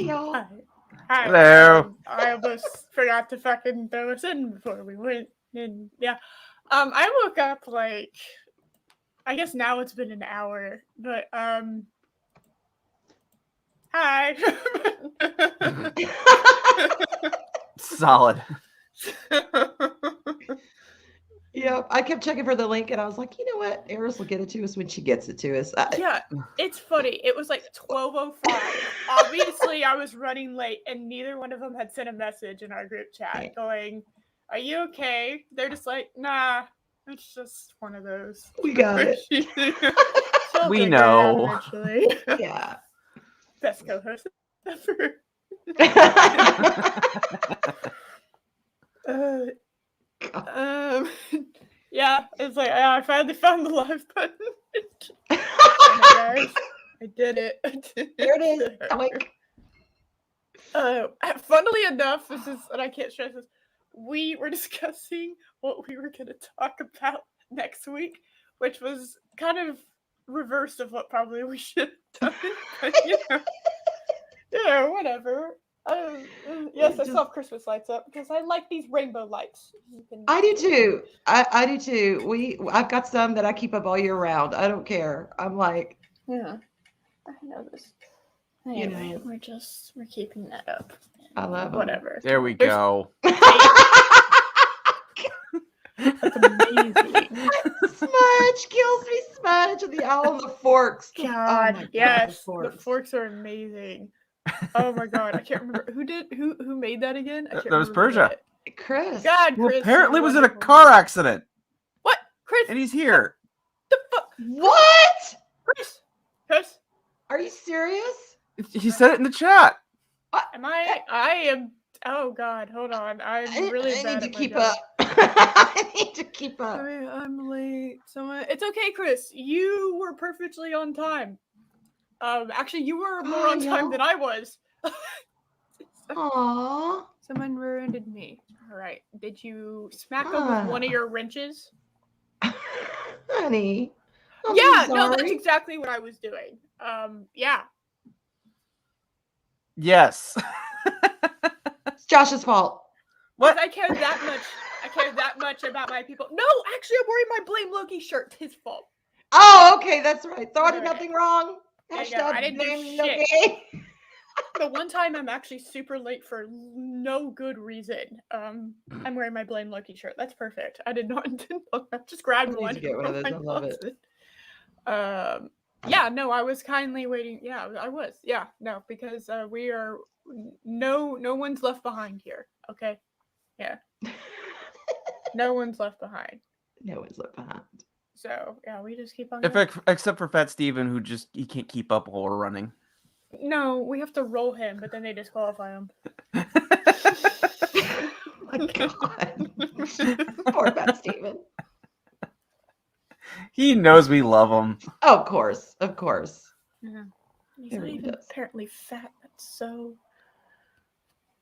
Hey, y'all. Hi. Hello. I almost forgot to fucking throw us in before we went in. Yeah. I woke up like, I guess now it's been an hour, but hi. Solid. Yep, I kept checking for the link, and I was like, you know what? Eris will get it to us when she gets it to us. Yeah, it's funny. It was like 12:05. Obviously, I was running late, and neither one of them had sent a message in our group chat going, "Are you okay?" They're just like, "Nah, it's just one of those." We got it. She'll We figure it out know. eventually. Yeah. Best co-host ever. Yeah, it's like I finally found the live button. Guys, I did it. There it is. Like, Funnily enough, this is, and I can't stress this, we were discussing what we were going to talk about next week, which was kind of reverse of what probably we should have done. But, yeah, whatever. Yes, I saw Christmas lights up because I like these rainbow lights. I do too. I do too. I've got some that I keep up all year round. I don't care. I'm like, yeah, I know this. Anyway, we're keeping that up. I love 'em. Whatever. There we go. That's amazing. Smudge kills me, Smudge, and the owl and the forks. God, Oh my yes, God, the forks are amazing. Oh my God, I can't remember who made that again. I can't That was remember Persia. Chris. God, Who Chris. apparently you're was in a wonderful. car accident, What, Chris? and he's here. The fuck, What? Chris? Are you serious? He said it in the chat. Am I? I am. Oh God, hold on. I'm really I bad need at to my keep job. up. I need to keep up. I'm late. It's okay, Chris. You were perfectly on time. Actually, you were more on time than I was. Aww. Someone ruined me. All right. Did you smack him with one of your wrenches? Honey. I'm Yeah, so no, that's sorry. exactly what I was doing. Yeah. Yes. It's Josh's fault. What? I cared that much. I cared that much about my people. No, actually, I'm wearing my Blame Loki shirt. It's his fault. Oh, okay, that's right. Thought Alright. nothing wrong. There you go. I didn't do Blame shit. Loki. The one time I'm actually super late for no good reason. I'm wearing my Blame Loki shirt. That's perfect. I did not intend on that. Just grabbed I need one. to get one of those. I love it. Yeah, no, I was kindly waiting. Yeah, I was. Yeah, no, because we are no one's left behind here. Okay, yeah, no one's left behind. No one's left behind. So yeah, we just keep on. Except for Fat Steven, who he can't keep up while we're running. No, we have to roll him, but then they disqualify him. Oh my God. Poor Fat Steven. He knows we love him. Oh, of course. Of course. Yeah. He's It not really even does. apparently fat. That's so.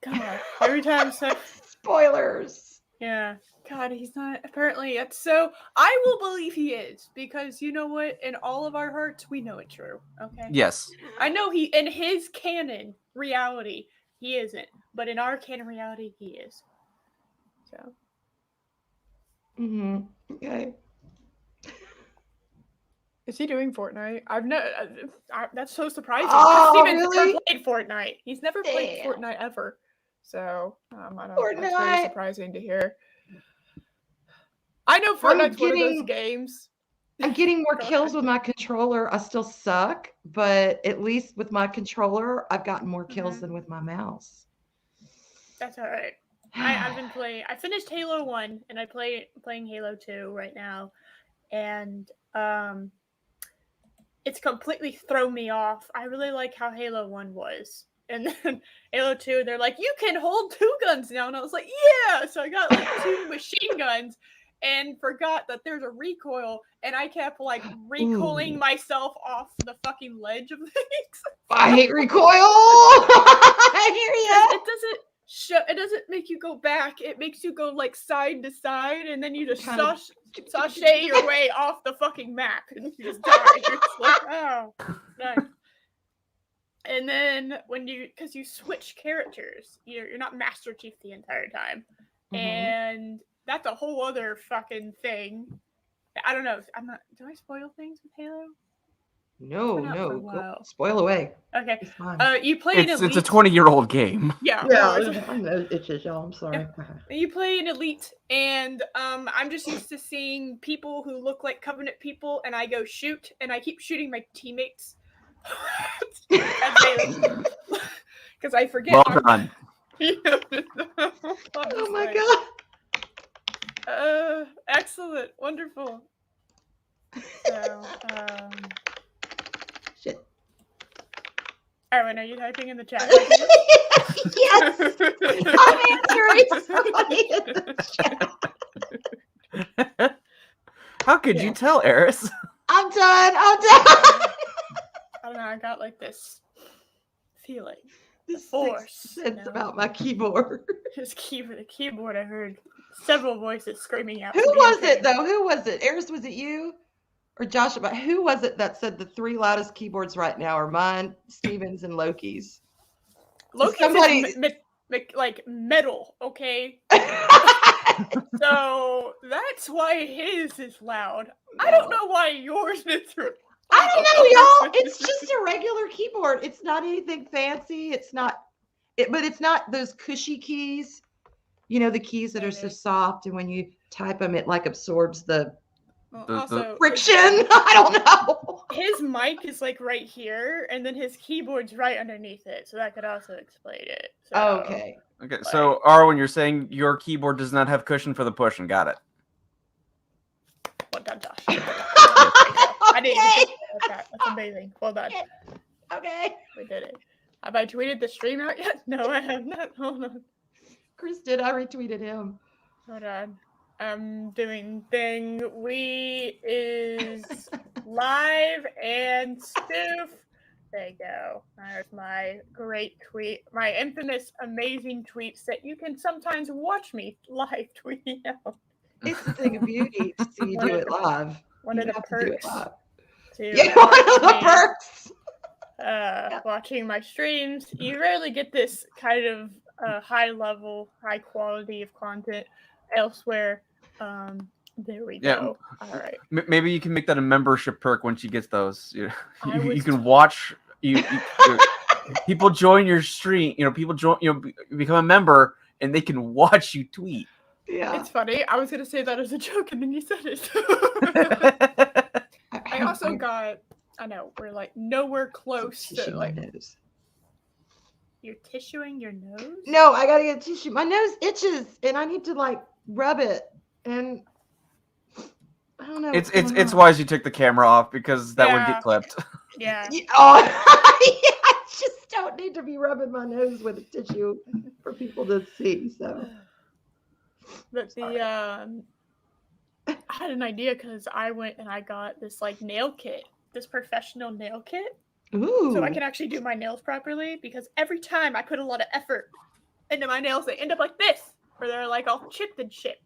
God, every time I say. Spoilers. Yeah. God, he's not. Apparently, it's so. I will believe he is because you know what? In all of our hearts, we know it's true. Okay. Yes. I know in his canon reality, he isn't, but in our canon reality, he is. So. Okay. Is he doing Fortnite? I've no. That's so surprising. Oh, Steven's really? never played Fortnite. He's never played Damn. Fortnite ever. So I don't. That's Fortnite. very surprising to hear. I know Fortnite's one of those games. I'm getting more kills with my controller. I still suck, but at least with my controller, I've gotten more kills than with my mouse. That's all right. I've been playing. I finished Halo 1, and I playing Halo 2 right now, and it's completely thrown me off. I really like how Halo 1 was. And then Halo 2, they're like, you can hold 2 guns now. And I was like, yeah! So I got like 2 machine guns and forgot that there's a recoil. And I kept like recoiling myself off the fucking ledge of things. I hate recoil! I hear you! It doesn't make you go back. It makes you go like side to side, and then you just sashay your way off the fucking map, and you just die. You're just like, oh, nice. And then because you switch characters, you're not Master Chief the entire time, and that's a whole other fucking thing. I don't know. Do I spoil things with Halo? No, go, spoil away. Okay. It's fine. You play an Elite. It's a 20-year-old game. Yeah. I know itches, y'all. I'm sorry. Yeah. You play an Elite, and I'm just used to seeing people who look like Covenant people, and I go shoot, and I keep shooting my teammates. Because I forget. Well done. Oh my god. Excellent. Wonderful. So, shit. Arwyn, are you typing in the chat? Yes. I'm answering somebody in the chat. How could you tell, Eris? I'm done. I don't know. I got like this feeling. This force. Sense about my keyboard. The keyboard. I heard several voices screaming out. Who was it though? Who was it? Eris, was it you or Josh? But who was it that said the 3 loudest keyboards right now are mine, Steven's, and Loki's? Loki's is like metal, okay? So that's why his is loud. I don't know why yours is. I don't know, y'all. It's just a regular keyboard. It's not anything fancy. But it's not those cushy keys. You know, the keys that are so soft, and when you type them, it like absorbs the friction. I don't know. His mic is like right here, and then his keyboard's right underneath it, so that could also explain it. So, okay. So Arwyn, you're saying your keyboard does not have cushion for the pushing. Got it. Well done, Josh. I didn't even think about that. That's amazing. Well done. Okay. We did it. Have I tweeted the stream out yet? No, I have not. Hold on. Chris did. I retweeted him. Hold on. I'm doing thing. We is live and spoof. There you go. There's my great tweet. My infamous, amazing tweets that you can sometimes watch me live tweeting out. It's the thing of beauty to see you do it live. One of the perks. Yeah, one of the perks. Watching my streams. You rarely get this kind of high level, high quality of content elsewhere. There we go. All right. Maybe you can make that a membership perk when she gets those. You can watch. People join your stream. People join. Become a member, and they can watch you tweet. Yeah, it's funny. I was gonna say that as a joke, and then you said it. I also got. I know we're like nowhere close to like. Nose. You're tissuing your nose? No, I gotta get a tissue. My nose itches, and I need to like rub it. And I don't know. It's wise you took the camera off because that would get clipped. Yeah. I just don't need to be rubbing my nose with a tissue for people to see. So. But I had an idea because I went and I got this like nail kit, this professional nail kit. Ooh. So I can actually do my nails properly because every time I put a lot of effort into my nails, they end up like this, where they're like all chipped and shit.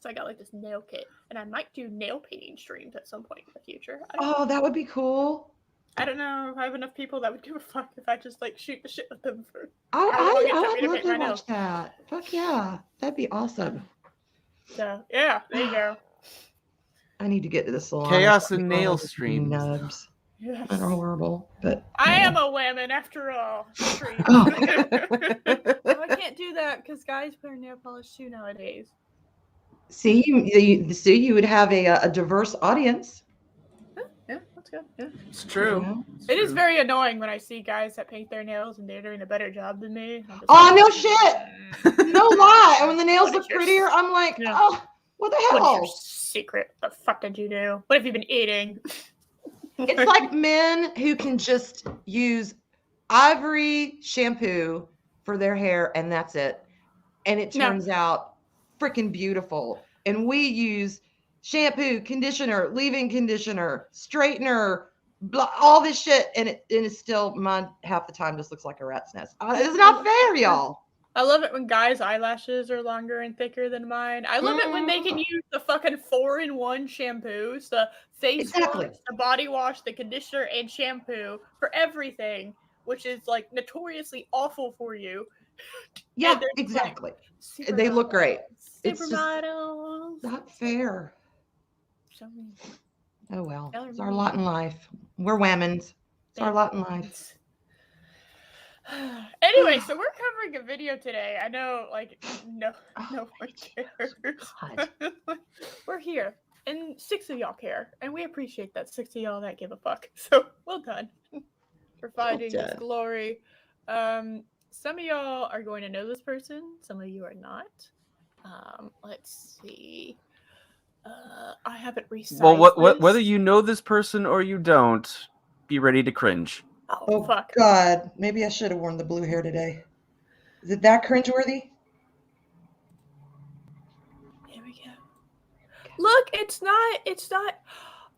So I got like this nail kit, and I might do nail painting streams at some point in the future. That would be cool. I don't know if I have enough people that would give a fuck if I just like shoot the shit with them for. I'd love to watch that. Fuck yeah, that'd be awesome. So yeah, there you go. I need to get to the salon. Chaos and nail streams. Nubs. Yes. They're horrible, but I am a woman after all. Oh. Well, I can't do that because guys wear nail polish too nowadays. See, you would have a diverse audience. Yeah, that's good. Yeah, it's true. It is very annoying when I see guys that paint their nails and they're doing a better job than me. No shit. No lie. And when the nails look prettier, I'm like, oh, what the hell? What's your secret? The fuck did you do? What have you been eating? It's like men who can just use Ivory shampoo for their hair and that's it. And it turns out freaking beautiful. And we use shampoo, conditioner, leave-in conditioner, straightener, all this shit. And it is still, mine half the time just looks like a rat's nest. It's not fair, y'all. I love it when guys' eyelashes are longer and thicker than mine. I love it when they can use the fucking 4-in-1 shampoos, the face wash, the body wash, the conditioner, and shampoo for everything. which is like notoriously awful for you. Yeah, exactly. Like, they look great. It's just not fair. Oh well, it's our lot in life. We're women's. It's our lot in life. Anyway, so we're covering a video today. I know, like, no one cares. We're here, and 6 of y'all care, and we appreciate that 6 of y'all that give a fuck. So, well done for finding this glory. Some of y'all are going to know this person. Some of you are not. Let's see. I haven't resized. Well, whether you know this person or you don't, be ready to cringe. Oh fuck! God, maybe I should have worn the blue hair today. Is it that cringeworthy? Here we go. Look, it's not.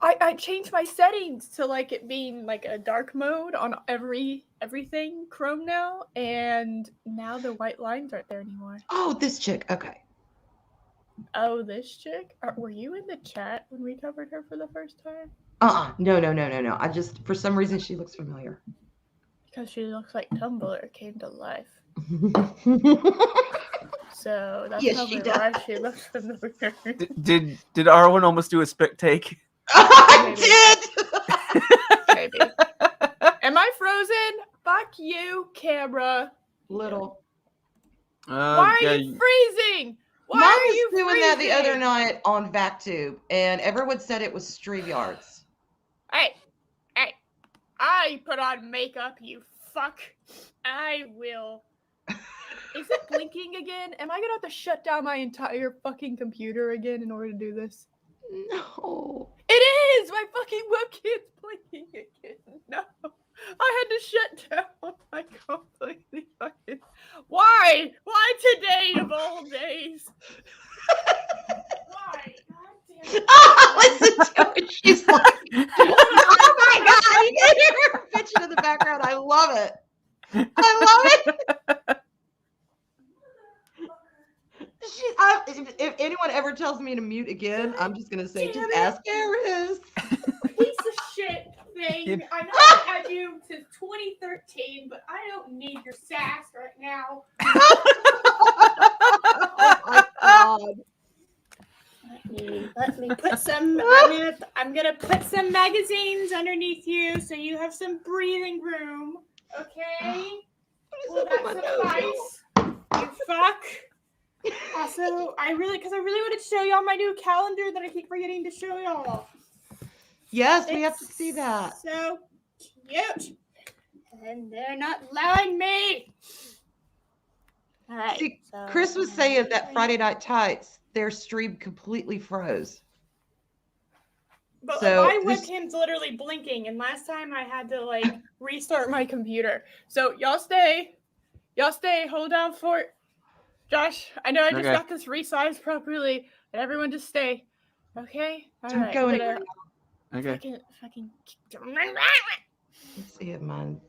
I changed my settings to like it being like a dark mode on everything Chrome now, and now the white lines aren't there anymore. Oh, this chick. Okay. Oh, this chick? Were you in the chat when we covered her for the first time? No. I just, for some reason, she looks familiar. Because she looks like Tumblr came to life. So that's probably why she looks familiar. Did Arwyn almost do a spit take? I did! Maybe. Am I frozen? Fuck you, camera. Little. Why are you freezing? Why Mom are was you doing freezing? that the other night on VacTube, and everyone said it was StreamYards. Hey, I put on makeup, you fuck. I will. Is it blinking again? Am I gonna have to shut down my entire fucking computer again in order to do this? No. It is! My fucking webcam's blinking again. No. I had to shut down my completely fucking... Why? Why today of all days? Why? God damn it. Listen to her. She's like, oh my God, you can hear her bitching in the background. I love it. If anyone ever tells me to mute again, I'm just going to say, just ask Eris. Piece of shit thing. I know I've had you since 2013, but I don't need your sass right now. Oh my God. Let me put some. I'm gonna put some magazines underneath you, so you have some breathing room. Okay. Will that suffice? You fuck. Also, I really wanted to show y'all my new calendar that I keep forgetting to show y'all. Yes, we have to see that. So cute. And they're not allowing me. All right. See, Chris was saying that Friday Night Tights, their stream completely froze. But so my webcam's literally blinking, and last time I had to like restart my computer. So y'all stay. Hold down for it. Josh, I know I just got this resized properly, and everyone just stay. Okay? All right. Okay. Fucking. Let's see if mine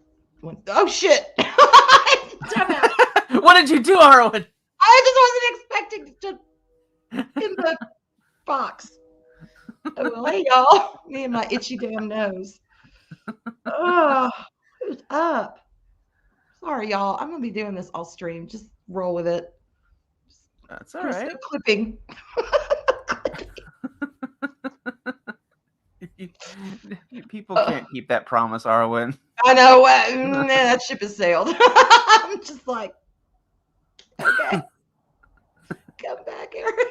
went. Oh shit! What did you do, Arwyn? I just wasn't expecting to in the box. Oh, well, hey y'all. Me and my itchy damn nose. Oh, who's up? Sorry, y'all. I'm gonna be doing this all stream. Just roll with it. That's all right. No clipping. People can't keep that promise, Arwyn. I know. That ship has sailed. I'm just like, okay. Come back, Eris.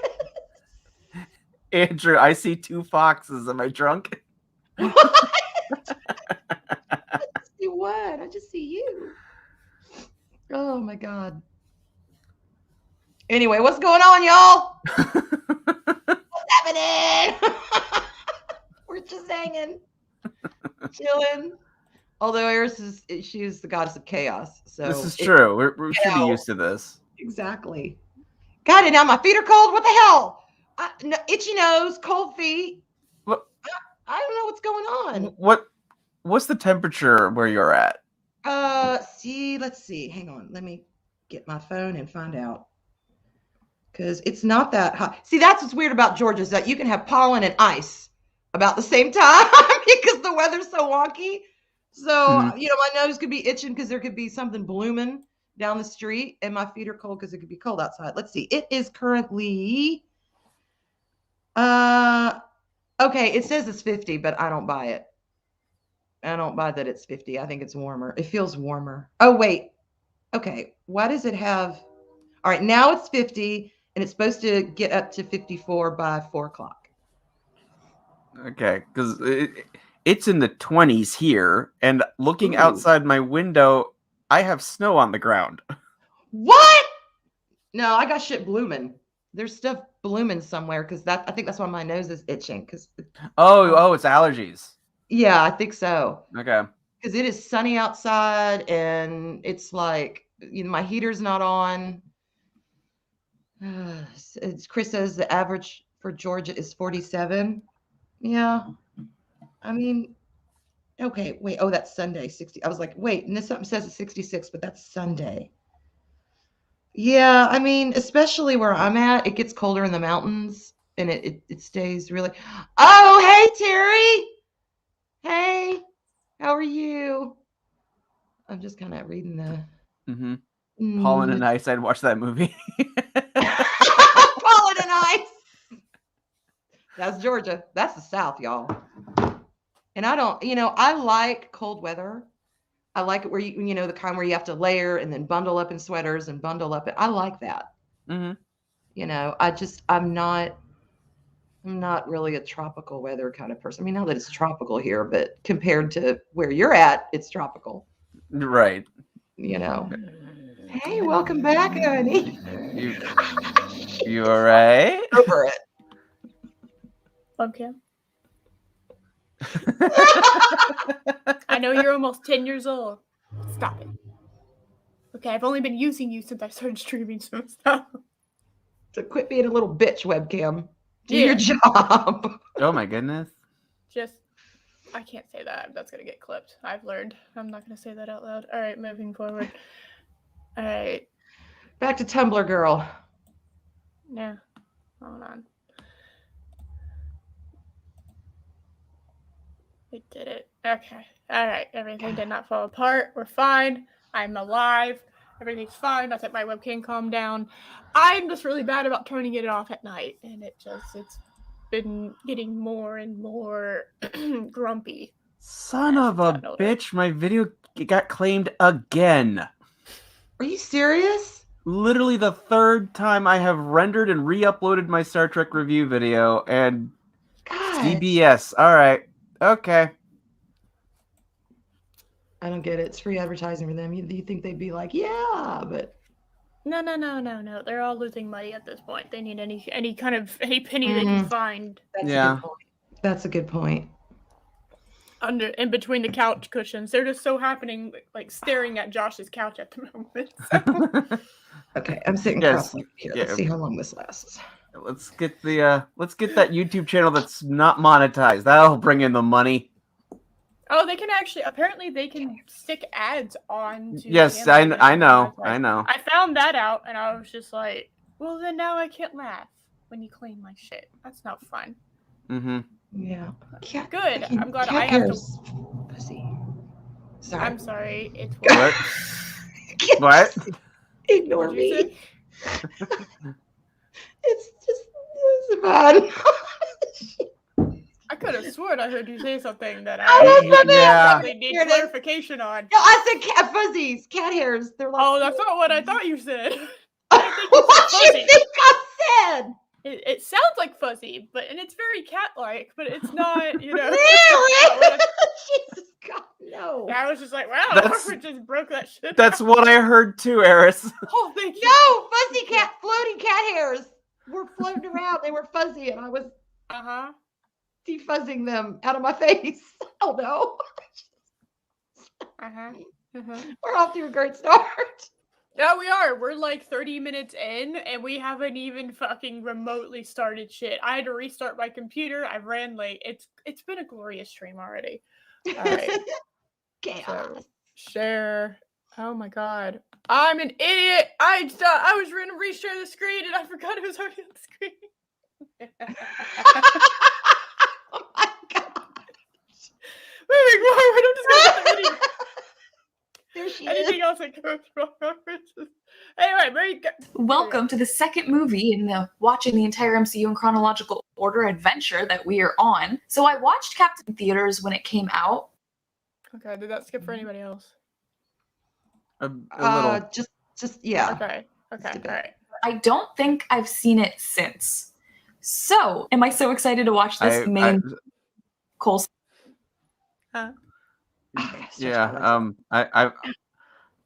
Andrew, I see 2 foxes. Am I drunk? What? I just see what? I just see you. Oh my God. Anyway, what's going on, y'all? What's happening? We're just hanging, chilling. Although Eris she's the goddess of chaos. So this is true. We should be used to this. Exactly. God, and now my feet are cold. What the hell? Itchy nose, cold feet. What? I don't know what's going on. What's the temperature where you're at? Let's see. Hang on. Let me get my phone and find out. Because it's not that hot. See, that's what's weird about Georgia is that you can have pollen and ice about the same time because the weather's so wonky. So, my nose could be itching because there could be something blooming down the street, and my feet are cold because it could be cold outside. Let's see. It is currently, okay, it says it's 50, but I don't buy it. I don't buy that it's 50. I think it's warmer. It feels warmer. Oh, wait. Okay. Why does it have, all right, now it's 50, and it's supposed to get up to 54 by 4 o'clock. Okay, because it's in the 20s here, and looking outside my window, I have snow on the ground. What? No, I got shit blooming. There's stuff blooming somewhere because I think that's why my nose is itching. It's allergies. Yeah, I think so. Okay. Because it is sunny outside, and it's like my heater's not on. Chris says the average for Georgia is 47. Yeah, I mean, okay, wait. Oh, that's Sunday, 60. I was like, wait, and this something says it's 66, but that's Sunday. Yeah, I mean, especially where I'm at, it gets colder in the mountains, and it stays really. Oh, hey, Terry. Hey, how are you? I'm just kind of reading the. Pollen and Ice. I'd watch that movie. Pollen and Ice. That's Georgia. That's the South, y'all. And I don't, I like cold weather. I like it where the kind where you have to layer and then bundle up in sweaters and bundle up. I like that. I'm not really a tropical weather kind of person. I mean, not that it's tropical here, but compared to where you're at, it's tropical. Right. Hey, welcome back, honey. You all right? Over it. Okay. I know you're almost 10 years old. Stop it. Okay, I've only been using you since I started streaming some stuff. So quit being a little bitch, webcam. Do your job. Oh my goodness. I can't say that. That's going to get clipped. I've learned. I'm not going to say that out loud. All right, moving forward. All right. Back to Tumblr girl. Yeah. Hold on. We did it. Okay. All right. Everything did not fall apart. We're fine. I'm alive. Everything's fine. I think my webcam calmed down. I'm just really bad about turning it off at night, and it's been getting more and more grumpy. Son of a bitch, my video got claimed again. Are you serious? Literally the third time I have rendered and re-uploaded my Star Trek review video, and CBS. All right. Okay. I don't get it. It's free advertising for them. You think they'd be like, yeah, but no. They're all losing money at this point. They need any penny they can find. That's a good point. In between the couch cushions, they're just so happening like staring at Josh's couch at the moment. So. Okay, I'm sitting cross-legged here. Let's see how long this lasts. Let's get that YouTube channel that's not monetized. That'll bring in the money. Oh, they can apparently they can stick ads on. Yes, I know. I found that out, and I was just like, well, then now I can't laugh when you claim my shit. That's not fun. Mm-hmm. Yeah. Good. I'm glad I have to. Pussy. Sorry. I'm sorry. It's what? What? Ignore me. It's bad. I could have sworn I heard you say something that I need clarification on. No, I said cat fuzzies, cat hairs. They're like. Oh, that's not what I thought you said. What do you think I said? It sounds like fuzzy, and it's very cat-like, but it's not, Really? Jesus God, no. I was just like, wow, Harper just broke that shit. That's what I heard too, Eris. Oh, thank you. No, fuzzy cat, floating cat hairs were floating around. They were fuzzy, and I was defuzzing them out of my face. Oh no. We're off to a great start. Yeah, we are. We're like 30 minutes in, and we haven't even fucking remotely started shit. I had to restart my computer. I ran late. It's been a glorious stream already. All right. Chaos. So, share. Oh my god. I'm an idiot. I was trying to reshare the screen, and I forgot it was already on the screen. Oh my god. Moving forward, I'm just gonna get There she anything is. else that goes wrong. Anyway, welcome to the second movie in the watching the entire MCU in chronological order adventure that we are on. So I watched Captain Theaters when it came out. Okay, did that skip for anybody else? A little. Just yeah. Okay, all right. I don't think I've seen it since. So, am I so excited to watch this Coulson? Huh? Yeah.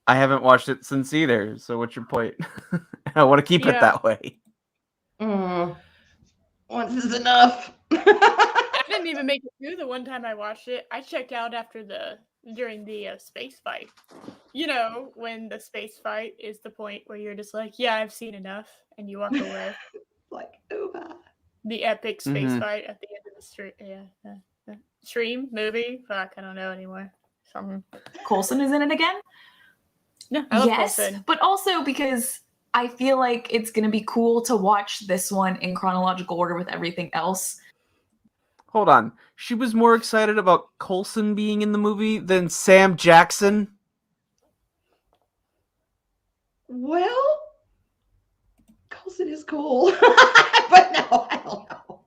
I haven't watched it since either. So what's your point? I want to keep it that way. Once is enough. I didn't even make it through the one time I watched it. I checked out during the space fight. You know, when the space fight is the point where you're just like, yeah, I've seen enough, and you walk away. Like, oh, the epic space fight at the end of the stream. Stream movie. Fuck, I don't know anymore. Something. Coulson is in it again. Yeah, I love yes, Coulson. but also because I feel like it's gonna be cool to watch this one in chronological order with everything else. Hold on. She was more excited about Coulson being in the movie than Sam Jackson? Well, Coulson is cool. But no, I don't know.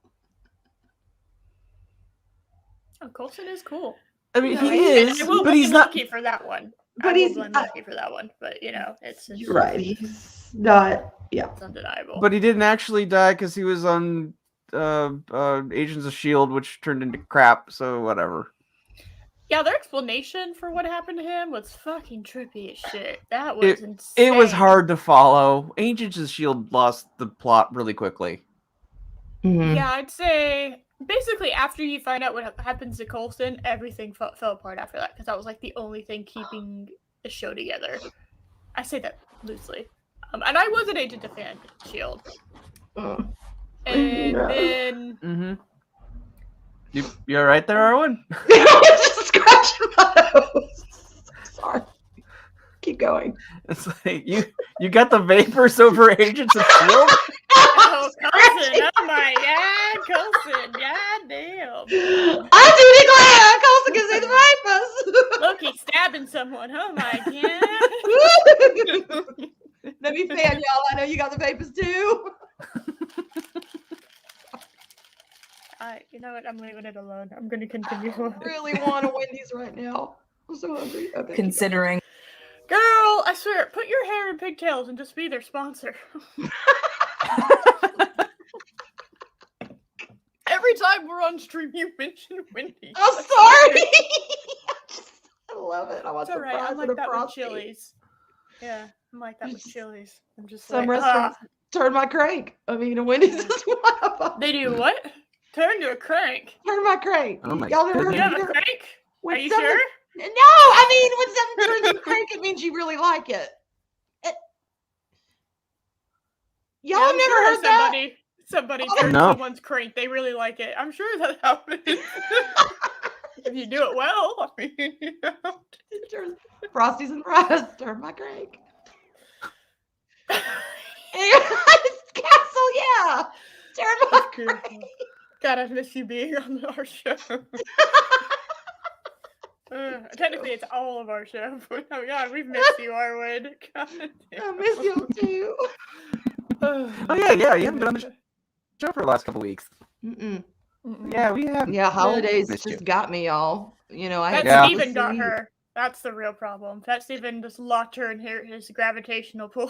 Oh, Coulson is cool. I mean, he is, but he's not. Lucky for that one. But he's lucky for that one. But it's you're right. He's not. Yeah, it's undeniable. But he didn't actually die because he was on Agents of S.H.I.E.L.D., which turned into crap. So whatever. Yeah, their explanation for what happened to him was fucking trippy as shit. That was insane. It was hard to follow. Agents of S.H.I.E.L.D. lost the plot really quickly. Mm-hmm. Yeah, I'd say basically after you find out what happens to Coulson, everything fell apart after that because that was like the only thing keeping the show together. I say that loosely. And I was an Agent of S.H.I.E.L.D. And then... Mm-hmm. You all right there, Arwyn? Just scratching my nose. Sorry. Keep going. It's like you got the vapors over Agents of S.H.I.E.L.D.? Oh, Coulson! Oh my God, Coulson! God damn! I do declare, Coulson can see the vapors. Loki stabbing someone! Oh my God! Let me fan y'all. I know you got the vapors too. You know what? I'm leaving it alone. I'm going to continue. I really want a Wendy's right now. I'm so hungry. Okay, considering. Girl, I swear, put your hair in pigtails and just be their sponsor. Every time we're on stream, you mention Wendy's. I'm sorry. I love it. I want it's all right. fries I'm like and a that Frosty. with Chili's. Yeah, I'm like that with Chili's. I'm just Some like, restaurants turn my crank. I mean, a Wendy's is one of them. They do what? Turn to a crank. Turn my crank. Oh my Y'all never heard You have a of it? crank? When Are you something- sure? No, I mean, when something turns into crank, it means you really like it. Y'all I'm never sure heard that? Somebody Oh, turns no. someone's crank. They really like it. I'm sure that happens. If you do it well, I mean, It turns Frosties and fries. Turn my crank. Castle, yeah. Turn my crank. God, I miss you being on our show. Technically, it's all of our show. Oh God, we've missed you, Arwyn. God damn. I miss you too. Oh yeah. You haven't been on the show for the last couple weeks. Mm-mm. Yeah, we have. Yeah, holidays Missed just you. got me, y'all. You know, I That Yeah. Steven got her. That's the real problem. That Steven just locked her in his gravitational pull.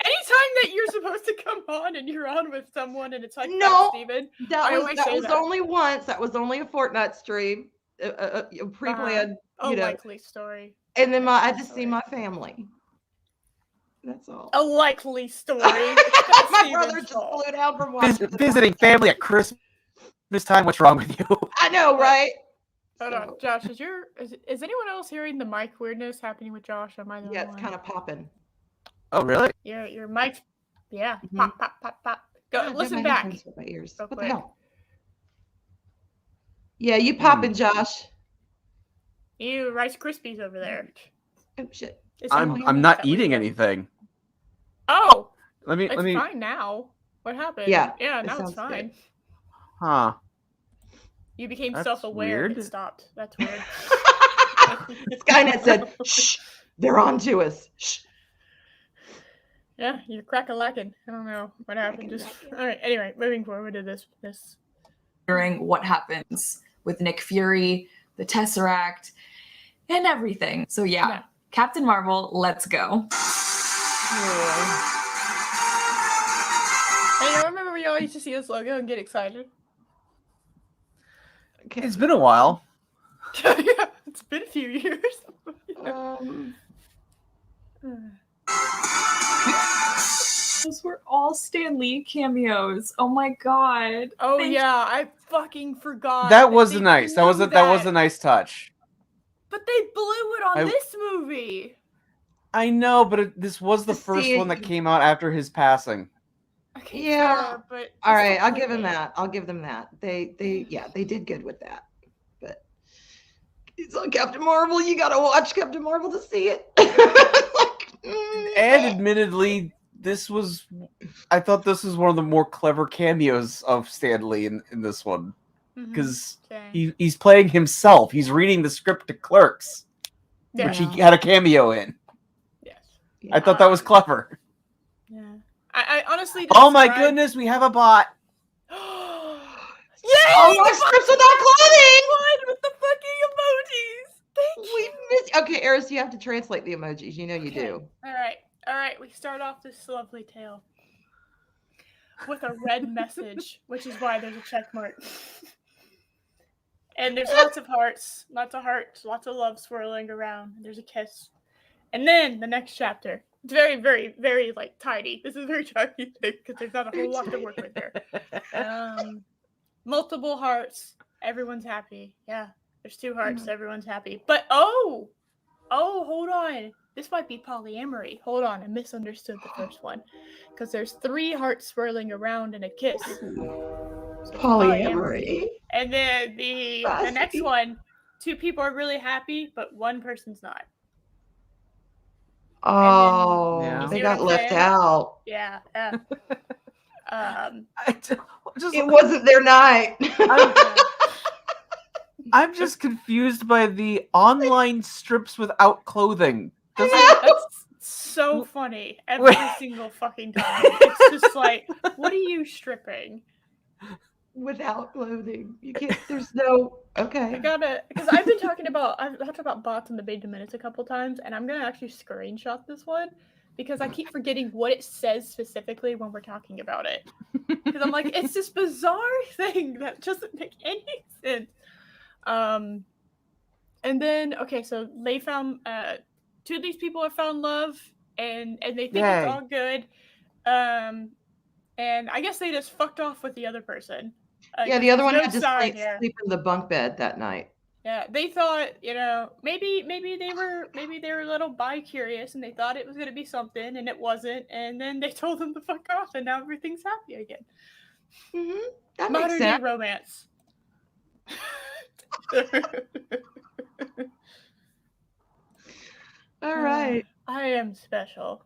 Anytime that you're supposed to come on and you're on with someone and it's like, No, Steven, that I was always say that. only once. That was only a Fortnite stream, pre-planned. A You know, likely story. and then I just see my family. That's all. A likely story. My brother just flew down from Washington. Visiting family at Christmas time. What's wrong with you? I know, right? Hold on, Josh. Is anyone else hearing the mic weirdness happening with Josh? Am I the Yeah, only it's one? kind of popping. Oh really? Your mic's Mhm. pop pop pop pop. Go God, listen my back. headphones hurt my ears. real What the quick. hell? Yeah, you popping, Josh. You Rice Krispies over there. Oh shit. I'm not eating anything. Oh, Let me. it's fine now. What happened? Yeah, yeah, it now it's sounds good. fine. Huh. You became That's self-aware and weird. it stopped. That's weird. Skynet said, "Shh, they're on to us." Shh. Yeah, you're crack-a-lacking. I don't know what happened. Just all right. Anyway, moving forward to this. During what happens with Nick Fury, the Tesseract, and everything. So yeah. Captain Marvel, let's go. Hey, you remember when y'all used to see this logo and get excited? Okay. It's been a while. Yeah, it's been a few years. Those were all Stan Lee cameos. Oh my god. Oh yeah, I fucking forgot. That was nice. That was a nice touch. But they blew it on this movie. I know, but this was the first one that came out after his passing. Okay, yeah, fair, but all right, I'll give them that. I'll give them that. They did good with that. But it's on Captain Marvel. You gotta watch Captain Marvel to see it. And admittedly, I thought this was one of the more clever cameos of Stan Lee in this one. Because he's playing himself. He's reading the script to Clerks, which he had a cameo in. Yes. I thought that was clever. Yeah. I honestly. Oh my goodness, we have a bot. Yes! Oh, my scripts without clothing! With the fucking emojis. Thank you. Okay, Eris, you have to translate the emojis. You know you do. All right. We start off this lovely tale with a red message, which is why there's a check mark. And there's lots of hearts, lots of love swirling around. There's a kiss. And then the next chapter. It's very, very, very tidy. This is very tiny because there's not a whole lot to work with there. Multiple hearts. Everyone's happy. Yeah. There's 2 hearts. Everyone's happy. But hold on. This might be polyamory. Hold on. I misunderstood the first one. Because there's 3 hearts swirling around and a kiss. So polyamory. And then the next one, 2 people are really happy, but 1 person's not. Oh, they got left out. Yeah. It wasn't their night. I'm just confused by the online strips without clothing. That's so funny every single fucking time. It's just like, what are you stripping? Without clothing. You can't, there's no, okay. Because I've talked about bots in the beta minutes a couple times, and I'm gonna actually screenshot this one because I keep forgetting what it says specifically when we're talking about it. Because I'm like, it's this bizarre thing that doesn't make any sense. And then, so they found, 2 of these people have found love, and they think it's all good. And I guess they just fucked off with the other person. The other one had to sleep in the bunk bed that night. Yeah, they thought, maybe they were a little bi-curious and they thought it was going to be something and it wasn't, and then they told them to fuck off and now everything's happy again. That Modern makes sense. day romance. All right. I am special.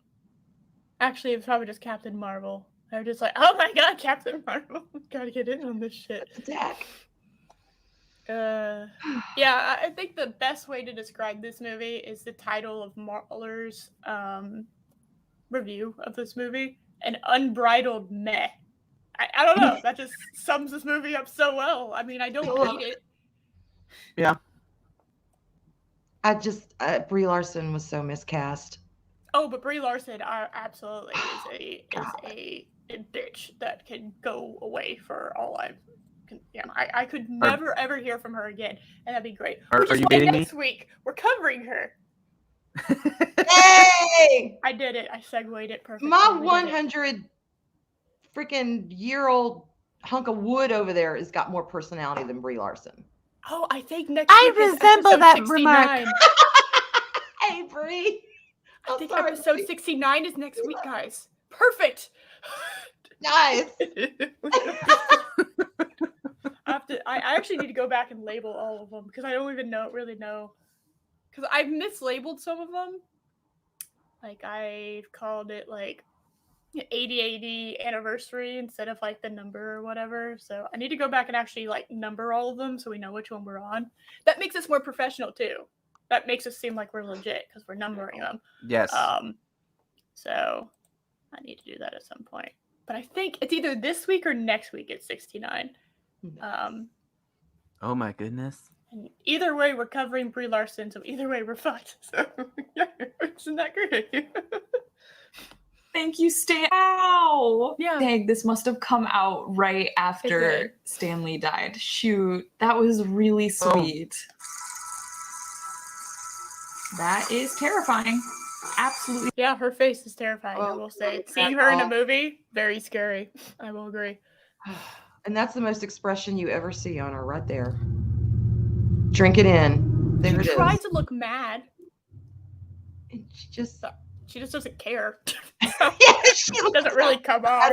Actually, it's probably just Captain Marvel. They're just like, oh my god, Captain Marvel. Gotta get in on this shit. Attack. I think the best way to describe this movie is the title of Marler's review of this movie, An Unbridled Meh. I don't know. That just sums this movie up so well. I mean, I don't hate it. Yeah. Brie Larson was so miscast. Oh, but Brie Larson absolutely is a bitch that can go away for all I could never ever hear from her again, and that'd be great. Are you kidding me? Next week we're covering her. Hey! I did it. I segued it perfectly. My 100 freaking year-old hunk of wood over there has got more personality than Brie Larson. Oh, I think next week is resemble that 69. Remark. Hey, Brie. I think episode 69 is next week, guys. Perfect. Nice. I actually need to go back and label all of them because I don't even really know. Because I've mislabeled some of them. Like I've called it 80 anniversary instead of like the number or whatever. So I need to go back and actually like number all of them so we know which one we're on. That makes us more professional too. That makes us seem like we're legit because we're numbering them. Yes. So I need to do that at some point. But I think it's either this week or next week at 69. Oh my goodness. And either way, we're covering Brie Larson, so either way, we're fucked. So, yeah, isn't that great? Thank you, Stan. Ow! Yeah. Dang, this must have come out right after Stanley died. Shoot, that was really sweet. That is terrifying. Absolutely. Yeah, her face is terrifying, I will say. Seeing her in a movie, very scary. I will agree. And that's the most expression you ever see on her right there. Drink it in. There she it tried is. to look mad. And she just doesn't care. yeah, she doesn't really come off.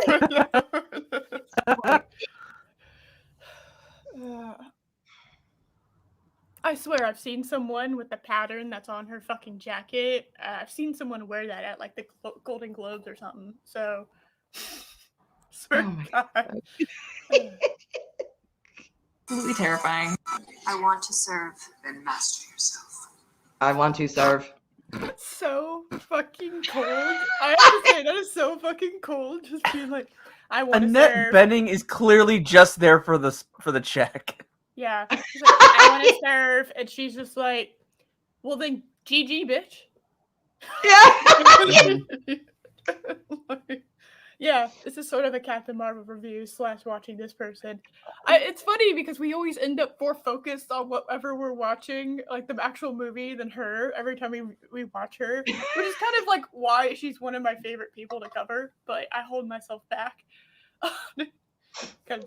I swear I've seen someone with the pattern that's on her fucking jacket. I've seen someone wear that at like the Golden Globes or something. So, swear Oh my God. Absolutely terrifying. I want to serve, then master yourself. I want to serve. So fucking cold. I have to say that is so fucking cold. Just being like, I want to serve. Annette Bening is clearly just there for the check. Yeah, she's like, I want to serve, and she's just like, well then, GG, bitch. Yeah. Yeah, this is sort of a Captain Marvel review / watching this person. It's funny because we always end up more focused on whatever we're watching, like the actual movie, than her every time we watch her, which is kind of like why she's one of my favorite people to cover, but I hold myself back. Oh my God.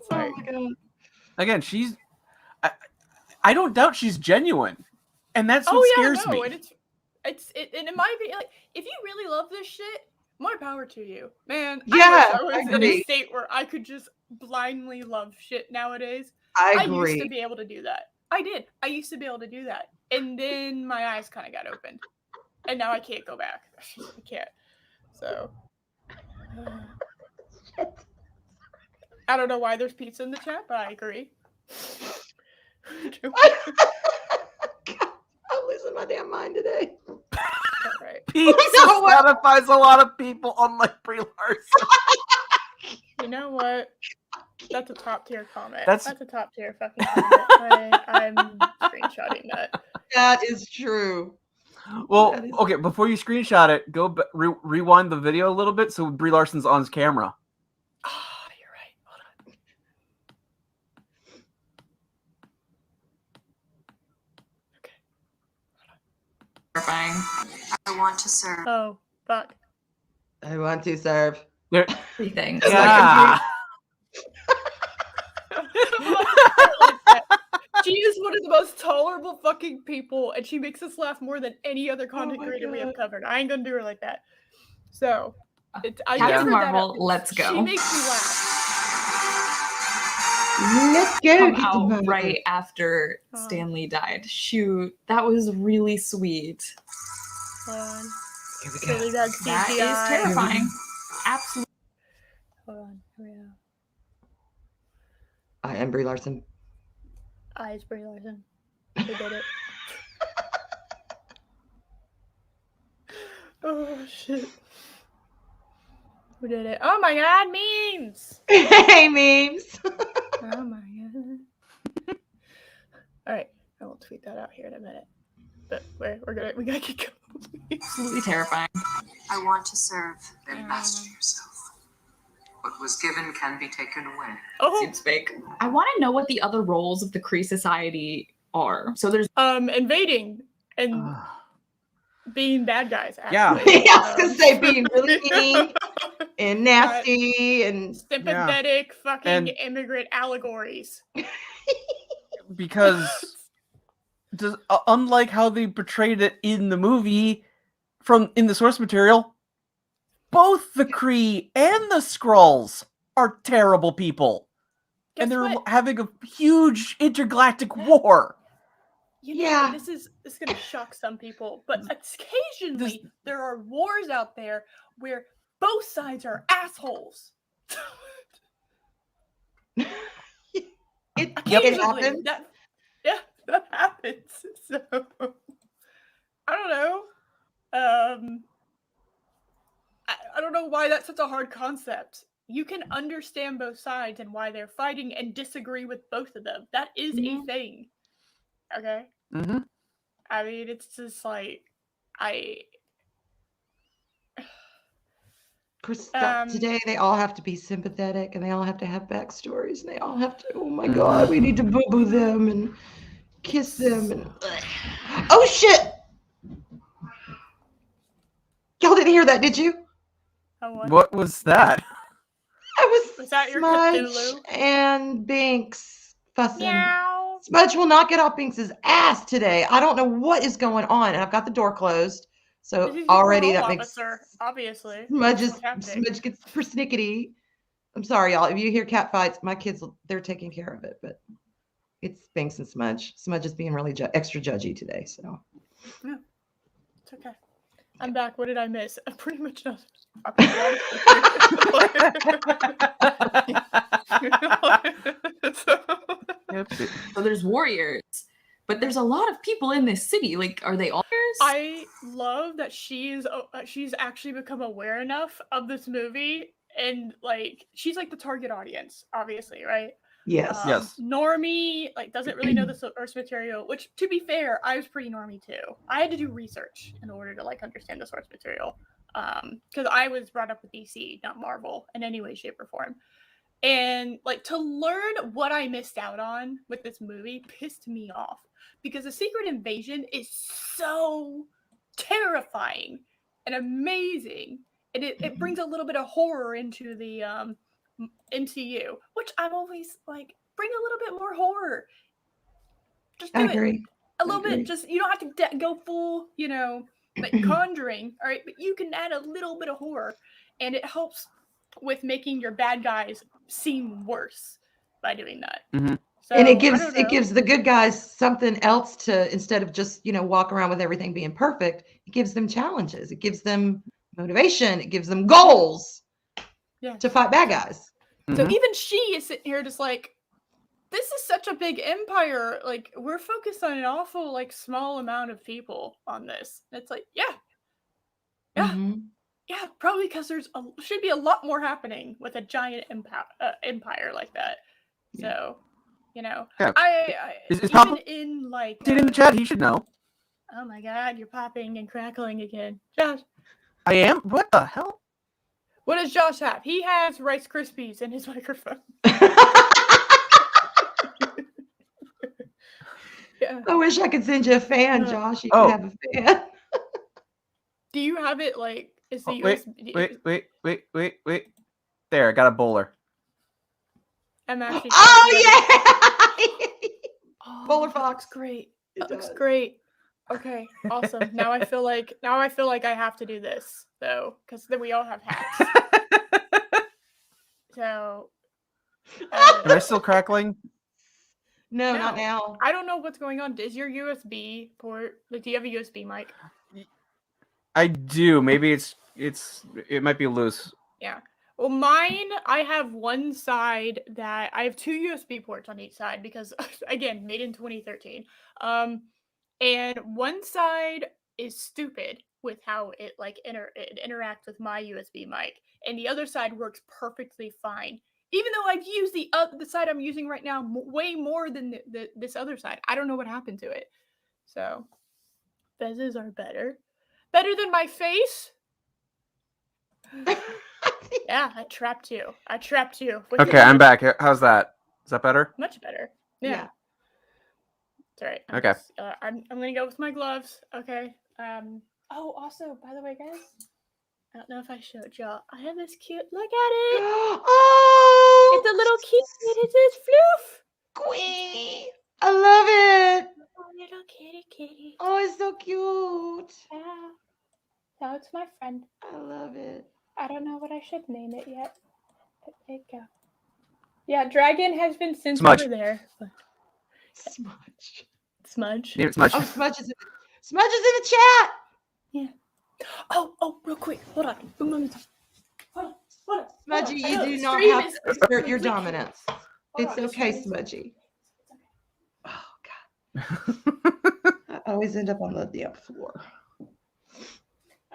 Again, I don't doubt she's genuine, and that's what scares me. And and it might be like, if you really love this shit, more power to you, man. Yeah, I was in a state where I could just blindly love shit nowadays. I used agree. to be able to do that. I did. I used to be able to do that, and then my eyes kind of got opened, and now I can't go back. I can't. So I don't know why there's pizza in the chat, but I agree. I'm losing my damn mind today. Right. Pizza satisfies a lot of people, unlike Brie Larson. You know what? That's a top tier comment. That's a top tier fucking comment. I'm screenshotting that. That is true. Well, okay, before you screenshot it, go rewind the video a little bit so Brie Larson's on his camera. Oh, you're right. Hold on. Okay. Terrifying. I want to serve. Oh, fuck. I want to serve. Everything. Yeah. She is one of the most tolerable fucking people, and she makes us laugh more than any other content creator we have covered. I ain't gonna do her like that. So, Captain Marvel, let's go. She makes me laugh. Let's go. Come out right after Stanley died. Shoot, that was really sweet. Hold on. Here we go. Really bad That CGI. is terrifying. Absolutely. Hold on. Here we go. I am Brie Larson. It's Brie Larson. We did it. Oh, shit. We did it. Oh my god, memes! Hey, memes. Oh my god. Alright, I will tweet that out here in a minute. But we gotta keep going. Absolutely terrifying. I want to serve, then master yourself. What was given can be taken away. Oh, Seems fake. I want to know what the other roles of the Kree Society are. So there's invading and being bad guys. Yeah. Actually. Yeah, I was gonna say being really mean and nasty and sympathetic fucking immigrant allegories. Because unlike how they portrayed it in the movie, in the source material, both the Kree and the Skrulls are terrible people. Guess and they're what? having a huge intergalactic war. You know, Yeah. this is gonna shock some people, but occasionally there are wars out there where both sides are assholes. It Occasionally, happens. that happens. So I don't know. I don't know why that's such a hard concept. You can understand both sides and why they're fighting and disagree with both of them. That is a thing. Okay? Mm-hmm. I mean, it's just like, Today they all have to be sympathetic and they all have to have backstories and they all have to, oh my God, we need to boo-boo them and kiss them and oh shit! Y'all didn't hear that, did you? What was that? Was that your Smudge Cthulhu? and Binks fussing. Meow. Smudge will not get off Binks's ass today. I don't know what is going on, and I've got the door closed, so already that makes obviously Smudge gets persnickety. I'm sorry, y'all. If you hear cat fights, my kids they're taking care of it, but it's Binks and Smudge. Smudge is being really extra judgy today, so. No, it's okay. I'm back. What did I miss? Pretty much nothing. So there's warriors, but there's a lot of people in this city. Like, are they all warriors? I love that she's actually become aware enough of this movie, and like she's like the target audience, obviously, right? Yes. Yes. Normie doesn't really know the source material, which, to be fair, I was pretty normie too. I had to do research in order to understand the source material, because I was brought up with DC, not Marvel, in any way, shape, or form. And to learn what I missed out on with this movie pissed me off, because the Secret Invasion is so terrifying and amazing, and it brings a little bit of horror into the MCU, which I'm always like, bring a little bit more horror. Just do it a little bit. Just, you don't have to go full, Conjuring, all right? But you can add a little bit of horror, and it helps with making your bad guys seem worse by doing that. Mm-hmm. So, and it gives the good guys something else to, instead of just walk around with everything being perfect, it gives them challenges. It gives them motivation. It gives them goals to fight bad guys. So even she is sitting here just like, this is such a big empire. Like, we're focused on an awful small amount of people on this. And it's like, yeah, probably because should be a lot more happening with a giant empire like that. So, is Papa in in the chat? He should know. Oh my God, you're popping and crackling again, Josh. I am. What the hell? What does Josh have? He has Rice Krispies in his microphone. Yeah. I wish I could send you a fan, Josh. You could have a fan. Do you have it is the USB? Wait. There, I got a bowler. I'm actually. Oh yeah! Bowler fox. Great. That looks great. Okay, awesome. Now I feel like I have to do this though, because then we all have hats. So. Am I still crackling? No, not now. I don't know what's going on. Is your USB port? Do you have a USB mic? I do. Maybe it might be loose. Yeah. Well, mine, I have one side that I have two USB ports on each side because, again, made in 2013. And one side is stupid with how it it interacts with my USB mic, and the other side works perfectly fine. Even though I've used the side I'm using right now way more than this other side. I don't know what happened to it. So, Fez's are better than my face. Yeah, I trapped you. Okay, I'm back. How's that? Is that better? Much better. Yeah. It's all right. Okay. I'm gonna go with my gloves. Okay. Oh, also, by the way, guys, I don't know if I showed y'all. I have this cute. Look at it. Oh, it's a little kid. It says Floof. Quee. I love it. Oh, little kitty. Oh, it's so cute. Yeah. So it's my friend. I love it. I don't know what I should name it yet. But there you go. Yeah, Dragon has been sent over there. But... Smudge. Yeah, Smudge. Oh, Smudge is in the chat. Yeah. Oh, real quick. Hold on. Smudgy, you No, do the not stream have is- to is assert your complete dominance. Hold It's on, the okay, stream is- Smudgy. Oh, God. I always end up on the damn floor.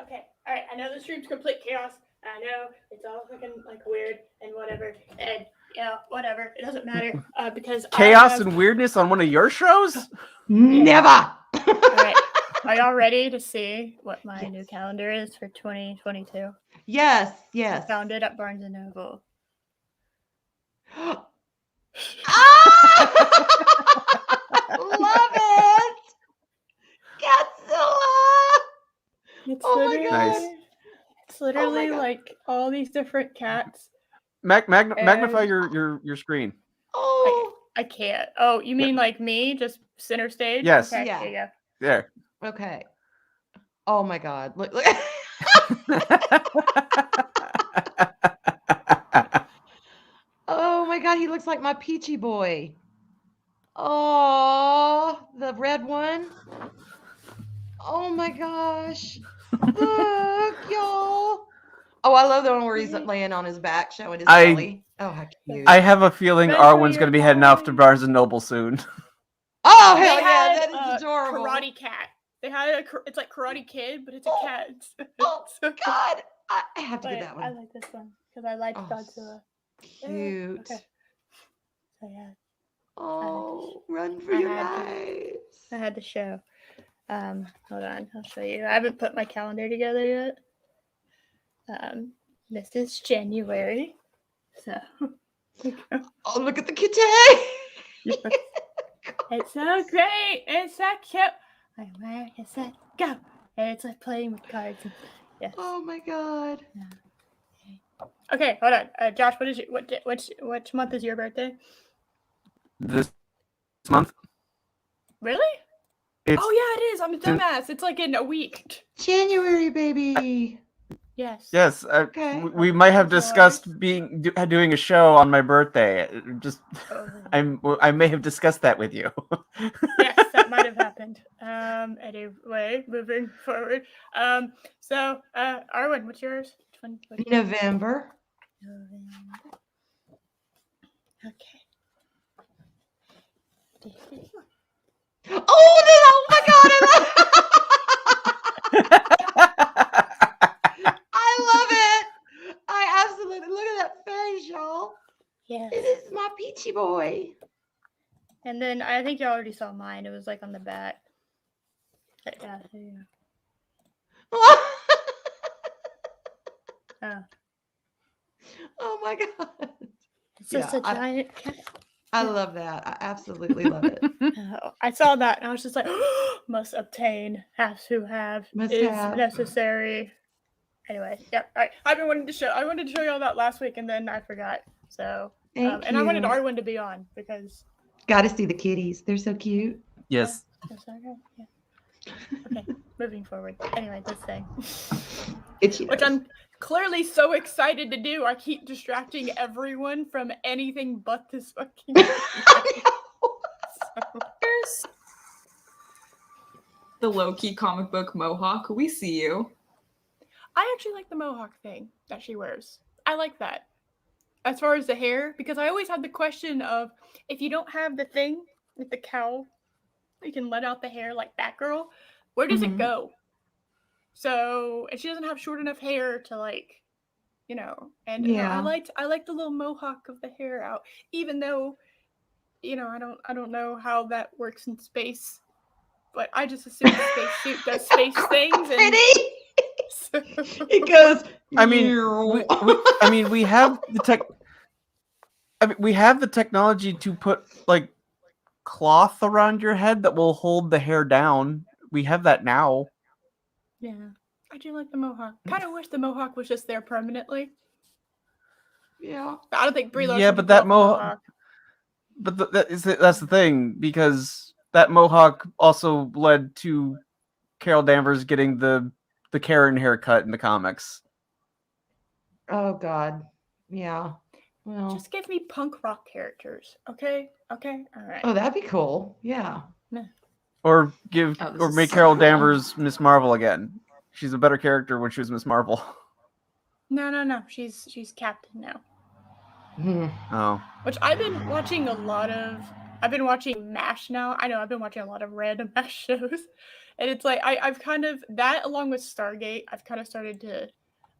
Okay, all right. I know the stream's complete chaos. I know it's all fucking like weird and whatever, and whatever. It doesn't matter because Chaos and weirdness on one of your shows? Never. All right, are y'all ready to see what my new calendar is for 2022? Yes, I yes. found it at Barnes and Noble. Ah! Love it. Godzilla. It's Oh my literally, God. Nice. It's literally God. like all these different cats. Magnify And- your screen. Oh. I can't. Oh, you mean like me, just center stage? Yes. Okay, Yeah. there you go. There. Okay. Oh my God. Look. Oh my God. He looks like my Peachy boy. Oh, the red one. Oh my gosh. Look, y'all. Oh, I love the one where he's laying on his back, showing his belly. Oh, how cute. I have a feeling Remember Arwyn's going to be your heading off to boy. Barnes and Noble soon. Oh, They hell yeah. had That is a adorable. Karate Cat. They had it's like Karate Kid, but it's a Oh, cat. Oh, So- God. I have to but get that I one. like this one because I liked Oh, Godzilla. Cute. Okay. So yeah, Oh, run for I your had to- lives. I had to show. Hold on, I'll show you. I haven't put my calendar together yet. This is January. So Oh, look at the kitty. it's so great. It's so cute. I'm where is it go? And it's like playing with cards. Yes. Oh my God. Okay, hold on. Josh, which month is your birthday? This month. Really? It's Oh yeah, it is. I'm a dumbass. It's like in a week. January, baby. Yes. Yes, Okay. we might have Yours. discussed doing a show on my birthday. Just Oh. I may have discussed that with you. Yes, that might have happened. Anyway, moving forward. So, Arwyn, what's yours? November. November. Okay. Oh, oh my God. I love it. I absolutely look at that face, y'all. Yes. It is my Peachy boy. And then I think you already saw mine. It was like on the back. Yeah. Oh. Oh my God. It's just a I- giant cat. I love that. I absolutely love it. I saw that and I was just like, must obtain, has to have, Must is have. necessary. Anyway, yeah. All right. I wanted to show y'all that last week and then I forgot. So, Thank and you. I wanted Arwyn to be on because. Got to see the kitties. They're so cute. Yes. That's all right, yeah. Okay, moving forward. Anyway, this thing. It's Which I'm clearly so excited to do. I keep distracting everyone from anything but this fucking video. Here's the low-key comic book mohawk. We see you. I actually like the mohawk thing that she wears. I like that. As far as the hair, because I always had the question of if you don't have the thing with the cowl, you can let out the hair like Batgirl. Where does it Mhm. go? So, and she doesn't have short enough hair to like, and Yeah. I like the little mohawk of the hair out, even though, I don't know how that works in space, but I just assume the spacesuit does space things. And so, It goes. I mean, we have the tech. I mean, we have the technology to put like cloth around your head that will hold the hair down. We have that now. yeah, I do like the mohawk. Kind of wish the mohawk was just there permanently. Yeah. But I don't think Brie Larson Yeah, could but pull that off a mohawk. But that's the thing, because that mohawk also led to Carol Danvers getting the Karen haircut in the comics. Oh God. Yeah. Well. Just give me punk rock characters, okay? Okay, all right. Oh, that'd be cool. Yeah. Or this is make so Carol cool. Danvers Miss Marvel again. She's a better character when she was Miss Marvel. No. She's captain now. Oh. Which I've been watching a lot of. I've been watching MASH now. I know I've been watching a lot of random MASH shows, and it's like I've kind of that along with Stargate. I've kind of started to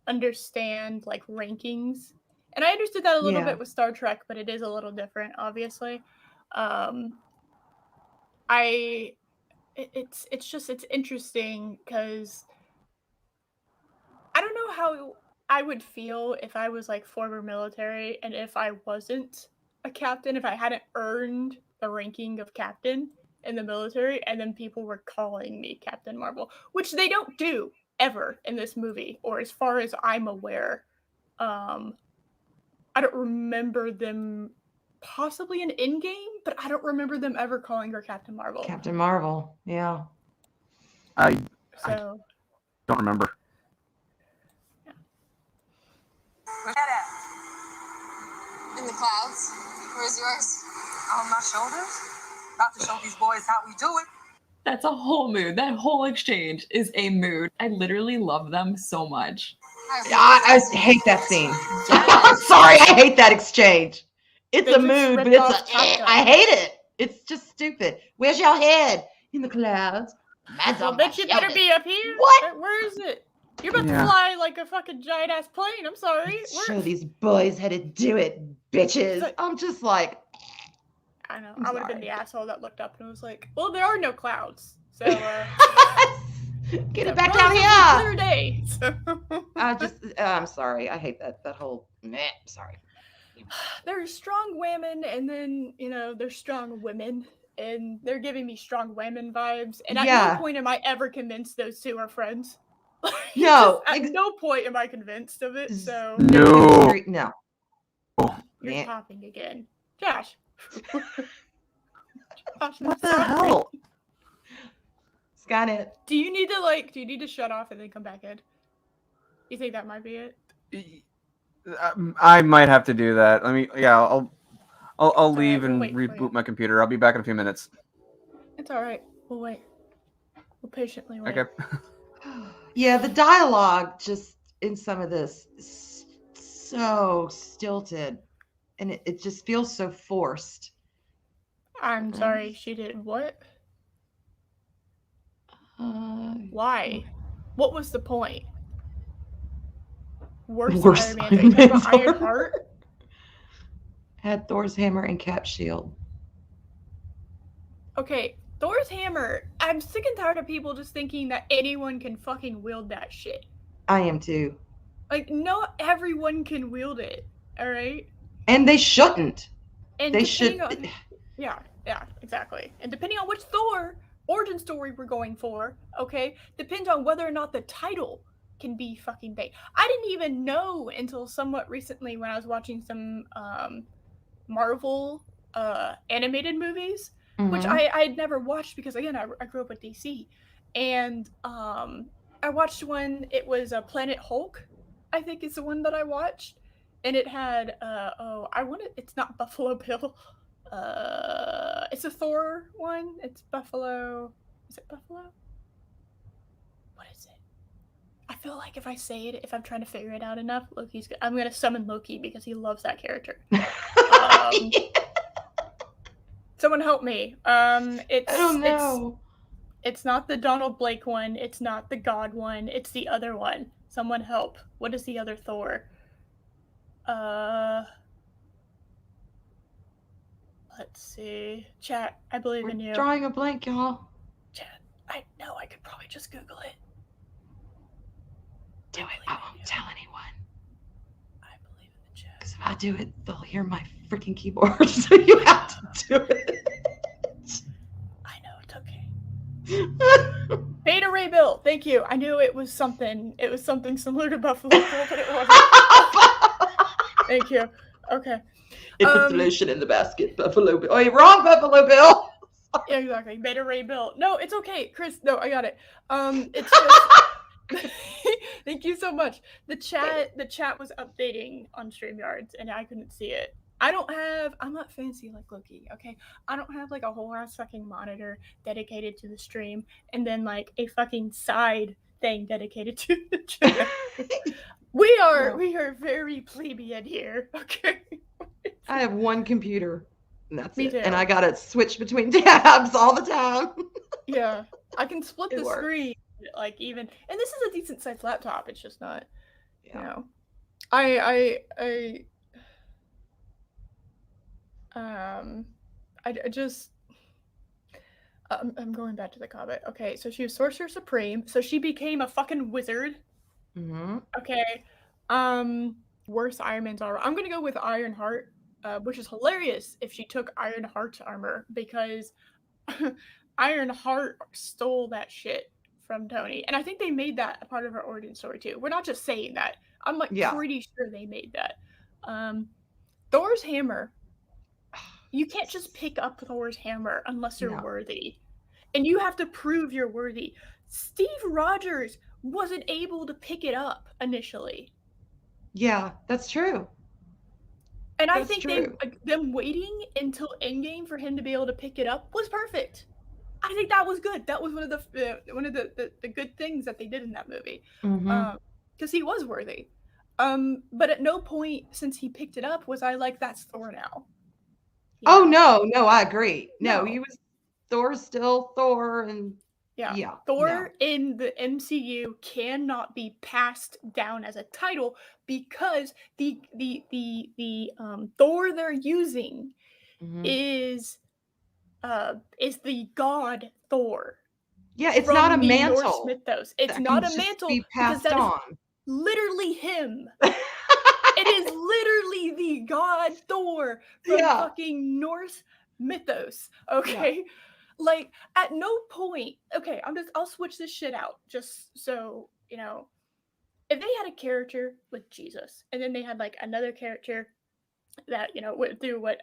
understand like rankings, and I understood that a little bit with Star Trek, but it is a little different, obviously. It's interesting because I don't know how I would feel if I was like former military and if I wasn't a captain, if I hadn't earned the ranking of captain in the military, and then people were calling me Captain Marvel, which they don't do ever in this movie, or as far as I'm aware. I don't remember them, possibly in Endgame, but I don't remember them ever calling her Captain Marvel. Captain Marvel, yeah. I don't remember. Where's that at? In the clouds. Where's yours? On my shoulders. About to show these boys how we do it. That's a whole mood. That whole exchange is a mood. I literally love them so much. I hate that scene. I'm sorry, I hate that exchange. It's a mood, but I hate it. It's just stupid. Where's your head? In the clouds. Well, bitch, you better be up here. What? Where is it? You're about to fly like a fucking giant ass plane. I'm sorry. Show these boys how to do it, bitches. I'm just like, I know. I would have been the asshole that looked up and was like, well, there are no clouds. So, get it back down here. Clear day. So. I'm sorry. I hate that whole, sorry. There's strong women, and then, there's strong women, and they're giving me strong women vibes. And at no point am I ever convinced those two are friends. No. At no point am I convinced of it, so. No. You're talking again. Josh. What the hell? Skynet. Do you need to shut off and then come back in? You think that might be it? I might have to do that. I'll leave and reboot my computer. I'll be back in a few minutes. It's all right. We'll wait. We'll patiently wait. Okay. Yeah, the dialogue just in some of this is so stilted, and it just feels so forced. I'm sorry, she did what? Why? What was the point? Worst Iron Man. Iron Heart? Had Thor's hammer and Cap's shield. Okay, Thor's hammer. I'm sick and tired of people just thinking that anyone can fucking wield that shit. I am too. Like, not everyone can wield it, alright? And they shouldn't. And they should. Yeah, exactly. And depending on which Thor origin story we're going for, okay, depends on whether or not the title can be fucking big. I didn't even know until somewhat recently when I was watching some Marvel animated movies, which I had never watched because, again, I grew up with DC. And I watched one, it was Planet Hulk, I think is the one that I watched. And it had, it's not Buffalo Bill. It's a Thor one. It's Buffalo. Is it Buffalo? What is it? I feel like if I say it, if I'm trying to figure it out enough, I'm going to summon Loki because he loves that character. Someone help me. I don't know. It's not the Donald Blake one. It's not the God one. It's the other one. Someone help. What is the other Thor? Let's see. Chat, I believe in you. Drawing a blank, y'all. Chat, I know I could probably just Google it. Do it. I won't tell anyone. I believe in the chat. Because if I do it, they'll hear my freaking keyboard. So you have to do it. I know, it's okay. Beta Ray Bill, thank you. I knew it was something. It was something similar to Buffalo Bill, but it wasn't. Thank you. Okay. It's a solution in the basket, Buffalo Bill. Oh, you're wrong, Buffalo Bill. Yeah, exactly. Beta Ray Bill. No, it's okay, Chris. No, I got it. It's just... Thank you so much. The chat was updating on StreamYards, and I couldn't see it. I'm not fancy like Loki, okay? I don't have like a whole ass fucking monitor dedicated to the stream, and then like a fucking side thing dedicated to the chat. We are No. we are very plebeian here. Okay. I have one computer, and that's Me it. too. And I gotta switch between tabs all the time. Yeah, I can split It the works. screen, like even, and this is a decent sized laptop. It's just not, you Yeah. know. I just I'm going back to the comment. Okay, so she was Sorcerer Supreme, so she became a fucking wizard. Mm-hmm. Okay, worst Iron Man's armor. I'm gonna go with Ironheart, which is hilarious if she took Ironheart's armor because Ironheart stole that shit from Tony, and I think they made that a part of her origin story too. We're not just saying that. I'm like Yeah. pretty sure they made that. Thor's hammer. You can't just pick up Thor's hammer unless you're No. worthy, and you have to prove you're worthy. Steve Rogers wasn't able to pick it up initially. Yeah, that's true. And I That's think true. them waiting until Endgame for him to be able to pick it up was perfect. I think that was good. That was one of the good things that they did in that movie, Mm-hmm. because he was worthy. But at no point since he picked it up was I like, that's Thor now. You Oh know? no, I agree. No, No. he was Thor's still Thor, and Yeah. yeah, Thor no. in the MCU cannot be passed down as a title because the Thor they're using Mhm. is the god Thor. Yeah, it's from not a the Norse mantle mythos. It's that can not a just mantle be because passed that is on. literally him. It is literally the god Thor from Yeah. fucking Norse mythos. Yeah. Okay? Like, at no point, okay, I'll switch this shit out just so, you know, if they had a character with Jesus and then they had like another character that, you know, went through what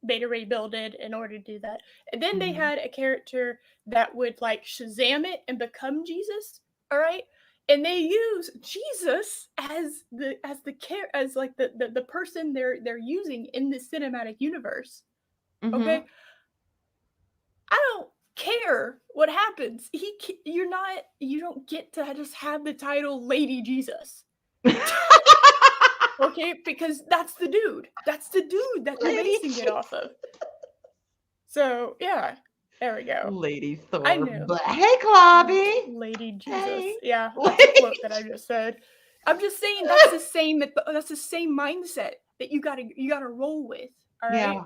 Beta Ray Bill did in order to do that, and then they Mhm. had a character that would like Shazam it and become Jesus, all right, and they use Jesus as the person they're using in the cinematic universe. Mhm. Okay, I don't care what happens. You don't get to just have the title Lady Jesus. Okay, because that's the dude. That's the dude that they're Lady basing it off of. So yeah, there we go. Lady Thor. I knew. Hey, Clobby. Lady Jesus. Hey. Yeah, that's a quote that I just said. I'm just saying that's the same mindset that you gotta roll with. All right.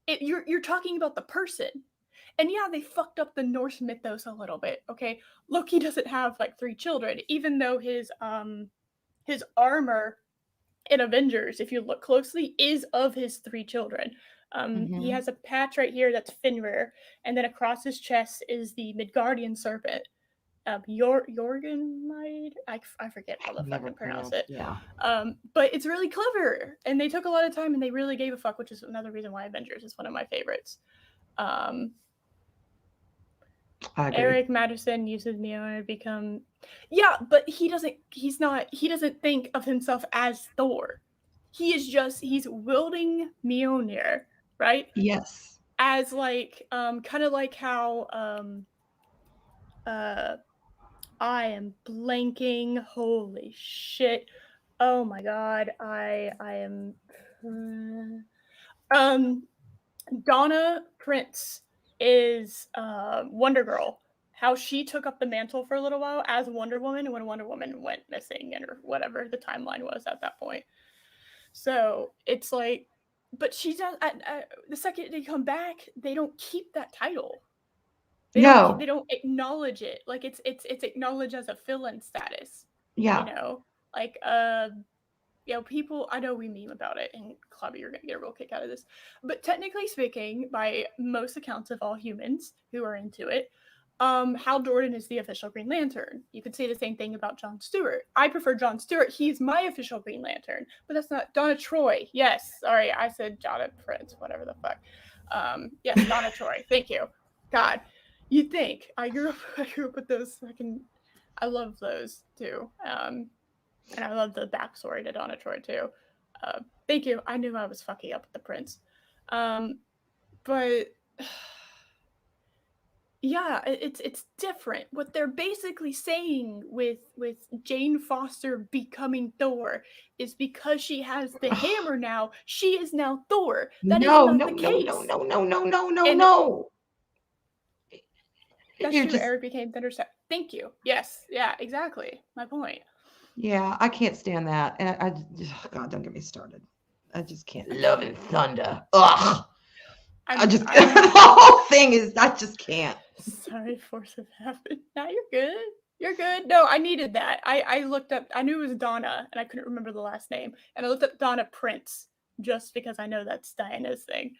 Yeah. You're talking about the person. And yeah, they fucked up the Norse mythos a little bit. Okay, Loki doesn't have like 3 children, even though his armor in Avengers, if you look closely, is of his 3 children. He has a patch right here that's Fenrir, and then across his chest is the Midgardian serpent. Jorgenmide? I forget how to fucking pronounce it. Yeah. But it's really clever, and they took a lot of time, and they really gave a fuck, which is another reason why Avengers is one of my favorites. I agree. Eric Madison uses Mjolnir to become, yeah, but he doesn't think of himself as Thor. He's wielding Mjolnir, right? Yes. As like kind of like how I am blanking. Holy shit. Oh my god. I am Donna Prince is Wonder Girl. How she took up the mantle for a little while as Wonder Woman when Wonder Woman went missing or whatever the timeline was at that point. So it's like, but she does. The second they come back, they don't keep that title. They don't acknowledge it. Like it's acknowledged as a fill-in status. Yeah. You know, like people, I know we meme about it, and Clubby, you're gonna get a real kick out of this. But technically speaking, by most accounts of all humans who are into it, Hal Jordan is the official Green Lantern. You could say the same thing about John Stewart. I prefer John Stewart. He's my official Green Lantern, but that's not Donna Troy. Yes, sorry, I said Donna Prince, whatever the fuck. Yes, Donna Troy. Thank you. God, you'd think I grew up with those fucking. I love those too. And I love the backstory to Donna Troy too. Thank you. I knew I was fucking up with the prince. But Yeah, it's different. What they're basically saying with Jane Foster becoming Thor is because she has the hammer now, she is now Thor. That is No, not no, the no, case. no, no, no, no, no, no, And no. that's You're true. just, Eric became Thunderstep. Thank you. Yes. Yeah. Exactly. My point. yeah, I can't stand that. And God, don't get me started. I just can't. Love and Thunder. Ugh. The whole thing is, I just can't. Sorry, force of habit. No, you're good. You're good. No, I needed that. I looked up, I knew it was Donna, and I couldn't remember the last name. And I looked up Donna Prince, just because I know that's Diana's thing.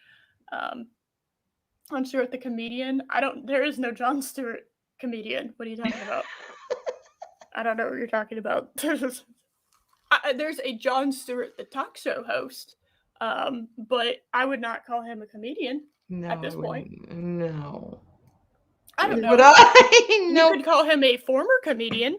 I'm sure with the comedian, there is no Jon Stewart comedian. What are you talking about? I don't know what you're talking about. There's a Jon Stewart, the talk show host, but I would not call him a comedian at this point. No. I don't know. Would I? No. You could call him a former comedian.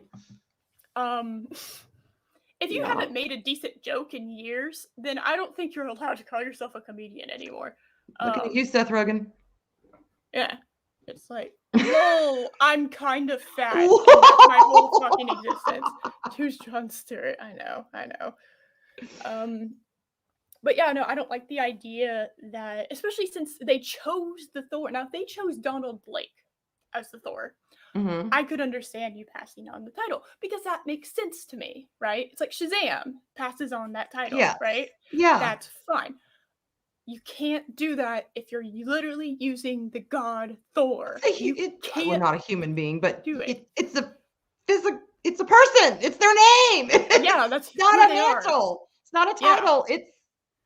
If you haven't made a decent joke in years, then I don't think you're allowed to call yourself a comedian anymore. Look at you, Seth Rogen. Yeah. It's like, lol, I'm kind of fat. And that's my whole fucking existence. Who's Jon Stewart? I know. But yeah, no, I don't like the idea that, especially since they chose the Thor. Now, if they chose Donald Blake as the Thor, I could understand you passing on the title because that makes sense to me, right? It's like Shazam passes on that title, right? Yeah. That's fine. You can't do that if you're literally using the god Thor. Well, not a human being, but do it. It's a person. It's their name. Yeah, that's not a mantle. It's not a title. Yeah. It's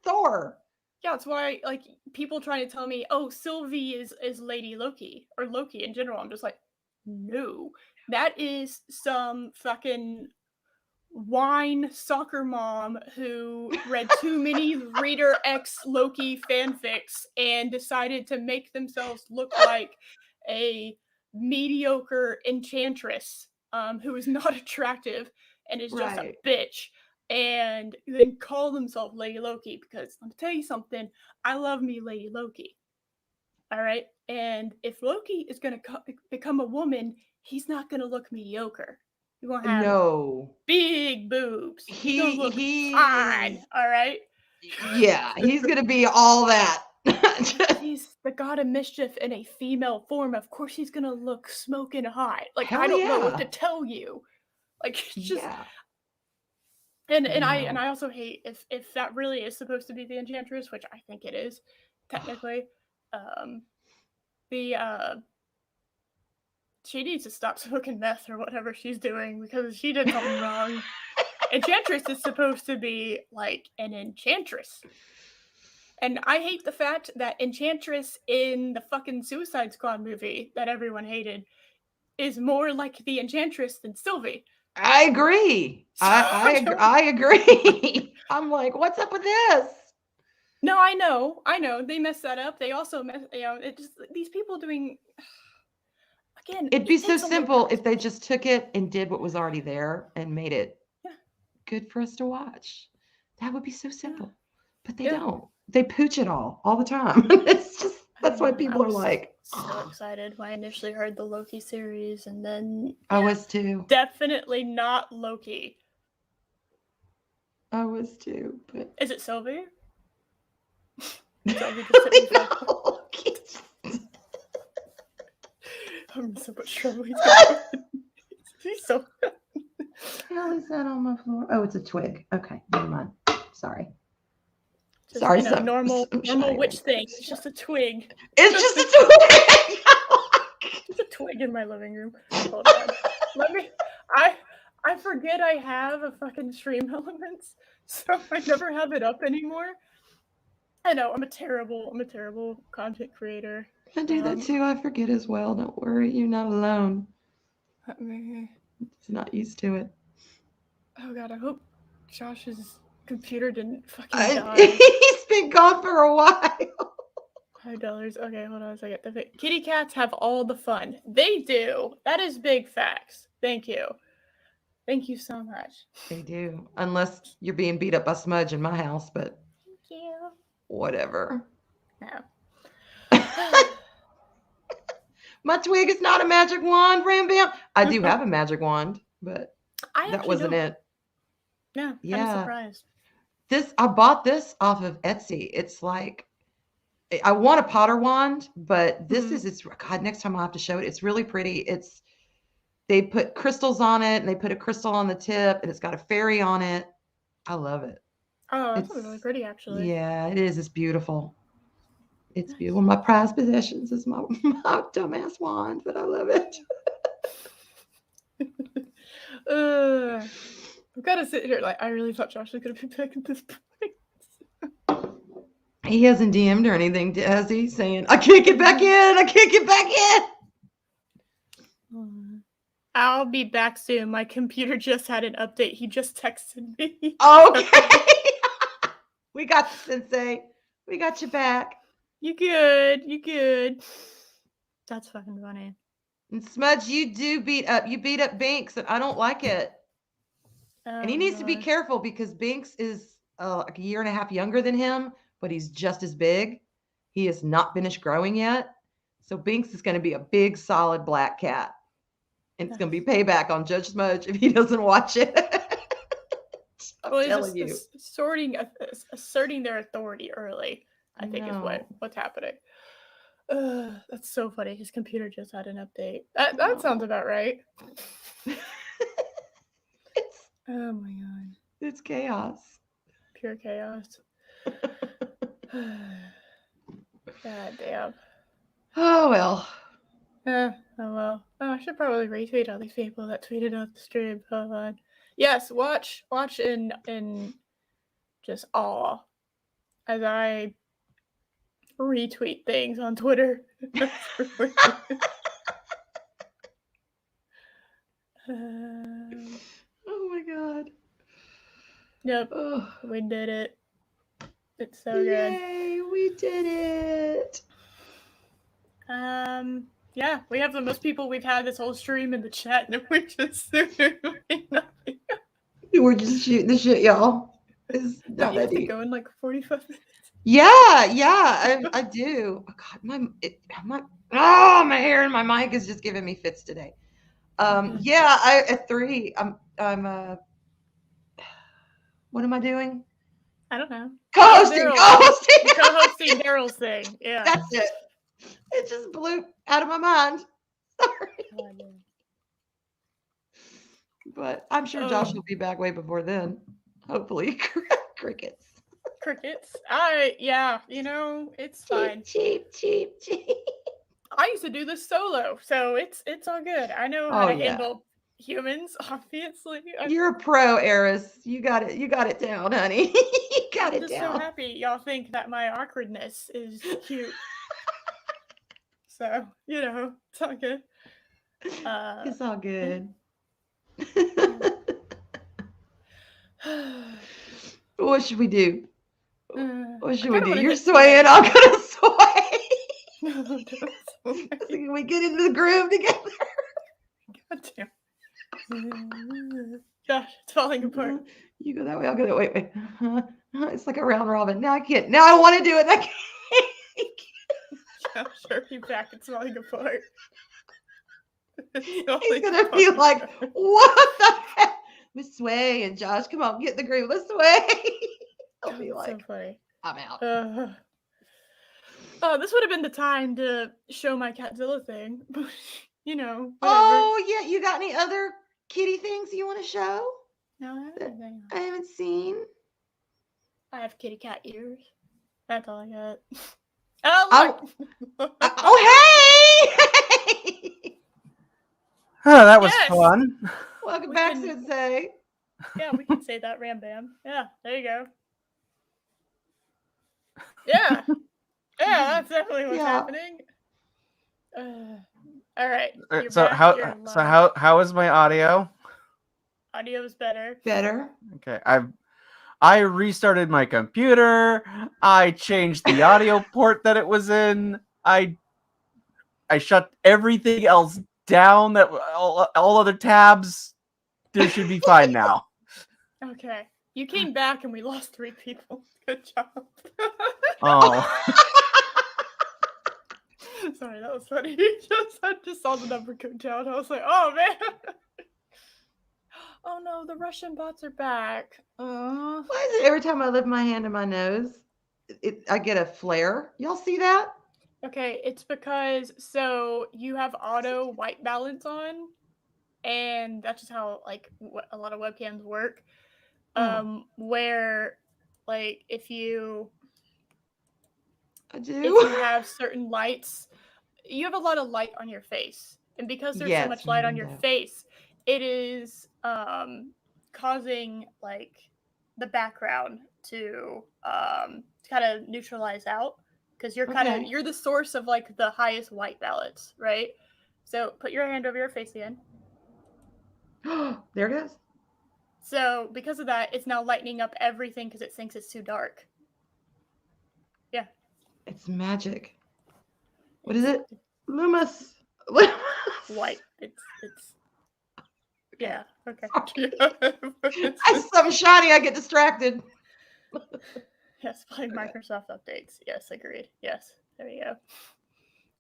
Thor. Yeah, that's why, like, people trying to tell me, oh, Sylvie is Lady Loki, or Loki in general. I'm just like, no. That is some fucking wine soccer mom who read too many Reader X Loki fanfics and decided to make themselves look like a mediocre enchantress who is not attractive and is just a bitch, and then call themselves Lady Loki because let me tell you something, I love me Lady Loki. All right, and if Loki is going to become a woman, he's not going to look mediocre. You're gonna have big boobs. He's gonna look fine. All right. Yeah, he's gonna be all that. He's the god of mischief in a female form. Of course, he's gonna look smoking hot. Like I don't know what to tell you. Like it's just. And I also hate if that really is supposed to be the Enchantress, which I think it is, technically. She needs to stop smoking meth or whatever she's doing because she did something wrong. Enchantress is supposed to be like an enchantress. And I hate the fact that Enchantress in the fucking Suicide Squad movie that everyone hated is more like the Enchantress than Sylvie. I agree. I agree. I'm like, what's up with this? No, I know. They messed that up. They also these people doing... Again, it'd be so simple if they just took it and did what was already there and made it good for us to watch. That would be so simple. But they don't. They pooch it all the time. It's just, that's why people are like so excited when I initially heard the Loki series, and then I was too. Definitely not Loki. I was too, but is it Sylvie? Sylvie just I'm in so much trouble. He's so. What the hell is that on my floor? Oh, it's a twig. Okay, never mind. Sorry. Just, sorry. Normal witch thing. It's just a twig. It's just a twig. It's a twig in my living room. Hold on. I forget I have a fucking Stream Elements, so I never have it up anymore. I know I'm a terrible content creator. I do that too. I forget as well. Don't worry, you're not alone. He's not used to it. Oh god, I hope Josh's computer didn't fucking die. He's been gone for a while. $5. Okay, hold on a second. Kitty cats have all the fun. They do. That is big facts. Thank you. Thank you so much. They do. Unless you're being beat up by Smudge in my house, but thank you. Whatever. No. My twig is not a magic wand, Ram Bam. I do have a magic wand, but that wasn't it. Yeah, Yeah. I'm surprised. I bought this off of Etsy. It's like, I want a Potter wand, but this is, God, next time I'll have to show it. It's really pretty. They put crystals on it and they put a crystal on the tip and it's got a fairy on it. I love it. Oh, that's really pretty, actually. Yeah, it is. It's beautiful. It's beautiful. My prized possessions is my dumbass wand, but I love it. I've got to sit here. Like, I really thought Josh was going to be back at this point. He hasn't DM'd or anything, has he? Saying, I can't get back in. I can't get back in. I'll be back soon. My computer just had an update. He just texted me. Okay. We got you, Sensei. We got you back. You good. You good. That's fucking funny. And Smudge, you beat up Binks, and I don't like it. And he needs to be careful because Binks is like a year and a half younger than him, but he's just as big. He has not finished growing yet. So Binks is going to be a big, solid black cat. And it's going to be payback on Judge Smudge if he doesn't watch it. I'm telling you. Asserting their authority early, I think is what's happening. That's so funny. His computer just had an update. That sounds about right. Oh my god. It's chaos. Pure chaos. God damn. Oh well. Oh well. Oh, I should probably retweet all these people that tweeted out the stream. Hold on. Yes, watch in just awe as I retweet things on Twitter. Oh my god. Yep. Oh. We did it. It's so Yay, we did it. Yeah, we have the most people we've had this whole stream in the chat, and we're just doing nothing. We're just shooting the shit, y'all. It's not You have that to deep. go in like 45 minutes. Yeah, I do. Oh god, my hair and my mic is just giving me fits today. Yeah, at 3, I'm what am I doing? I don't know. Co-hosting Daryl's thing. Yeah. That's it. It just blew out of my mind. Sorry. But I'm sure Josh will be back way before then. Hopefully. Crickets. Yeah, it's fine. Cheap. I used to do this solo, so it's all good. I know how to handle humans, obviously. You're a pro, Eris. You got it down, honey. You got it down. I'm just so happy y'all think that my awkwardness is cute. So, it's all good. It's all good. What should we do? What should we do? You're swaying. I'm gonna sway. Can we get into the groove together? God damn. Gosh, it's falling apart. You go that way. I'll go that way. Wait. It's like a round robin. Now I can't. Now I want to do it. I can't. I'm sure he's back. It's falling apart. He's gonna be like, "What the heck?" Let's sway and Josh, come on, get in the groove. Let's sway. He'll be like, so funny. I'm out. This would have been the time to show my Catzilla thing. Whatever. Oh yeah, you got any other kitty things you want to show? No, I haven't seen. I have kitty cat ears. That's all I got. Hey! Oh, that was fun. Welcome back, Sensei. Yeah, we can say that, Ram Bam. Yeah, there you go. Yeah, that's definitely what's happening. All right. So how is my audio? Audio is better. Better. Okay, I restarted my computer. I changed the audio port that it was in. I shut everything else down. That all other tabs. There should be fine now. Okay, you came back and we lost 3 people. Good job. Oh. Sorry, that was funny. I just saw the number go down. I was like, oh man. Oh no, the Russian bots are back. Why is it every time I lift my hand to my nose, I get a flare? Y'all see that? Okay, it's because so you have auto white balance on, and that's just how like a lot of webcams work. Where like if you have certain lights, you have a lot of light on your face, and because there's so much light on your face, it is causing like the background to kind of neutralize out, because you're you're the source of like the highest white balance, right? So put your hand over your face again. There it is. So because of that, it's now lightening up everything because it thinks it's too dark. Yeah. It's magic. What is it? Loomis. White. It's yeah. Okay. I see something shiny. I get distracted. Yes, playing Microsoft updates. Yes, agreed. Yes. There you go.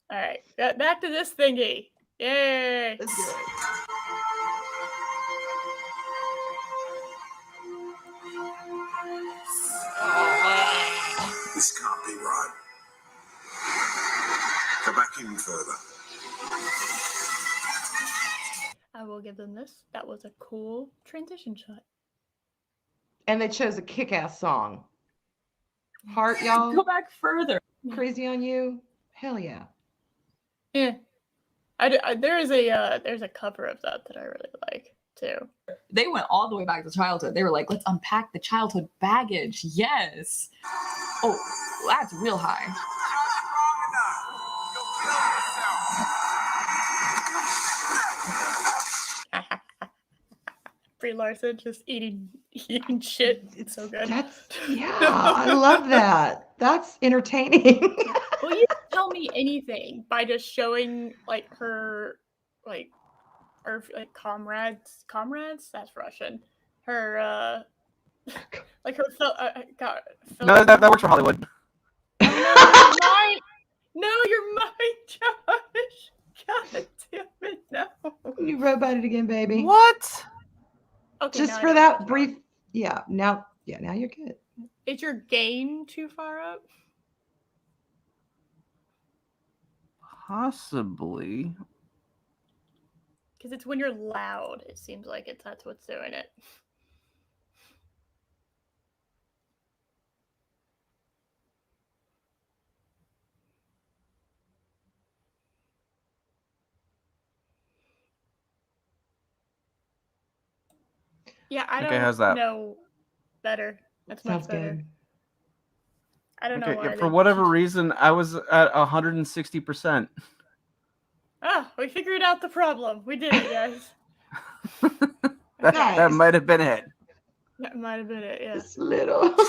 All right. Back to this thingy. Yay. Let's do it. This can't be right. Go back even further. I will give them this. That was a cool transition shot. And they chose a kick-ass song. Heart, y'all. Go back further. Crazy on You. Hell yeah. Yeah. There's a cover of that I really like too. They went all the way back to childhood. They were like, let's unpack the childhood baggage. Yes. Oh, that's real high. Brie Larson just eating shit. It's so good. I love that. That's entertaining. Well, you can tell me anything by just showing like her comrades. That's Russian. Her like her No, that works for Hollywood. No, you're mine, Josh. God damn it, no. You roboted again, baby. What? Okay, just for that brief. Yeah, now you're good. Is your gain too far up? Possibly. Because it's when you're loud, it seems like that's what's doing it. Yeah, I don't know better. That's much better. Good. I don't know why. For whatever reason, I was at 160%. Ah, we figured out the problem. We did it, guys. That might have been it. That might have been it, yeah. It's little. Get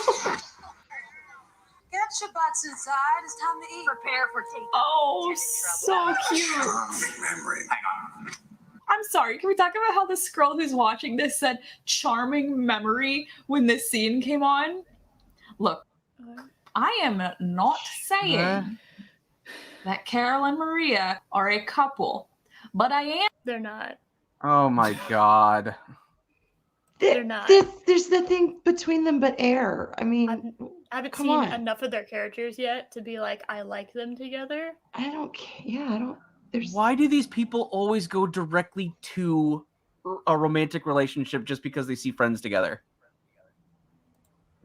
your butts inside. It's time to eat. Prepare for taking. Oh, so cute. Charming memory. Hang on. I'm sorry, can we talk about how this girl who's watching this said charming memory when this scene came on? Look, I am not saying that Carol and Maria are a couple, but I am. They're not. Oh my god. They're not. There's nothing between them but air. I mean, I haven't seen enough of their characters yet to be like, I like them together. I don't care. Yeah, I don't. Why do these people always go directly to a romantic relationship just because they see friends together?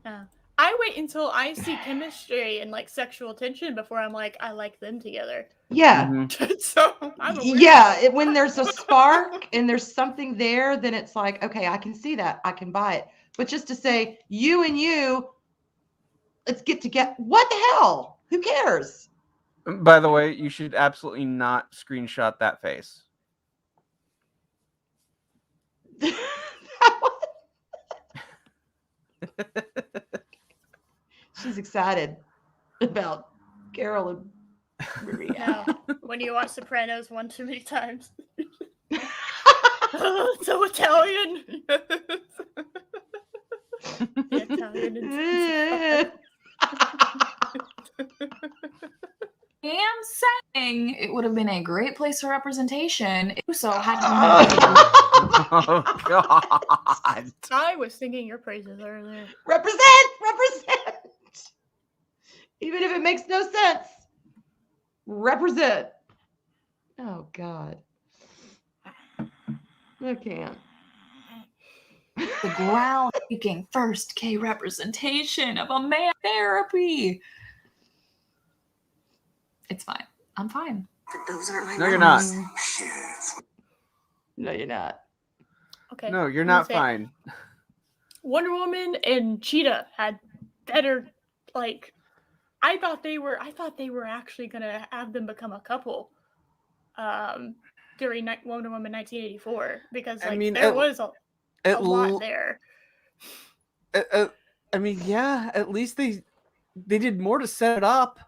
I wait until I see chemistry and like sexual tension before I'm like, I like them together. Yeah. Mm-hmm. So I'm a weirdo. When there's a spark and there's something there, then it's like, okay, I can see that. I can buy it. But just to say, you and you, let's get together. What the hell? Who cares? By the way, you should absolutely not screenshot that face. She's excited about Carol and Maria. No, when you watch Sopranos one too many times. Oh, so Italian. The Italian am saying it would have been a great place for representation if Uso hadn't Oh God! I was singing your praises earlier. Represent. Even if it makes no sense. Represent. Oh God. I can't. the groundbreaking first gay representation of a man therapy. It's fine. I'm fine. Those aren't my No, you're not. No, you're not. Okay. No, you're I'm gonna not say fine. Wonder Woman and Cheetah had better, like, I thought they were actually gonna have them become a couple, during Wonder Woman 1984 because I mean, there was a lot there. I mean, yeah. At least they did more to set it up.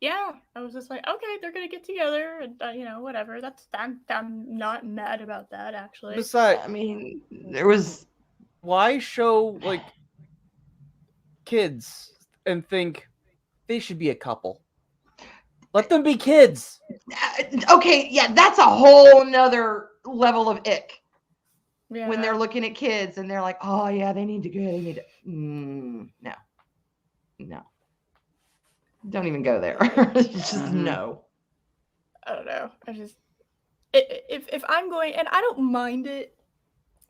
Yeah, I was just like, okay, they're gonna get together, and whatever. I'm not mad about that actually. Besides, I mean, there was. why show like kids and think they should be a couple? Let them be kids. Okay, yeah, that's a whole nother level of ick. Yeah. When they're looking at kids and they're like, oh yeah, they need to go. They need to. No. Don't even go there. Just no. I don't know. If I'm going, and I don't mind it.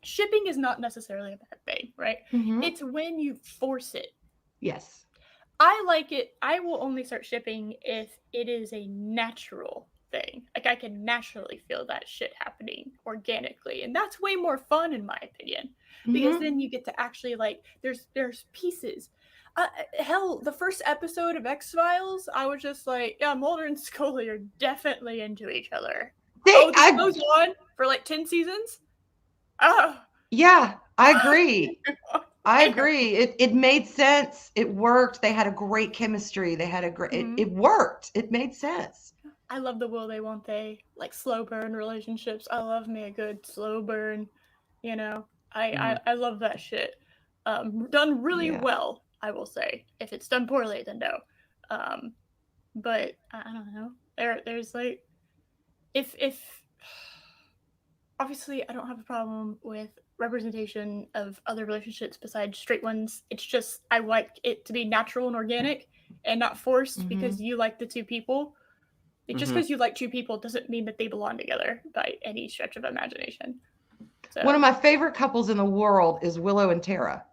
Shipping is not necessarily a bad thing, right? Mhm. It's when you force it. Yes. I like it. I will only start shipping if it is a natural thing. Like I can naturally feel that shit happening organically, and that's way more fun in my opinion. Because then you get to actually there's pieces. Hell, the first episode of X-Files, I was just like, yeah, Mulder and Scully are definitely into each other. This goes on for like 10 seasons? Oh. Yeah, I agree. I agree. It made sense. It worked. They had a great chemistry. They had a great. It worked. It made sense. I love the will they won't they, like slow burn relationships. I love me a good slow burn. I love that shit. Done really well, I will say. If it's done poorly, then no. But I don't know. There's like, if obviously I don't have a problem with representation of other relationships besides straight ones. It's just I like it to be natural and organic and not forced because you like the two people. Just because you like two people doesn't mean that they belong together by any stretch of imagination. So. One of my favorite couples in the world is Willow and Tara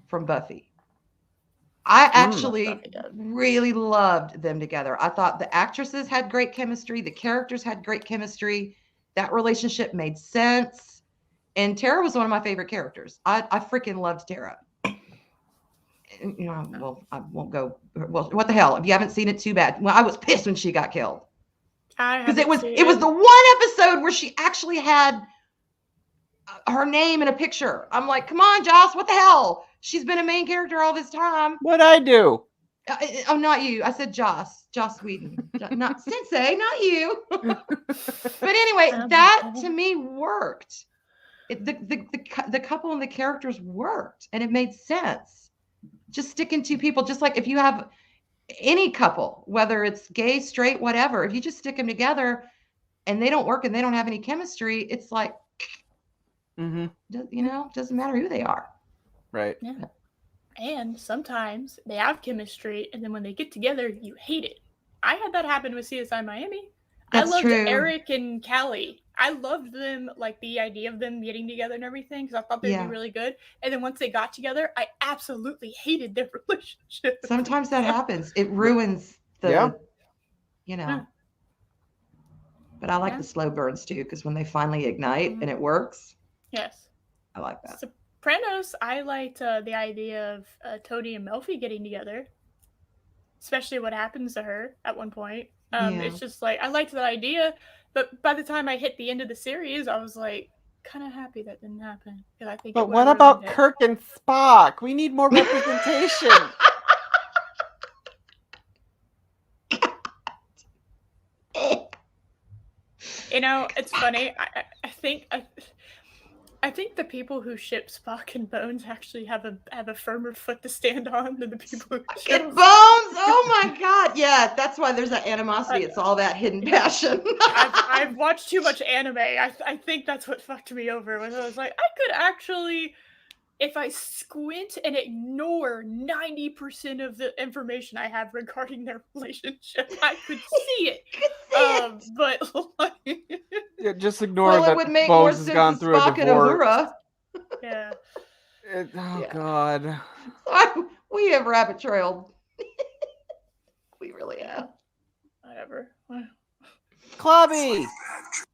from Buffy. I actually really loved them together. I thought the actresses had great chemistry. The characters had great chemistry. That relationship made sense. And Tara was one of my favorite characters. I freaking loved Tara. Well, I won't go. Well, what the hell? If you haven't seen it, too bad. Well, I was pissed when she got killed. Because it was the one episode where she actually had her name in a picture. I'm like, come on, Joss, what the hell? She's been a main character all this time. What'd I do? Oh, not you. I said Joss Whedon. Not Sensei, not you. But anyway, that to me worked. The couple and the characters worked, and it made sense. Just sticking two people, just like if you have any couple, whether it's gay, straight, whatever, if you just stick them together and they don't work and they don't have any chemistry, it's like, doesn't matter who they are. Right. Yeah. And sometimes they have chemistry, and then when they get together, you hate it. I had that happen with CSI Miami. That's I loved true. Eric and Callie. I loved them, like the idea of them getting together and everything, because I thought they'd be really good. And then once they got together, I absolutely hated their relationship. Sometimes that happens. It ruins the, But I like the slow burns too, because when they finally ignite and it works. Yes. I like that. Sopranos, I liked the idea of Tony and Melfi getting together, especially what happens to her at one point. It's just like, I liked that idea, but by the time I hit the end of the series, I was like, kind of happy that didn't happen. I think. But what about Kirk and Spock? We need more representation. It's funny. I think I think the people who ship Spock and Bones actually have a firmer foot to stand on than the people who ship Bones. Oh my god. Yeah, that's why there's that animosity. It's all that hidden passion. I've watched too much anime. I think that's what fucked me over. When I was like, I could actually, if I squint and ignore 90% of the information I have regarding their relationship, I could see it. But like, Yeah, just ignore well, that it would make more Bones has sense gone to through a Spock and divorce. Uhura. yeah. Yeah. God. We have rabbit trailed. We really have. Whatever. Clubby! Bad trip in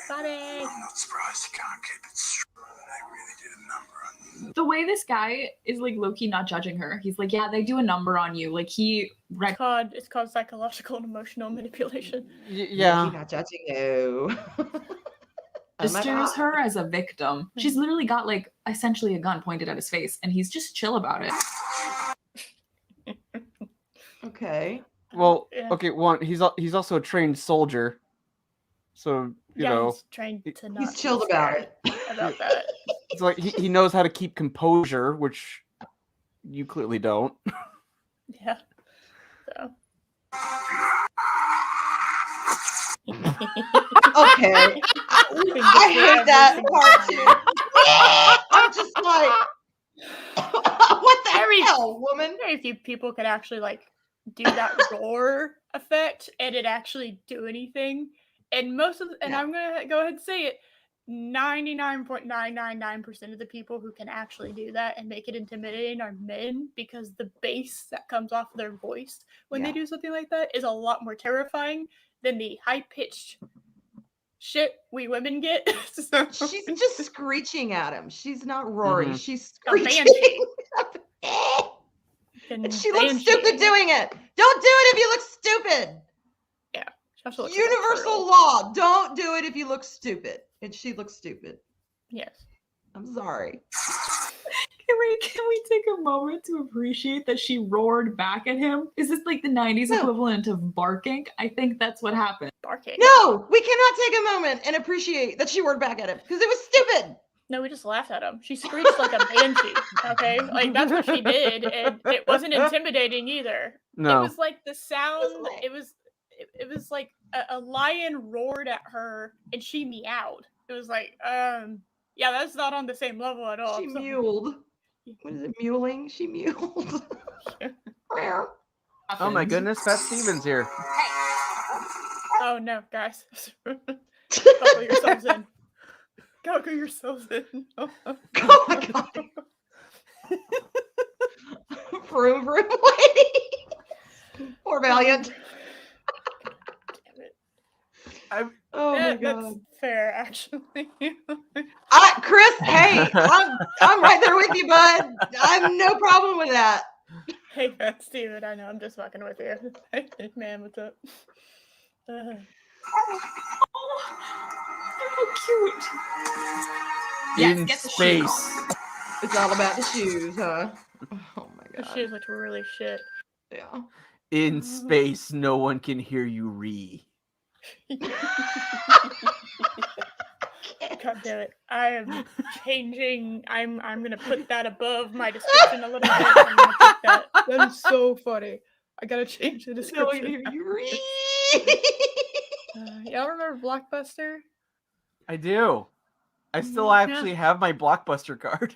there. Buddy. I'm not surprised you can't keep it straight. They really did a number on you. The way this guy is like low-key not judging her. He's like, yeah, they do a number on you. Like It's called psychological and emotional manipulation. Yeah. You're not judging you. registers her as a victim. She's literally got like essentially a gun pointed at his face, and he's just chill about it. Okay. Well, Yeah. okay. One, he's also a trained soldier, so you know he's trying to not. He's chilled about it. About that. it's like he knows how to keep composure, which you clearly don't. Yeah. So. Okay. I hate that part too. I'm just like, what the hell, woman? Very few people can actually like do that roar effect and it actually do anything. And most of I'm gonna go ahead and say it, 99.999% of the people who can actually do that and make it intimidating are men, because the bass that comes off their voice when they do something like that is a lot more terrifying than the high-pitched shit we women get. So, she's just screeching at him. She's not roaring. Mm-hmm. She's screeching. And she looks stupid doing it. Don't do it if you look stupid. Yeah. Universal law. Don't do it if you look stupid. And she looks stupid. Yes. I'm sorry. Can we take a moment to appreciate that she roared back at him? Is this like the 90s equivalent of barking? I think that's what happened. Barking. No, we cannot take a moment and appreciate that she roared back at him because it was stupid. No, we just laughed at him. She screeched like a banshee. Okay, like that's what she did, and it wasn't intimidating either. No, it was like the sound. It was like a lion roared at her, and she meowed. It was like, yeah, that's not on the same level at all. She mewled. What is it? Mewling? She mewled. Oh my goodness, Pat Stevens here. Oh no, guys. Buckle yourselves in. Buckle yourselves in. Oh my god. Vroom vroom lady. Poor Valiant. Damn it. Oh my god. That's fair, actually. Chris, hey, I'm right there with you, bud. I have no problem with that. Hey, Steven, I know, I'm just fucking with you. Hey, man, what's up? Oh, they're so cute. In space. It's all about the shoes, huh? Oh my The god. shoes look really shit. Yeah. In space, no one can hear you God damn it. I am changing. I'm gonna put that above my description a little bit. I'm gonna put that. That is so funny. I gotta change the description. Y'all remember Blockbuster? I do. I still actually have my Blockbuster card.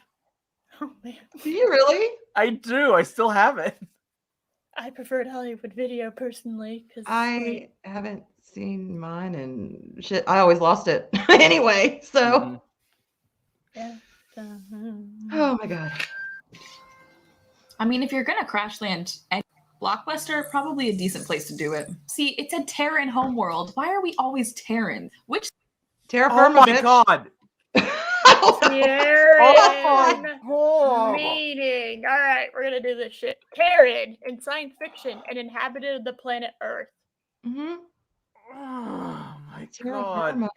Oh man. Do you really? I do. I still have it. I preferred Hollywood Video personally because I haven't seen mine and shit. I always lost it anyway. So. Yeah. Oh my god. I mean, if you're gonna crash land any Blockbuster, probably a decent place to do it. See, it's a Terran homeworld. Why are we always Terran? Which Terra Oh Firma, my bitch. god. Terran meaning. All right, we're gonna do this shit. Terran in science fiction and inhabited the planet Earth. Mm-hmm. Oh my Terra god. Firma.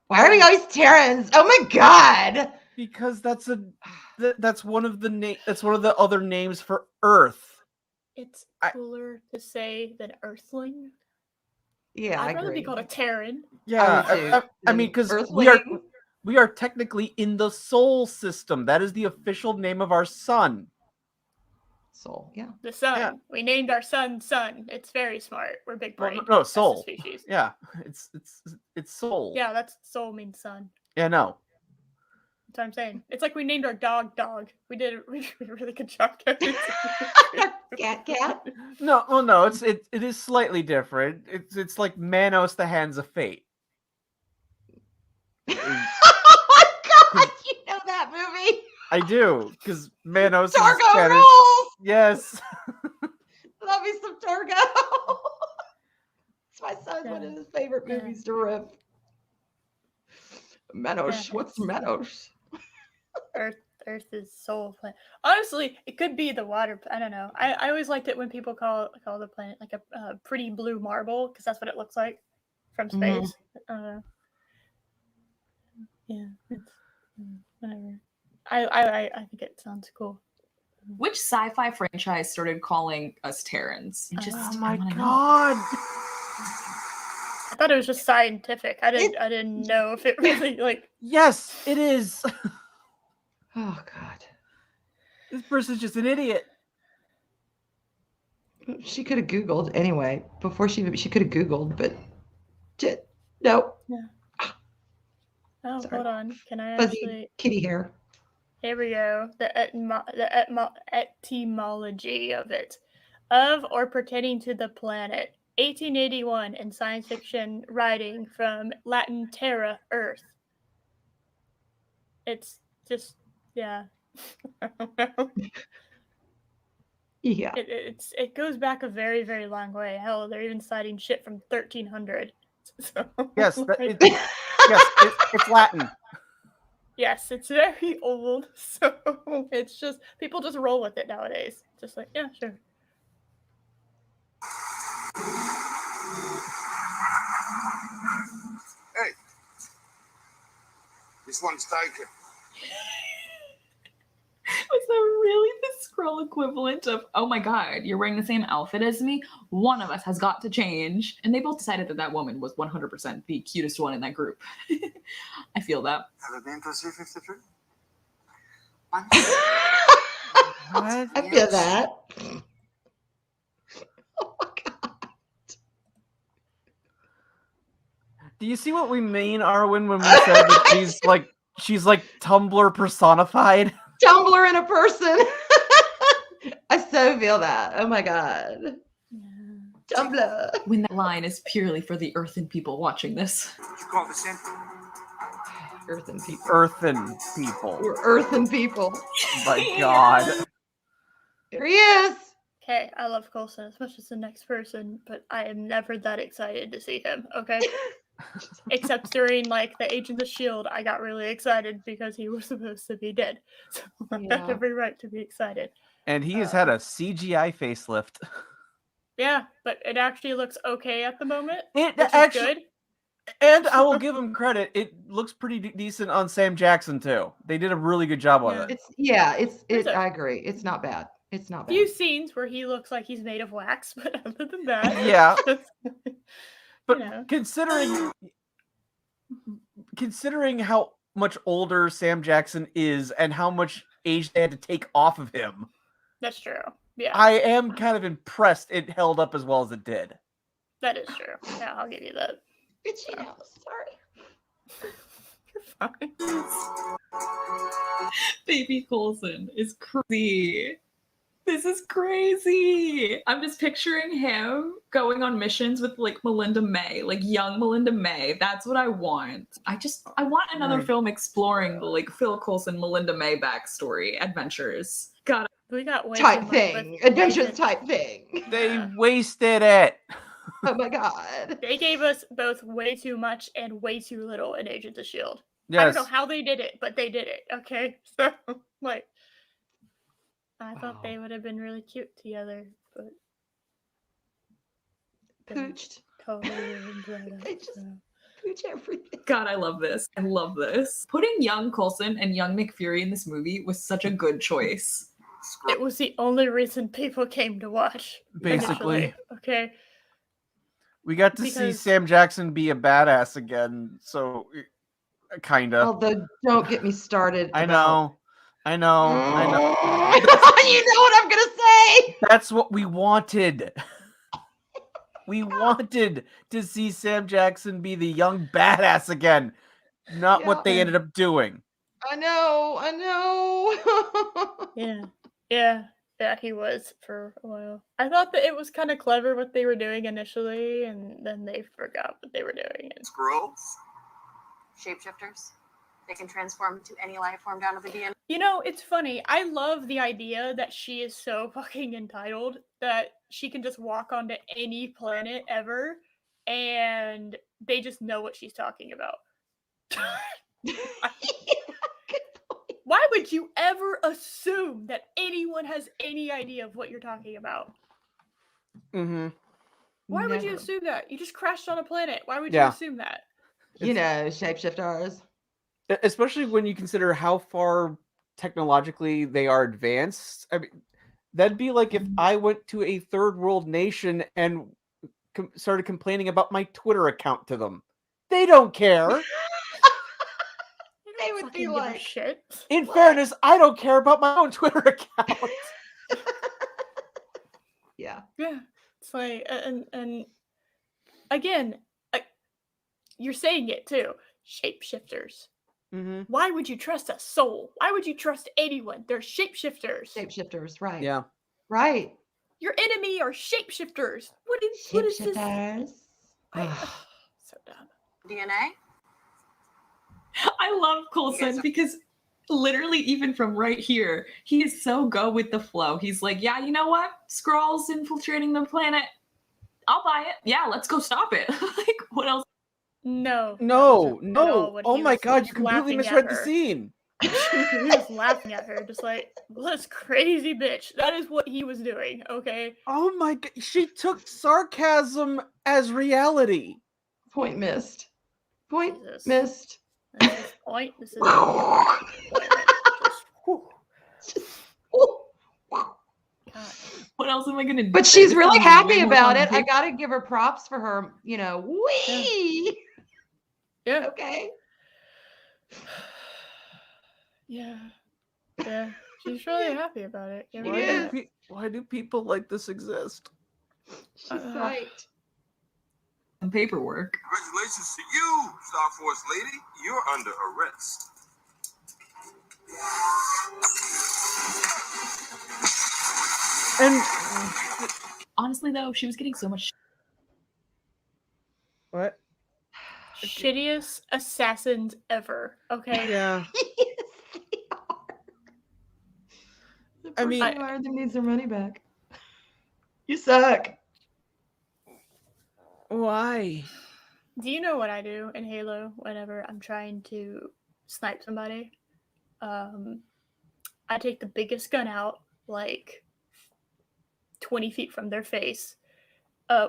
Why are we always Terrans? Oh my god. Because that's one of the other names for Earth. It's cooler to say than Earthling. Yeah, I'd I rather agree. be called a Terran. Yeah, I mean, because we We are technically in the Sol system. That is the official name of our sun. Sol, yeah. The sun. Yeah. We named our son Sun. It's very smart. We're big brain. No, as a Sol. species. Yeah, it's Sol. Yeah, that's Sol means sun. Yeah, no. That's what I'm saying. It's like we named our dog Dog. We did a really good job. Cat. No, well, no. It is slightly different. It's like Manos, the Hands of Fate. Oh my god, you know that movie? I do, because Manos is Targo Spanish. rules. Yes. Love me some Targo. It's my son's one of his favorite movies to rip. Manos. What's Manos? Earth is soul planet. Honestly, it could be the water. I don't know. I always liked it when people call the planet like a pretty blue marble because that's what it looks like from space. Yeah, it's whatever. I think it sounds cool. Which sci-fi franchise started calling us Terrans? Oh my god! I thought it was just scientific. I didn't know if it really like. Yes, it is. Oh god. This person's just an idiot. She could have Googled anyway. Before she could have Googled, but no. Yeah. Oh, Sorry. hold on. Can I Fuzzy actually? kitty hair. Here we go. The etymology of it. Of or pertaining to the planet. 1881 in science fiction writing from Latin terra, earth. It's just, yeah. I don't know. Yeah. It goes back a very, very long way. Hell, they're even citing shit from 1300. So, Yes, it's Latin. Yes, it's very old, so it's just people just roll with it nowadays. Just like, yeah, sure. Hey, this one's taken. Was that really the scroll equivalent of, oh my god, you're wearing the same outfit as me? One of us has got to change. And they both decided that woman was 100% the cutest one in that group. I feel that. Have you been to C-53? I feel that. Oh my god. Do you see what we mean, Arwyn, when we said that she's like Tumblr personified? Tumblr in a person. I so feel that. Oh my god. Yeah. Tumblr. When that line is purely for the earthen people watching this. You call this in? Earthen people. Earthen people. We're earthen people. Oh my god. There he is. Okay, I love Coulson as much as the next person, but I am never that excited to see him, okay? Except during like the Agents of S.H.I.E.L.D., I got really excited because he was supposed to be dead. So I had every right to be excited. And he has had a CGI facelift. Yeah, but it actually looks okay at the moment. It which actually, is good. and I will give him credit. It looks pretty decent on Sam Jackson too. They did a really good job on it. I agree. It's not bad. It's not bad. Few scenes where he looks like he's made of wax, but other than that, Yeah. But you know. considering how much older Sam Jackson is and how much age they had to take off of him, That's true. Yeah, I am kind of impressed it held up as well as it did. that is true. Yeah, I'll give you that. Bitchy house. Sorry. You're fine. Baby Coulson is crazy. This is crazy. I'm just picturing him going on missions with like Melinda May, like young Melinda May. That's what I want. I want another film exploring the like Phil Coulson, Melinda May backstory adventures. God, We got way Type too much thing. with Adventures Agents. type thing. They wasted it. Oh my god. They gave us both way too much and way too little in Agents of S.H.I.E.L.D. Yes. I don't know how they did it, but they did it. Okay, so like, I thought they would have been really cute together, but Pooched. totally ruined They just pooch everything. God, I love this. I love this. Putting young Coulson and young McFury in this movie was such a good choice. It was the only reason people came to watch. Basically. initially, okay. We got to see Because- Sam Jackson be a badass again, so Kinda. Although, don't get me started. I about... know. You know what I'm gonna say. That's what we wanted. We wanted to see Sam Jackson be the young badass again, not what they ended up doing. I know. Yeah, he was for a while. I thought that it was kind of clever what they were doing initially, and then they forgot what they were doing. Squirrels? Shapeshifters. They can transform to any life form down to the DNA. You know, it's funny. I love the idea that she is so fucking entitled that she can just walk onto any planet ever, and they just know what she's talking about. Why would you ever assume that anyone has any idea of what you're talking about? Mm-hmm. Why would you assume that? You just crashed on a planet. Why would you assume that? You know, shapeshifters. Especially when you consider how far technologically they are advanced. I mean, that'd be like if I went to a third world nation and started complaining about my Twitter account to them. They don't care. They would be like, shit. In fairness, I don't care about my own Twitter account. Yeah. It's like, and again, you're saying it too. Shapeshifters. Mm-hmm. Why would you trust a soul? Why would you trust anyone? They're shapeshifters. Shapeshifters, right? Yeah. Right. Your enemy are shapeshifters. What is this? So dumb. DNA? I love Coulson because literally even from right here, he is so go with the flow. He's like, yeah, you know what? Skrulls infiltrating the planet. I'll buy it. Yeah, let's go stop it. Like, what else? No. Oh my god, you completely misread the scene. He was laughing at her, just like, this crazy bitch. That is what he was doing, okay? Oh my god, she took sarcasm as reality. Point missed. Point Jesus. missed. This is point. This is what else am I gonna do? But she's really happy about it. I gotta give her props for her, you know, wee. Yeah. Okay. Yeah. She's really happy about it. Why do people like this exist? She's psyched. Some paperwork. Congratulations to you, Star Force lady. You're under arrest. And honestly, though, she was getting so much. What? Shittiest assassins ever. Okay. Yeah. I mean, who hired them needs their money back. You suck. Why? Do you know what I do in Halo whenever I'm trying to snipe somebody? I take the biggest gun out, like 20 feet from their face,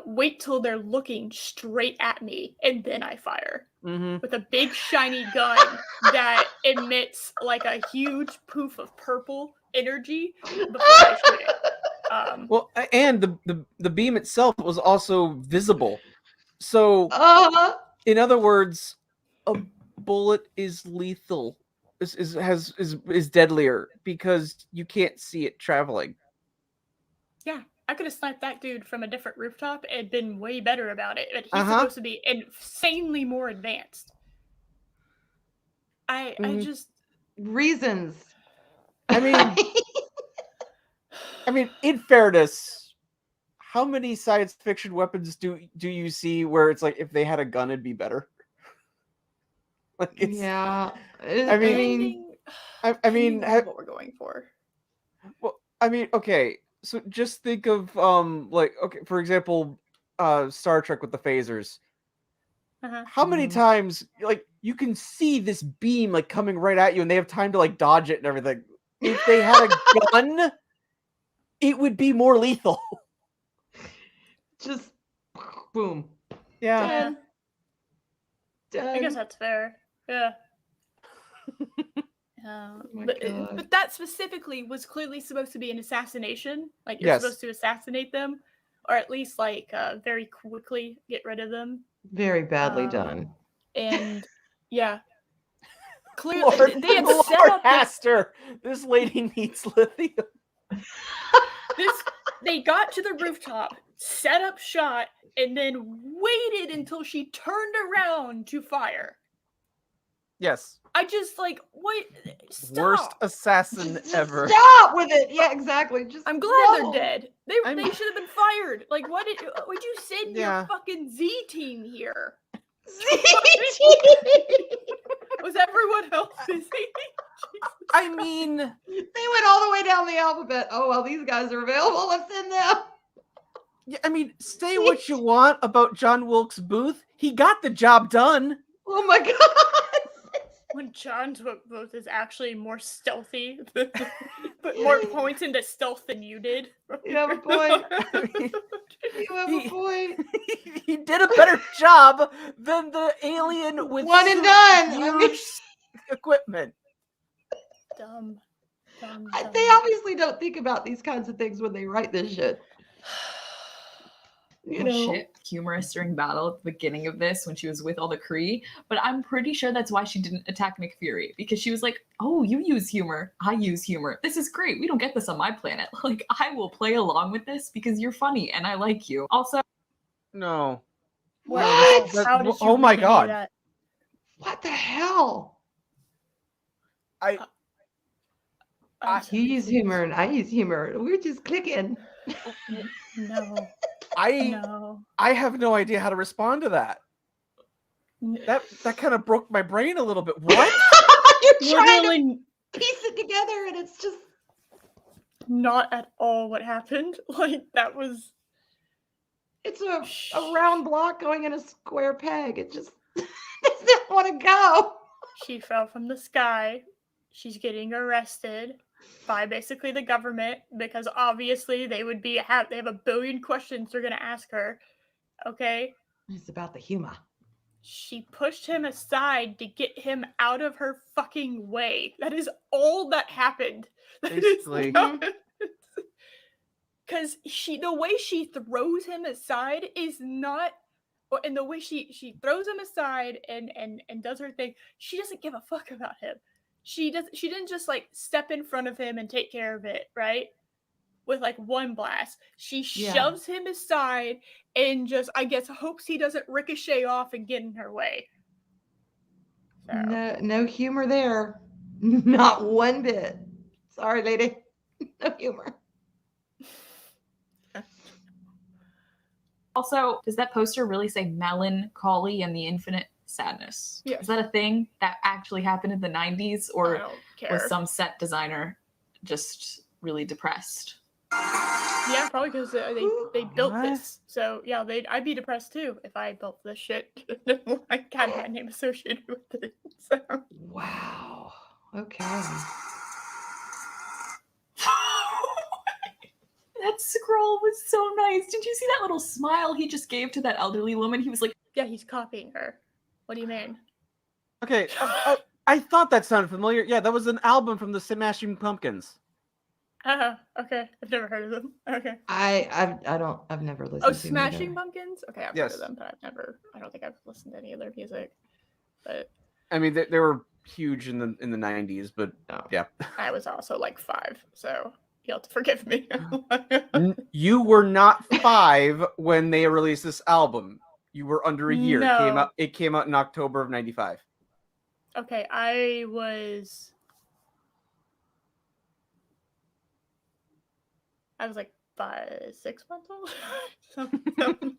wait till they're looking straight at me, and then I fire. With a big shiny gun that emits like a huge poof of purple energy before I shoot it. Well, and the beam itself was also visible. So, in other words, a bullet is lethal. Is deadlier because you can't see it traveling. Yeah, I could have sniped that dude from a different rooftop and been way better about it. But he's supposed to be insanely more advanced. I just reasons. I mean, in fairness, how many science fiction weapons do you see where it's like if they had a gun, it'd be better? Like yeah. I mean, what we're going for. Well, I mean, okay. So just think of for example, Star Trek with the phasers. How many times you can see this beam coming right at you, and they have time to dodge it and everything? If they had a gun, it would be more lethal. Just boom. Yeah. Done. I guess that's fair. Yeah. But that specifically was clearly supposed to be an assassination. Like you're supposed to assassinate them, or at least very quickly get rid of them. Very badly done. And yeah, Clearly, they had set Lord up this, Aster, this lady needs lithium. they got to the rooftop, set up shot, and then waited until she turned around to fire. Yes. I just like, wait, stop. Worst assassin Just ever. stop with it. Yeah, exactly. Just I'm glad no. they're dead. They should have been fired. Like, would you send Yeah. your fucking Z team here? ZT. Was everyone else busy? I mean, They went all the way down the alphabet. Oh well, these guys are available. Let's send them. yeah, I mean, say what you want about John Wilkes Booth. He got the job done. Oh my god. When John's Booth is actually more stealthy, put more points into stealth than you did. You have a point. You have a point. He did a better job than the alien with one and done. huge equipment. Dumb. They obviously don't think about these kinds of things when they write this shit. You know, shit humorous during battle at the beginning of this when she was with all the Kree, but I'm pretty sure that's why she didn't attack Nick Fury, because she was like, oh, you use humor, I use humor, this is great, we don't get this on my planet, like I will play along with this because you're funny and I like you. Also, No. what? How did Oh my god. that? What the hell? You use humor and I use humor. We're just clicking. No. I have no idea how to respond to that. That kind of broke my brain a little bit. What? You're trying to piece it together and it's just not at all what happened. Like that was. It's a round block going in a square peg. It just doesn't want to go. She fell from the sky. She's getting arrested by basically the government because obviously they have a billion questions they're gonna ask her. Okay. It's about the humor. She pushed him aside to get him out of her fucking way. That is all that happened. Basically. Because the way she throws him aside is not, and the way she throws him aside and does her thing, she doesn't give a fuck about him. She didn't just like step in front of him and take care of it, right? With like one blast. She shoves him aside and just, I guess, hopes he doesn't ricochet off and get in her way. So. No humor there. Not one bit. Sorry, lady. No humor. also, does that poster really say melancholy and the infinite sadness? Yes. Is that a thing that actually happened in the 90s, or I don't care. was some set designer just really depressed? Yeah, probably because they built this. So yeah, I'd be depressed too if I built this shit. I had my name associated with it. So. Wow. Okay. That scroll was so nice. Did you see that little smile he just gave to that elderly woman? He was like, yeah, he's copying her. What do you mean? Okay, I thought that sounded familiar. Yeah, that was an album from the Smashing Pumpkins. Okay. I've never heard of them. Okay. I've never listened to Smashing Pumpkins? Okay, I've Yes. heard of them, but I don't think I've listened to any of their music. But I mean, they were huge in the 90s, but yeah. I was also like 5, so you'll have to forgive me. You were not 5 when they released this album. You were under a year. No. It came out in October of 95. Okay, I was like 6 months old.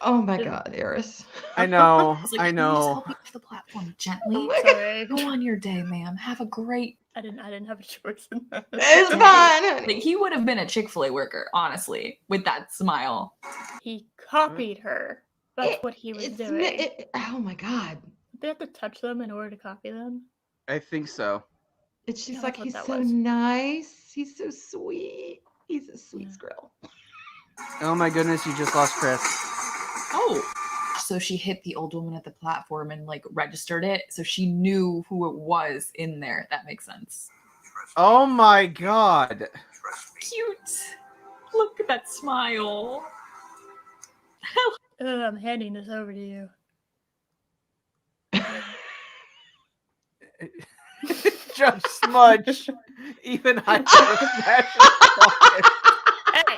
Oh my god, Eris. I know. like, I "Can you just know. help me off the platform gently. Sorry. Go on your day, ma'am. Have a great..." I didn't have a choice in that. It's fine. Like, he would have been a Chick-fil-A worker, honestly, with that smile. He copied her. That's what he was doing. Oh my god. They have to touch them in order to copy them. I think so. It's just Yeah, like that's what he's that so was. nice. He's so sweet. He's a sweet squirrel. Oh my goodness, you just lost Chris. Oh. So she hit the old woman at the platform and like registered it, so she knew who it was in there. That makes sense. Oh my god. Cute. Look at that smile. I'm handing this over to you. Judge Smudge. Even I Hey,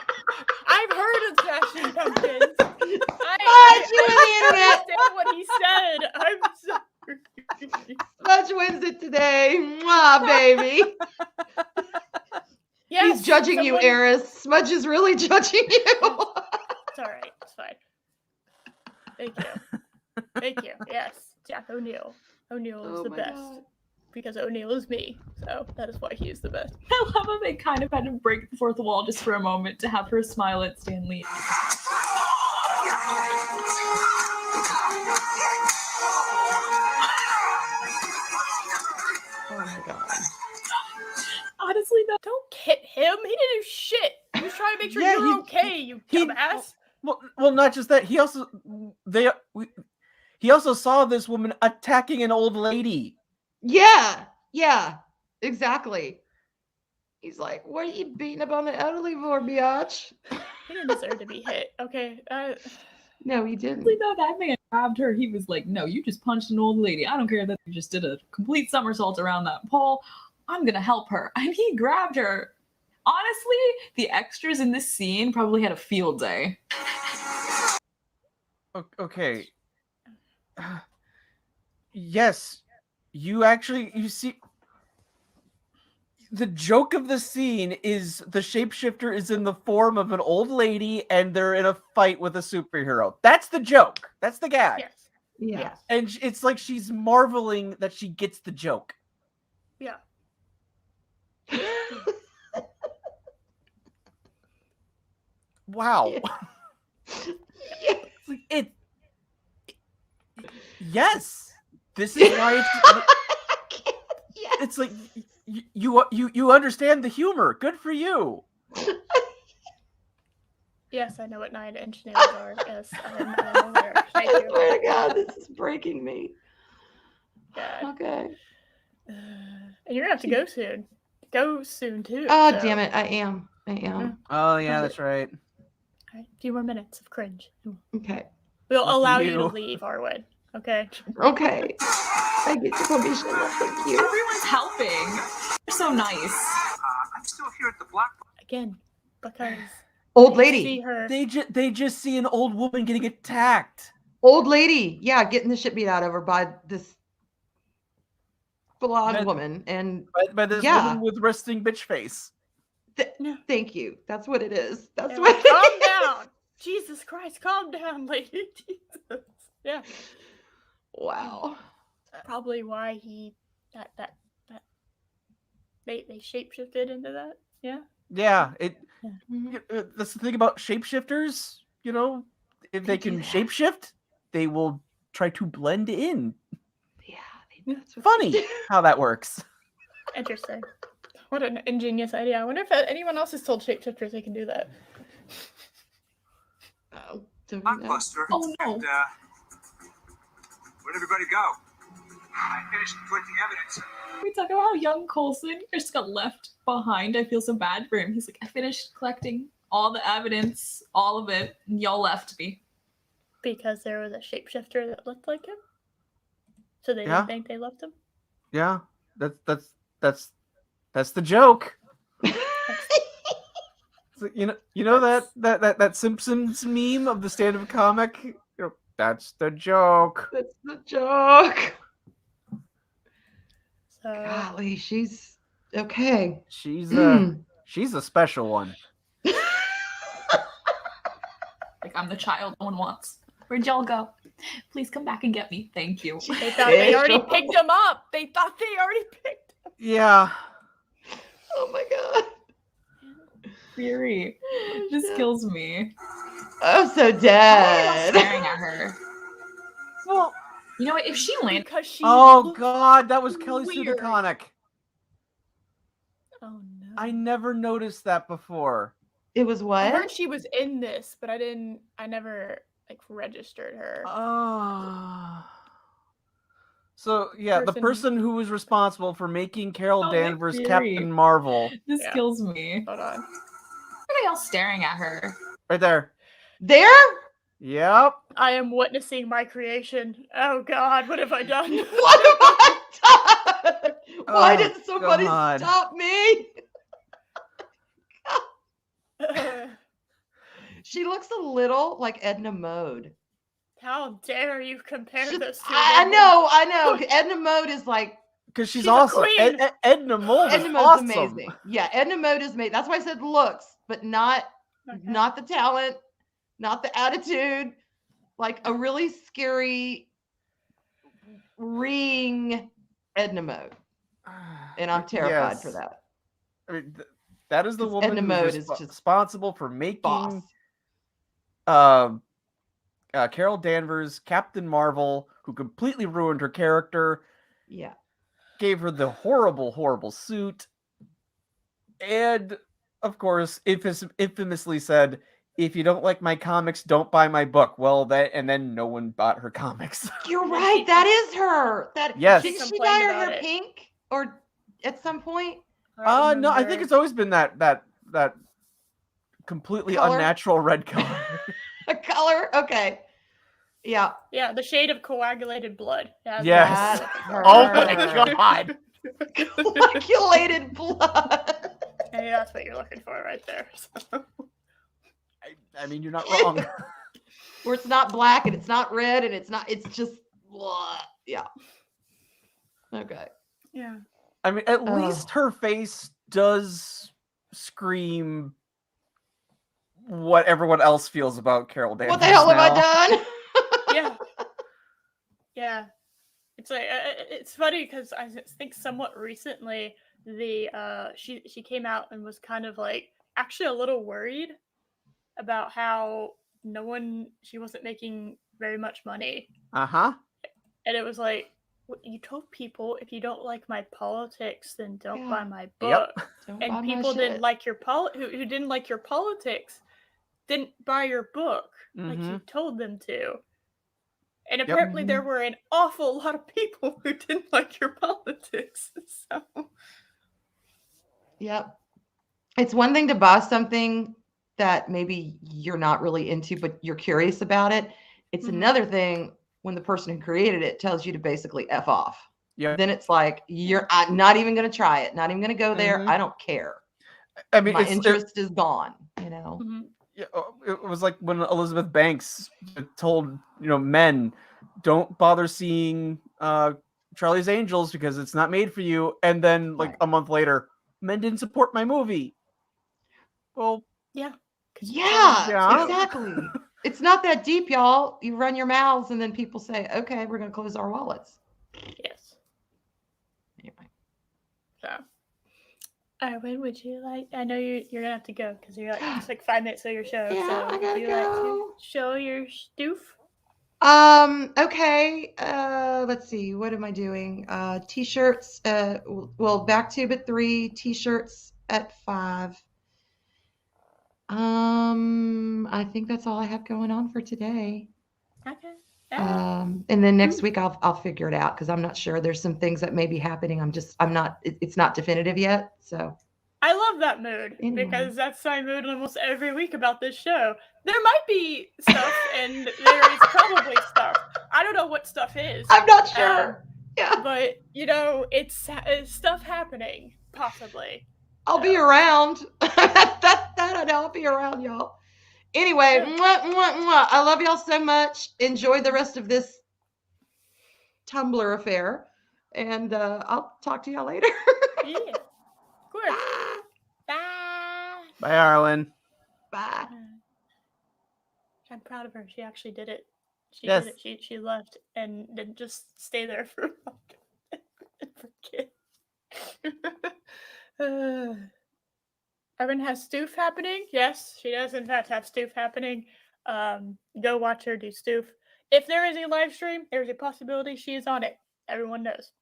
I've heard of Smashing Pumpkins. Smudge, you in the internet. understand what he said. I'm sorry. Smudge wins it today. Mwah, baby. Yes, He's judging you, Eris. Smudge is really judging you. It's all right. It's fine. Thank you. Thank you. Yes, Jack O'Neill. O'Neill is the best. God. Because O'Neill is me. So that is why he is the best. I love how they kind of had to break the fourth wall just for a moment to have her smile at Stanley. Oh my god. Honestly, no. Don't hit him. He didn't do shit. He was trying to make sure Yeah, you're okay, you dumbass. Well, not just that. He also saw this woman attacking an old lady. Yeah, exactly. He's like, what are you beating up on the elderly for, biatch? He didn't deserve to be hit. Okay. No, he didn't. No, that man grabbed her. He was like, no, you just punched an old lady. I don't care that you just did a complete somersault around that pole. I'm going to help her. And he grabbed her. Honestly, the extras in this scene probably had a field day. Okay. Yes, you see, the joke of the scene is the shapeshifter is in the form of an old lady and they're in a fight with a superhero. That's the joke. That's the gag. Yes. Yeah. Yes. And it's like she's marveling that she gets the joke. Yeah. Wow. Yeah. Yes. This is why it's like you understand the humor. Good for you. Yes, I know what 9 inch nails are. Yes, I am aware. Thank I you. swear to God, this is breaking me. God. Okay. And you're gonna have to go soon. Go soon too. Oh, so. damn it. I am. Oh yeah, that's right. Okay, a few more minutes of cringe. Okay. We'll Lucky allow you to you. leave, Arwyn. Okay. Okay. I get your permission. Thank you. Everyone's helping. They're so nice. I'm still here at the Black. Again, because Old you lady. see her. They just see an old woman getting attacked. Old lady. Yeah, getting the shit beat out of her by this blonde That- woman. And By this Yeah. woman with resting bitch face. thank you. That's what it is. That's Yeah, what calm down. Jesus Christ, calm down, lady. Jesus. Yeah. Wow. Probably why he that they shapeshifted into that. Yeah. Yeah, Mhm. that's the thing about shapeshifters. You know, if they They do can that. shapeshift, they will try to blend in. Yeah. That's what Funny they do. how that works. Interesting. What an ingenious idea. I wonder if anyone else has told shapeshifters they can do that. Oh, don't we know? Blockbuster. Oh, no. And, where'd everybody go? I finished collecting evidence. We talk about how young Coulson just got left behind. I feel so bad for him. He's like, I finished collecting all the evidence, all of it, and y'all left me. Because there was a shapeshifter that looked like him. So they Yeah. didn't think they left him. Yeah, that's the joke. So, you know that Simpsons meme of the stand-up comic. You know, that's the joke. That's the joke. So Golly, she's okay. She's Mm. she's a special one. Like, I'm the child no one wants. Where'd y'all go? Please come back and get me. Thank you. they thought they already picked him up. They thought they already picked him. Yeah. Oh my God. Fury. This kills me. I'm so Why are y'all dead. staring at her? Well, You know what? If she landed, Because she oh looked God, that was Kelly Sue weird. DeConnick. Oh no. I never noticed that before. It was I what? heard she was in this, but I never like registered her. Oh. So yeah, the Person- person who was responsible for making Carol Oh, Nick Danvers Fury. Captain Marvel, this Yeah. kills me. Hold on. Why are y'all staring at her? right there. There? Yep. I am witnessing my creation. Oh God, what have I done? What have I done? Why Oh, didn't somebody God. stop me? She looks a little like Edna Mode. How dare you compare those two? I know. Edna Mode is like, Because she's a awesome. queen. Edna Mode is Edna Mode's awesome. amazing. Yeah, Edna Mode is amazing. That's why I said looks, but not the talent, not the attitude. Like a really scary ring Edna Mode. And I'm terrified for that. I mean, that is the 'Cause woman Edna who's Mode is just responsible for making boss. Carol Danvers Captain Marvel, who completely ruined her character. Yeah. Gave her the horrible, horrible suit. And, of course, infamously said, if you don't like my comics, don't buy my book. Well, and then no one bought her comics. You're right. That is her. Yes. Didn't she dye her hair pink or at some point? No, I think it's always been that completely Color? unnatural red color. A color? Okay. Yeah. Yeah, the shade of coagulated blood. Yes. Oh my God. Coagulated blood. Hey, that's what you're looking for right there. So. I mean, you're not wrong. Where it's not black and it's not red and it's just blah. Yeah. Okay. Yeah. I mean, at least her face does scream what everyone else feels about Carol Danvers. What the hell have I done? Yeah. Yeah. It's like it's funny because I think somewhat recently she came out and was kind of like actually a little worried about how she wasn't making very much money. Uh-huh. And it was like, you told people if you don't like my politics, then don't buy my book. Yep. And people didn't like your who didn't like your politics didn't buy your book like you told them to. And apparently there were an awful lot of people who didn't like your politics. So. Yep. It's one thing to buy something that maybe you're not really into, but you're curious about it. It's another thing when the person who created it tells you to basically F off. Yeah. Then it's like, I'm not even going to try it. Not even going to go there. I don't care. I mean, my interest is gone, Yeah, it was like when Elizabeth Banks told, men, don't bother seeing Charlie's Angels because it's not made for you. And then a month later, men didn't support my movie. Well, yeah, exactly. It's not that deep, y'all. You run your mouths and then people say, okay, we're going to close our wallets. Yes. Anyway. So, Arwyn, would you like, I know you're going to have to go because you're it's like 5 minutes of your show. Yeah, so I gotta would you go. like to show your stoof? Okay. Let's see. What am I doing? T-shirts. Back tube at 3, T-shirts at 5. I think that's all I have going on for today. Okay. And then next week I'll figure it out because I'm not sure. There's some things that may be happening. It's not definitive yet. So I love that mood because that's my mood almost every week about this show. There might be stuff and there is probably stuff. I don't know what stuff is. I'm not sure. Yeah. But, it's stuff happening, possibly. I'll be around. that I know. I'll be around, y'all. Anyway, mwah, mwah, mwah. I love y'all so much. Enjoy the rest of this Tumblr affair. And I'll talk to y'all later. Yeah. Of course. Bye. Bye, Arwyn. Bye. I'm proud of her. She actually did it. She Yes. did it. She left and didn't just stay there for forget. Arwyn has stoof happening. Yes, she does in fact have stoof happening. Go watch her do stoof. If there is a live stream, there's a possibility she is on it. Everyone knows.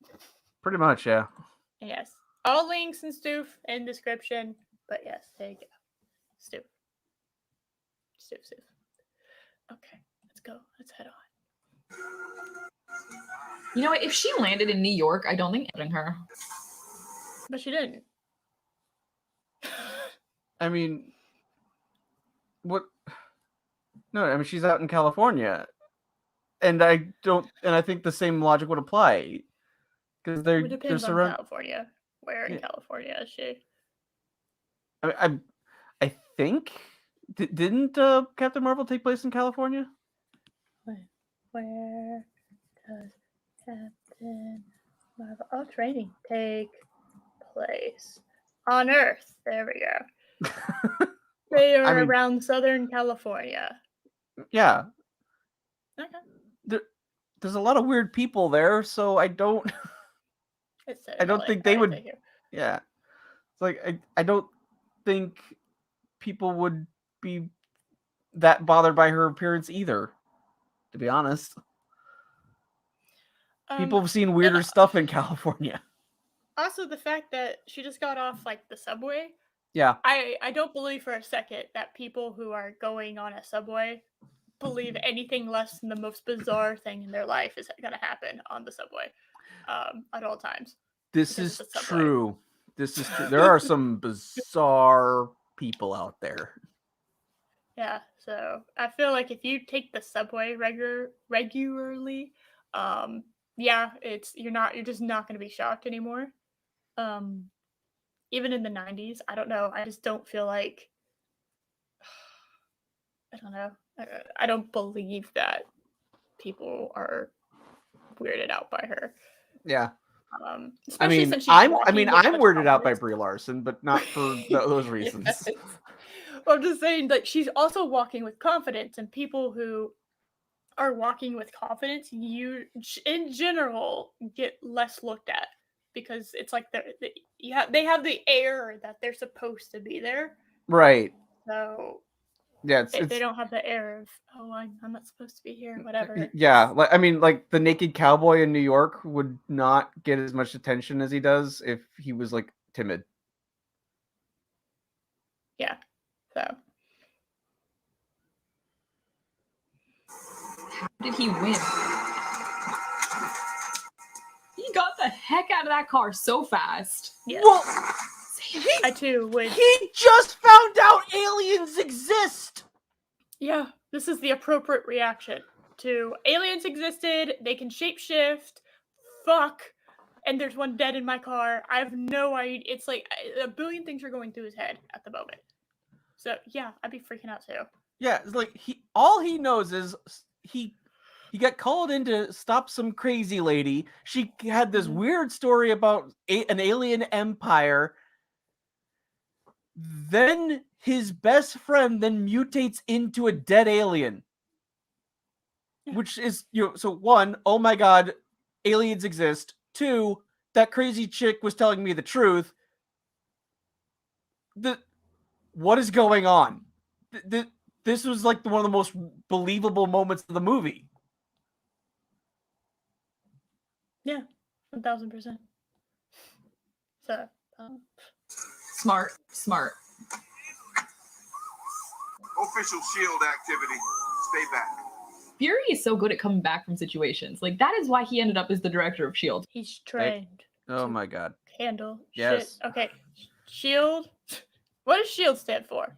Pretty much, yeah. Yes. All links and stoof in description. But yes, there you go. Stoof. Okay, let's go. Let's head on. You know what? If she landed in New York, I don't think I'm her. But she didn't. I mean, what? No, I mean, she's out in California. And I think the same logic would apply. because It they're depends on surrounded. California. Where in Yeah. California is she? I think didn't Captain Marvel take place in California? Where does Captain Marvel training take place? On Earth. There we go. They are around Southern California. Yeah. Okay. There's a lot of weird people there, so I don't think they would. Yeah. It's like I don't think people would be that bothered by her appearance either, to be honest. People have seen weirder stuff in California. Also, the fact that she just got off like the subway. Yeah. I don't believe for a second that people who are going on a subway believe anything less than the most bizarre thing in their life is going to happen on the subway at all times. This is true. This is true. There are some bizarre people out there. Yeah, so I feel like if you take the subway regularly, yeah, you're just not going to be shocked anymore. Even in the 90s, I don't know. I just don't feel like I don't know. I don't believe that people are weirded out by her. Yeah. I'm weirded out by Brie Larson, but not for those reasons. Yes. Well, I'm just saying that she's also walking with confidence, and people who are walking with confidence, you in general get less looked at because it's like they have the air that they're supposed to be there. Right. So yeah, they don't have the air of I'm not supposed to be here, whatever. Yeah, like the naked cowboy in New York would not get as much attention as he does if he was like timid. Yeah. So how did he win? He got the heck out of that car so fast. Yeah. Well, I too would. He just found out aliens exist. Yeah, this is the appropriate reaction to aliens existed. They can shapeshift. Fuck. And there's one dead in my car. I have no idea. It's like a billion things are going through his head at the moment. So yeah, I'd be freaking out too. Yeah, it's like all he knows is he got called in to stop some crazy lady. She had this weird story about an alien empire. Then his best friend then mutates into a dead alien. Which is, so one, oh my god, aliens exist. Two, that crazy chick was telling me the truth. What is going on? This was like one of the most believable moments of the movie. Yeah, 1,000%. So, smart. Official S.H.I.E.L.D. activity. Stay back. Fury is so good at coming back from situations. Like, that is why he ended up as the director of S.H.I.E.L.D. He's trained. Oh my god. Handle yes. Shit. Okay. S.H.I.E.L.D. What does S.H.I.E.L.D. stand for?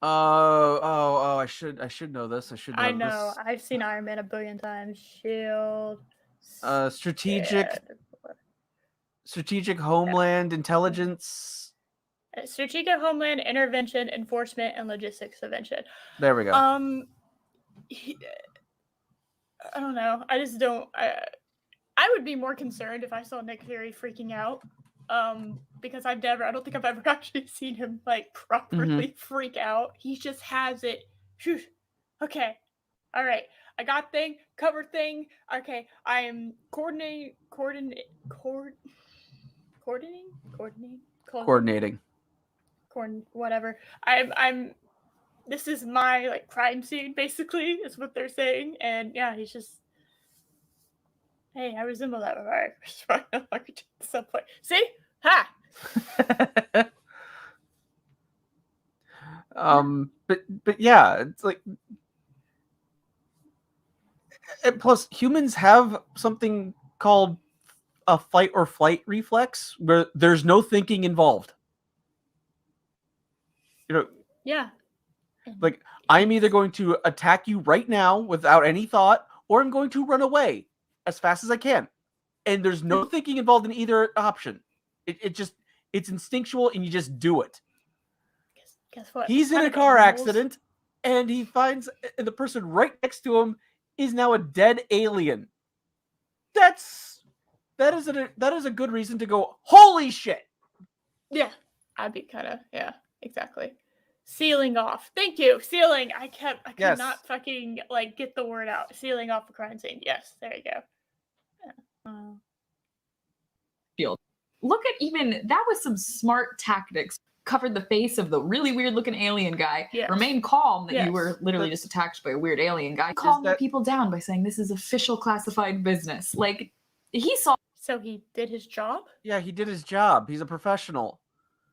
I should know this. I know. I've seen Iron Man a billion times. S.H.I.E.L.D. Strategic Homeland Intelligence. Strategic Homeland Intervention, Enforcement, and Logistics Prevention. There we go. I don't know. I just don't. I would be more concerned if I saw Nick Fury freaking out. Because I don't think I've ever actually seen him like properly freak out. He just has it. Whew. Okay. All right. I got thing, cover thing. Okay. I am coordinating. Whatever. I'm this is my like crime scene basically is what they're saying. And yeah, he's just hey, I resemble that. All right. Subway. See? Ha! But yeah, it's like, and plus humans have something called a fight or flight reflex where there's no thinking involved. Yeah. Like, I'm either going to attack you right now without any thought, or I'm going to run away as fast as I can. and there's no thinking involved in either option. It's instinctual, and you just do it. Guess what? He's in a car accident, and he finds the person right next to him is now a dead alien. That is a good reason to go, holy shit. Yeah, I'd be kind of, yeah, exactly. Sealing off. Thank you. Sealing. I could not fucking get the word out. Sealing off the crime scene. Yes, there you go. Field. Look at that was some smart tactics. Covered the face of the really weird looking alien guy. Yes. Remain calm that Yes. you were literally just attacked by a weird alien guy. Calm the people down by saying this is official classified business. Like, he saw. So he did his job? Yeah, he did his job. He's a professional.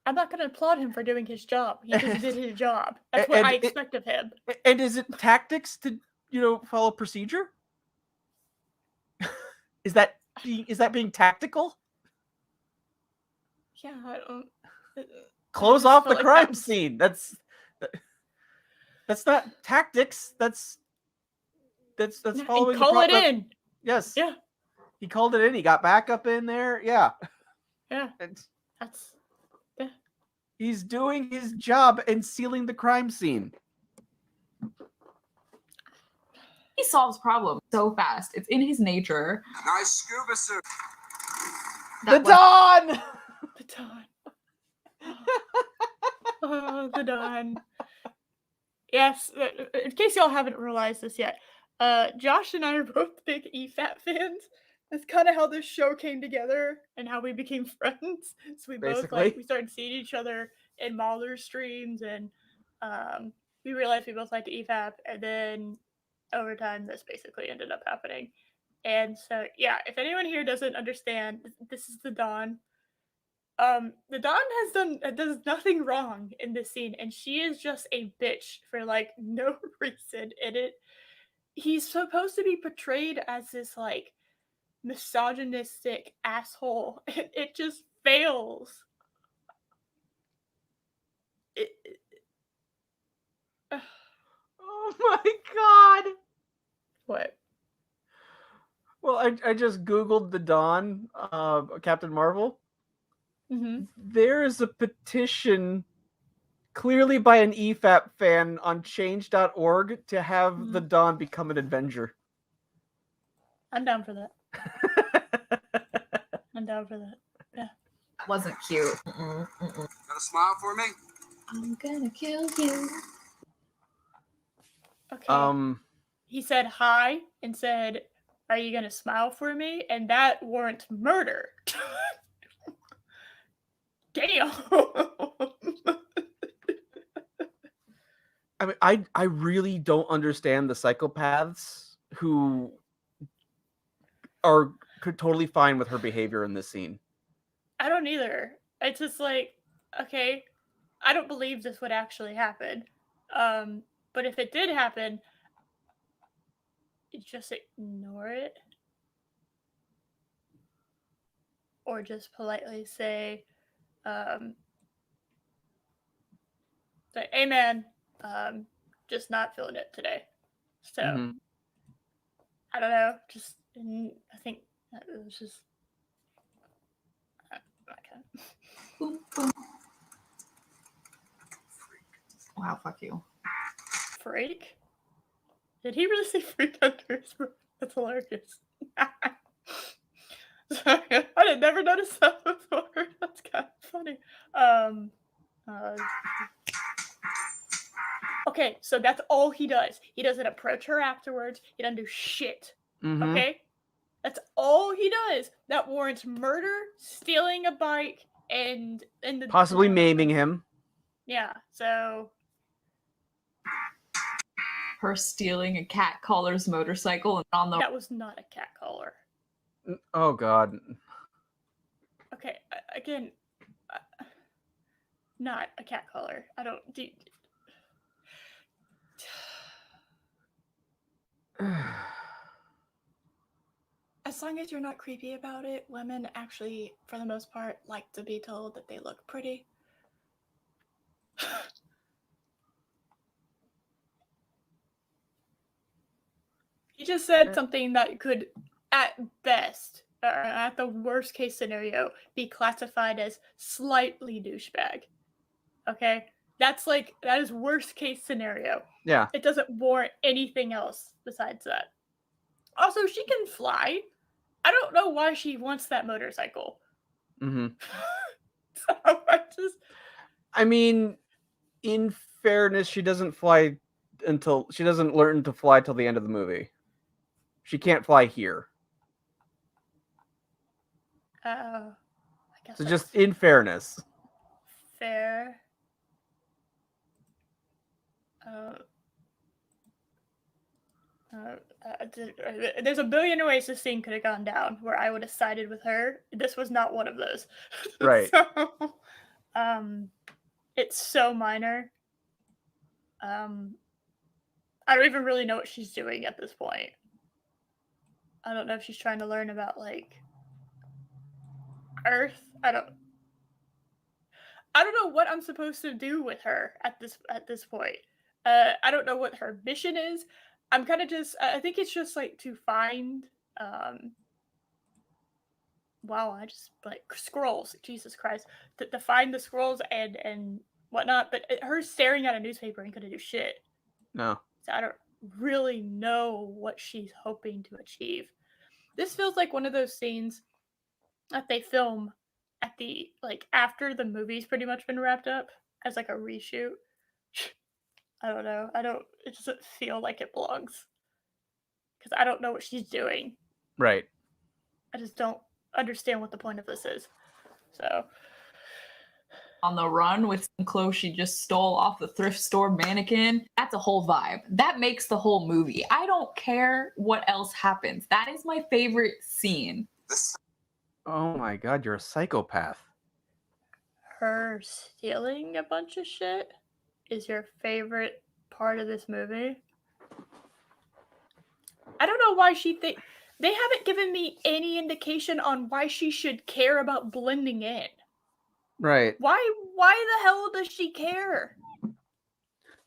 I'm not going to applaud him for doing his job. He just did his job. That's what I expect of him. And is it tactics to, follow procedure? Is that being tactical? Yeah, I don't. Close off the crime scene. That's not tactics. That's following. And call it in. Yes. Yeah. He called it in. He got back up in there. Yeah. Yeah. That's. Yeah. He's doing his job and sealing the crime scene. He solves problems so fast. It's in his nature. Nice scuba suit. The Dawn. The Dawn. Oh, the Dawn. Yes, in case y'all haven't realized this yet, Josh and I are both big EFAP fans. That's kind of how this show came together and how we became friends. So we both we started seeing each other in Mahler streams, and we realized we both liked EFAP, and then over time this basically ended up happening. And so yeah, if anyone here doesn't understand, this is the Dawn. The Dawn does nothing wrong in this scene, and she is just a bitch for no reason in it. He's supposed to be portrayed as this misogynistic asshole, and it just fails. Oh my god! What? Well, I just googled the Dawn, Captain Marvel. Mm-hmm. There is a petition, clearly by an EFAP fan, on change.org to have the Dawn become an Avenger. I'm down for that. I'm down for that. Yeah. Wasn't cute. Got a smile for me? I'm gonna kill you. Okay. He said hi and said, "Are you gonna smile for me?" And that warrants murder. Damn. I mean, I really don't understand the psychopaths who could totally fine with her behavior in this scene. I don't either. It's just okay, I don't believe this would actually happen. But if it did happen, just ignore it. Or just politely say, hey man, just not feeling it today. So, I don't know, I think it was just, Boom, boom. Wow, fuck you. Freak? Did he really say freak under his breath? That's hilarious. Sorry, I had never noticed that before. That's kind of funny. Okay, so that's all he does. He doesn't approach her afterwards. He doesn't do shit. Okay? That's all he does. That warrants murder, stealing a bike, and possibly maiming him. Yeah, so her stealing a cat caller's motorcycle and on the. That was not a cat caller. Oh god. Okay, again, not a cat caller. I don't do. As long as you're not creepy about it, women actually, for the most part, like to be told that they look pretty. He just said something that could, at best, at the worst case scenario, be classified as slightly douchebag. Okay? That is worst case scenario. Yeah. It doesn't warrant anything else besides that. Also, she can fly. I don't know why she wants that motorcycle. Mm-hmm. So I mean, in fairness, she doesn't learn to fly till the end of the movie. She can't fly here. I guess So just in fairness. Fair. There's a billion ways this scene could have gone down where I would have sided with her. This was not one of those. Right. So, it's so minor. I don't even really know what she's doing at this point. I don't know if she's trying to learn about like Earth. I don't know what I'm supposed to do with her at this point. I don't know what her mission is. I'm kind of just. I think it's just like to find. Wow, I just like scrolls. Jesus Christ, to find the scrolls and whatnot. But her staring at a newspaper ain't gonna do shit. No. So I don't really know what she's hoping to achieve. This feels like one of those scenes that they film at the after the movie's pretty much been wrapped up as like a reshoot. I don't know. It doesn't feel like it belongs. Because I don't know what she's doing. Right. I just don't understand what the point of this is. So. On the run with some clothes she just stole off the thrift store mannequin. That's a whole vibe. That makes the whole movie. I don't care what else happens. That is my favorite scene. Oh my god, you're a psychopath. Her stealing a bunch of shit is your favorite part of this movie? I don't know why they haven't given me any indication on why she should care about blending in. Right. Why the hell does she care?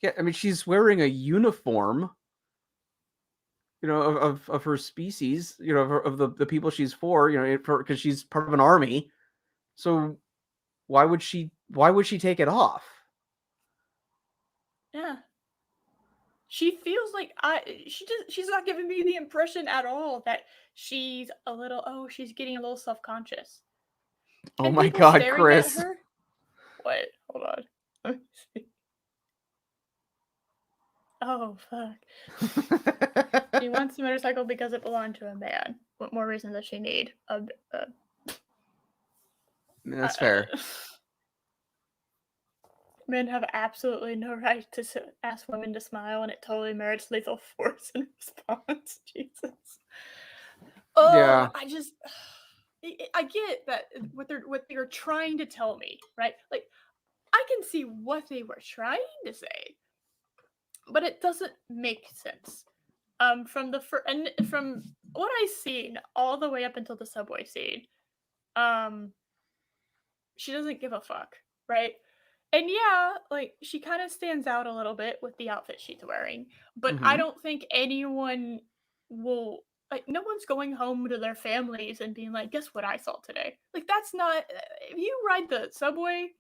Yeah, I mean, she's wearing a uniform, of her species, of the people she's for, because she's part of an army. So why would she take it off? Yeah. She feels like she's not giving me the impression at all that she's she's getting a little self-conscious. Oh and my god, Chris. At her, what? Hold on. Let me see. Oh, fuck. She wants the motorcycle because it belonged to a man. What more reason does she need? That's fair. Men have absolutely no right to ask women to smile, and it totally merits lethal force in response. Jesus. Oh, yeah. I get that what they're trying to tell me, right? Like, I can see what they were trying to say, but it doesn't make sense. From what I've seen all the way up until the subway scene, she doesn't give a fuck, right? And yeah, like, she kind of stands out a little bit with the outfit she's wearing, but I don't think anyone will, no one's going home to their families and being like, guess what I saw today? Like, that's not, if you ride the subway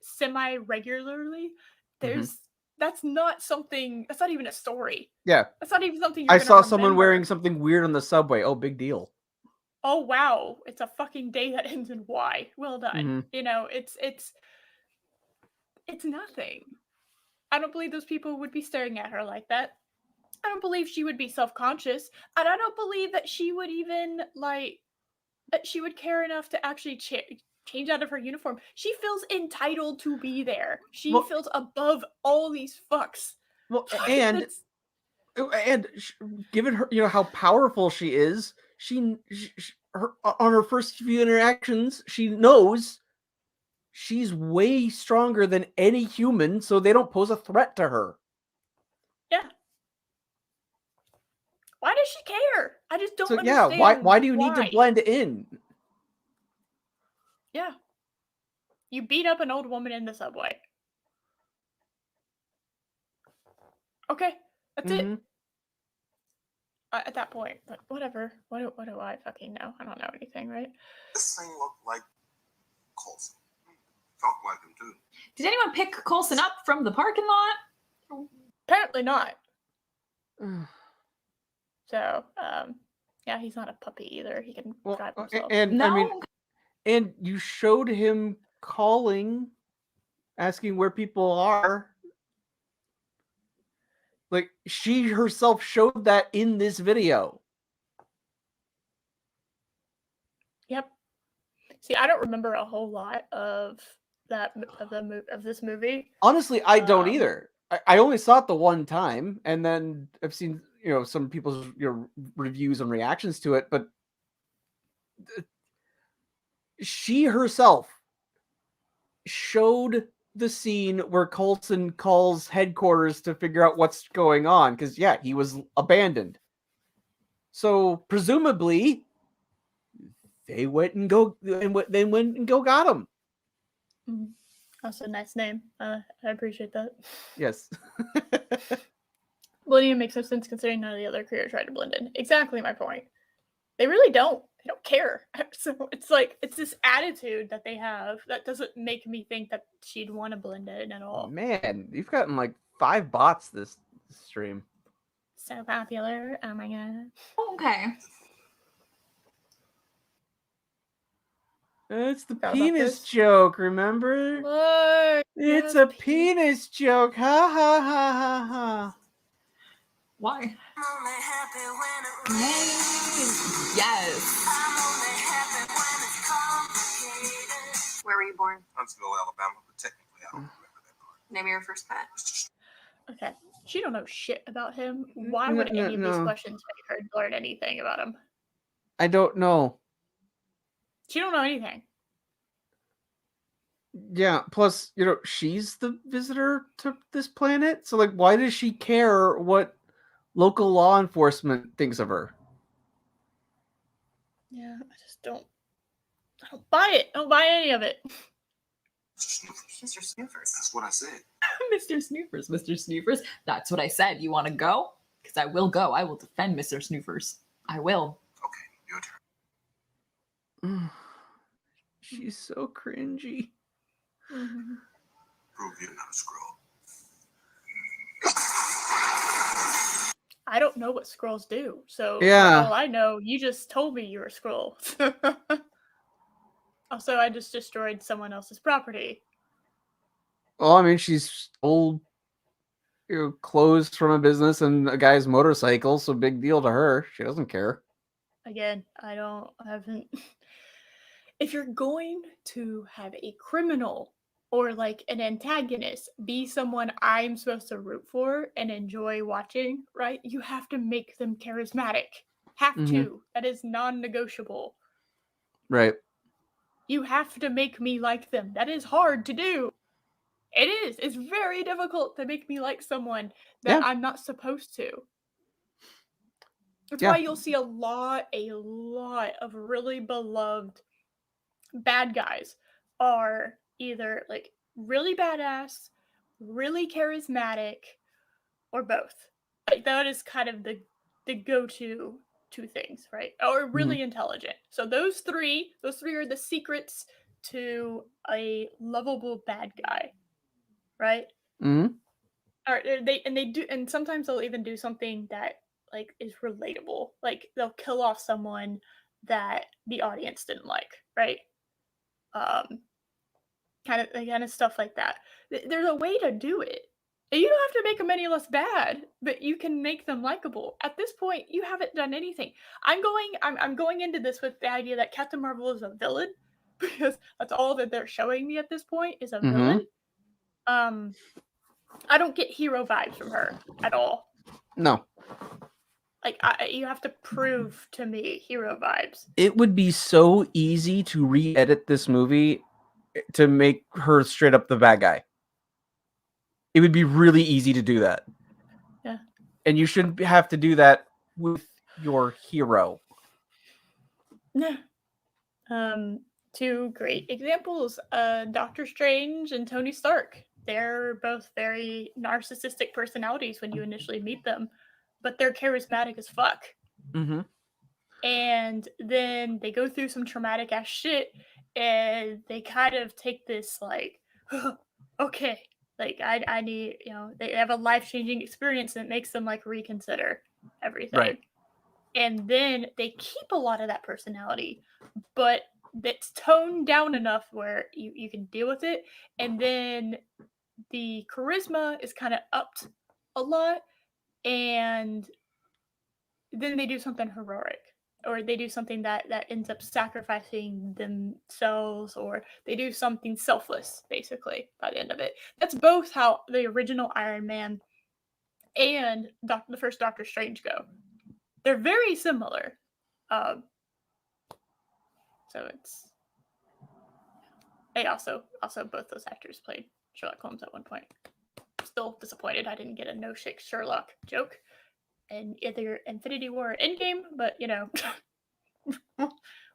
semi-regularly, that's not even a story. Yeah. That's not even something I saw someone wearing something weird on the subway. Oh, big deal. Oh, wow. It's a fucking day that ends in Y. Well done. It's nothing. I don't believe those people would be staring at her like that. I don't believe she would be self-conscious. And I don't believe that she would even, she would care enough to actually change out of her uniform. She feels entitled to be there. She feels above all these fucks. Well, and given her, how powerful she is, on her first few interactions, she knows she's way stronger than any human, so they don't pose a threat to her. Yeah. Why does she care? I just don't understand. Yeah, why do you need to blend in? Yeah. You beat up an old woman in the subway. Okay, that's it. at that point. But whatever. What do I fucking know? I don't know anything, right? This thing looked like Coulson. Felt like him too. Did anyone pick Coulson up from the parking lot? Apparently not. So, yeah, he's not a puppy either. He can drive himself. And No. I mean, and you showed him calling, asking where people are. Like, she herself showed that in this video. Yep. See, I don't remember a whole lot of this movie. Honestly, I don't either. I only saw it the one time, and then I've seen some people's reviews and reactions to it, but she herself showed the scene where Coulson calls headquarters to figure out what's going on, because he was abandoned. So presumably they went and got him. That's a nice name. I appreciate that. Yes. Well, it even makes no sense considering none of the other creators tried to blend in. Exactly my point. They really don't. They don't care. So it's this attitude that they have that doesn't make me think that she'd want to blend in at all. Man, you've gotten like 5 bots this stream. So popular. Oh my god. Okay. It's the penis joke, remember? Look, it's a penis joke. Ha ha ha ha ha. Why? Yes. Where were you born? Huntsville, Alabama, but technically I don't remember that part. Name of your first pet. Okay. She don't know shit about him. Why would any of these questions make her learn anything about him? I don't know. She don't know anything. Yeah, plus, she's the visitor to this planet. So, like, why does she care what local law enforcement thinks of her? Yeah, I just don't buy it. I don't buy any of it. Mr. Snoofers. That's what I said. Mr. Snoofers, Mr. Snoofers. That's what I said. You want to go? Because I will go. I will defend Mr. Snoofers. I will. Okay, your turn. She's so cringy. Mm-hmm. Prove you're not a scroll. I don't know what scrolls do. So, yeah. For all I know, you just told me you're a scroll. Also, I just destroyed someone else's property. Well, I mean, she's stole clothes from a business and a guy's motorcycle, so big deal to her. She doesn't care. Again, I haven't. If you're going to have a criminal or like an antagonist be someone I'm supposed to root for and enjoy watching, right? You have to make them charismatic. Have to. That is non-negotiable. Right. You have to make me like them. That is hard to do. It is. It's very difficult to make me like someone that I'm not supposed to. That's why you'll see a lot of really beloved bad guys are either like really badass, really charismatic, or both. Like that is kind of the go-to two things, right? Or really intelligent. So those three are the secrets to a lovable bad guy, right? Mm-hmm. Or they do, and sometimes they'll even do something that like is relatable. Like they'll kill off someone that the audience didn't like, right? Kind of stuff like that. There's a way to do it. You don't have to make them any less bad, but you can make them likable. At this point, you haven't done anything. I'm going into this with the idea that Captain Marvel is a villain because that's all that they're showing me at this point is a villain. I don't get hero vibes from her at all. No. Like you have to prove to me hero vibes. It would be so easy to re-edit this movie to make her straight up the bad guy. It would be really easy to do that. Yeah. And you shouldn't have to do that with your hero. Yeah. Two great examples, Doctor Strange and Tony Stark. They're both very narcissistic personalities when you initially meet them, but they're charismatic as fuck. Mm-hmm. And then they go through some traumatic ass shit, and they kind of take this like, okay, like I need, they have a life-changing experience, and it makes them like reconsider everything. Right. And then they keep a lot of that personality, but it's toned down enough where you can deal with it. And then the charisma is kind of upped a lot, and then they do something heroic, or they do something that ends up sacrificing themselves, or they do something selfless, basically, by the end of it. That's both how the original Iron Man and the first Doctor Strange go. They're very similar. So it's... They also both those actors played Sherlock Holmes at one point. Still disappointed I didn't get a no-shake Sherlock joke in either Infinity War or Endgame, but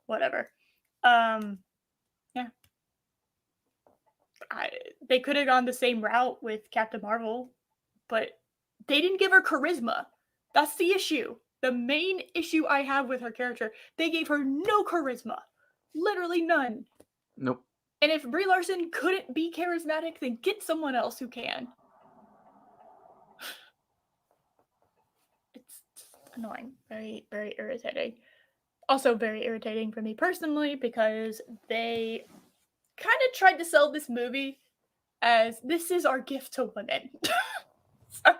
whatever. Yeah. They could have gone the same route with Captain Marvel, but they didn't give her charisma. That's the issue. The main issue I have with her character, they gave her no charisma. Literally none. Nope. And if Brie Larson couldn't be charismatic, then get someone else who can. It's annoying. Very, very irritating. Also very irritating for me personally, because they kind of tried to sell this movie as this is our gift to women. So,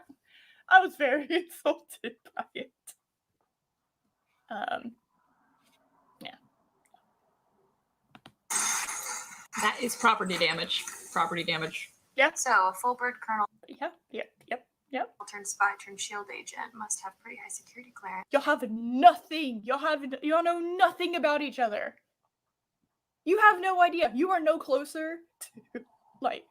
I was very insulted by it. Yeah. That is property damage. Property damage. Yeah. So, a full-bird colonel Yep. turned spy turned shield agent must have pretty high security clearance. Y'all have nothing. Y'all know nothing about each other. You have no idea. You are no closer to, like...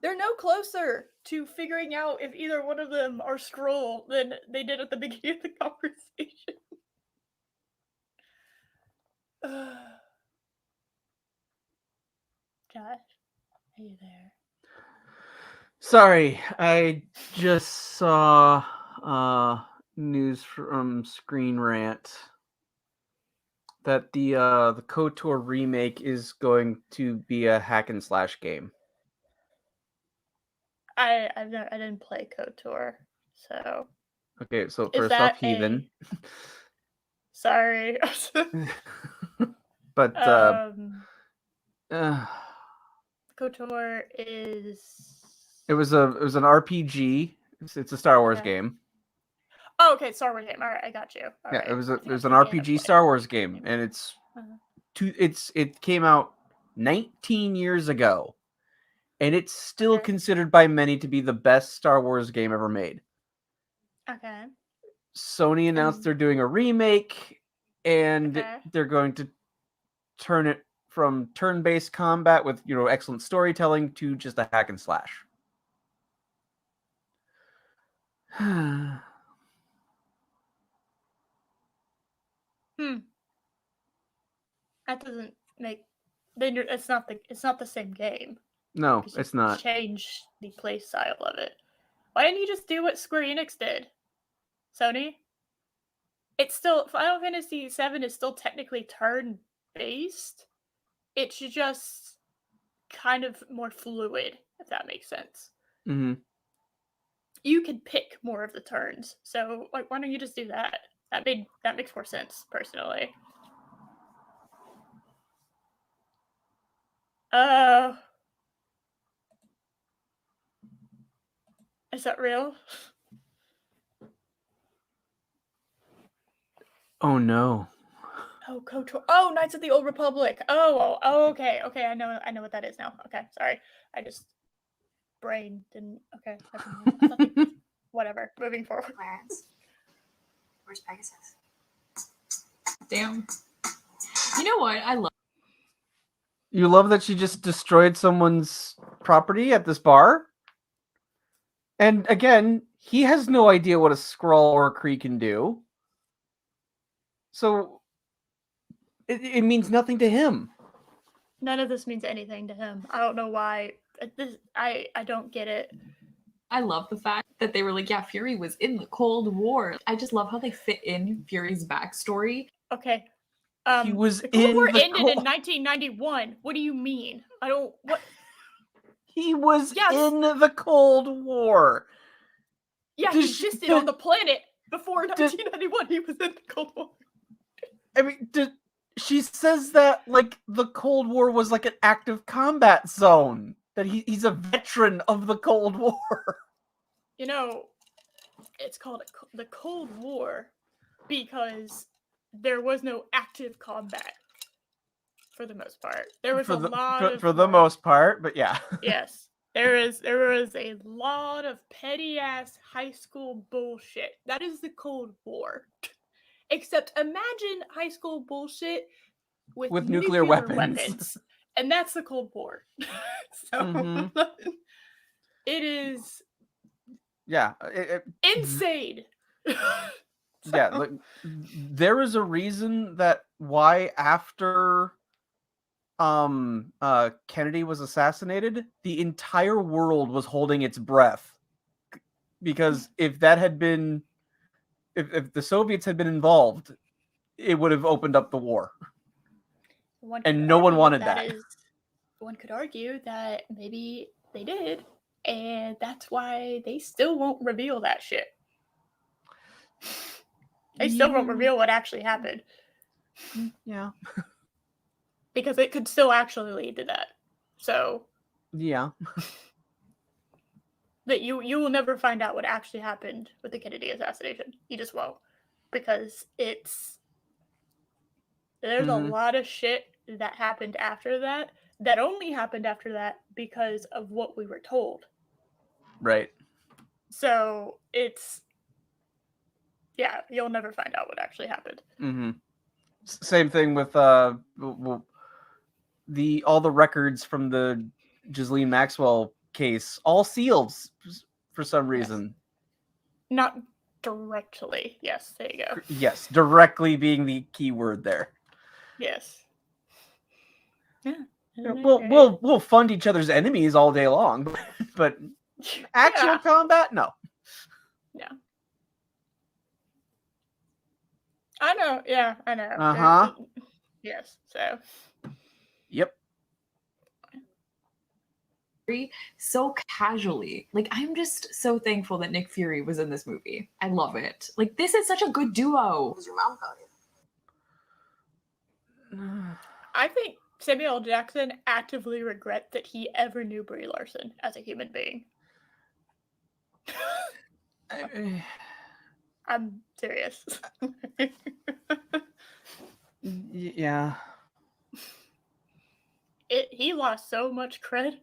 They're no closer to figuring out if either one of them are Skrull than they did at the beginning of the conversation. Josh, are you there? Sorry, I just saw news from Screen Rant that the KOTOR remake is going to be a hack and slash game. I didn't play KOTOR, so... Okay, so Is first that off, heathen. Sorry. But KOTOR is... it was an RPG. It's a Star Wars game. Oh, okay, Star Wars game. All right, I got you. All right. It was an RPG Star Wars game, and it came out 19 years ago, and it's still considered by many to be the best Star Wars game ever made. Okay. Sony announced they're doing a remake, and they're going to turn it from turn-based combat with excellent storytelling to just a hack and slash. That doesn't make... Then it's not the same game. No, it's not. Change the play style of it. Why didn't you just do what Square Enix did? Sony? It's still... Final Fantasy VII is still technically turn-based. It's just kind of more fluid, if that makes sense. Mm-hmm. You can pick more of the turns. So, why don't you just do that? That makes more sense, personally. Is that real? Oh no. Oh, KOTOR. Oh, Knights of the Old Republic. Oh, okay. I know what that is now. Okay, sorry. I just... brain didn't... Okay. Whatever. Moving forward. Clarence. Where's Pegasus? Damn. You know what? I love... You love that she just destroyed someone's property at this bar? And again, he has no idea what a Skrull or a Kree can do. So it means nothing to him. None of this means anything to him. I don't know why. I don't get it. I love the fact that they were like, yeah, Fury was in the Cold War. I just love how they fit in Fury's backstory. Okay. He was the Cold in War the ended in 1991. What do you mean? I don't. What? He was Yes. in the Cold War. Yeah, he existed on the planet before 1991. He was in the Cold War. I mean, she says that like the Cold War was like an active combat zone. That he's a veteran of the Cold War. You know, it's called the Cold War because there was no active combat for the most part. There was for the most part, but yeah. Yes. There was a lot of petty ass high school bullshit. That is the Cold War. Except imagine high school bullshit with nuclear weapons. And that's the Cold War. So it is insane. Yeah, like, there is a reason that why after Kennedy was assassinated, the entire world was holding its breath. Because if that had been if the Soviets had been involved, it would have opened up the war. And no one wanted that. One could argue that maybe they did, and that's why they still won't reveal that shit. They still won't reveal what actually happened. Yeah. Because it could still actually lead to that. So yeah. That you will never find out what actually happened with the Kennedy assassination. You just won't. Because there's a lot of shit that happened after that only happened after that because of what we were told. Right. So you'll never find out what actually happened. Same thing with all the records from the Ghislaine Maxwell case, all sealed for some reason. Yes. Not directly. Yes, there you go. Yes, directly being the key word there. Yes. Yeah. We'll fund each other's enemies all day long, but actual combat, no. Yeah. I know. Yeah, I know. Yes. So. Yep. So casually. Like, I'm just so thankful that Nick Fury was in this movie. I love it. Like, this is such a good duo. What does your mom call you? I think Samuel L. Jackson actively regrets that he ever knew Brie Larson as a human being. I'm serious. Yeah. He lost so much cred.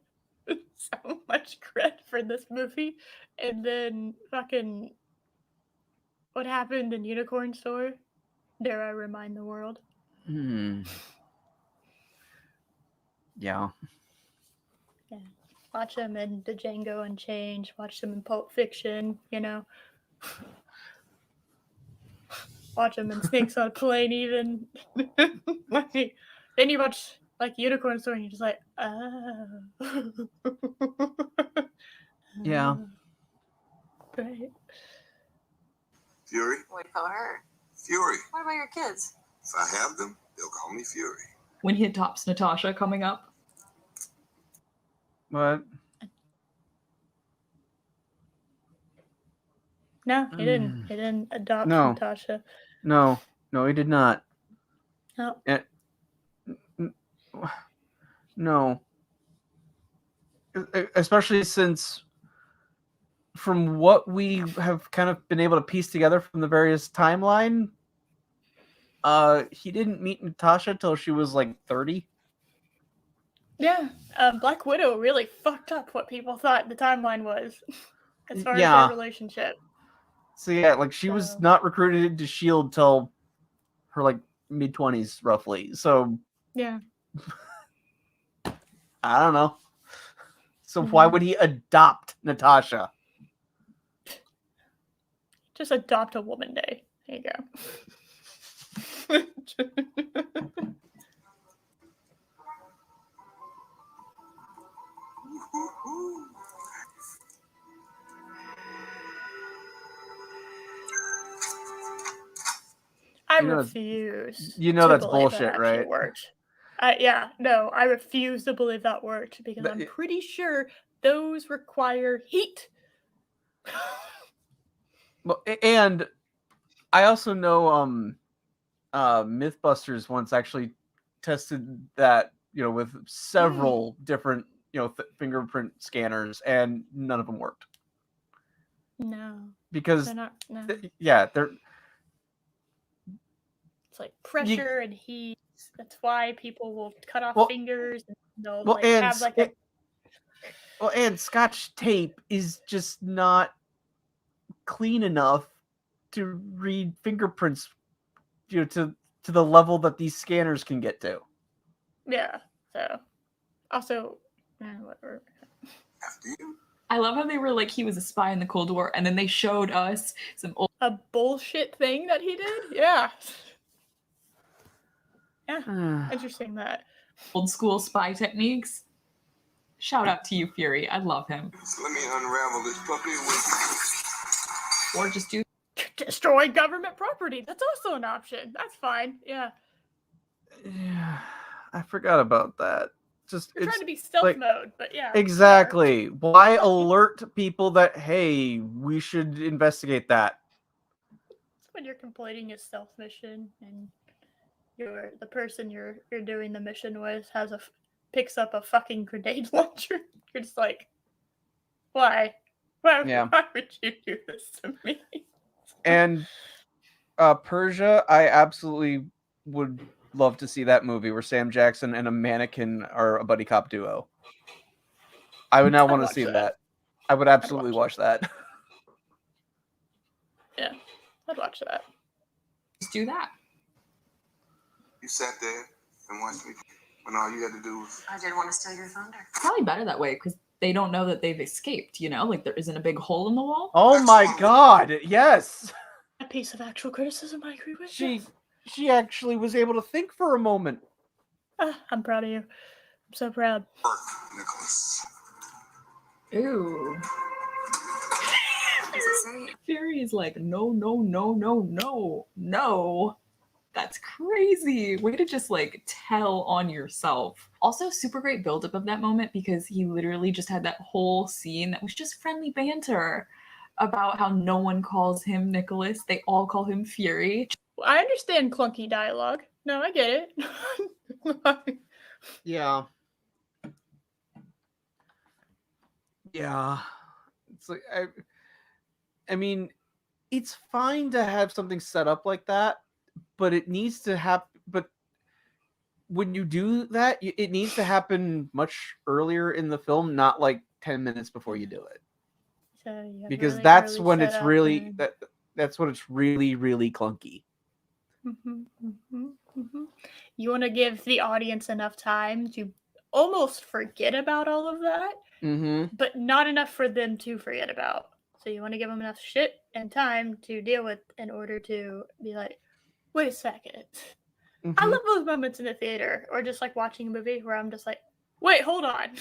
So much cred for this movie. And then fucking what happened in Unicorn Store? Dare I remind the world? Yeah. Yeah. Watch him in Django Unchained. Watch him in Pulp Fiction, you know. Watch him in Snakes on a Plane even. Then you watch like Unicorn Store and you're just like, oh. Yeah. Right. Fury? What do you call her? Fury. What about your kids? If I have them, they'll call me Fury. When he adopts Natasha coming up. What? No, he didn't. He didn't adopt Natasha. No, he did not. No. No. Especially since, from what we have kind of been able to piece together from the various timeline, he didn't meet Natasha till she was like 30. Yeah, Black Widow really fucked up what people thought the timeline was as far as their relationship. So yeah, like she was not recruited into S.H.I.E.L.D. till her like mid-20s roughly. So yeah, I don't know. So why would he adopt Natasha? Just adopt a woman day. There you go. I refuse. That's bullshit, right? Worked. I refuse to believe that worked because I'm pretty sure those require heat. Well, and I also know Mythbusters once actually tested that, with several different, fingerprint scanners, and none of them worked. No. Because they're not. No. They're. It's like pressure and heat. That's why people will cut off fingers and they'll have like a. Well, and Scotch tape is just not clean enough to read fingerprints, to the level that these scanners can get to. Yeah. So, also, whatever. I love how they were like he was a spy in the Cold War, and then they showed us a bullshit thing that he did. Yeah. Yeah. Interesting that. Old school spy techniques. Shout out to you, Fury. I love him. So let me unravel this puppy Or just destroy government property. That's also an option. That's fine. Yeah. Yeah, I forgot about that. It's trying to be stealth mode, but yeah. Exactly. Why alert people that, hey, we should investigate that? It's when you're completing a stealth mission and the person you're doing the mission with picks up a fucking grenade launcher. You're just like, why? Why would you do this to me? And Persia, I absolutely would love to see that movie where Sam Jackson and a mannequin are a buddy cop duo. I would not want to see that. I would absolutely watch that. Yeah, I'd watch that. Just do that. You sat there and watched me when all you had to do was... I didn't want to steal your thunder. Probably better that way because they don't know that they've escaped, like there isn't a big hole in the wall. Oh my god, yes! A piece of actual criticism I agree with. She actually was able to think for a moment. I'm proud of you. I'm so proud. Nicholas. Ew. What does it say? Fury is like, no. That's crazy. Way to just tell on yourself. Also, super great buildup of that moment because he literally just had that whole scene that was just friendly banter about how no one calls him Nicholas. They all call him Fury. I understand clunky dialogue. No, I get it. Yeah. Yeah. It's like, I mean, it's fine to have something set up like that, but it needs to happen. But when you do that, it needs to happen much earlier in the film, not 10 minutes before you do it. So because that's when it's really that's when it's really, really clunky. You want to give the audience enough time to almost forget about all of that, but not enough for them to forget about. So you want to give them enough shit and time to deal with in order to be like, wait a second. I love those moments in the theater or just watching a movie where I'm just like, wait, hold on.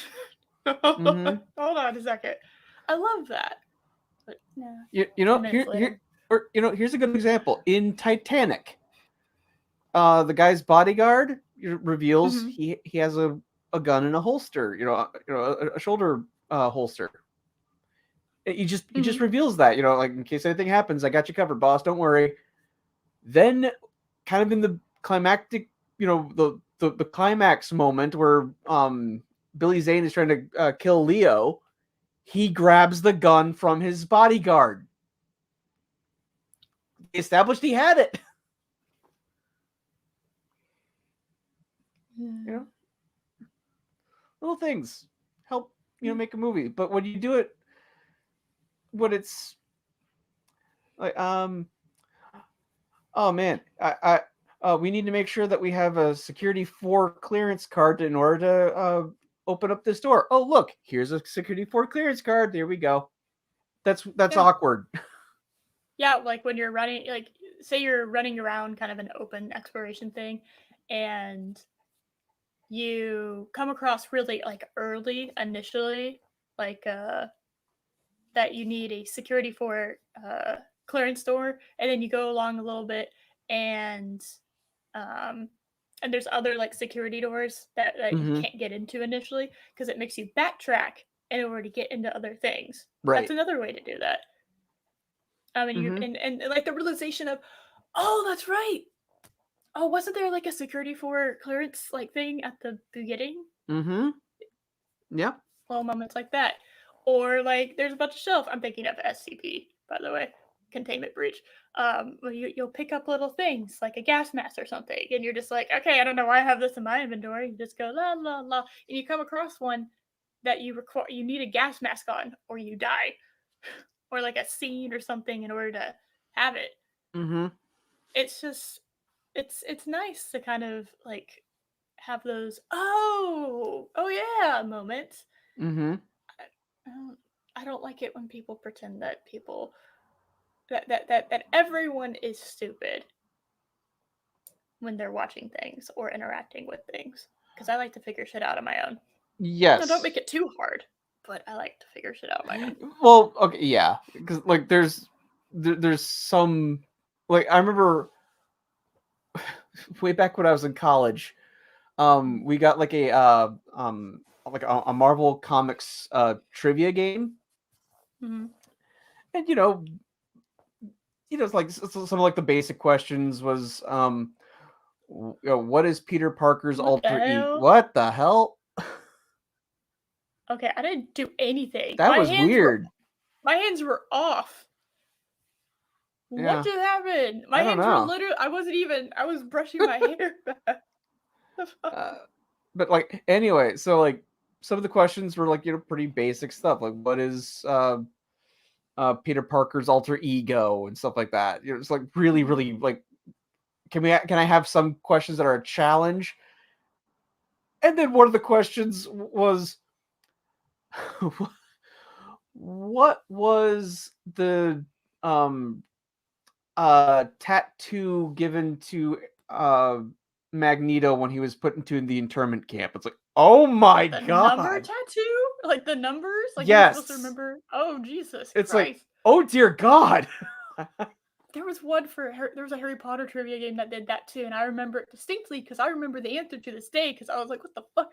Hold on a second. I love that. But no. Here's a good example. In Titanic, the guy's bodyguard reveals he has a gun in a holster, a shoulder holster. He just reveals that, in case anything happens, I got you covered, boss. Don't worry. Then, kind of in the climactic, the climax moment where Billy Zane is trying to kill Leo, he grabs the gun from his bodyguard. He established he had it. Little things help make a movie, but when you do it when it's like oh man, we need to make sure that we have a security 4 clearance card in order to open up this door. Oh look, here's a security 4 clearance card. There we go. That's awkward. Yeah, when you're running, say you're running around kind of an open exploration thing, and you come across really early initially that you need a security for clearance door, and then you go along a little bit and there's other like security doors that you can't get into initially because it makes you backtrack in order to get into other things. Right. That's another way to do that. And like the realization of, oh, that's right. Oh, wasn't there like a security for clearance like thing at the beginning? Mm-hmm. Yeah. Little moments like that. Or like there's a bunch of shelf. I'm thinking of SCP, by the way. Containment breach. You'll pick up little things like a gas mask or something, and you're just like, okay, I don't know why I have this in my inventory. You just go la la la, and you come across one that you need a gas mask on, or you die, or like a scene or something in order to have it. Mm-hmm. It's just, it's nice to kind of like have those oh yeah moments. Mm-hmm. I don't like it when people pretend that people that everyone is stupid when they're watching things or interacting with things, because I like to figure shit out on my own. Yes. No, don't make it too hard, but I like to figure shit out on my own. Well, okay, yeah, because like there's some, like I remember way back when I was in college, we got like a Marvel Comics trivia game, Mm-hmm. and it's like some of like the basic questions was what is Peter Parker's alter ego? What the hell? Okay, I didn't do anything. That was weird. My hands were off. Yeah. What just happened? My hands were literally. I was brushing my hair back. But like anyway, so like some of the questions were like pretty basic stuff, like what is Peter Parker's alter ego and stuff like that. It's like really like can I have some questions that are a challenge? And then one of the questions was what was the tattoo given to Magneto when he was put into the internment camp? It's like, oh my god, number tattoo, like the numbers, like yes. You're supposed to remember. Oh Jesus, it's Christ. Like, oh dear God. There was a Harry Potter trivia game that did that too, and I remember it distinctly because I remember the answer to this day because I was like, what the fuck?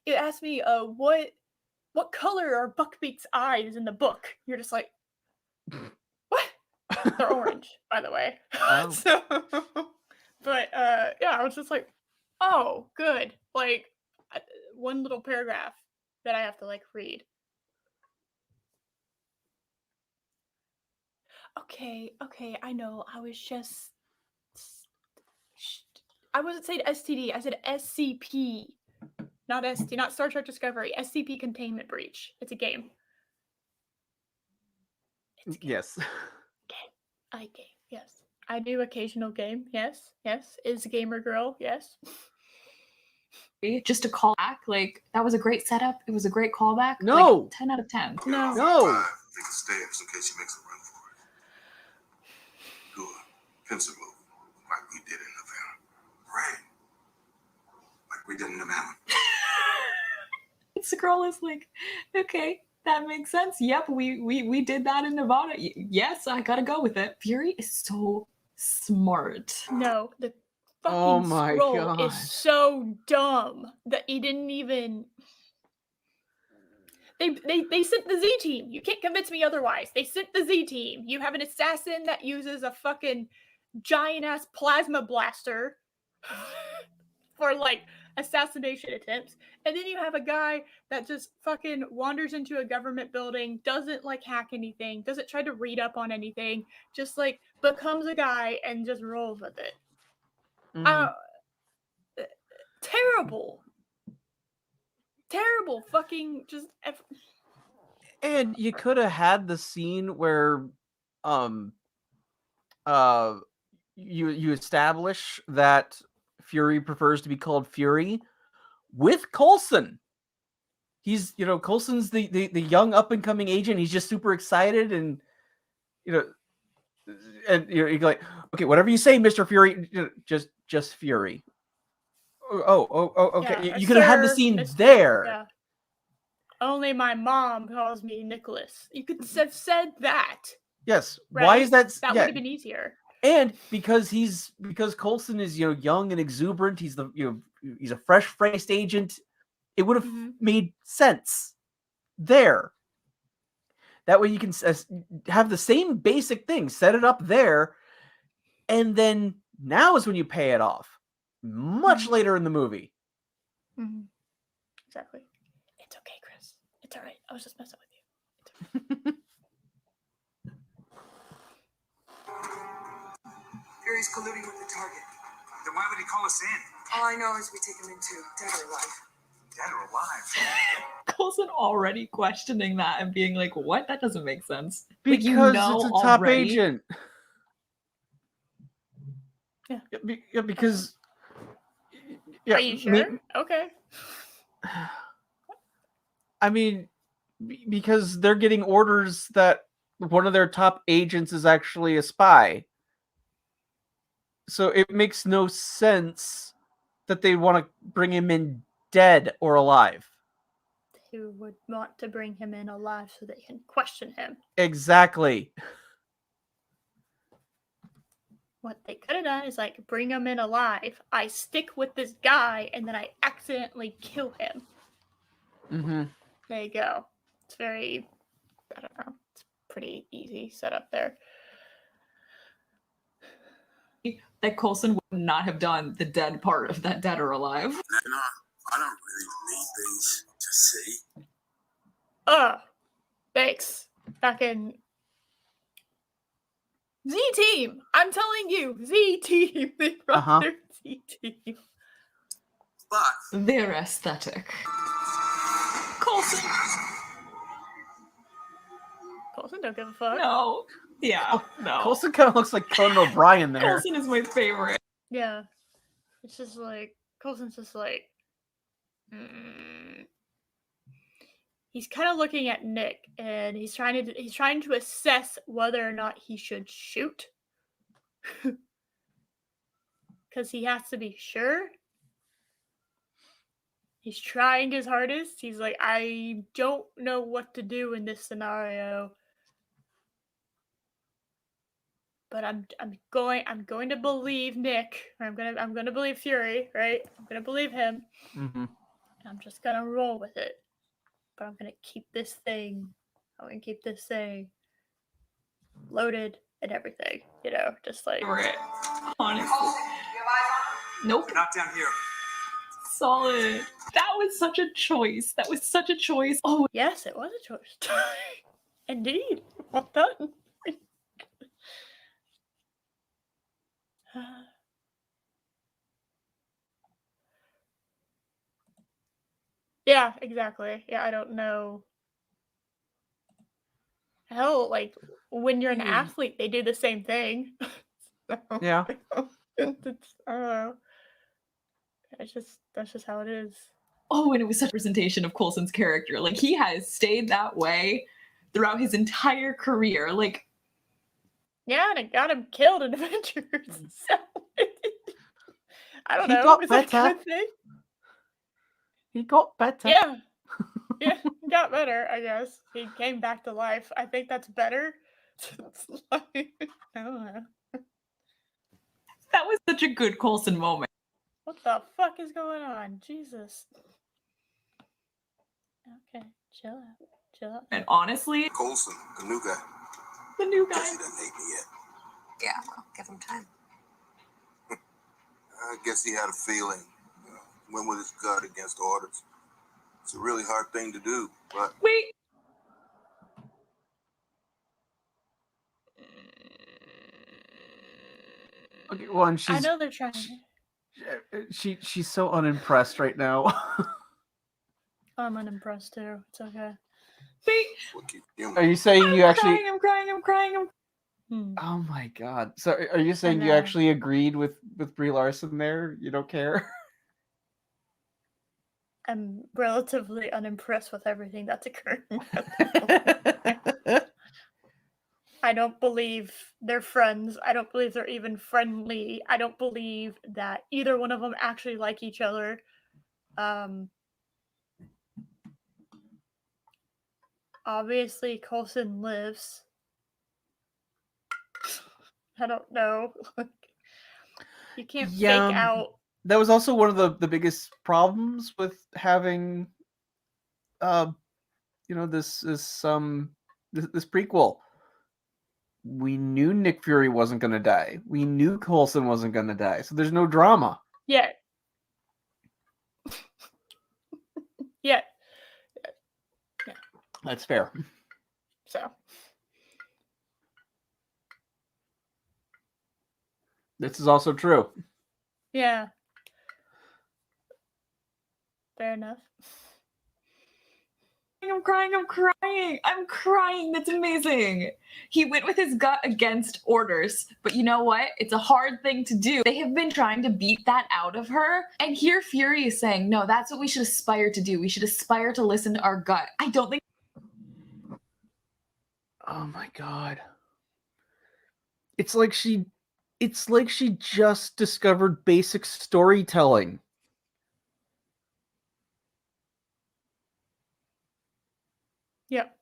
It asked me, what color are Buckbeak's eyes in the book? You're just like, what? They're orange, by the way. Oh. But yeah, I was just like, oh, good. Like one little paragraph that I have to like read. Okay, I know. I wasn't saying STD. I said SCP. Not ST, not Star Trek Discovery. SCP Containment Breach. It's a game. Yes. Game. Yes. I do occasional game. Yes. Is a gamer girl. Yes. Just a call back. Like, that was a great setup. It was a great callback. No. Like, 10 out of 10. No. Take the stairs in case he makes a run for it. Good. Pencil move. Like we did in the film. Right. Like we did in the mountain. Scroll is like, okay, that makes sense. Yep, we did that in Nevada. Yes, I gotta go with it. Fury is so smart. No, the fucking scroll is so dumb that he didn't even. They sent the Z team. You can't convince me otherwise. They sent the Z team. You have an assassin that uses a fucking giant ass plasma blaster for like assassination attempts, and then you have a guy that just fucking wanders into a government building, doesn't like hack anything, doesn't try to read up on anything, just like becomes a guy and just rolls with it. Terrible fucking just. And you could have had the scene where you establish that Fury prefers to be called Fury with Coulson. He's, Coulson's the young up and coming agent. He's just super excited, and you're like, okay, whatever you say, Mr. Fury, just Fury. Okay. Yeah, you could have had the scene there. Yeah. Only my mom calls me Nicholas. You could have said that. Yes. Right? Why is that? That would have been easier. And because Coulson is young and exuberant, he's a fresh-faced agent. It would have made sense there. That way you can have the same basic thing, set it up there, and then now is when you pay it off. Much later in the movie. Exactly. It's okay, Chris. It's all right. I was just messing with you. Fury's colluding with the target. Then why would he call us in? All I know is we take him in too, dead or alive. Dead or alive? Coulson already questioning that and being like, what? That doesn't make sense. Because it's a top agent. Yeah. Because... Yeah, are you sure? Okay. I mean, because they're getting orders that one of their top agents is actually a spy. So it makes no sense that they want to bring him in dead or alive. Who would want to bring him in alive so they can question him? Exactly. What they could have done is like bring him in alive. I stick with this guy and then I accidentally kill him. There you go. It's very, I don't know. It's pretty easy setup there. That Coulson would not have done the dead part of that dead or alive. No, I don't really need these to see. Thanks. Fucking Z-Team. I'm telling you, Z-Team. They brought their Z-Team. But their aesthetic. Coulson don't give a fuck. No. Yeah. No. Coulson kind of looks like Conan O'Brien there. Coulson is my favorite. Yeah. It's just like Coulson's just like he's kind of looking at Nick and he's trying to assess whether or not he should shoot. Cuz he has to be sure. He's trying his hardest. He's like, I don't know what to do in this scenario. But I'm going to believe Nick. Or I'm going to believe Fury, right? I'm going to believe him. And I'm just going to roll with it. But I'm going to keep this thing loaded and everything, just like honestly. Nope. Not down here. Solid. That was such a choice. Oh, yes, it was a choice. Indeed. Well done. Yeah, exactly. Yeah, I don't know. Hell, like when you're an athlete, they do the same thing. Yeah. I don't know. That's just how it is. Oh, and it was such a representation of Coulson's character. Like he has stayed that way throughout his entire career. Like, yeah, and it got him killed in Avengers. So I don't know. Got is better. that a good thing? He got better. Yeah. Yeah, he got better, I guess. He came back to life. I think that's better. I don't know. That was such a good Coulson moment. What the fuck is going on? Jesus. Okay, chill out. And honestly, Coulson, the new guy. The new Guess guy. he doesn't hate me yet. Yeah, well, give him time. I guess he had a feeling. Went with his gut against orders. It's a really hard thing to do, but... Wait. Okay, well, and I know they're trying. She's so unimpressed right now. I'm unimpressed too. It's okay. Wait. Are you saying you actually... I'm crying. Oh my god. So are you saying you actually agreed with Brie Larson there? You don't care? I'm relatively unimpressed with everything that's occurring. I don't believe they're friends. I don't believe they're even friendly. I don't believe that either one of them actually like each other. Obviously, Coulson lives. I don't know. You can't Yeah. fake out. That was also one of the biggest problems with having, this prequel. We knew Nick Fury wasn't going to die. We knew Coulson wasn't going to die. So there's no drama. Yeah. Yeah. That's fair. So. This is also true. Yeah. Fair enough. I'm crying. That's amazing. He went with his gut against orders. But you know what? It's a hard thing to do. They have been trying to beat that out of her. And here Fury is saying, no, that's what we should aspire to do. We should aspire to listen to our gut. I don't think. Oh my God. It's like she just discovered basic storytelling. Yep.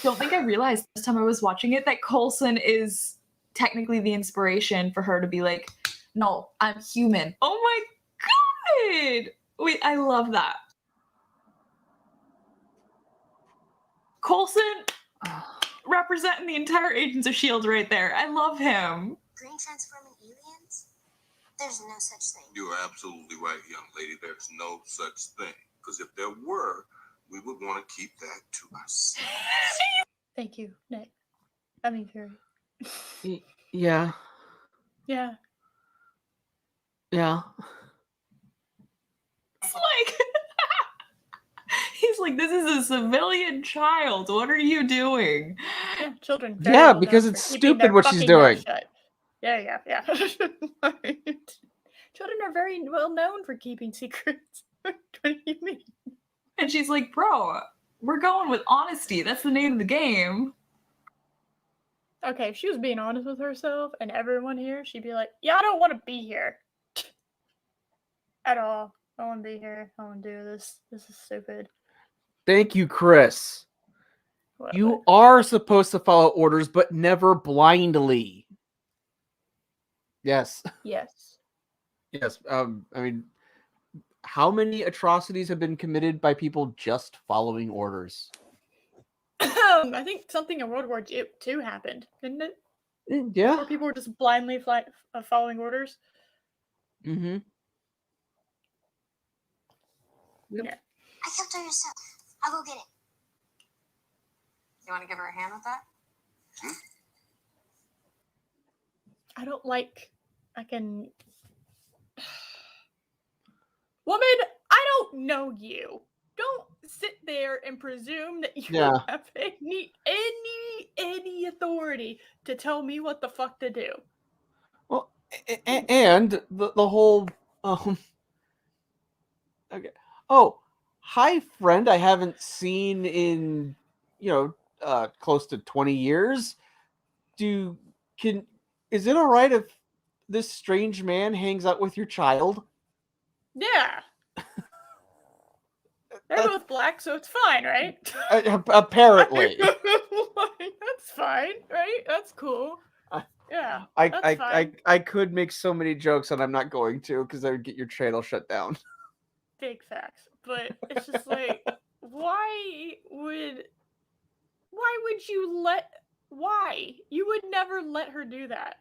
Don't think I realized this time I was watching it that Coulson is technically the inspiration for her to be like, no, I'm human. Oh my God. Wait, I love that. Coulson representing the entire Agents of S.H.I.E.L.D. right there. I love him. Green transforming aliens? There's no such thing. You are absolutely right, young lady. There's no such thing. Because if there were, we would want to keep that to ourselves. Thank you, Nick. I mean, Fury. Yeah. Yeah. Yeah. It's like, he's like, this is a civilian child. What are you doing? Yeah, children. Yeah, because it's stupid what she's doing. Yeah. Children are very well known for keeping secrets. What do you mean? And she's like, bro, we're going with honesty. That's the name of the game. Okay, if she was being honest with herself and everyone here, she'd be like, yeah, I don't want to be here. At all. I don't want to be here. I don't want to do this. This is stupid. Thank you, Chris. What? You are supposed to follow orders, but never blindly. Yes. Yes. Yes. I mean, how many atrocities have been committed by people just following orders? I think something in World War II happened, didn't it? Yeah. Where people were just blindly following orders. Mm-hmm. Yep. I kept her yourself. I'll go get it. You want to give her a hand with that? I don't like. I can. Woman, I don't know you. Don't sit there and presume that you have any authority to tell me what the fuck to do. Well, and the whole okay. Oh, hi, friend. I haven't seen in close to 20 years. Is it all right if this strange man hangs out with your child? Yeah. They're both black, so it's fine, right? Apparently. That's fine, right? That's cool. Yeah. I could make so many jokes, and I'm not going to because I would get your channel shut down. Big facts. But it's just like, why would you would never let her do that.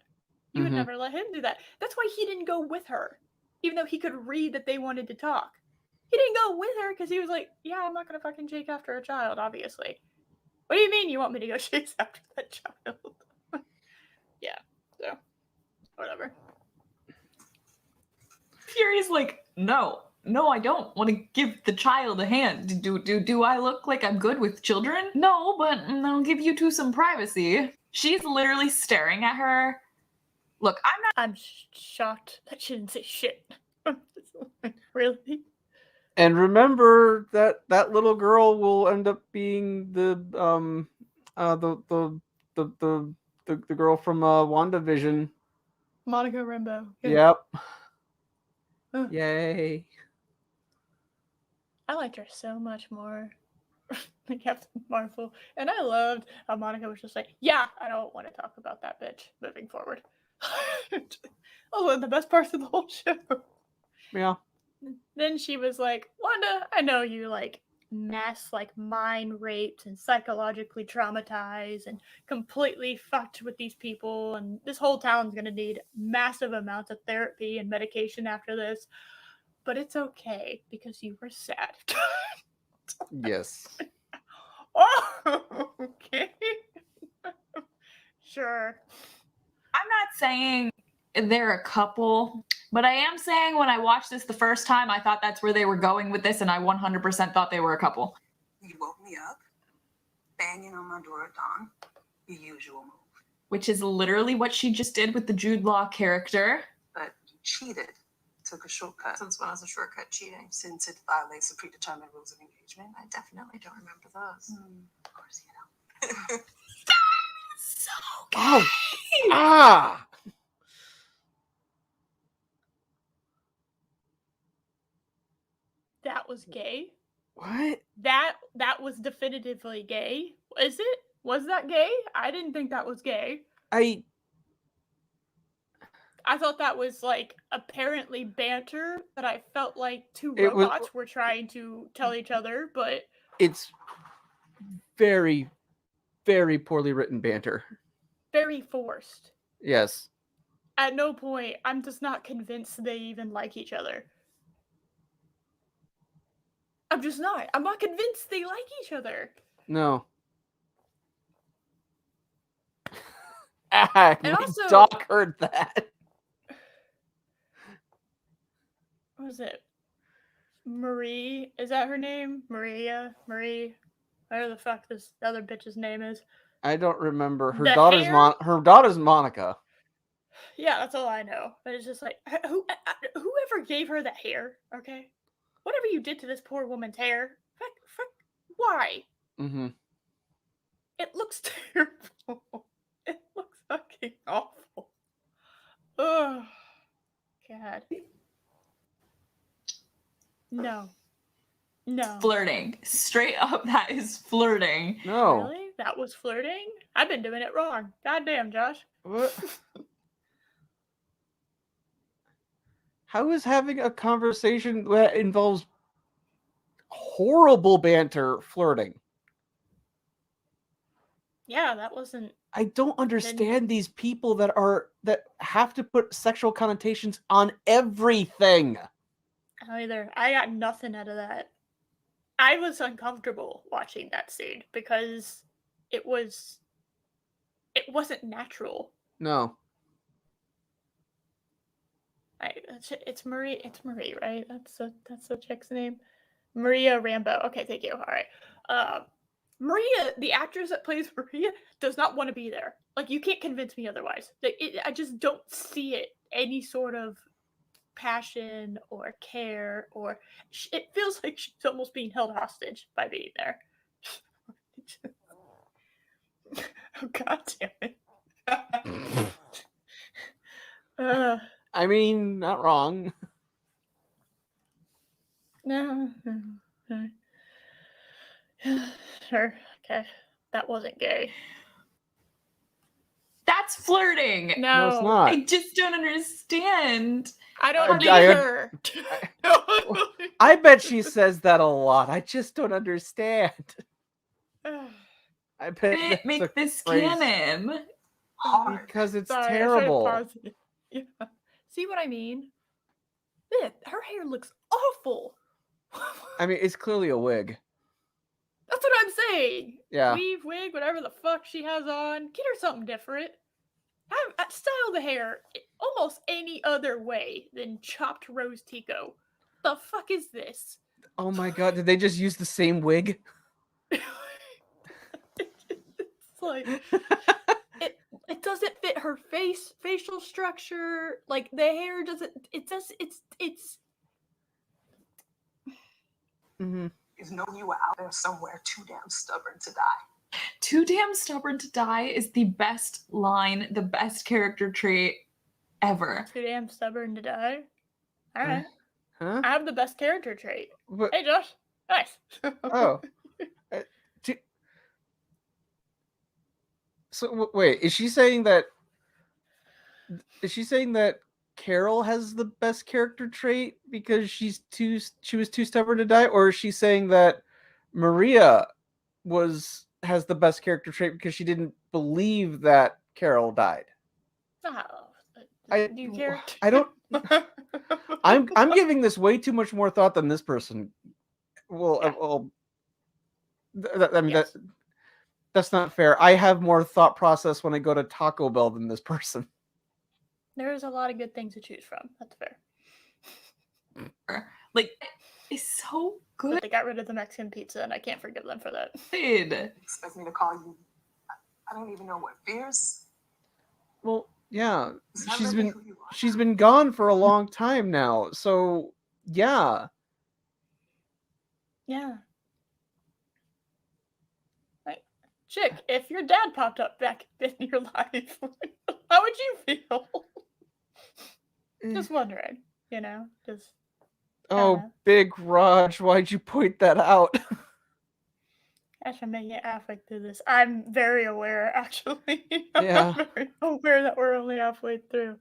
You would never let him do that. That's why he didn't go with her, even though he could read that they wanted to talk. He didn't go with her because he was like, yeah, I'm not gonna fucking chase after a child, obviously. What do you mean you want me to go chase after that child? Yeah, so whatever. Fury's like, no, I don't want to give the child a hand. Do I look like I'm good with children? No, but I'll give you two some privacy. She's literally staring at her. Look, I'm shocked that she didn't say shit. Really? And remember that little girl will end up being the girl from WandaVision. Monica Rambeau. Yeah. Yep. Yay. I liked her so much more Captain Marvel. And I loved how Monica was just like, yeah, I don't want to talk about that bitch moving forward. Oh, one of the best parts of the whole show. Yeah. Then she was like, Wanda, I know you like mass like mind raped and psychologically traumatized and completely fucked with these people, and this whole town's gonna need massive amounts of therapy and medication after this. But it's okay because you were sad. Yes. Oh, okay. Sure. I'm not saying they're a couple, but I am saying when I watched this the first time, I thought that's where they were going with this, and I 100% thought they were a couple. You woke me up, banging on my door at dawn, the usual move. Which is literally what she just did with the Jude Law character. But you cheated, took a shortcut. Since when is a shortcut cheating? Since it violates the predetermined rules of engagement. I definitely don't remember those. Of course you don't. So Oh. Ah. That was gay. What? That was definitively gay. Is it? Was that gay? I didn't think that was gay. I thought that was like apparently banter that I felt like two robots were trying to tell each other, but it's very, very poorly written banter. Very forced. Yes. At no point, I'm just not convinced they even like each other. I'm just not. I'm not convinced they like each other. No. And also, Doc heard that. What was it? Marie? Is that her name? Marie? Whatever the fuck this other bitch's name is. I don't remember. Her The daughter's hair? her daughter's Monica. Yeah, that's all I know. But it's just like, whoever gave her that hair, okay? Whatever you did to this poor woman's hair, fuck, why? Mm-hmm. It looks terrible. It looks fucking awful. Oh, God. No. Flirting. Straight up, that is flirting. No. Really? That was flirting? I've been doing it wrong. Goddamn, Josh. What? How is having a conversation that involves horrible banter flirting? Yeah, that wasn't... I don't understand these people that have to put sexual connotations on everything. Either. I got nothing out of that. I was uncomfortable watching that scene because it wasn't natural. No. It's Marie. It's Marie, right? That's the chick's name. Maria Rambeau. Okay, thank you. All right. Maria, the actress that plays Maria, does not want to be there. Like, you can't convince me otherwise. I just don't see it. Any sort of passion or care, or it feels like she's almost being held hostage by being there. Oh, God damn it. I mean, not wrong. No. Sure. Okay. That wasn't gay. That's flirting. No, it's not. I just don't understand. I don't either. I bet she says that a lot. I just don't understand. I bet make this canon. Because it's Sorry, terrible. Yeah. See what I mean? Her hair looks awful. I mean, it's clearly a wig. That's what I'm saying. Yeah. Weave, wig, whatever the fuck she has on. Get her something different. Style the hair almost any other way than chopped rose Tico. The fuck is this? Oh my God! Did they just use the same wig? It's like it doesn't fit her facial structure. Like the hair doesn't. It's. Mm-hmm. You know you were out there somewhere too damn stubborn to die. Too damn stubborn to die is the best line, the best character trait ever. Too damn stubborn to die. All right. Huh? I have the best character trait. What? Hey, Josh. Nice. Oh. So wait, is she saying that Carol has the best character trait because she was too stubborn to die, or is she saying that Maria has the best character trait because she didn't believe that Carol died? Do you care? I don't. I'm giving this way too much more thought than this person. Well, I mean Yes. that's not fair. I have more thought process when I go to Taco Bell than this person. There's a lot of good things to choose from. That's fair. Like, it's so good. But they got rid of the Mexican pizza, and I can't forgive them for that. Expect me to call you? I don't even know what fierce. Well, yeah, Is that she's really been who you are? she's been gone for a long time now. So yeah. Yeah. Like, chick, if your dad popped up back in your life, how would you feel? Just wondering, just. Oh, Big Raj, why'd you point that out? I should make it halfway through this. I'm very aware, actually. Yeah. I'm very aware that we're only halfway through.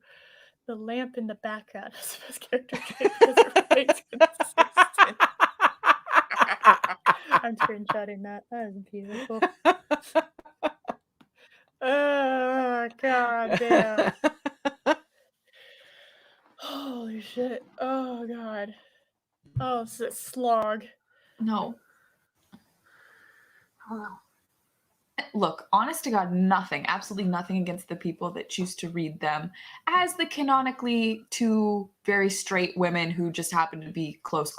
The lamp in the background is the best character trait because it remains consistent. I'm screenshotting that. That is beautiful. Oh, god damn. Holy shit. Oh, god. Oh, it's a slog. No. Oh, Look, honest to God, absolutely nothing against the people that choose to read them as the canonically two very straight women who just happen to be close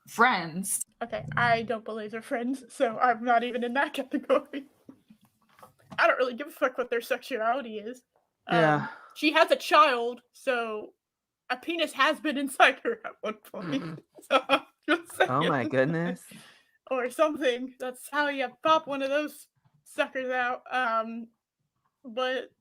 friends. Okay, I don't believe they're friends, so I'm not even in that category. I don't really give a fuck what their sexuality is. Yeah. She has a child, so a penis has been inside her at one point. So I'm just saying. Oh my goodness. Or something. That's how you pop one of those suckers out. But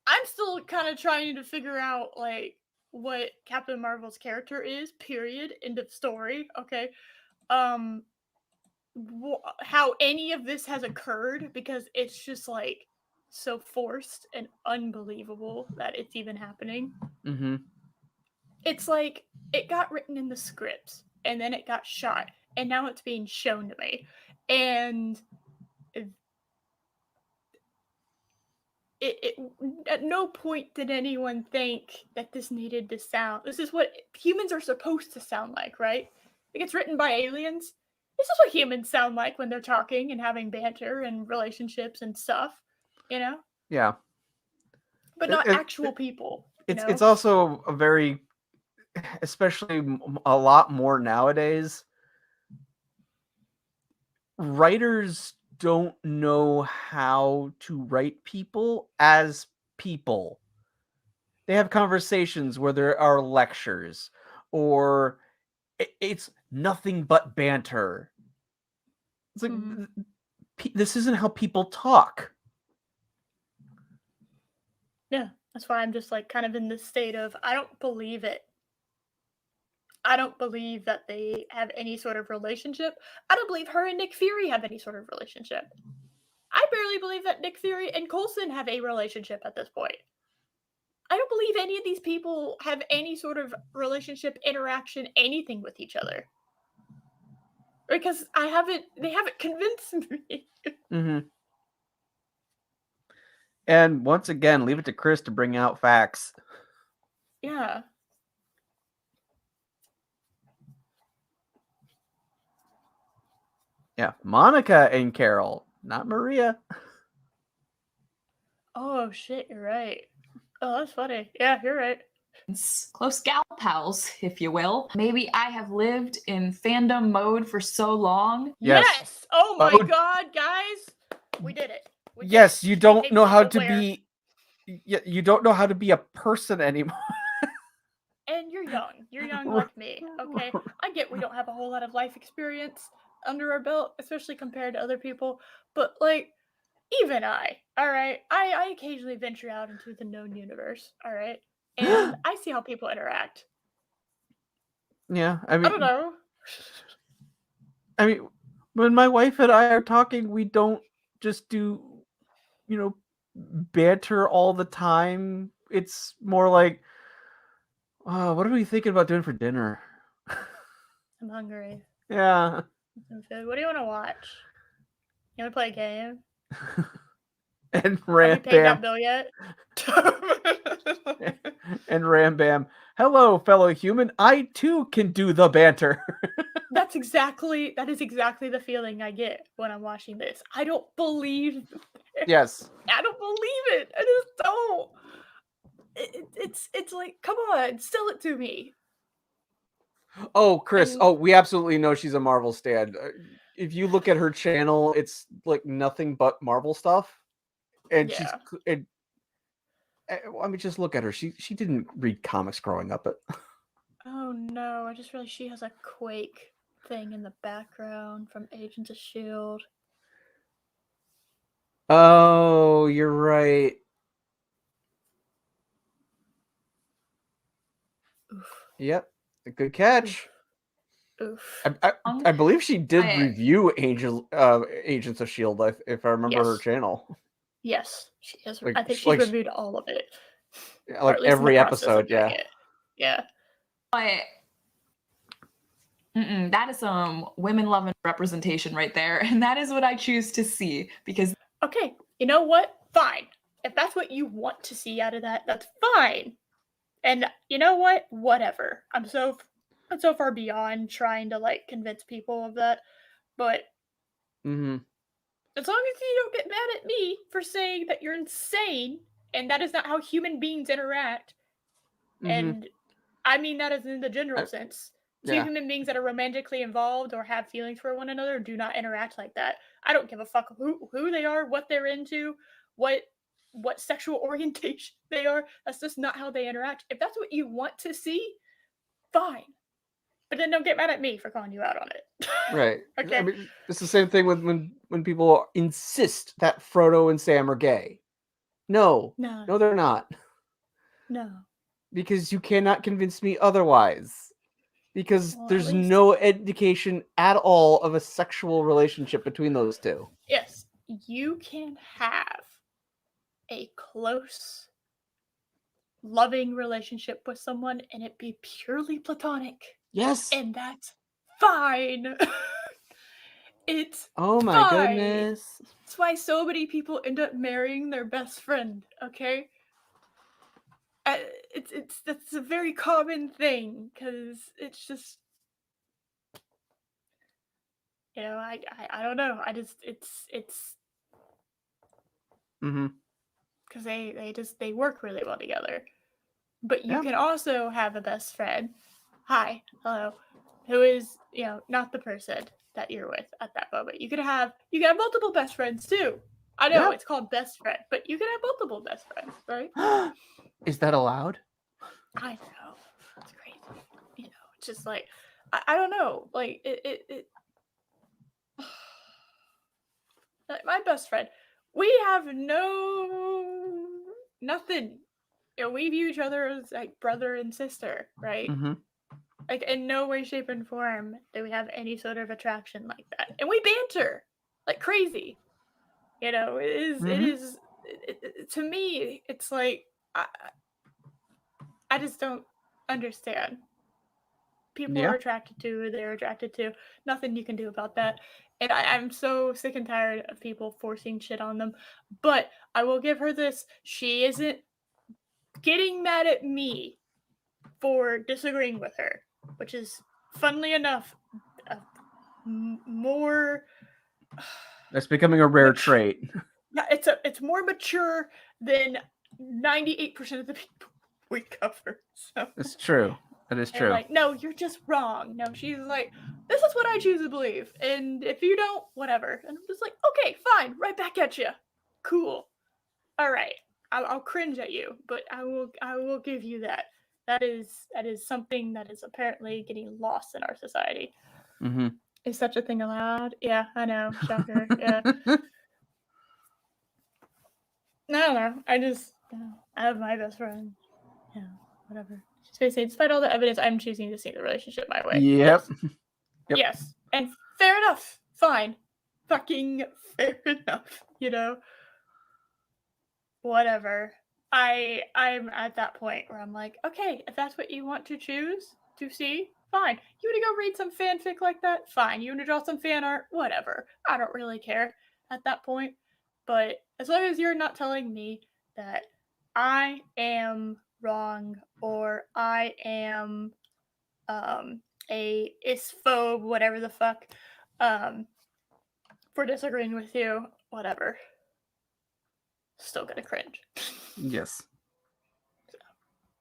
I'm still kind of trying to figure out, like, what Captain Marvel's character is, period. End of story. Okay. How any of this has occurred, because it's just, like, so forced and unbelievable that it's even happening. Mm-hmm. It's like, it got written in the scripts, and then it got shot, and now it's being shown to me. And it at no point did anyone think that this needed to sound. This is what humans are supposed to sound like, right? It gets written by aliens. This is what humans sound like when they're talking and having banter and relationships and stuff, Yeah. But not actual people. It's also a very, especially a lot more nowadays, writers don't know how to write people as people. They have conversations where there are lectures, or it's nothing but banter. It's like, this isn't how people talk. Yeah, that's why I'm just, like, kind of in this state of, I don't believe it. I don't believe that they have any sort of relationship. I don't believe her and Nick Fury have any sort of relationship. I barely believe that Nick Fury and Coulson have a relationship at this point. I don't believe any of these people have any sort of relationship, interaction, anything with each other. Because they haven't convinced me. Mm-hmm. And once again, leave it to Chris to bring out facts. Yeah. Yeah, Monica and Carol, not Maria. Oh, shit, you're right. Oh, that's funny. Yeah, you're right. Close gal pals, if you will. Maybe I have lived in fandom mode for so long. Yes! Oh my god, guys! We did it. Yes, you don't know how to be... You don't know how to be a person anymore. And you're young. You're young like me, okay? I get we don't have a whole lot of life experience under our belt, especially compared to other people. But, like, even I, alright? I occasionally venture out into the known universe, alright? And I see how people interact. Yeah, I mean... I don't know. I mean, When my wife and I are talking, we don't just do, banter all the time. It's more like, what are we thinking about doing for dinner? I'm hungry. Yeah. Some food. What do you want to watch? You want to play a game? And Have Ram you paid Bam. that bill yet? And Ram Bam. Hello, fellow human. I too can do the banter. That is exactly the feeling I get when I'm watching this. I don't believe. Yes. I don't believe it. I just don't. It's like, come on, sell it to me. Oh, Chris. We absolutely know she's a Marvel stan. If you look at her channel, it's like nothing but Marvel stuff. And Yeah. I mean, just look at her. She didn't read comics growing up. But Oh no, I just realized she has a Quake thing in the background from Agents of S.H.I.E.L.D. Oh, you're right. Oof. Yep. Good catch. Oof. I believe she did review Agents of S.H.I.E.L.D., if I remember her channel. Yes, she has. Like, I think she's reviewed all of it. Like every episode, yeah. Yeah. But that is some women-loving representation right there. And that is what I choose to see because... Okay, you know what? Fine. If that's what you want to see out of that, that's fine. And you know what? Whatever. I'm so far beyond trying to like convince people of that. But as long as you don't get mad at me for saying that you're insane and that is not how human beings interact, and I mean that as in the general sense. Two human beings that are romantically involved or have feelings for one another do not interact like that. I don't give a fuck who they are, what they're into, what sexual orientation they are. That's just not how they interact. If that's what you want to see, fine. But then don't get mad at me for calling you out on it. Right. Okay. I mean, it's the same thing when people insist that Frodo and Sam are gay. No, they're not. No. Because you cannot convince me otherwise. Because there's no indication at all of a sexual relationship between those two. Yes, you can have a close, loving relationship with someone and it be purely platonic. Yes. And that's fine. It's my goodness. That's why so many people end up marrying their best friend, okay? That's a very common thing because it's just, I don't know. I just it's because they work really well together. But you can also have a best friend, hello, who is not the person that you're with at that moment. You can have multiple best friends too. I know it's called best friend, but you can have multiple best friends, right? Is that allowed? I know. It's crazy. It's just like I don't know. Like it like my best friend. We have nothing. We view each other as like brother and sister, right? Like in no way, shape, and form do we have any sort of attraction like that, and we banter like crazy. It is. To me, it's like I just don't understand. People are attracted to who they're attracted to. Nothing you can do about that. And I'm so sick and tired of people forcing shit on them. But I will give her this. She isn't getting mad at me for disagreeing with her, which is, funnily enough, more... That's becoming a rare trait. Yeah, it's more mature than 98% of the people we cover. So it's true. That is true. Like, no, you're just wrong. No, she's like, this is what I choose to believe, and if you don't, whatever. And I'm just like, okay, fine, right back at you. Cool. All right, I'll cringe at you, but I will give you that. That is something that is apparently getting lost in our society. Is such a thing allowed? Yeah, I know. Shocker. Yeah. No. I have my best friend. Yeah, whatever. Just basically, despite all the evidence, I'm choosing to see the relationship my way. Yep. Yes. And fair enough. fine. Fucking fair enough, Whatever. I'm at that point where I'm like, okay, if that's what you want to choose to see, fine. You want to go read some fanfic like that? Fine. You want to draw some fan art? Whatever. I don't really care at that point. But as long as you're not telling me that I am wrong or I am a isphobe, whatever the fuck, for disagreeing with you, whatever. Still gonna cringe. Yes.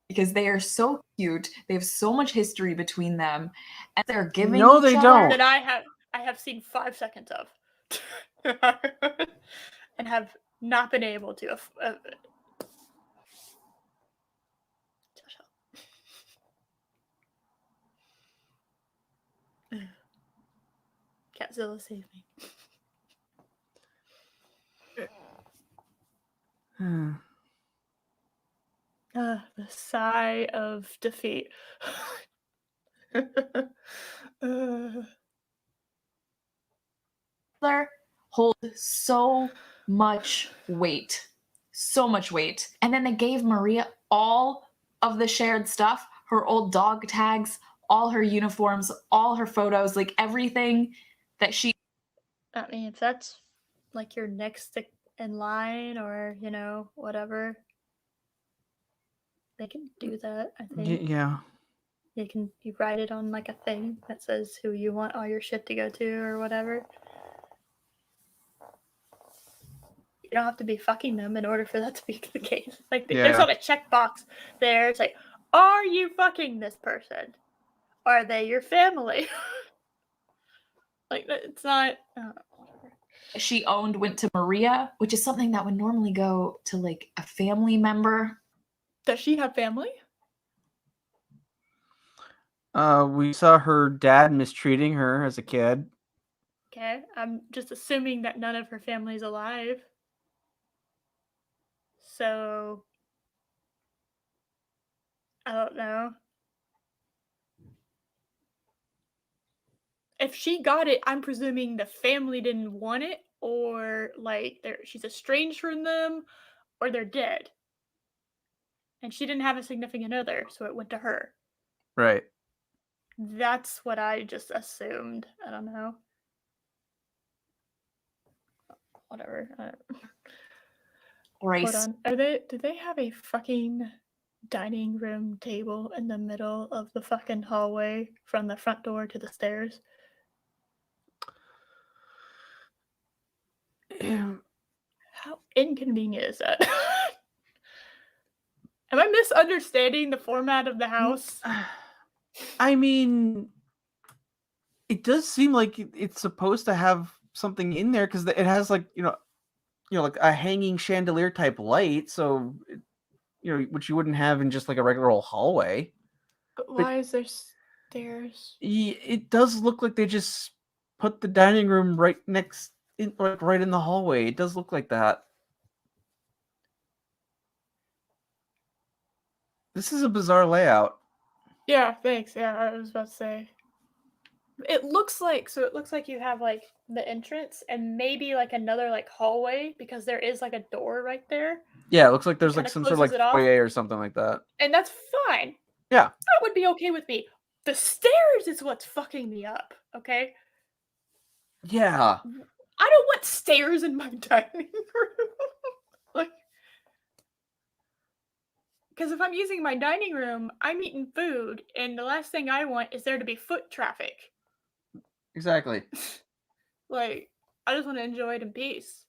Because they are so cute. They have so much history between them, and they're giving No, each they other don't. That I have seen 5 seconds of, and have not been able to. Catzilla, save me. The sigh of defeat. hold so much weight. So much weight. And then they gave Maria all of the shared stuff, her old dog tags, all her uniforms, all her photos, like everything that she... I mean, if that's like your next in line or, whatever, they can do that, I think. Yeah. You write it on like a thing that says who you want all your shit to go to or whatever. You don't have to be fucking them in order for that to be the case. Like, there's not a checkbox there. It's like, are you fucking this person? Are they your family? Like, it's not... she owned went to Maria, which is something that would normally go to like a family member. Does she have family? We saw her dad mistreating her as a kid. Okay, I'm just assuming that none of her family's alive. So, I don't know. If she got it, I'm presuming the family didn't want it, or like she's estranged from them, or they're dead. And she didn't have a significant other, so it went to her. Right. That's what I just assumed. I don't know. Whatever. Hold on. Do they have a fucking dining room table in the middle of the fucking hallway from the front door to the stairs? How inconvenient is that? Am I misunderstanding the format of the house? I mean, it does seem like it's supposed to have something in there because it has like like a hanging chandelier type light, so which you wouldn't have in just like a regular old hallway. But why is there stairs? It does look like they just put the dining room right next in, like right in the hallway. It does look like that. This is a bizarre layout. Yeah, thanks. Yeah, I was about to say. It looks like you have like the entrance and maybe like another like hallway because there is like a door right there. Yeah, it looks like there's like some sort of like foyer or something like that. And that's fine. Yeah. That would be okay with me. The stairs is what's fucking me up, okay? Yeah. I don't want stairs in my dining room. Like, because if I'm using my dining room, I'm eating food, and the last thing I want is there to be foot traffic. Exactly. Like, I just want to enjoy it in peace.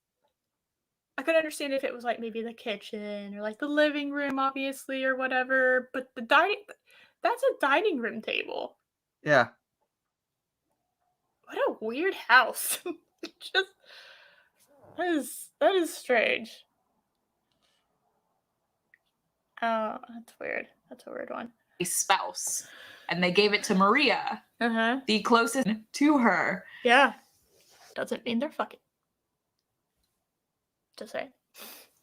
I could understand if it was like maybe the kitchen or like the living room, obviously, or whatever, but that's a dining room table. Yeah. What a weird house. Just that is strange. Oh, that's weird. That's a weird one. A spouse, and they gave it to Maria, the closest to her. Yeah, doesn't mean they're fucking. Just saying.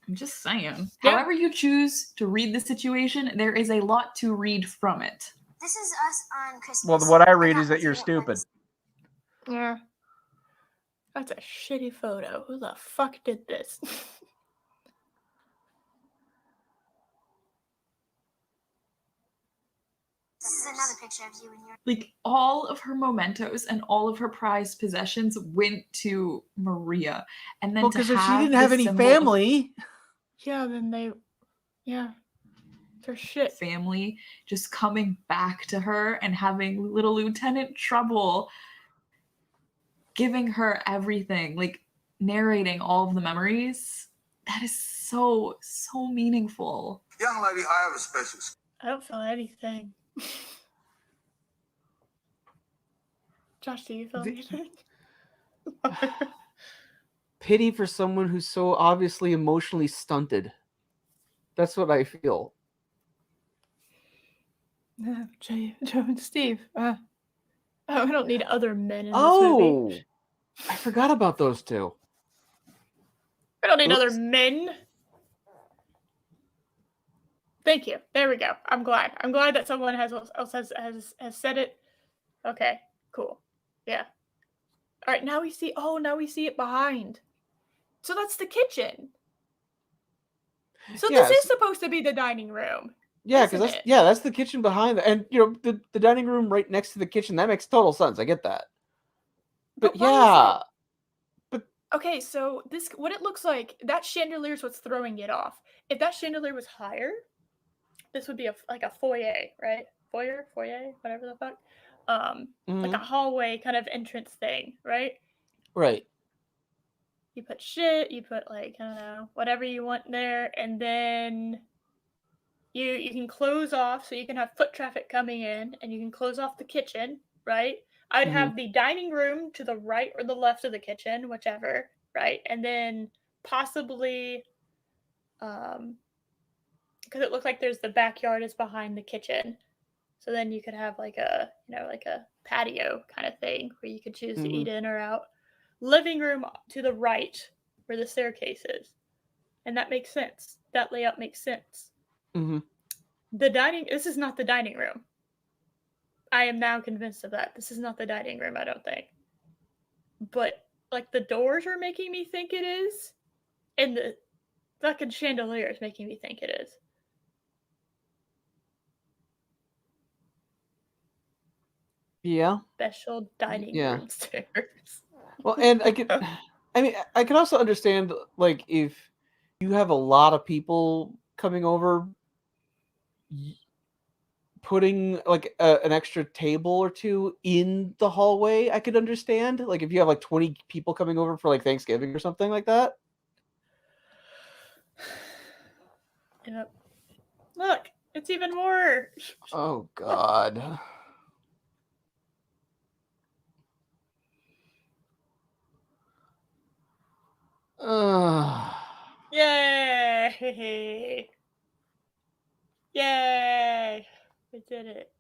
I'm just saying. Yeah. However you choose to read the situation, there is a lot to read from it. This is us on Christmas. Well, what I read is that you're stupid. Yeah. That's a shitty photo. Who the fuck did this? This is another picture of you and your. Like, all of her mementos and all of her prized possessions went to Maria. And then Well, to because if she have didn't have the any symbol of family. Yeah, then they're shit. family just coming back to her and having little Lieutenant Trouble giving her everything, like narrating all of the memories. That is so meaningful. Young lady, I have a special. I don't feel anything. Josh, do you feel anything? Pity for someone who's so obviously emotionally stunted. That's what I feel. Joe and Steve. I don't need other men in this movie. I forgot about those two. I don't need other men. Thank you. There we go. I'm glad. I'm glad that someone else has said it. Okay, cool. Yeah. All right, now we see it behind. So that's the kitchen. So this is supposed to be the dining room. Yeah, because that's the kitchen behind, and the dining room right next to the kitchen. That makes total sense. I get that. But yeah. Okay, so what it looks like, that chandelier is what's throwing it off. If that chandelier was higher, this would be like a foyer, right? Foyer, whatever the fuck. Like a hallway kind of entrance thing, right? Right. You put shit, you put like, I don't know, whatever you want there, and then you can close off so you can have foot traffic coming in, and you can close off the kitchen, right? I'd have the dining room to the right or the left of the kitchen, whichever, right? And then possibly, because it looks like there's the backyard is behind the kitchen. So then you could have like a patio kind of thing where you could choose to eat in or out. Living room to the right where the staircase is. And that makes sense. That layout makes sense. This is not the dining room. I am now convinced of that. This is not the dining room, I don't think. But, like, the doors are making me think it is. And the fucking chandelier is making me think it is. Yeah. Special dining room stairs. Well, and I could also understand, like, if you have a lot of people coming over, putting like an extra table or two in the hallway. I could understand, like, if you have like 20 people coming over for like Thanksgiving or something like that. Yep. Look, it's even more. Oh God. Yay! Yay! We did it.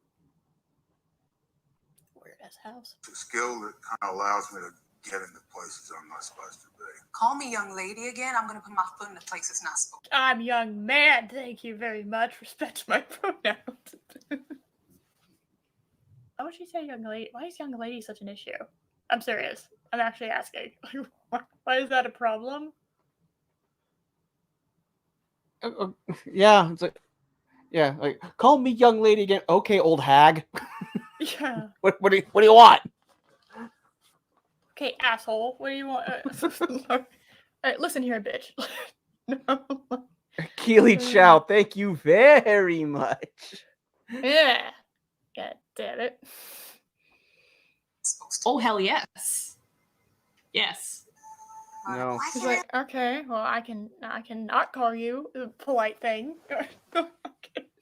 Weird ass house. It's a skill that kind of allows me to get into places I'm not supposed to be. Call me young lady again. I'm going to put my foot in the place it's not supposed to. I'm young man. Thank you very much. Respect my pronouns. Why would she say young lady? Why is young lady such an issue? I'm serious. I'm actually asking. Why is that a problem? Yeah, it's like, yeah, like, call me young lady again. Okay, old hag. Yeah. What do you want? Okay, asshole. What do you want? All right, listen here, bitch. No. Keely Chow, thank you very much. Yeah. God damn it. Oh, hell yes. Yes. No. He's like, okay, well, I can not call you a polite thing.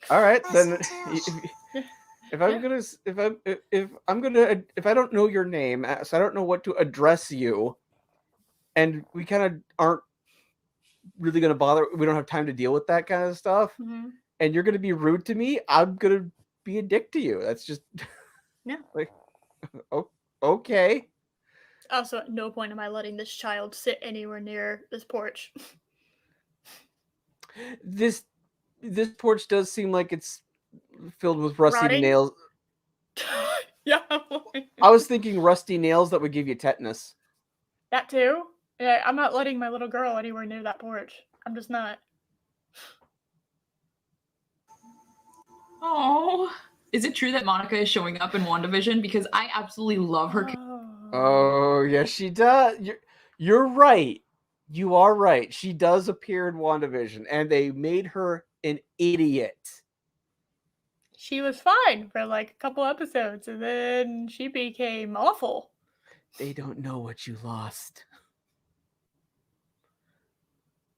All right, then. If I don't know your name, so I don't know what to address you, and we kind of aren't really gonna bother. We don't have time to deal with that kind of stuff, and you're gonna be rude to me. I'm gonna be a dick to you. That's just like, okay. Also, at no point am I letting this child sit anywhere near this porch. This porch does seem like it's filled with rusty Rotting? nails. Yeah. I was thinking rusty nails that would give you tetanus. That too. Yeah, I'm not letting my little girl anywhere near that porch. I'm just not. Oh, is it true that Monica is showing up in WandaVision? Because I absolutely love her. Oh, yes, she does. You're right. You are right. She does appear in WandaVision, and they made her an idiot. She was fine for like a couple episodes, and then she became awful. They don't know what you lost.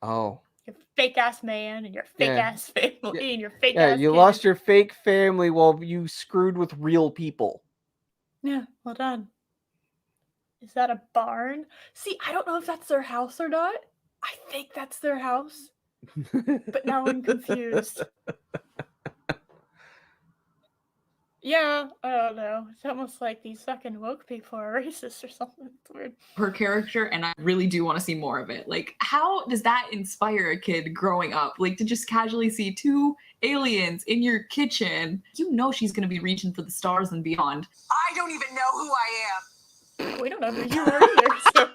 Oh. Your fake ass man and your fake ass family and your fake ass you kids. lost your fake family while you screwed with real people. Yeah, well done. Is that a barn? See, I don't know if that's their house or not. I think that's their house. But now I'm confused. Yeah, I don't know. It's almost like these fucking woke people are racist or something. It's weird. Her character, and I really do want to see more of it. Like, how does that inspire a kid growing up? Like, to just casually see 2 aliens in your kitchen, you know she's going to be reaching for the stars and beyond. I don't even know who I am. We don't know who you are either, so...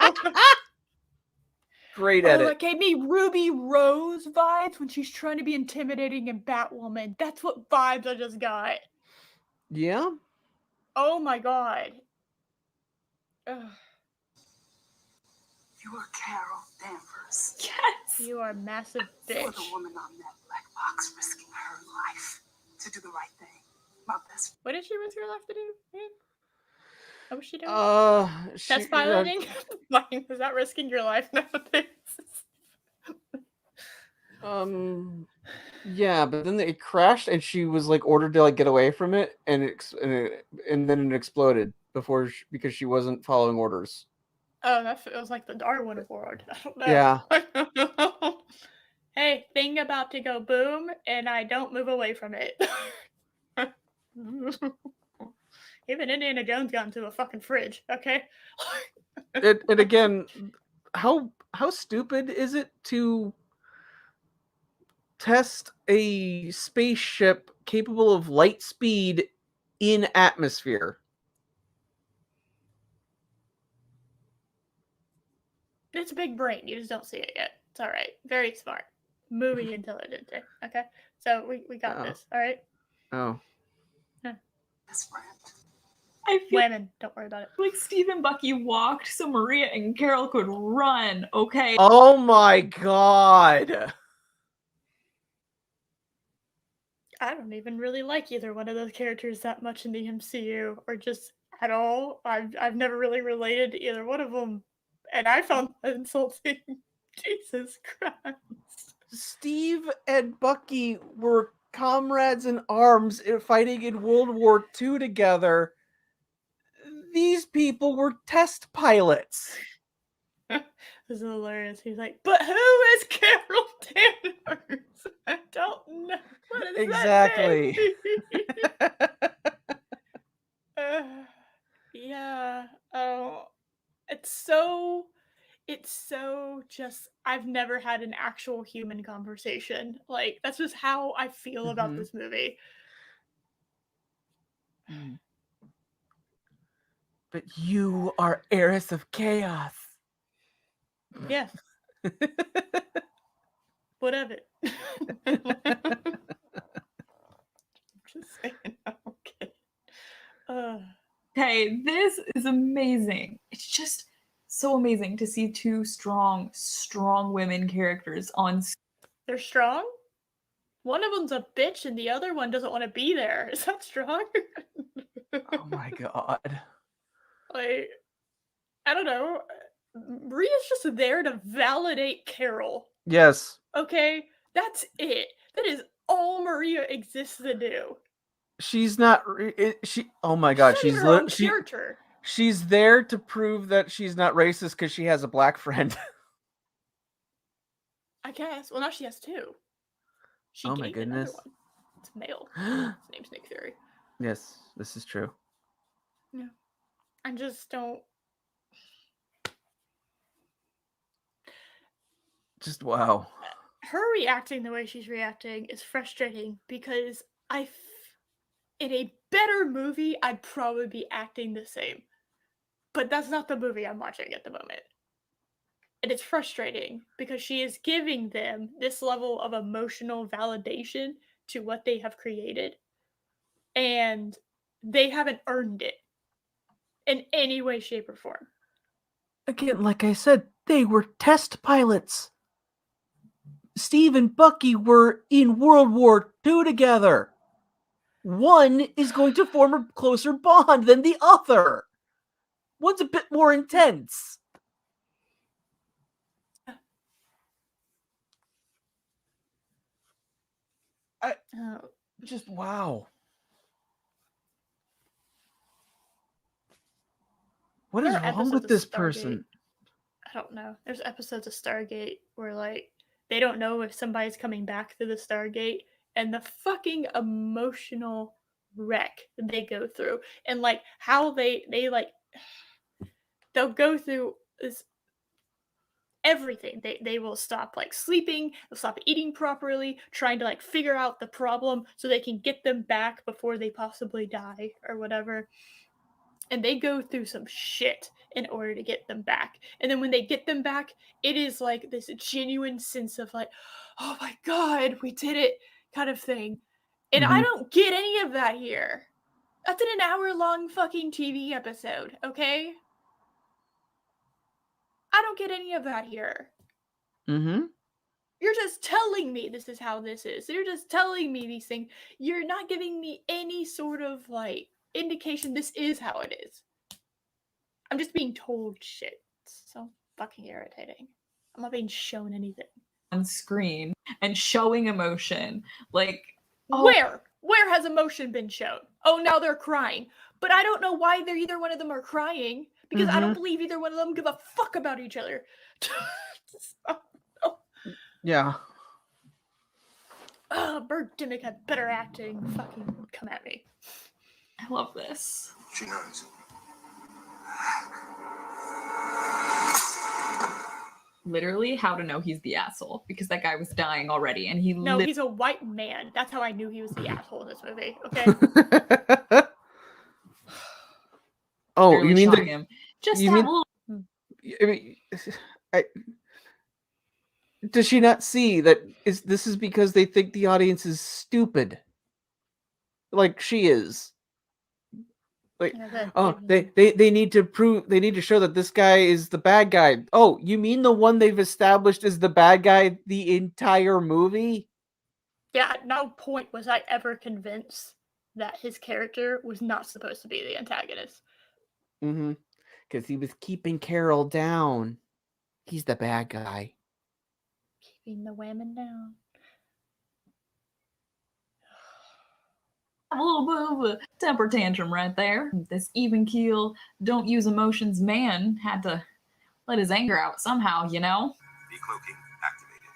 Great edit. That gave me Ruby Rose vibes when she's trying to be intimidating in Batwoman. That's what vibes I just got. Yeah? Oh my god. Ugh. You are Carol Danvers. Yes! You are a massive bitch. You're the woman on that black box risking her life to do the right thing. My best. What did she risk her life to do? What was she doing? Test piloting? Is that risking your life nowadays? Yeah, but then it crashed, and she was like ordered to like get away from it, and then it exploded because she wasn't following orders. Oh, that feels like the Darwin Award. I don't know. Yeah. Hey, thing about to go boom, and I don't move away from it. Even Indiana Jones got into a fucking fridge, okay? And again, how stupid is it to test a spaceship capable of light speed in atmosphere? It's a big brain. You just don't see it yet. It's all right. Very smart. Movie intelligent. Okay? So we got this, all right? Oh. Best friend. I feel Women, don't worry about it. like Steve and Bucky walked so Maria and Carol could run, okay? Oh my god. I don't even really like either one of those characters that much in the MCU, or just at all. I've never really related to either one of them, and I found that insulting. Jesus Christ. Steve and Bucky were comrades in arms fighting in World War II together. These people were test pilots. This is hilarious. He's like, but who is Carol Danvers? I don't know. What is Exactly. that name? Yeah. Oh, it's so just, I've never had an actual human conversation. Like, that's just how I feel about this movie. But you are heiress of chaos. Yeah. Whatever. Just saying. Okay. Hey, this is amazing. It's just so amazing to see 2 strong women characters on. They're strong? One of them's a bitch and the other one doesn't want to be there. Is that strong? Oh my god. Like, I don't know. Maria's just there to validate Carol. Yes. Okay? That's it. That is all Maria exists to do. She's not. Oh my god. She's her own character. She's there to prove that she's not racist because she has a black friend. I guess. Well, now she has 2. She oh my goodness. Another one. It's male. His name's Nick Fury. Yes, this is true. Yeah. I just don't. Just wow. Her reacting the way she's reacting is frustrating because in a better movie, I'd probably be acting the same. But that's not the movie I'm watching at the moment. And it's frustrating because she is giving them this level of emotional validation to what they have created. And they haven't earned it in any way, shape, or form. Again, like I said, they were test pilots. Steve and Bucky were in World War II together. One is going to form a closer bond than the other. One's a bit more intense. Just wow. What is wrong with this person? I don't know. There's episodes of Stargate where, like, they don't know if somebody's coming back through the Stargate, and the fucking emotional wreck they go through, and like how they like they'll go through this everything. They will stop like sleeping, they'll stop eating properly, trying to like figure out the problem so they can get them back before they possibly die or whatever. And they go through some shit in order to get them back. And then when they get them back, it is like this genuine sense of like, oh my God, we did it kind of thing. And I don't get any of that here. That's in an hour-long fucking TV episode, okay? I don't get any of that here. You're just telling me this is how this is. You're just telling me these things. You're not giving me any sort of like indication this is how it is. I'm just being told shit. It's so fucking irritating. I'm not being shown anything. On screen and showing emotion. Like, Where has emotion been shown? Oh, now they're crying. But I don't know why either one of them are crying, because I don't believe either one of them give a fuck about each other. Yeah. Birdemic had better acting. Fucking come at me. I love this. She knows. Literally how to know he's the asshole, because that guy was dying already, and he's a white man. That's how I knew he was the asshole in this movie. Okay. Oh, you mean him. Just you have mean, a little. I mean, does she not see that this is because they think the audience is stupid? Like she is. Like, they need to show that this guy is the bad guy. Oh, you mean the one they've established is the bad guy the entire movie? Yeah, at no point was I ever convinced that his character was not supposed to be the antagonist. Because he was keeping Carol down. He's the bad guy. Keeping the women down. A little bit of a temper tantrum right there. This even keel, don't use emotions man had to let his anger out somehow, you know? Decloaking activated.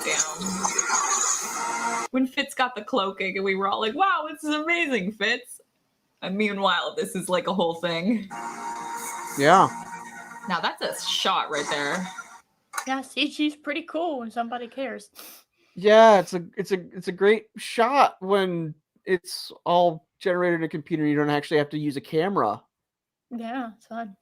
Damn. When Fitz got the cloaking and we were all like, wow, this is amazing, Fitz. And meanwhile, this is like a whole thing. Yeah. Now that's a shot right there. Yeah, CG's pretty cool when somebody cares. Yeah, it's a great shot when it's all generated in a computer. You don't actually have to use a camera. Yeah, it's fun.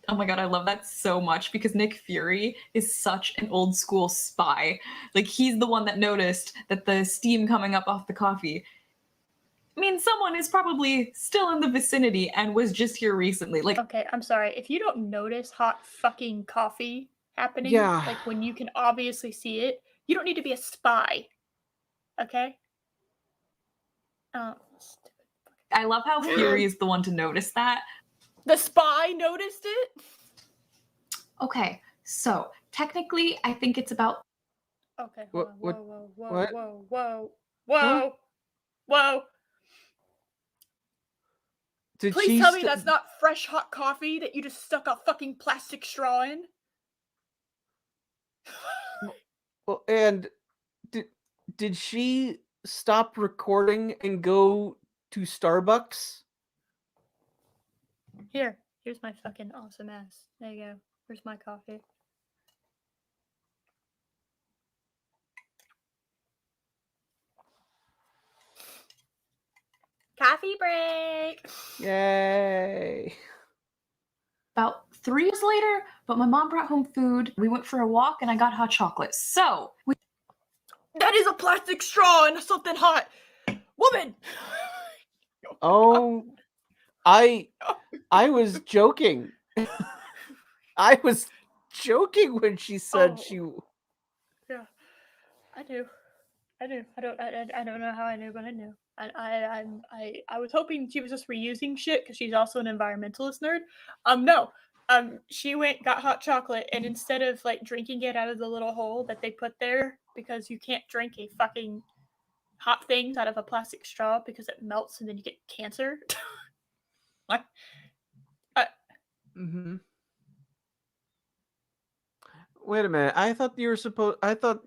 Oh my God, I love that so much because Nick Fury is such an old school spy. Like, he's the one that noticed that the steam coming up off the coffee. I mean, someone is probably still in the vicinity and was just here recently. Like, okay, I'm sorry. If you don't notice hot fucking coffee happening, like when you can obviously see it, you don't need to be a spy. Okay? Oh, stupid. I love how Fury is the one to notice that. The spy noticed it? Okay, so technically, I think it's about. Okay, hold on. Whoa. Please tell me that's not fresh hot coffee that you just stuck a fucking plastic straw in. Well, and did she stop recording and go to Starbucks? Here's my fucking awesome ass. There you go. Where's my coffee? break. Yay. About 3 years later, but my mom brought home food. We went for a walk and I got hot chocolate. So we That is a plastic straw and something hot. Woman! Oh, I was joking. I was joking when she said she. Yeah, I do. I don't know how I knew, but I knew. I was hoping she was just reusing shit because she's also an environmentalist nerd. No. She got hot chocolate, and instead of like drinking it out of the little hole that they put there, because you can't drink a fucking hot thing out of a plastic straw because it melts and then you get cancer. What? Mm-hmm. Wait a minute. I thought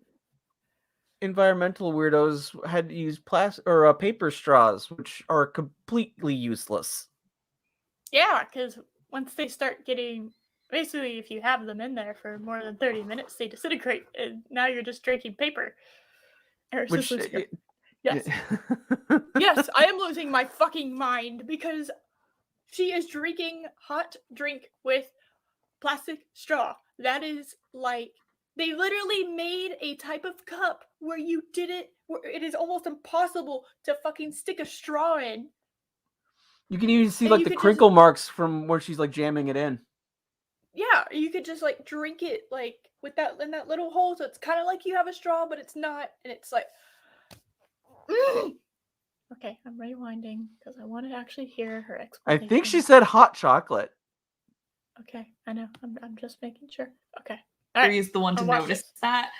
environmental weirdos had to use plastic or paper straws, which are completely useless. Yeah, because once they start getting, basically, if you have them in there for more than 30 minutes, they disintegrate, and now you're just drinking paper. Which, yes. Yes, I am losing my fucking mind because she is drinking hot drink with plastic straw. That is like, they literally made a type of cup where it is almost impossible to fucking stick a straw in. You can even see And like you the could crinkle marks from where she's like jamming it in. Yeah, you could just like drink it like with that in that little hole, so it's kind of like you have a straw, but it's not, and it's like. Okay, I'm rewinding because I want to actually hear her I explanation. think she said hot chocolate. Okay, I know. I'm just making sure. Okay. Three is the one to notice that.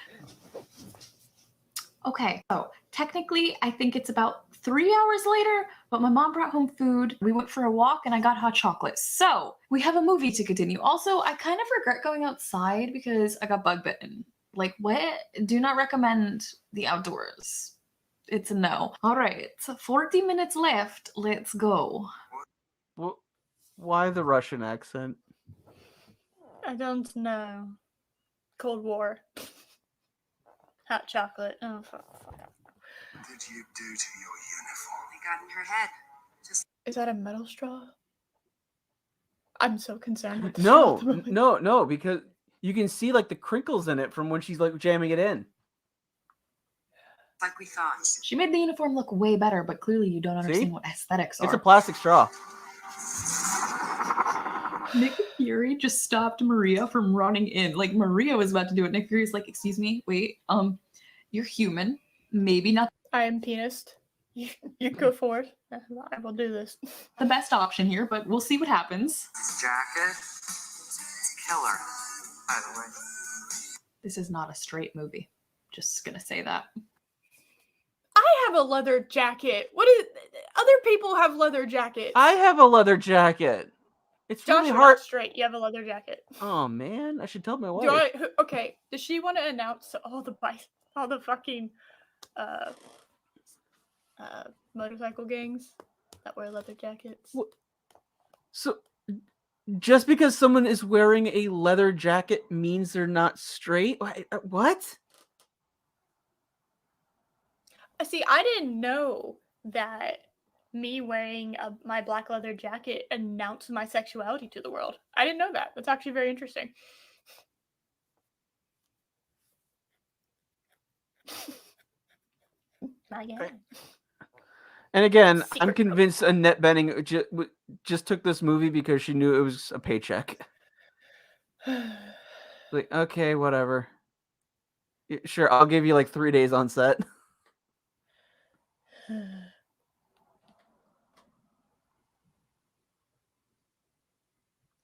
Okay, so technically, I think it's about 3 hours later, but my mom brought home food. We went for a walk and I got hot chocolate. So we have a movie to continue. Also, I kind of regret going outside because I got bug bitten. Like, what? Do not recommend the outdoors. It's a no. All right, so 40 minutes left. Let's go. Well, why the Russian accent? I don't know. Cold War. Hot chocolate. Oh, fuck. What did you do to your uniform? It got in her head. Is that a metal straw? I'm so concerned with the No, straw at the moment. no, because you can see like the crinkles in it from when she's like jamming it in. Like we thought. She made the uniform look way better, but clearly you don't understand what aesthetics are. It's a plastic straw. Nick Fury just stopped Maria from running in. Like, Maria was about to do it. Nick Fury's like, excuse me, wait, you're human. Maybe not. I am penised. You go for it. I will do this. The best option here, but we'll see what happens. Jacket. Killer. By the way. This is not a straight movie. Just gonna say that. I have a leather jacket. What is? Other people have leather jackets. I have a leather jacket. It's Josh, really you're hard. not straight. You have a leather jacket. Oh man, I should tell my wife. Okay. Does she want to announce to all the fucking motorcycle gangs that wear leather jackets? So, just because someone is wearing a leather jacket means they're not straight? What? See, I didn't know that me wearing my black leather jacket announced my sexuality to the world. I didn't know that. That's actually very interesting. My God. And again, Secret I'm convinced Annette Bening just took this movie because she knew it was a paycheck. Like, okay, whatever. Sure, I'll give you like 3 days on set.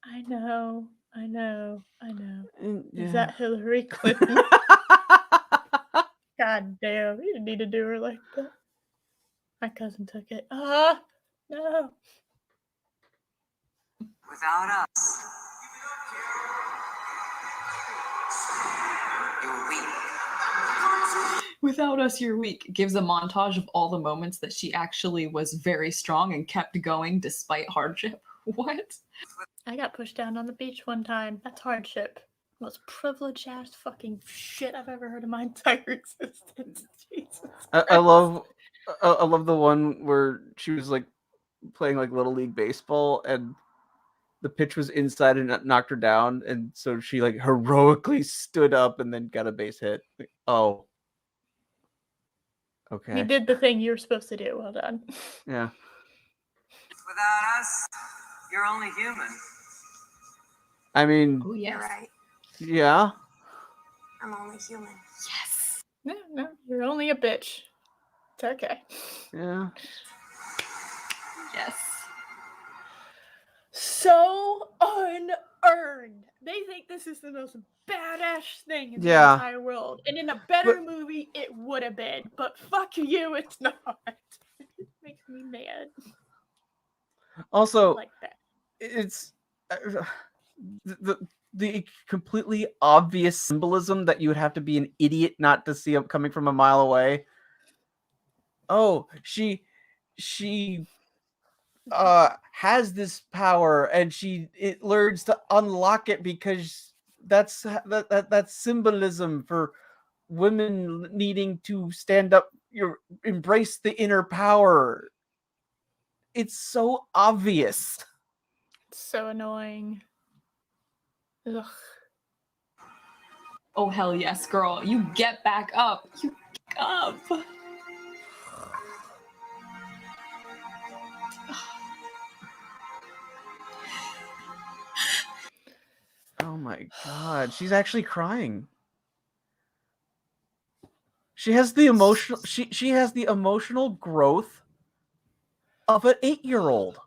I know. Yeah. Is that Hillary Clinton? God damn, you didn't need to do her like that. My cousin took it. No. Without us, you're weak. Without us, you're weak. Gives a montage of all the moments that she actually was very strong and kept going despite hardship. What? I got pushed down on the beach one time. That's hardship. Most privileged ass fucking shit I've ever heard in my entire existence. Jesus I love the one where she was like playing like Little League Baseball, and the pitch was inside and knocked her down, and so she like heroically stood up and then got a base hit. Oh, okay. You did the thing you were supposed to do. Well done. Yeah. Without us, you're only human. I mean, Oh, yes. You're right. yeah. I'm only human. Yes. No, you're only a bitch. It's okay. Yeah. Yes. So unearned. They think this is the most badass thing in the Yeah. entire world. And in a better movie, it would have been. But fuck you, it's not. It makes me mad. Also, Like that. it's the completely obvious symbolism that you would have to be an idiot not to see coming from a mile away. Oh, she has this power, and it learns to unlock it because that's symbolism for women needing to stand up, embrace the inner power. It's so obvious. It's so annoying. Ugh. Oh, hell yes, girl. You get back up. You get up. Oh my god, she's actually crying. She has the emotional she has the emotional growth of an 8-year-old.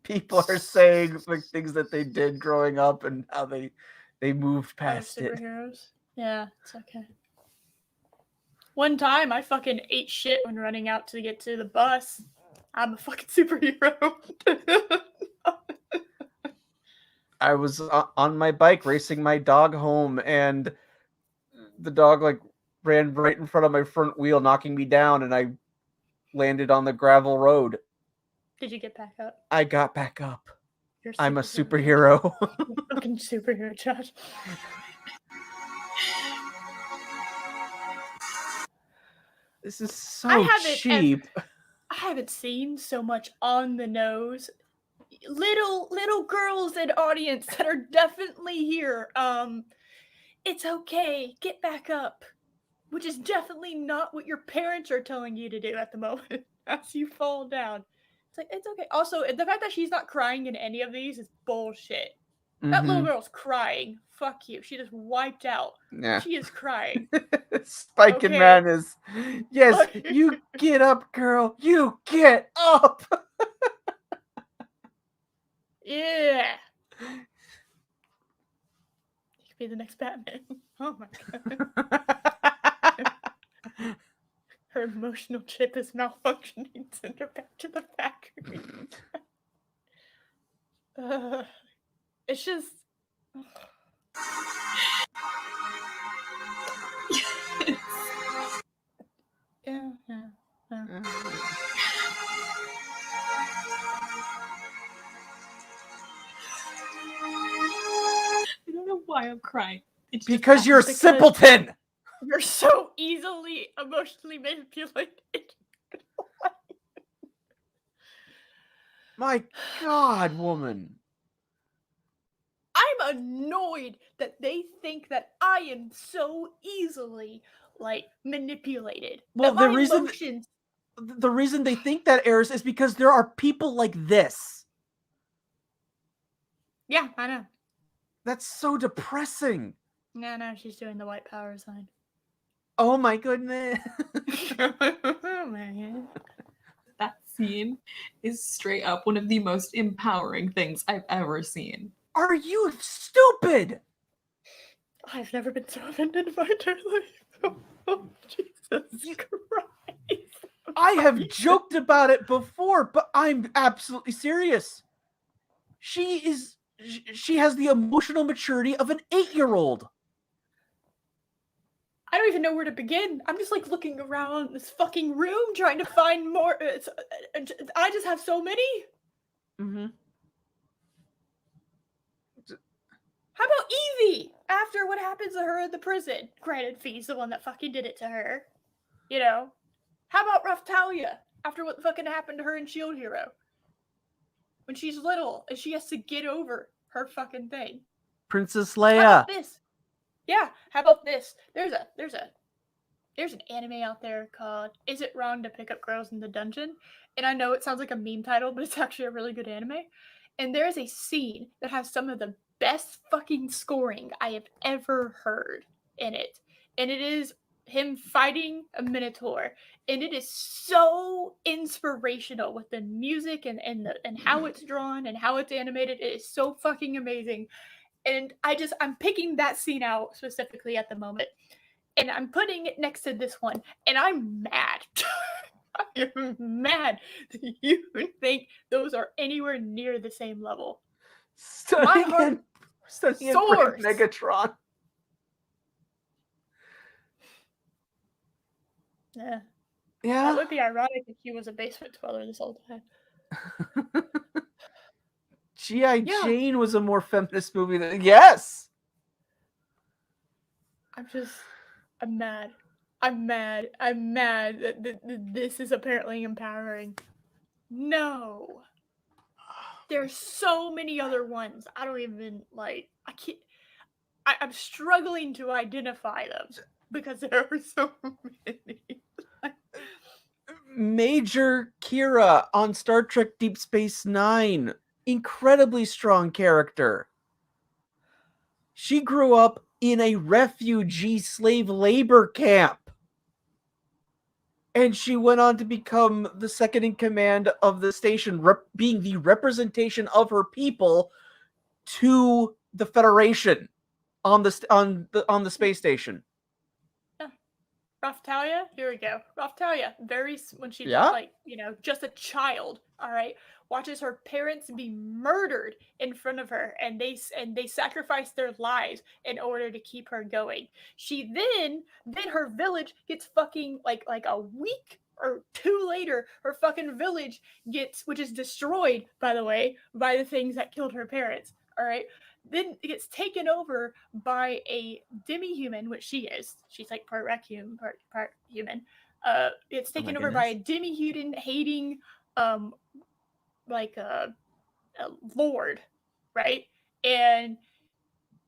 People are saying like things that they did growing up and how they moved past it. Superheroes. Yeah, it's okay. One time I fucking ate shit when running out to get to the bus. I'm a fucking superhero. I was on my bike racing my dog home, and the dog like ran right in front of my front wheel, knocking me down, and I landed on the gravel road. Did you get back up? I got back up. I'm a superhero. superhero. Fucking superhero, Josh. This is so cheap. I haven't seen so much on the nose. Little girls and audience that are definitely here. It's okay. Get back up. Which is definitely not what your parents are telling you to do at the moment as you fall down. It's like, it's okay. Also, the fact that she's not crying in any of these is bullshit. That little girl's crying. Fuck you. She just wiped out. Yeah. She is crying. Spike and Man is, yes, you get up, girl. You get up. Yeah. You could be the next Batman. Oh my god. Her emotional chip is malfunctioning. Send her back to the factory. It's just. Yeah. I don't know why I'm crying. It's because you're a simpleton. You're so easily emotionally manipulated. My God, woman. I'm annoyed that they think that I am so easily, like, manipulated. Well, that the reason they think that, Eris, is because there are people like this. Yeah, I know. That's so depressing. No, she's doing the white power sign. Oh my goodness. Oh man. That scene is straight up one of the most empowering things I've ever seen. Are you stupid? I've never been so offended in my entire life. Oh, Jesus Christ. I have joked about it before, but I'm absolutely serious. She has the emotional maturity of an 8-year-old. I don't even know where to begin. I'm just like looking around this fucking room trying to find more. I just have so many. Mm-hmm. How about Evie? After what happens to her in the prison. Granted, Fee's the one that fucking did it to her. You know? How about Raftalia after what fucking happened to her in Shield Hero? When she's little and she has to get over her fucking thing. Princess How Leia. about this? Yeah, how about this? There's an anime out there called Is It Wrong to Pick Up Girls in the Dungeon? And I know it sounds like a meme title, but it's actually a really good anime. And there's a scene that has some of the best fucking scoring I have ever heard in it. And it is him fighting a minotaur. And it is so inspirational with the music and how it's drawn and how it's animated. It is so fucking amazing. And I'm picking that scene out specifically at the moment. And I'm putting it next to this one. And I'm mad. I'm mad that you think those are anywhere near the same level. Stunning and soars. Megatron. Yeah. Yeah. That would be ironic if he was a basement dweller this whole time. G.I. Jane was a more feminist movie than... Yes! I'm mad. I'm mad that this is apparently empowering. No. There's so many other ones. I don't even, like... I can't... I'm struggling to identify them because there are so many. Major Kira on Star Trek Deep Space Nine. Incredibly strong character. She grew up in a refugee slave labor camp. And she went on to become the second in command of the station, being the representation of her people to the Federation on the space station. Raftalia, here we go. Raftalia, when she's just a child, all right, watches her parents be murdered in front of her, and they sacrifice their lives in order to keep her going. She then her village gets fucking like a week or two later, her fucking village which is destroyed, by the way, by the things that killed her parents. All right. Then it gets taken over by a demi-human, which she is. She's like part raccoon, part human. It's taken over by a demi-human hating, like a lord, right? And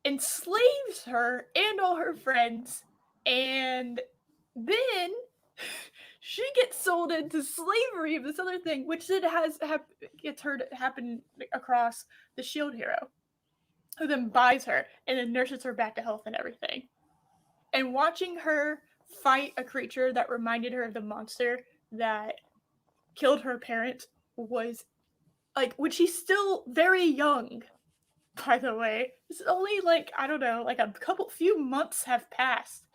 enslaves her and all her friends, and then she gets sold into slavery of this other thing, which then gets her to happen across the Shield Hero, who then buys her and then nurses her back to health and everything. And watching her fight a creature that reminded her of the monster that killed her parents was like, when she's still very young, by the way. It's only like, I don't know, like few months have passed,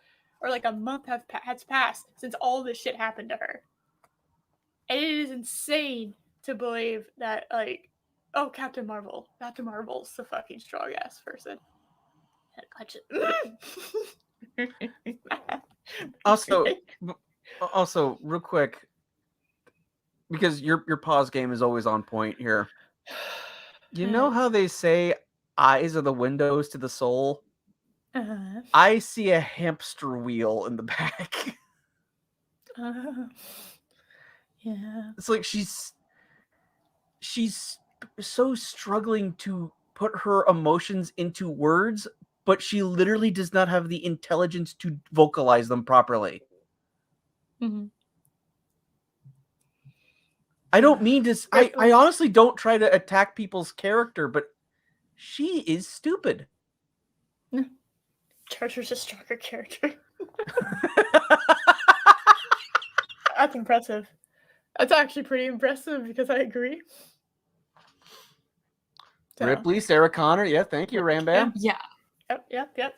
or like a month has passed since all this shit happened to her. And it is insane to believe that, like, oh, Captain Marvel's the fucking strong ass person. Also, real quick, because your pause game is always on point here. You know how they say eyes are the windows to the soul? Uh-huh. I see a hamster wheel in the back. Yeah. It's like she's so struggling to put her emotions into words, but she literally does not have the intelligence to vocalize them properly. Mm-hmm. I don't mean to... I honestly don't try to attack people's character, but she is stupid. Charger's a stronger character. That's impressive. That's actually pretty impressive because I agree. So. Ripley, Sarah Connor. Yeah, thank you, Rambam. Yeah. Yep.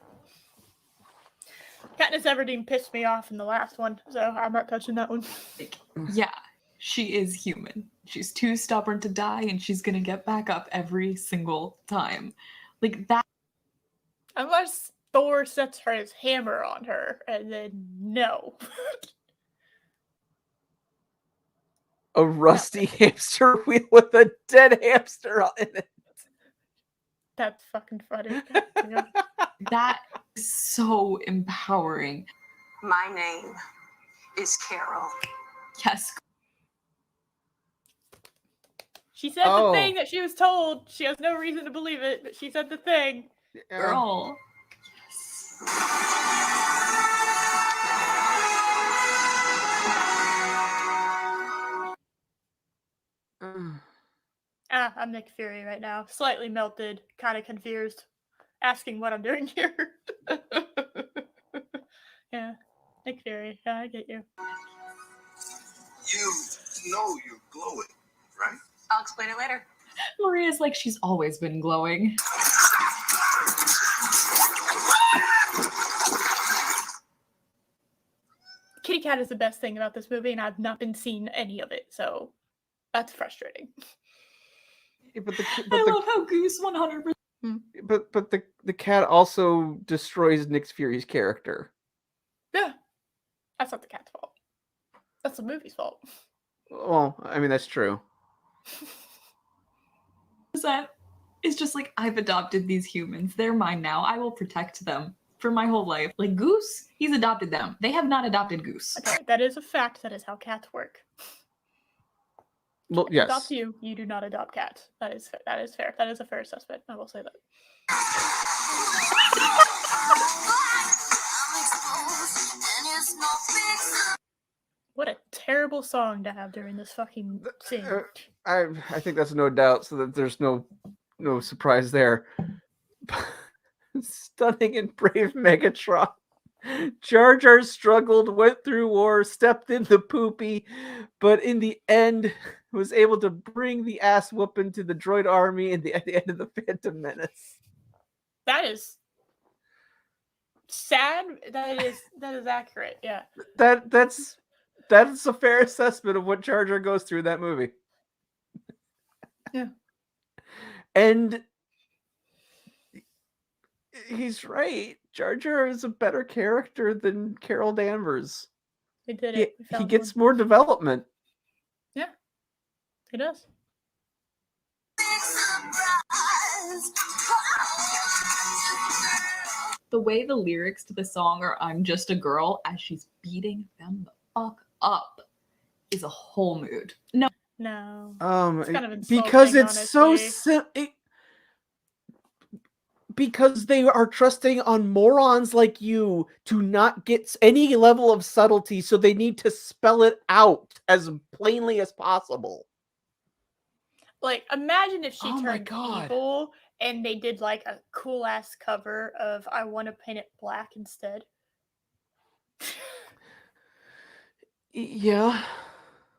Katniss Everdeen pissed me off in the last one, so I'm not touching that one. Yeah, she is human. She's too stubborn to die, and she's gonna get back up every single time. Like that. Unless Thor sets his hammer on her, and then no. A rusty hamster wheel with a dead hamster on it. That's fucking funny. That is so empowering. My name is Carol. Yes. She said the thing that she was told. She has no reason to believe it, but she said the thing. Girl. I'm Nick Fury right now. Slightly melted, kind of confused, asking what I'm doing here. Yeah, Nick Fury. Yeah, I get you. You know you're glowing, right? I'll explain it later. Maria's like she's always been glowing. Kitty Cat is the best thing about this movie, and I've not been seeing any of it, so that's frustrating. Yeah, but I love how Goose 100%. But the cat also destroys Nick Fury's character. Yeah, that's not the cat's fault. That's the movie's fault. Well, I mean that's true. It's just like, I've adopted these humans. They're mine now. I will protect them for my whole life. Like Goose, he's adopted them. They have not adopted Goose. Okay, that is a fact. That is how cats work. Well, Cats yes. adopt you. You do not adopt cats. That is fair. That is a fair assessment. I will say that. What a terrible song to have during this fucking scene. I think that's no doubt, so that there's no surprise there. Stunning and brave Megatron. Jar Jar struggled, went through war, stepped in the poopy, but in the end was able to bring the ass whooping to the droid army at the end of the Phantom Menace. That is sad. That is accurate. Yeah. That's a fair assessment of what Jar Jar goes through in that movie. Yeah. And he's right. Jar Jar is a better character than Carol Danvers. He did it. He gets more development. Yeah, he does. The way the lyrics to the song are "I'm just a girl" as she's beating them the fuck up is a whole mood. No. It's kind of insulting, because it's honestly. so because they are trusting on morons like you to not get any level of subtlety, so they need to spell it out as plainly as possible. Like, imagine if she turned evil and they did like a cool ass cover of "I Want to Paint It Black" instead. Yeah.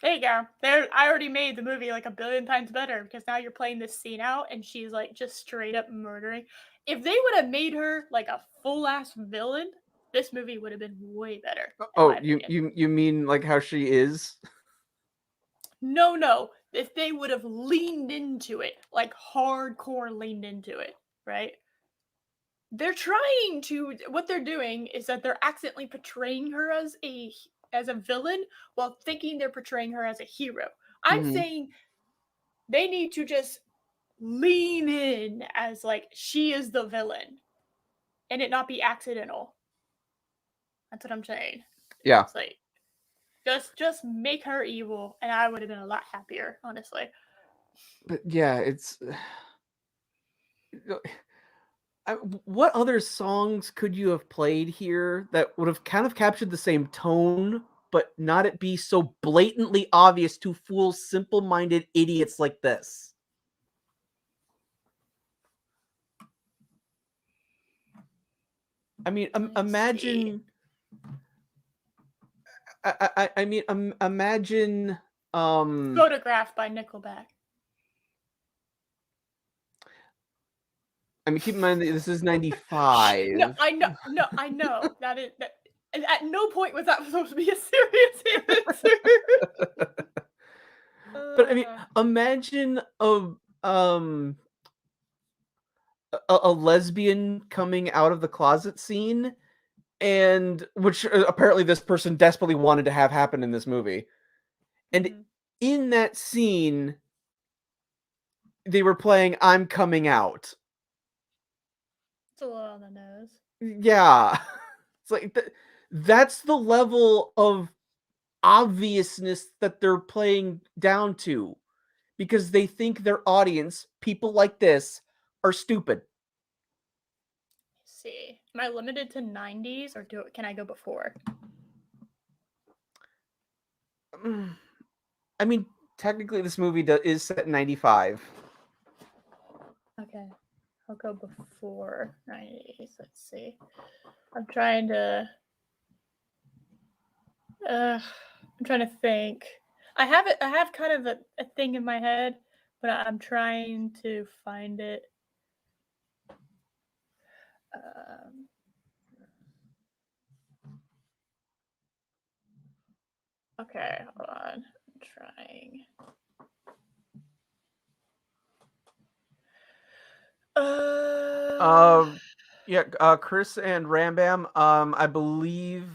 There you go. I already made the movie like 1 billion times better because now you're playing this scene out and she's like just straight up murdering. If they would have made her like a full ass villain, this movie would have been way better. Oh, you mean like how she is? No. If they would have leaned into it, like hardcore leaned into it, right? They're trying to. What they're doing is that they're accidentally portraying her as a villain while thinking they're portraying her as a hero. I'm saying they need to just lean in as like she is the villain and it not be accidental. That's what I'm saying. Yeah. It's like just make her evil and I would have been a lot happier, honestly. But yeah, it's what other songs could you have played here that would have kind of captured the same tone, but not it be so blatantly obvious to fool simple-minded idiots like this? I mean, imagine. I mean, imagine. Photograph by Nickelback. I mean, keep in mind that this is 95. No, I know. That is that. At no point was that supposed to be a serious answer. But I mean, imagine a lesbian coming out of the closet scene, and which apparently this person desperately wanted to have happen in this movie. And in that scene, they were playing "I'm Coming Out." It's a little on the nose. Yeah. It's like that's the level of obviousness that they're playing down to, because they think their audience, people like this, are stupid. Let's see, am I limited to 90s or can I go before? I mean, technically, this movie is set in 95. Okay, I'll go before 90s. Let's see. I'm trying to think. I have kind of a thing in my head, but I'm trying to find it. Okay, hold on. I'm trying. Chris and Rambam, I believe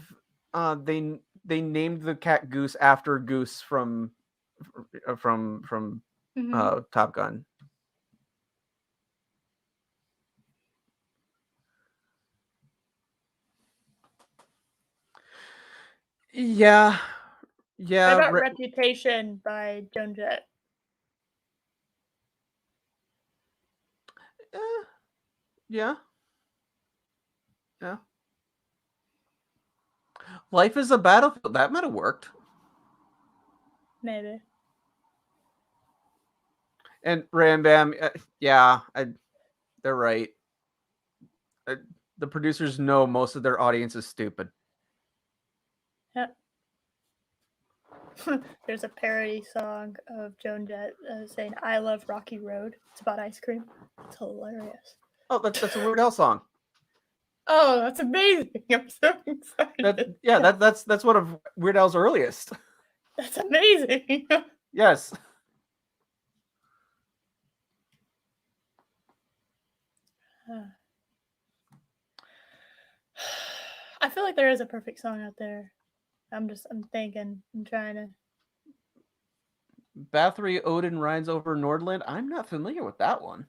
they named the cat Goose after Goose from Top Gun. Yeah. What about Reputation by Joan Jett? Yeah. Life is a Battlefield. That might have worked. Maybe. And Rambam, they're right. The producers know most of their audience is stupid. Yep. There's a parody song of Joan Jett saying, "I love Rocky Road." It's about ice cream. It's hilarious. Oh, that's a Weird Al song. Oh, that's amazing! I'm so excited. That's one of Weird Al's earliest. That's amazing. Yes. I feel like there is a perfect song out there. I'm thinking. I'm trying to. Bathory Odin rides over Nordland. I'm not familiar with that one.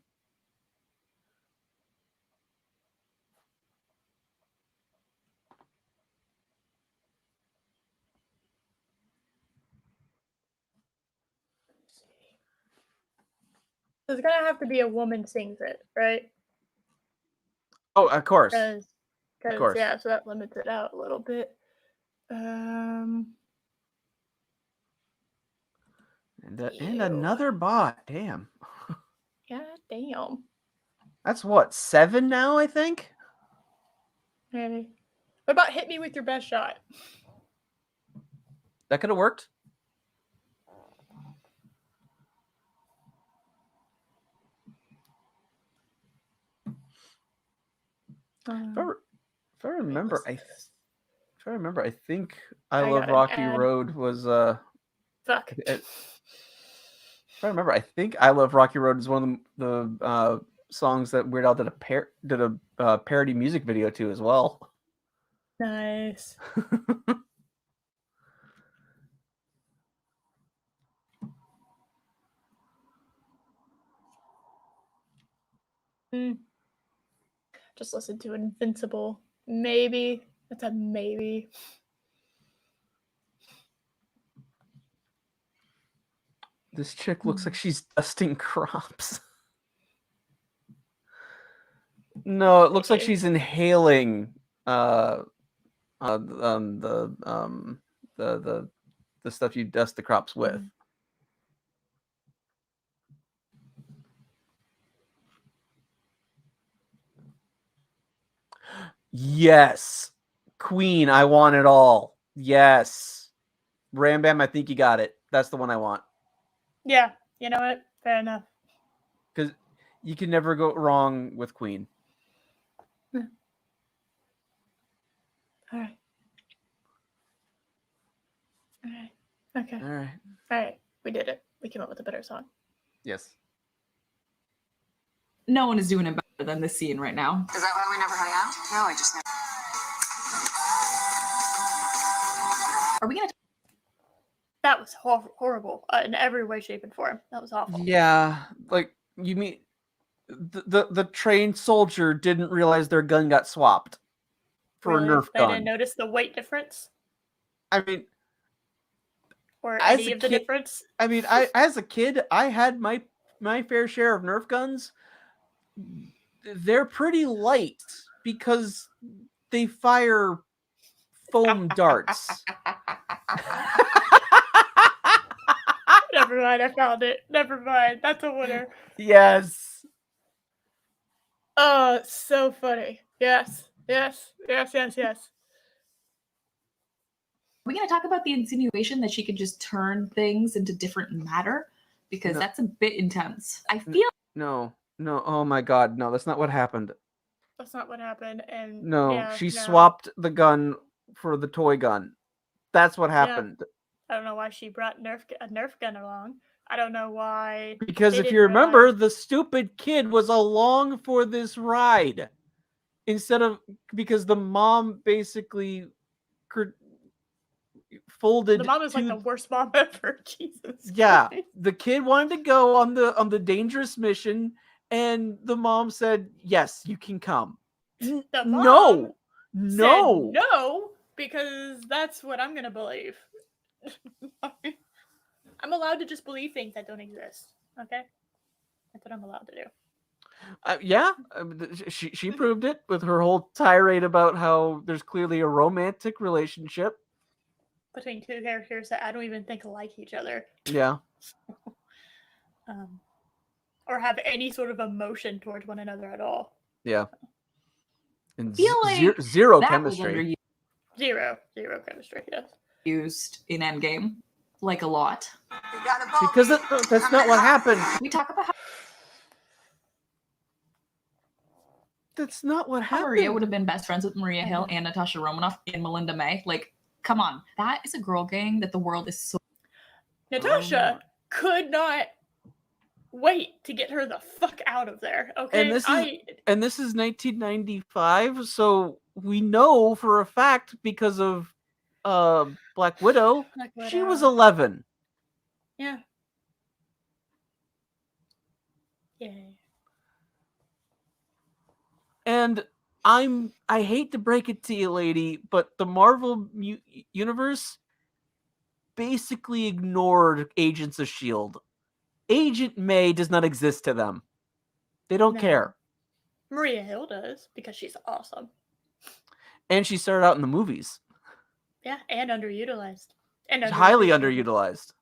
There's gonna have to be a woman sings it, right? Oh, of course. Because yeah, so that limits it out a little bit. And another bot. Damn. Yeah, damn. That's what, 7 now, I think? Maybe. What about Hit Me With Your Best Shot? That could have worked. If I remember, I think I Love Rocky Road was Fuck. If I remember, I think I Love Rocky Road is one of the songs that Weird Al did a parody music video to as well. Nice. Just listen to Invincible. Maybe. That's a maybe. This chick looks like she's dusting crops. No, it looks like she's inhaling the stuff you dust the crops with. Yes. Queen, I want it all. Yes. Rambam, I think you got it. That's the one I want. Yeah, you know what? Fair enough. Because you can never go wrong with Queen. Yeah. All right. Okay. All right. We did it. We came up with a better song. Yes. No one is doing it better than this scene right now. Is that why we never hung out? No, I just never. Are we gonna? That was horrible in every way, shape, and form. That was awful. Yeah, like you mean the trained soldier didn't realize their gun got swapped for a Nerf gun. They didn't notice the weight difference. I mean, or As any a of the kid- difference. I mean, as a kid, I had my fair share of Nerf guns. They're pretty light because they fire foam darts. Never mind, I found it. Never mind, that's a winner. Yes. Oh, so funny. Yes. Are we going to talk about the insinuation that she could just turn things into different matter? Because that's a bit intense. I feel No. Oh my God, no! That's not what happened. That's not what happened. And No, she swapped the gun for the toy gun. That's what happened. I don't know why she brought a Nerf gun along. I don't know why. Because they if didn't you remember, realize- the stupid kid was along for this ride. Because the mom basically folded. the mom is like the worst mom ever. Jesus. Yeah, Christ. the kid wanted to go on the dangerous mission, and the mom said, "Yes, you can come." The No, mom no, said no, because that's what I'm gonna believe. I'm allowed to just believe things that don't exist. Okay, that's what I'm allowed to do. Yeah, she proved it with her whole tirade about how there's clearly a romantic relationship Between two characters that I don't even think like each other. Yeah. Or have any sort of emotion towards one another at all. Yeah. And feel like zero that chemistry. was Zero chemistry, yes. used in Endgame, like a lot. Because that's not what happened. We talk about how That's not what happened. Maria would have been best friends with Maria Hill and Natasha Romanoff in Melinda May. Like, come on. That is a girl gang that the world is so... Natasha could not wait to get her the fuck out of there. Okay, And this is 1995, so we know for a fact because of Black Widow, she was 11. Yeah. Yeah. And I hate to break it to you, lady, but the Marvel universe basically ignored Agents of S.H.I.E.L.D. Agent May does not exist to them. They don't care. Maria Hill does, because she's awesome. And she started out in the movies. Yeah, and underutilized. And highly underutilized.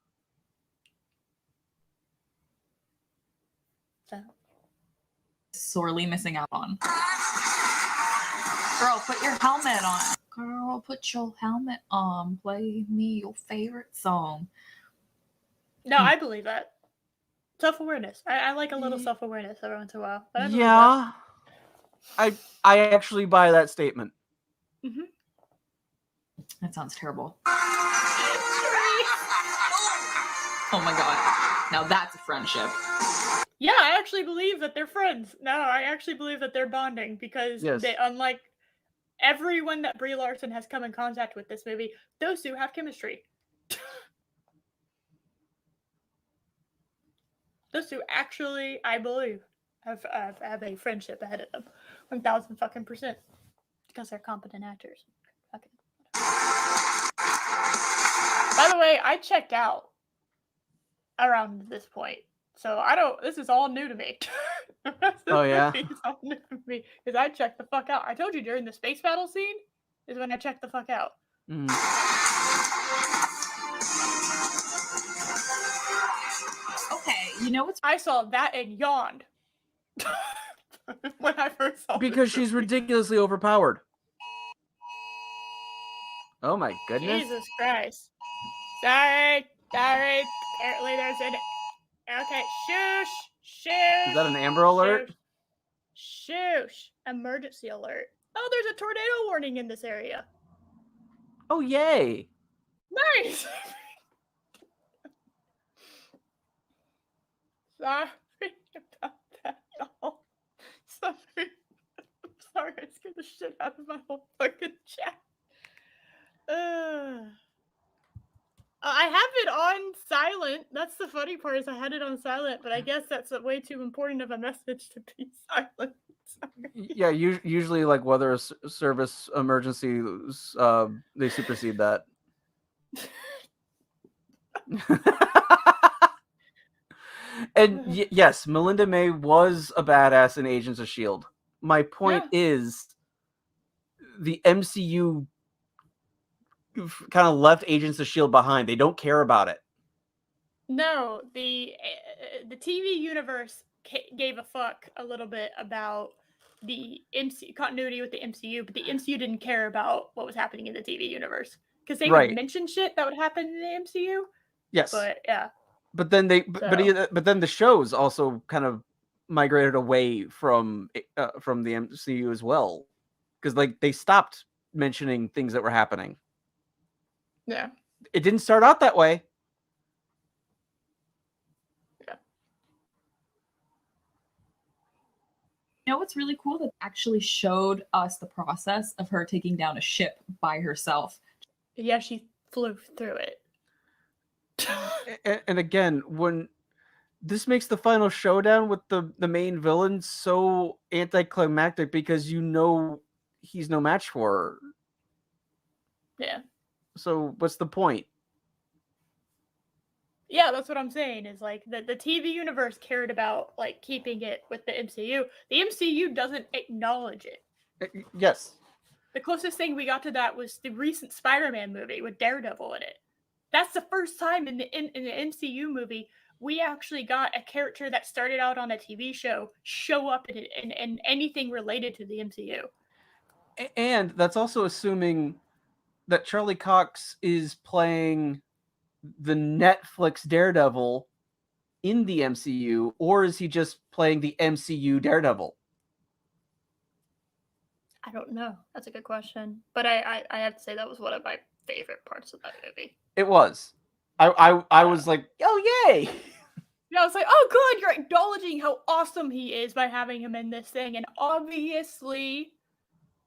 So. Sorely missing out on. Girl, put your helmet on. Girl, put your helmet on. Play me your favorite song. No, I believe that. Self-awareness. I like a little self-awareness every once in a while. But I believe Yeah. I actually buy that statement. Mm-hmm. That sounds terrible. Oh my god. Now that's a friendship. Yeah, I actually believe that they're friends. No, I actually believe that they're bonding because they, unlike everyone that Brie Larson has come in contact with this movie, those two have chemistry. Those two actually, I believe, have a friendship ahead of them. 1,000% because they're competent actors. Okay. By the way, I checked out around this point. So this is all new to me. Oh, yeah? It's all new to me because I checked the fuck out. I told you during the space battle scene is when I checked the fuck out. Mm. Okay, you know what's... I saw that and yawned when I first saw Because she's ridiculously overpowered. Oh my goodness. Jesus Christ. Sorry. Apparently there's an... Okay, shush. Is that an Amber Alert? Shush. Emergency alert. Oh, there's a tornado warning in this area. Oh, yay. Nice. Sorry about that, y'all. Sorry. I'm sorry, I scared the shit out of my whole fucking chat. I have it on silent. That's the funny part is I had it on silent, but I guess that's way too important of a message to be silent. Sorry. Yeah, usually like weather service emergencies, they supersede that. And yes, Melinda May was a badass in Agents of S.H.I.E.L.D. My point is, the MCU kind of left Agents of S.H.I.E.L.D. behind. They don't care about it. No, the TV universe gave a fuck a little bit about the continuity with the MCU, but the MCU didn't care about what was happening in the TV universe because they would mention shit that would happen in the MCU. Yes, but yeah. But then but then the shows also kind of migrated away from the MCU as well, because like they stopped mentioning things that were happening. Yeah, it didn't start out that way. Yeah. You know what's really cool? That actually showed us the process of her taking down a ship by herself. Yeah, she flew through it. And again, when this makes the final showdown with the main villain so anticlimactic, because you know he's no match for her. Yeah. So what's the point? Yeah, that's what I'm saying, is like the TV universe cared about like keeping it with the MCU. The MCU doesn't acknowledge it. Yes. The closest thing we got to that was the recent Spider-Man movie with Daredevil in it. That's the first time in the MCU movie we actually got a character that started out on a TV show show up in anything related to the MCU. And that's also assuming that Charlie Cox is playing the Netflix Daredevil in the MCU, or is he just playing the MCU Daredevil? I don't know. That's a good question. But I have to say that was one of my favorite parts of that movie. It was. I was like, oh, yay! Yeah, I was like, oh, good, you're acknowledging how awesome he is by having him in this thing. And obviously,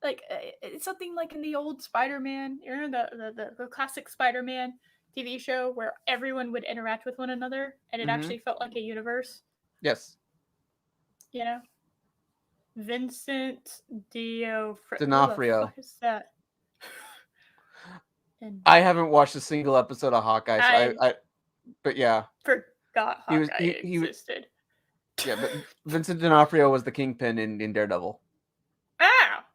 like, it's something like in the old Spider-Man, you know, the classic Spider-Man TV show where everyone would interact with one another and it actually felt like a universe. Yes. You know? Vincent D'Onofrio. Who the fuck is that? I haven't watched a single episode of Hawkeye, so but yeah. Forgot Hawkeye existed. Yeah, but Vincent D'Onofrio was the Kingpin in Daredevil. Ah!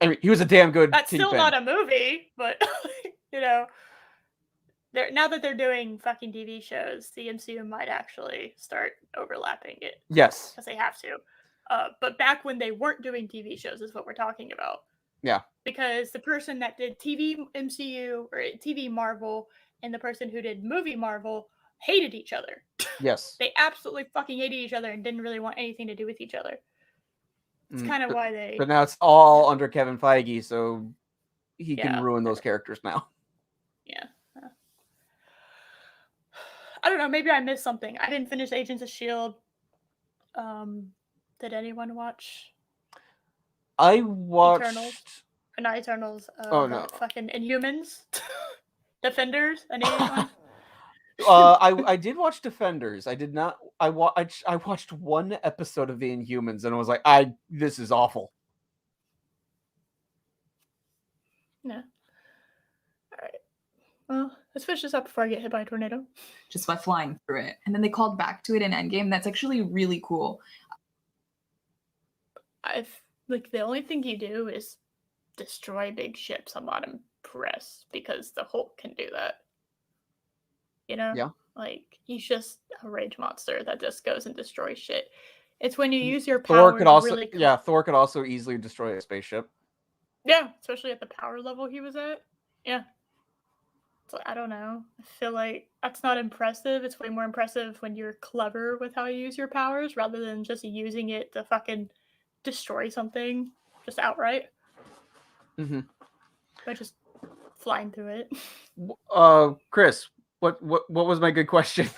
I mean, he was a damn good That's Kingpin. still not a movie, but, you know, now that they're doing fucking TV shows, the MCU might actually start overlapping it. Yes. Because they have to. But back when they weren't doing TV shows is what we're talking about. Yeah. Because the person that did TV MCU or TV Marvel and the person who did movie Marvel hated each other. Yes. They absolutely fucking hated each other and didn't really want anything to do with each other. It's kind of why they... But now it's all under Kevin Feige, so he can ruin those characters now. Yeah. I don't know, maybe I missed something. I didn't finish Agents of S.H.I.E.L.D. Did anyone watch? I watched... Eternals. Not Eternals. No. Fucking Inhumans. Defenders. Any one? I did watch Defenders. I did not. I watched one episode of the Inhumans and I was like, this is awful. Yeah. All right. Well, let's finish this up before I get hit by a tornado. Just by flying through it. And then they called back to it in Endgame. That's actually really cool. The only thing you do is destroy big ships. I'm not impressed because the Hulk can do that. You know? Yeah. Like, he's just a rage monster that just goes and destroys shit. It's when you use your power Thor could also easily destroy a spaceship. Yeah, especially at the power level he was at. Yeah. So I don't know. I feel like that's not impressive. It's way more impressive when you're clever with how you use your powers rather than just using it to fucking destroy something just outright. By just flying through it. Chris, what was my good question?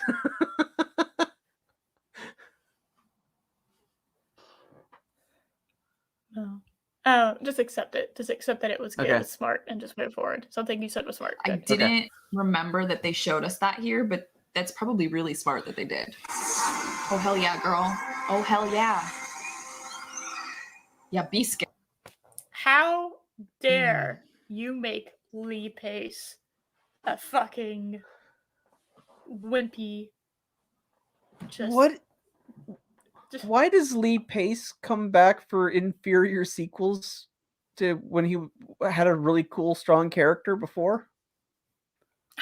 No. Oh, just accept it. Just accept that it was good. Okay. It was smart and just move forward. Something you said was smart. Good. I didn't remember that they showed us that here, but that's probably really smart that they did. Oh, hell yeah, girl. Oh, hell yeah. Yeah, be scared. How dare you make Lee Pace a fucking wimpy. Why does Lee Pace come back for inferior sequels to when he had a really cool, strong character before?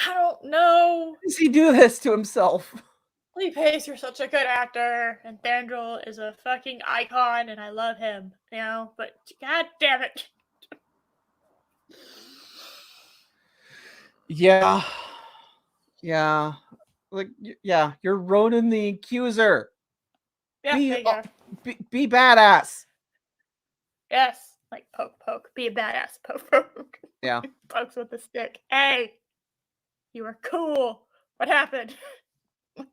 I don't know. Why does he do this to himself? Lee Pace, you're such a good actor, and Thranduil is a fucking icon, and I love him, you know? But god damn it. Yeah. Like, yeah, you're Ronan the Accuser. Yeah, be badass. Yes, like poke. Be a badass, poke. Yeah. Pokes with the stick. Hey, you were cool. What happened? You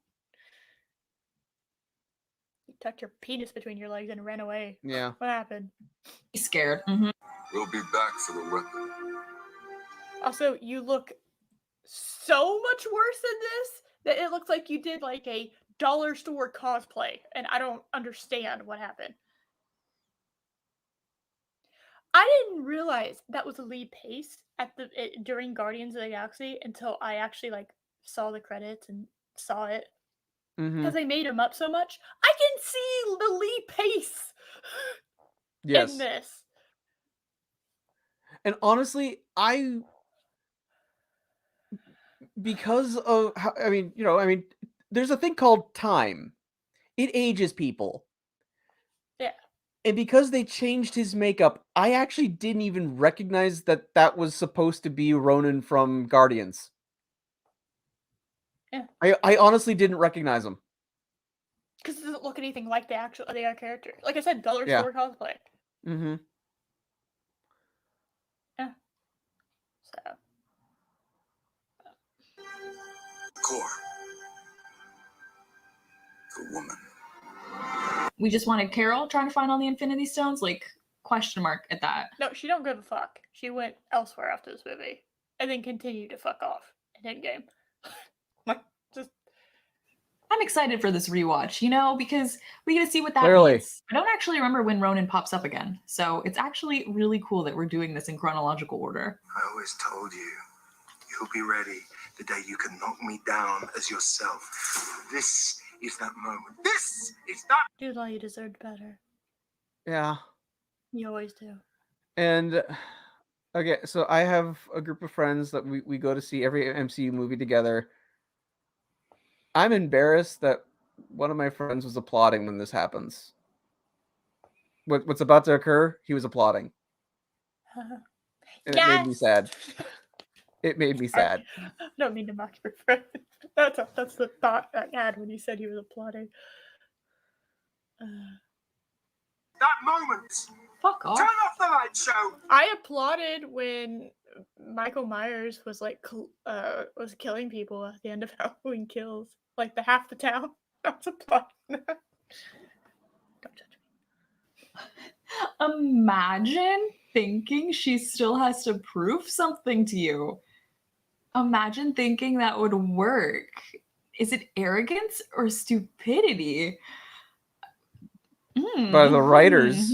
tucked your penis between your legs and ran away. Yeah. What happened? He's scared. We'll be back for the record. Also, you look so much worse in this that it looks like you did like a dollar store cosplay, and I don't understand what happened. I didn't realize that was Lee Pace during Guardians of the Galaxy until I actually like saw the credits and saw it because they made him up so much. I can see the Lee Pace in this. And honestly, because of how, there's a thing called time. It ages people. Yeah. And because they changed his makeup, I actually didn't even recognize that was supposed to be Ronan from Guardians. Yeah. I honestly didn't recognize him. Because it doesn't look anything like the actual character. Like I said, dollar store cosplay. Mm-hmm. Yeah. So. Core. The woman. We just wanted Carol trying to find all the Infinity Stones? Like, question mark at that. No, she don't give a fuck. She went elsewhere after this movie. And then continued to fuck off in Endgame. I'm excited for this rewatch, because we get to see what that means. I don't actually remember when Ronan pops up again. So it's actually really cool that we're doing this in chronological order. I always told you, you'll be ready the day you can knock me down as yourself. This is that moment. This is that. Dude, you deserved better. Yeah. You always do. And okay, so I have a group of friends that we go to see every MCU movie together. I'm embarrassed that one of my friends was applauding when this happens. What's about to occur, he was applauding. And It made me sad. It made me sad. I don't mean to mock your friend. That's the thought I had when you said he was applauding. That moment. Fuck off. Turn off the light show. I applauded when Michael Myers was was killing people at the end of Halloween Kills, like half the town. I was applauding that. Don't judge me. Imagine thinking she still has to prove something to you. Imagine thinking that would work. Is it arrogance or stupidity? By the writers.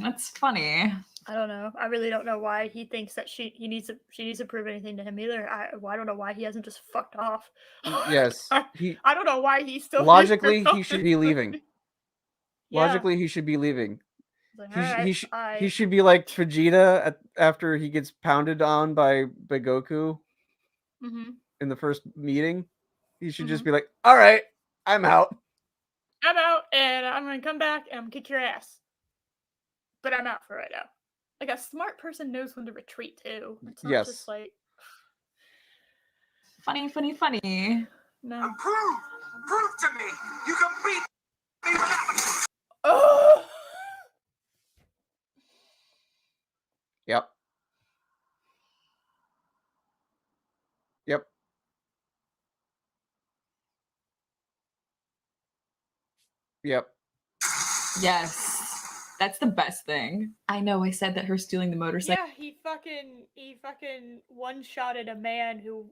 That's funny. I don't know. I really don't know why he thinks that she needs to prove anything to him either. I don't know why he hasn't just fucked off. Yes. I don't know why he's still logically he should be leaving. Yeah. Logically he should be leaving. Like, he should be like Vegeta after he gets pounded on by Goku in the first meeting. He should just be like, all right, I'm out. I'm out, and I'm going to come back, and I'm going to kick your ass. But I'm out for right now. Like, a smart person knows when to retreat, too. It's not just like... Funny. No. And prove to me you can beat me without... Oh! Yep. Yes. That's the best thing. I know I said that her stealing the motorcycle. Yeah, he fucking one-shotted a man who,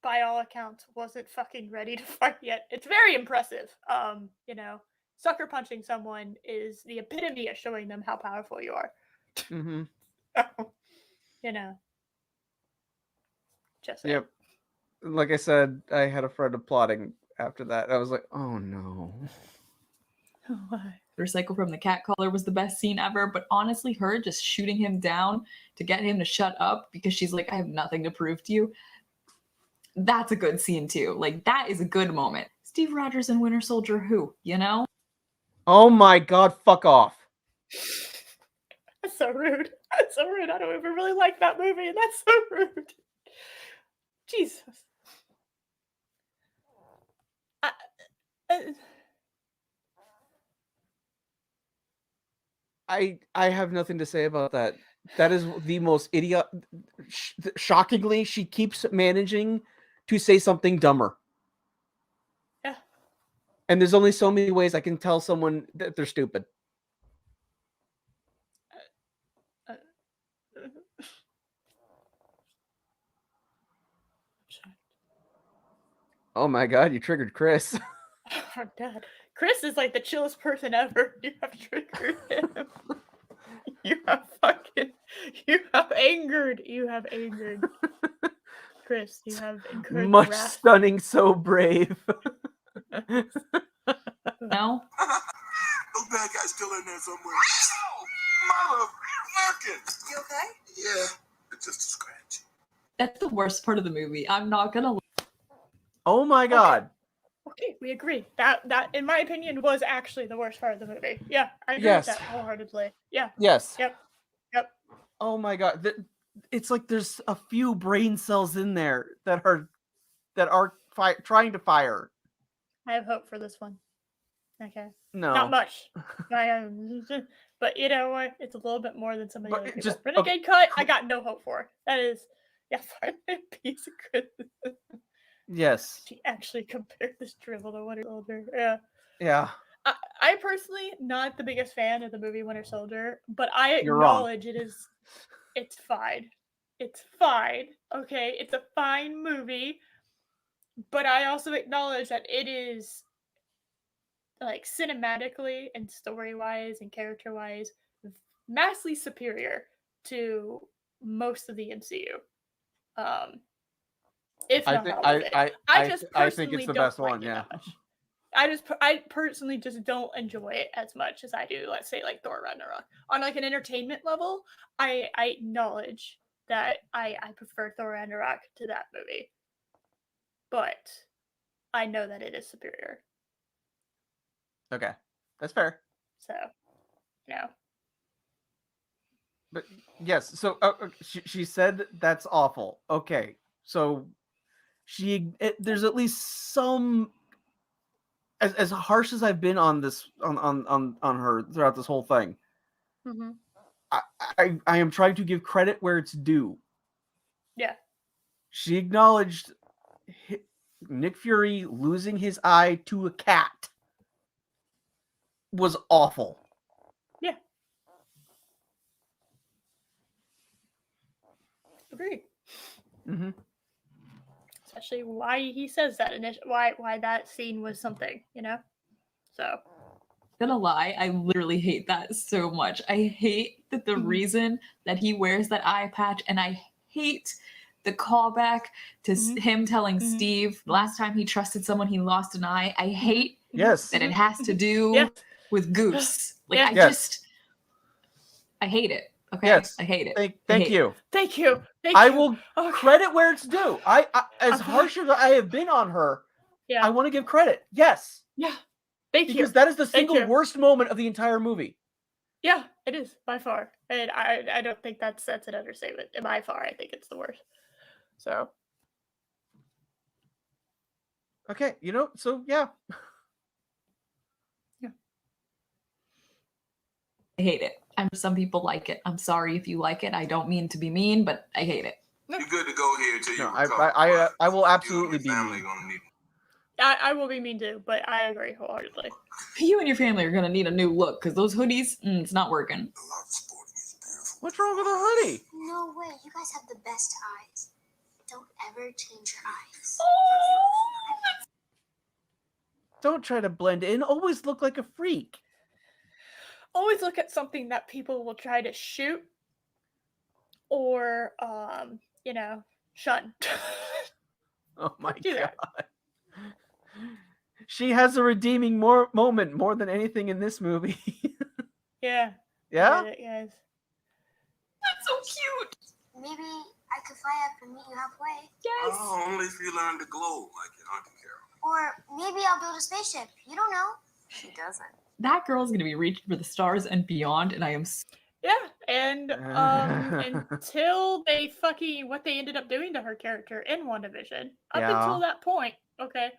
by all accounts, wasn't fucking ready to fight yet. It's very impressive. Sucker punching someone is the epitome of showing them how powerful you are. Mm-hmm. Just yep. like I said, I had a friend applauding after that. I was like, oh no. Why? Recycle from the cat collar was the best scene ever, but honestly, her just shooting him down to get him to shut up because she's like, I have nothing to prove to you. That's a good scene too. Like, that is a good moment. Steve Rogers and Winter Soldier, who, you know? Oh my god, fuck off. That's so rude. That's so rude. I don't even really like that movie, and that's so rude. Jesus. I have nothing to say about that. That is the most idiot. Shockingly, she keeps managing to say something dumber. Yeah. And there's only so many ways I can tell someone that they're stupid. Oh my god, you triggered Chris. Oh, Dad. Chris is like the chillest person ever. You have triggered him. You have angered. You have angered. Chris, you have incurred Much wrath. stunning, so brave. No? Those bad guys still in there somewhere. Oh, motherfucker! You okay? Yeah, it's just a scratch. That's the worst part of the movie. I'm not gonna. Oh my god. Okay, we agree. That in my opinion was actually the worst part of the movie. Yeah, I agree with that wholeheartedly. Yeah. Yes. Yep. Oh my god. It's like there's a few brain cells in there that are trying to fire. I have hope for this one. Okay. No. Not much. But you know what? It's a little bit more than some of the other people. Just, Renegade Cut, I got no hope for. That is, finally a piece of criticism. Yes. She actually compared this drivel to Winter Soldier. Yeah. Yeah. I personally not the biggest fan of the movie Winter Soldier, but I You're wrong. acknowledge it's fine. It's fine. Okay, it's a fine movie, but I also acknowledge that it is like cinematically and story-wise and character-wise vastly superior to most of the MCU. If not all of it. I think it's the best one, yeah. I personally just don't enjoy it as much as I do, let's say, like Thor Ragnarok. On like an entertainment level, I acknowledge that I prefer Thor Ragnarok to that movie. But I know that it is superior. Okay. That's fair. So, you know. But yes, so she said that's awful. Okay. So there's at least some as harsh as I've been on this on her throughout this whole thing. Mm-hmm. I am trying to give credit where it's due. Yeah. She acknowledged Nick Fury losing his eye to a cat was awful. Yeah. Agreed. Mm-hmm. Especially why he says that why that scene was something, you know? So Gonna lie, I literally hate that so much. I hate that the reason that he wears that eye patch, and I hate the callback to him telling Steve last time he trusted someone he lost an eye. I hate that it has to do with Goose. Like I hate it. Okay, yes. I hate it. Thank you. Thank you. I will credit where it's due. I as harsh as I have been on her, I want to give credit. Yes. Yeah. Thank you. Because that is the single worst moment of the entire movie. Yeah, it is by far, and I don't think that's an understatement. By far, I think it's the worst. So. Okay, so yeah. I hate it. Some people like it. I'm sorry if you like it. I don't mean to be mean, but I hate it. You're good to go here until you recover. I will absolutely be mean. I will be mean too, but I agree wholeheartedly. You and your family are gonna need a new look because those hoodies, it's not working. What's wrong with a hoodie? No way. You guys have the best eyes. Don't ever change your eyes. Don't try to blend in. Always look like a freak. Always look at something that people will try to shoot or, shun. Oh my do god. that. She has a redeeming moment more than anything in this movie. Yeah. Yeah? Get it, guys. That's so cute. Maybe I could fly up and meet you halfway. Yes. Oh, only if you learn to glow like your Auntie Carol. Or maybe I'll build a spaceship. You don't know. She doesn't. That girl's going to be reaching for the stars and beyond, and I am Yeah, and until they fucking what they ended up doing to her character in WandaVision, up Yeah. until that point, okay,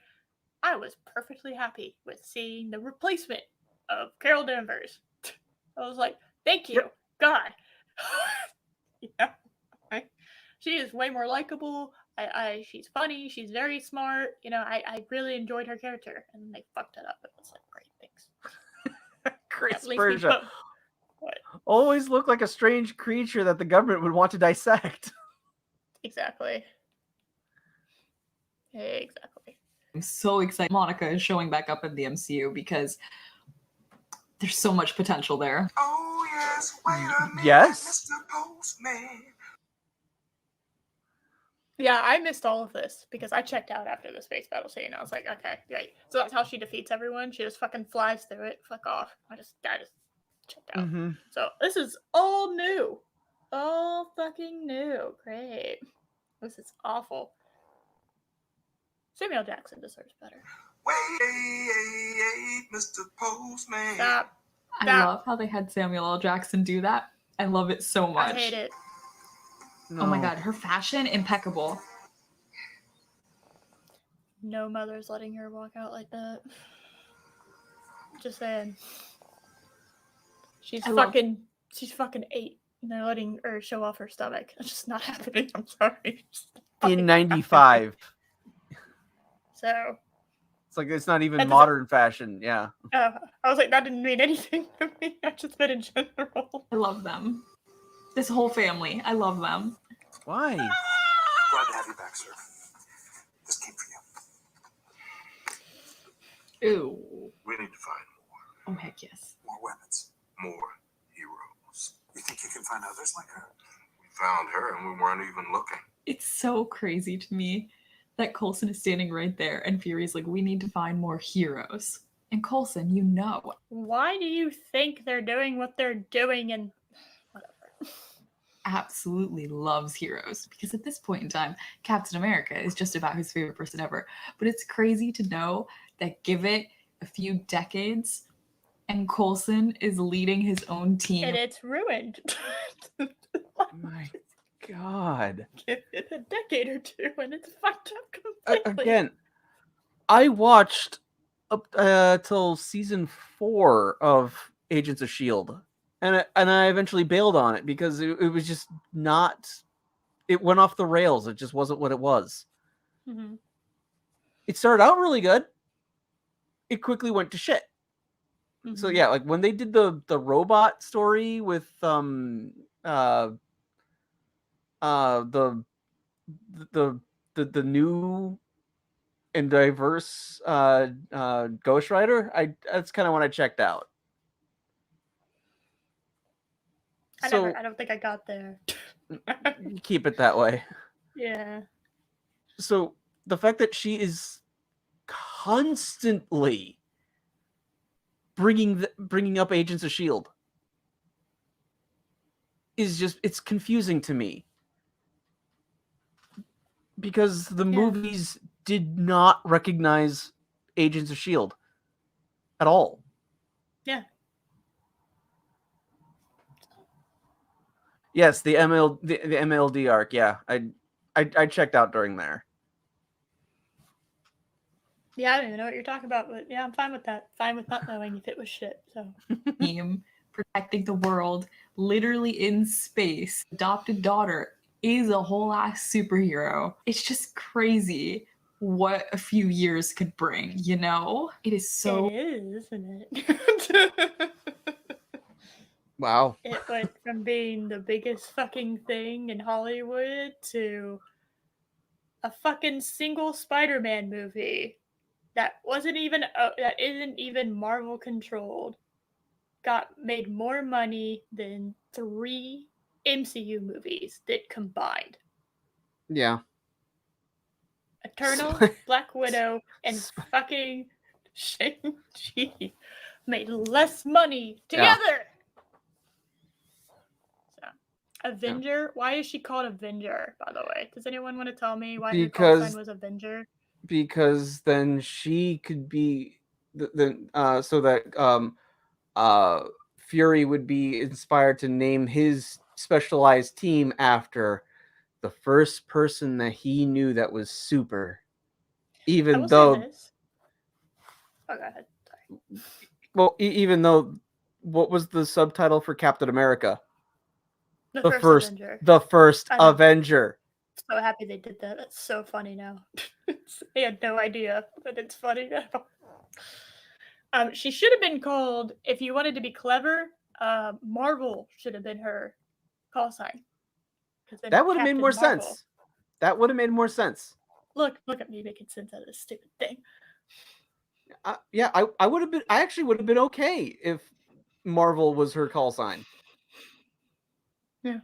I was perfectly happy with seeing the replacement of Carol Danvers. I was like, thank you, God. Yeah, she is way more likable. She's funny. She's very smart. You know, I really enjoyed her character, and they fucked it up. It was like, great, thanks. Chris That leaves me Persia what? always looked like a strange creature that the government would want to dissect. Exactly. Exactly. I'm so excited Monica is showing back up in the MCU because there's so much potential there. Oh, yes. Wait a minute, Yes. Mr. Postman. Yeah, I missed all of this because I checked out after the space battle scene. I was like, okay, great. So that's how she defeats everyone. She just fucking flies through it. Fuck off. I just checked out. Mm-hmm. So this is all new. All fucking new. Great. This is awful. Samuel Jackson deserves better. Wait, Mr. Postman. Stop. I love how they had Samuel L. Jackson do that. I love it so much. I hate it. Oh my god, her fashion, impeccable. No mother's letting her walk out like that. Just saying. She's fucking 8 and they're letting her show off her stomach. It's just not happening. I'm sorry. In 95. So It's like it's not even modern fashion. Yeah. I was like, that didn't mean anything to me. I just meant in general. I love them. This whole family. I love them. Why? Glad to have you back, sir. This came for you. Ooh. We need to find more. Oh, heck yes. More weapons. More heroes. You think you can find others like her? We found her and we weren't even looking. It's so crazy to me that Coulson is standing right there and Fury's like, we need to find more heroes. And Coulson, you know. Why do you think they're doing what they're doing and whatever? Absolutely loves heroes because at this point in time, Captain America is just about his favorite person ever. But it's crazy to know that give it a few decades and Coulson is leading his own team. And it's ruined. Oh my god. Give it a decade or two and it's fucked up completely. Again, I watched up till season 4 of Agents of S.H.I.E.L.D. And I eventually bailed on it because it was just not... It went off the rails. It just wasn't what it was. Mm-hmm. It started out really good. It quickly went to shit. Mm-hmm. So yeah, like when they did the robot story with the new and diverse Ghost Rider, that's kind of when I checked out. I don't think I got there. Keep it that way. Yeah. So the fact that she is constantly bringing up Agents of S.H.I.E.L.D. is just, it's confusing to me. Because the movies did not recognize Agents of S.H.I.E.L.D. at all. Yeah. Yes, the MLD arc, yeah. I checked out during there. Yeah, I don't even know what you're talking about, but yeah, I'm fine with that. Fine with not knowing if it was shit. So Team protecting the world, literally in space. Adopted daughter is a whole ass superhero. It's just crazy what a few years could bring, you know? It is so... It is, isn't it? Wow. It went from being the biggest fucking thing in Hollywood to a fucking single Spider-Man movie that isn't even Marvel controlled. Got made more money than 3 MCU movies that combined. Yeah. A Eternal, Black Widow, and fucking Shang-Chi made less money together. So, Avenger. Why is she called Avenger, by the way? Does anyone want to tell me why her call sign was Avenger? Because then she could be so that Fury would be inspired to name his specialized team after the first person that he knew that was super. Even though, oh, go ahead. Sorry. Well, even though, what was the subtitle for Captain America? The first Avenger. The first Avenger. I'm so happy they did that. That's so funny now. They had no idea that it's funny now. She should have been called, if you wanted to be clever, Marvel should have been her call sign. That would have made more sense. That would have made more sense. Look at me making sense out of this stupid thing. Yeah, I would have been. I actually would have been okay if Marvel was her call sign. Yeah.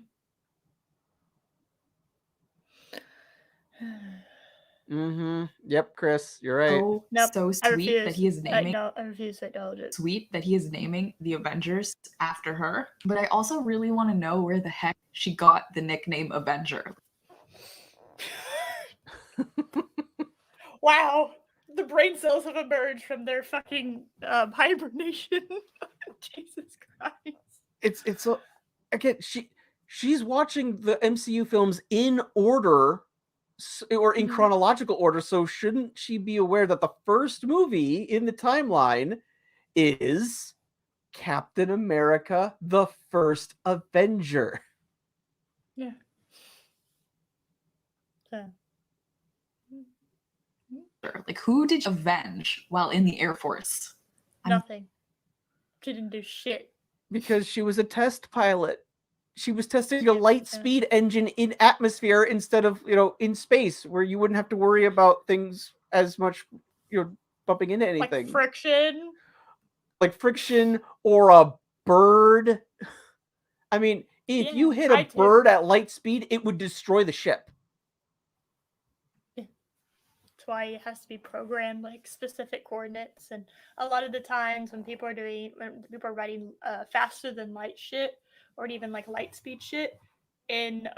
Yep, Chris, you're right. Oh, nope, so sweet that he is naming. I refuse to acknowledge it. Sweet that he is naming the Avengers after her. But I also really want to know where the heck she got the nickname Avenger. Wow, the brain cells have emerged from their fucking hibernation. Jesus Christ! It's a, again, she's watching the MCU films in order. Or in chronological order, so shouldn't she be aware that the first movie in the timeline is Captain America, the First Avenger? Yeah. Like, who did you avenge while in the Air Force? Nothing. She didn't do shit. Because she was a test pilot. She was testing a light speed engine in atmosphere instead of, in space, where you wouldn't have to worry about things as much, bumping into anything. Like friction or a bird. I mean, if you hit a bird at light speed, it would destroy the ship. That's why it has to be programmed like specific coordinates. And a lot of the times when people are writing faster than light shit, or even like light speed shit in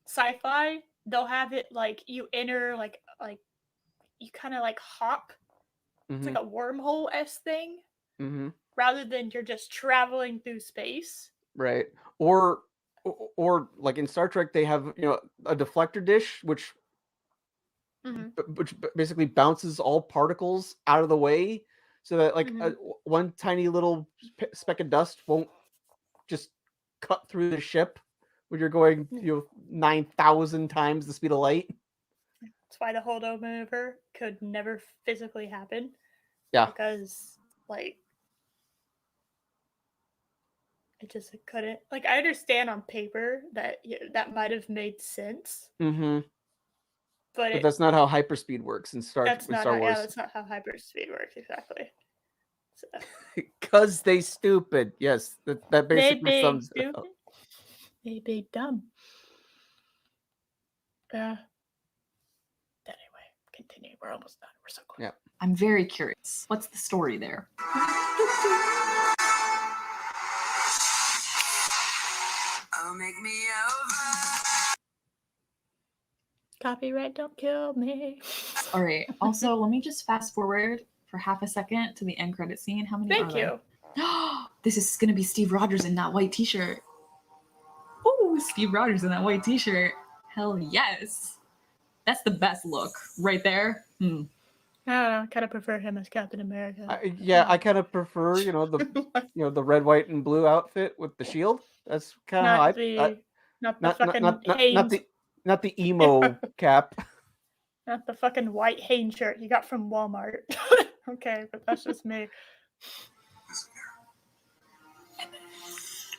sci-fi, they'll have it like you enter like you kind of like hop. It's like a wormhole-esque thing, rather than you're just traveling through space. Right. Or like in Star Trek, they have a deflector dish, which basically bounces all particles out of the way, so that like one tiny little speck of dust won't just cut through the ship when you're going 9,000 times the speed of light. That's why the holdo maneuver could never physically happen. Yeah. Because like it just couldn't. Like, I understand on paper that might have made sense. But that's not how hyperspeed works in Star Wars. Yeah, that's not how hyperspeed works exactly. Because they stupid. Yes, that basically sums it up. They be dumb. Anyway, continue. We're almost done. We're so close. Yeah. I'm very curious. What's the story there? Oh, make me over. Copyright, don't kill me. All right. Also, let me just fast forward for half a second to the end credit scene. How many? Thank you. This is gonna be Steve Rogers in that white t-shirt. Oh, Steve Rogers in that white t-shirt. Hell yes. That's the best look right there. I don't know. I kind of prefer him as Captain America. I kind of prefer, the red, white, and blue outfit with the shield. That's kind of how not the emo cap. Not the fucking white Hanes shirt you got from Walmart. Okay, but that's just me.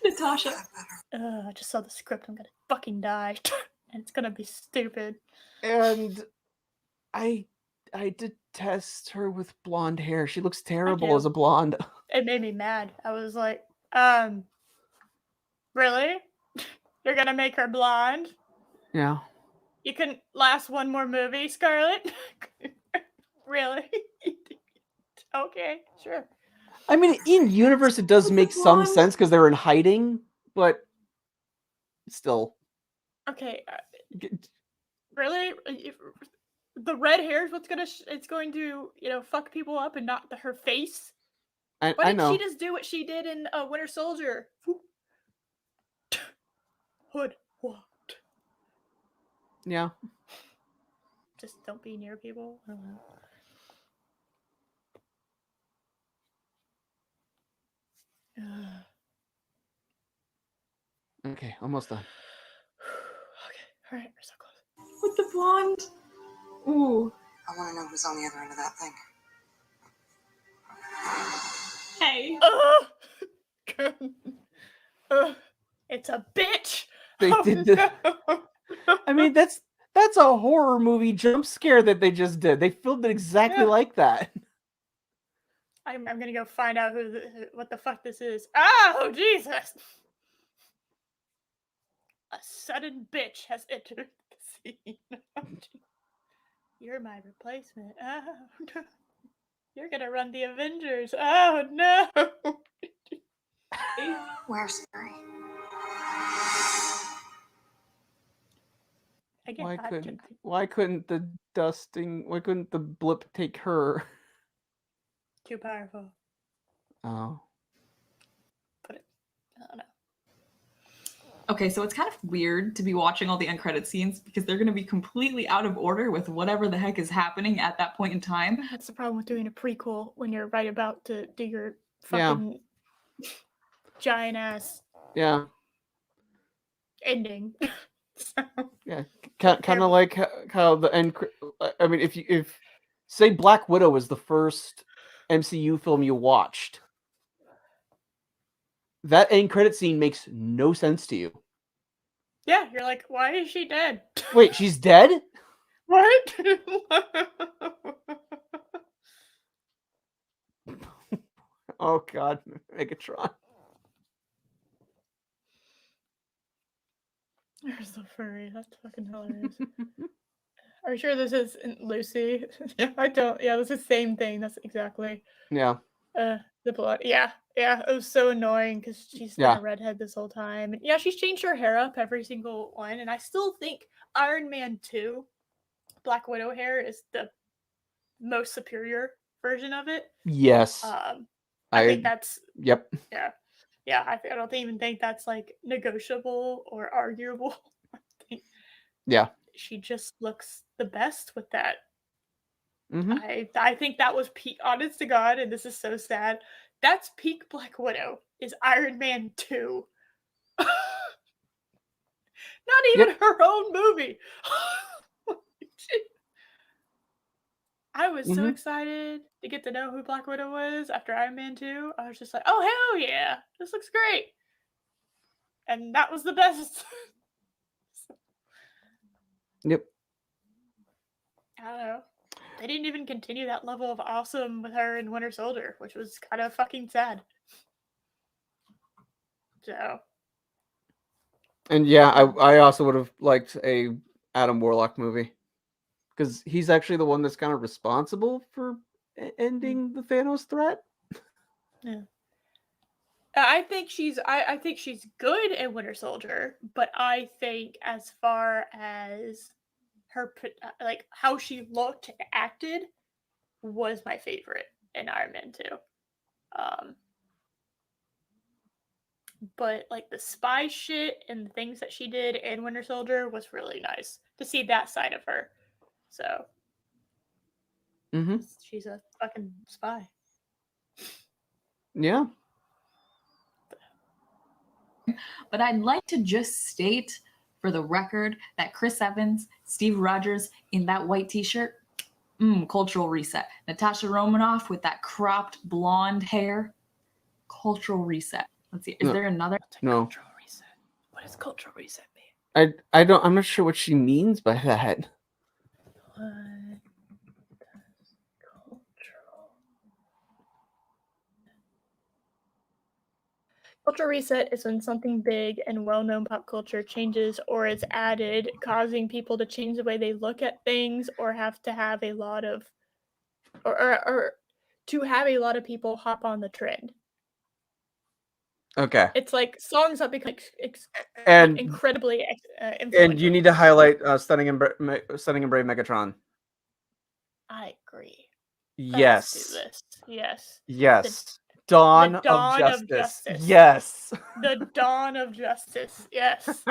Natasha. I just saw the script. I'm gonna fucking die. And it's gonna be stupid. And I detest her with blonde hair. She looks terrible as a blonde. It made me mad. I was like, really? You're gonna make her blonde? Yeah. You can last one more movie, Scarlett? Really? Okay, sure. I mean, in universe, it does make some sense because they're in hiding, but still. Okay. Really? The red hair is what's it's going to, fuck people up and not her face? Why didn't she just do what she did in Winter Soldier? Hood walked. Yeah. Just don't be near people. I don't know. Okay, almost done. Okay, all right, we're so close. With the blonde. Ooh. I want to know who's on the other end of that thing. Hey. It's a bitch. They did. I mean, that's a horror movie jump scare that they just did. They filmed it exactly like that. I'm gonna go find out what the fuck this is. Oh, Jesus! A sudden bitch has entered the scene. You're my replacement. Oh, no. You're gonna run the Avengers. Oh, no! Where's Barry? Again, Why couldn't the blip take her? Too powerful. Oh. I don't know. Okay, so it's kind of weird to be watching all the end credit scenes because they're going to be completely out of order with whatever the heck is happening at that point in time. That's the problem with doing a prequel when you're right about to do your fucking giant ass ending. So. Yeah, kind of like how the end. I mean, if say Black Widow was the first MCU film you watched, that end credit scene makes no sense to you. Yeah, you're like, why is she dead? Wait, she's dead? What? Oh God, Megatron. There's the furry. That's fucking hilarious. Are you sure this isn't Lucy? Yeah, I don't. Yeah, that's the same thing. That's exactly. Yeah. The blood. Yeah. It was so annoying because she's been a redhead this whole time. And yeah, she's changed her hair up every single one. And I still think Iron Man 2 Black Widow hair is the most superior version of it. Yes. I think that's. Yep. Yeah. I don't even think that's like negotiable or arguable. Yeah. She just looks the best with that. Mm-hmm. I think that was peak, honest to God, and this is so sad. That's peak Black Widow, is Iron Man 2. Not even her own movie. I was so excited to get to know who Black Widow was after Iron Man 2. I was just like, oh, hell yeah, this looks great. And that was the best. Yep. I don't know. They didn't even continue that level of awesome with her in Winter Soldier, which was kind of fucking sad. So. And yeah, I also would have liked a Adam Warlock movie because he's actually the one that's kind of responsible for ending the Thanos threat. Yeah. I think she's good in Winter Soldier, but I think as far as her like how she looked and acted was my favorite in Iron Man 2. But like the spy shit and the things that she did in Winter Soldier was really nice to see that side of her. So she's a fucking spy. Yeah. But I'd like to just state for the record that Chris Evans, Steve Rogers in that white t-shirt, cultural reset. Natasha Romanoff with that cropped blonde hair, cultural reset. Let's see. Is there another? No. Cultural reset. What does cultural reset mean? I'm not sure what she means by that. What does Culture reset is when something big and well-known pop culture changes or is added, causing people to change the way they look at things or have to have a lot of or to have a lot of people hop on the trend. Okay. It's like songs that become And incredibly influential. And you need to highlight Stunning and Brave Megatron. I agree. Yes. Let's do this. Yes. Yes. Dawn of Justice. Yes. The Dawn of Justice. Yes.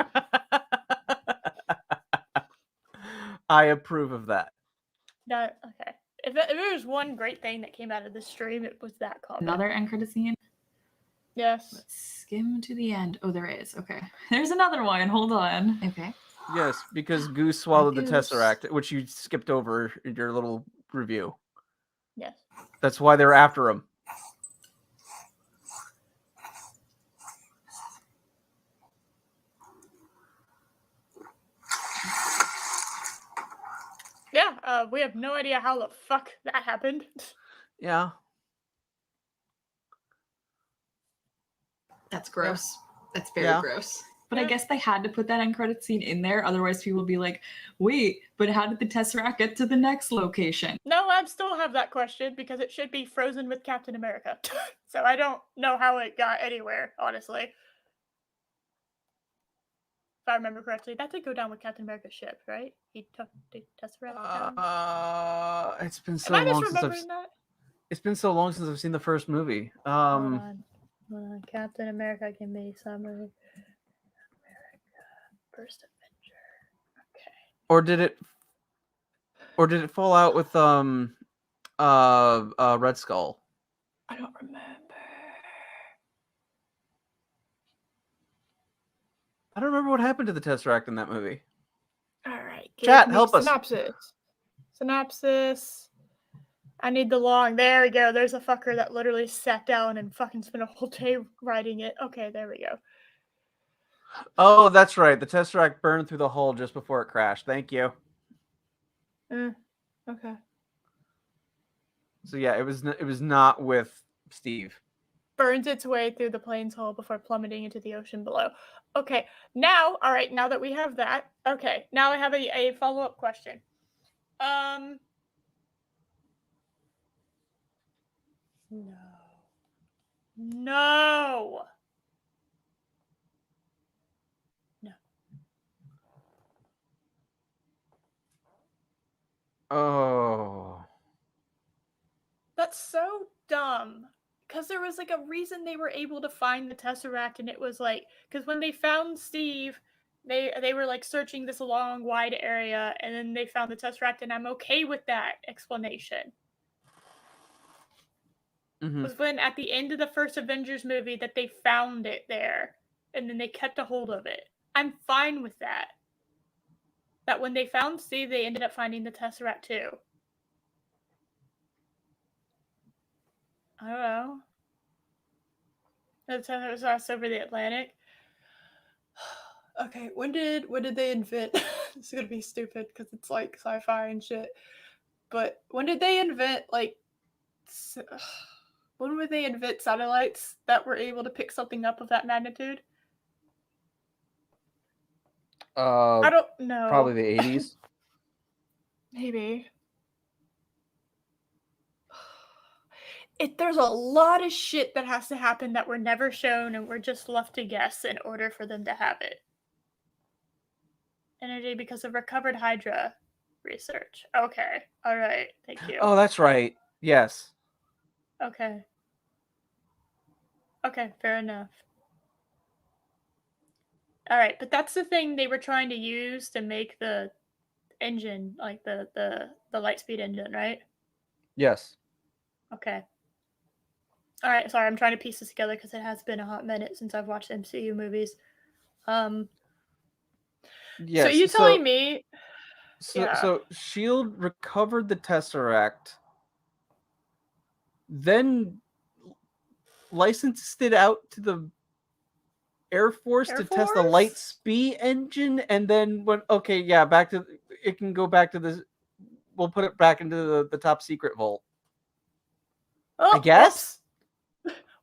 I approve of that. Okay. If there was one great thing that came out of this stream, it was that comment. Another end credit scene? Yes. Let's skim to the end. Oh, there is. Okay. There's another one. Hold on. Okay. Yes, because Goose swallowed the Goose. Tesseract, which you skipped over in your little review. Yes. That's why they're after him. Yeah, we have no idea how the fuck that happened. Yeah. That's gross. Yeah. That's very gross. But I guess they had to put that end credit scene in there. Otherwise, people would be like, wait, but how did the Tesseract get to the next location? No, I still have that question because it should be frozen with Captain America. So I don't know how it got anywhere, honestly. If I remember correctly, that did go down with Captain America's ship, right? He took the Tesseract down. It's been so long since It's been so long since I've seen the first movie. Hold on. Captain America can be summary. First Avenger. Okay. Or did it fall out with Red Skull? I don't remember. I don't remember what happened to the Tesseract in that movie. All right. Chat, help us. Synopsis. I need the long. There we go. There's a fucker that literally sat down and fucking spent a whole day writing it. Okay, there we go. Oh, that's right. The Tesseract burned through the hull just before it crashed. Thank you. Okay. So yeah, it was not with Steve. Burns its way through the plane's hull before plummeting into the ocean below. Okay, now that we have that, okay, now I have a follow-up question. No. Oh. That's so dumb. Because there was like a reason they were able to find the Tesseract, and it was like, because when they found Steve, they were like searching this long, wide area, and then they found the Tesseract, and I'm okay with that explanation. Mm-hmm. Was when at the end of the first Avengers movie that they found it there, and then they kept a hold of it. I'm fine with that. That when they found Steve, they ended up finding the Tesseract too. I don't know. That's how it was lost over the Atlantic. Okay, when did they invent? This is gonna be stupid because it's like sci-fi and shit. But when did they invent when would they invent satellites that were able to pick something up of that magnitude? I don't know. Probably the 80s. Maybe. There's a lot of shit that has to happen that were never shown and we're just left to guess in order for them to have it. Energy because of recovered Hydra research. Okay. All right. Thank you. Oh, that's right. Yes. Okay. Okay, fair enough. All right, but that's the thing they were trying to use to make the engine, like the Lightspeed engine, right? Yes. Okay. All right, sorry, I'm trying to piece this together because it has been a hot minute since I've watched MCU movies. Yes. So you telling me? So S.H.I.E.L.D. recovered the Tesseract, then licensed it out to the Air Force to test the Lightspeed engine, and then went, okay, yeah, it can go back to this. We'll put it back into the top secret vault. Oh, I guess.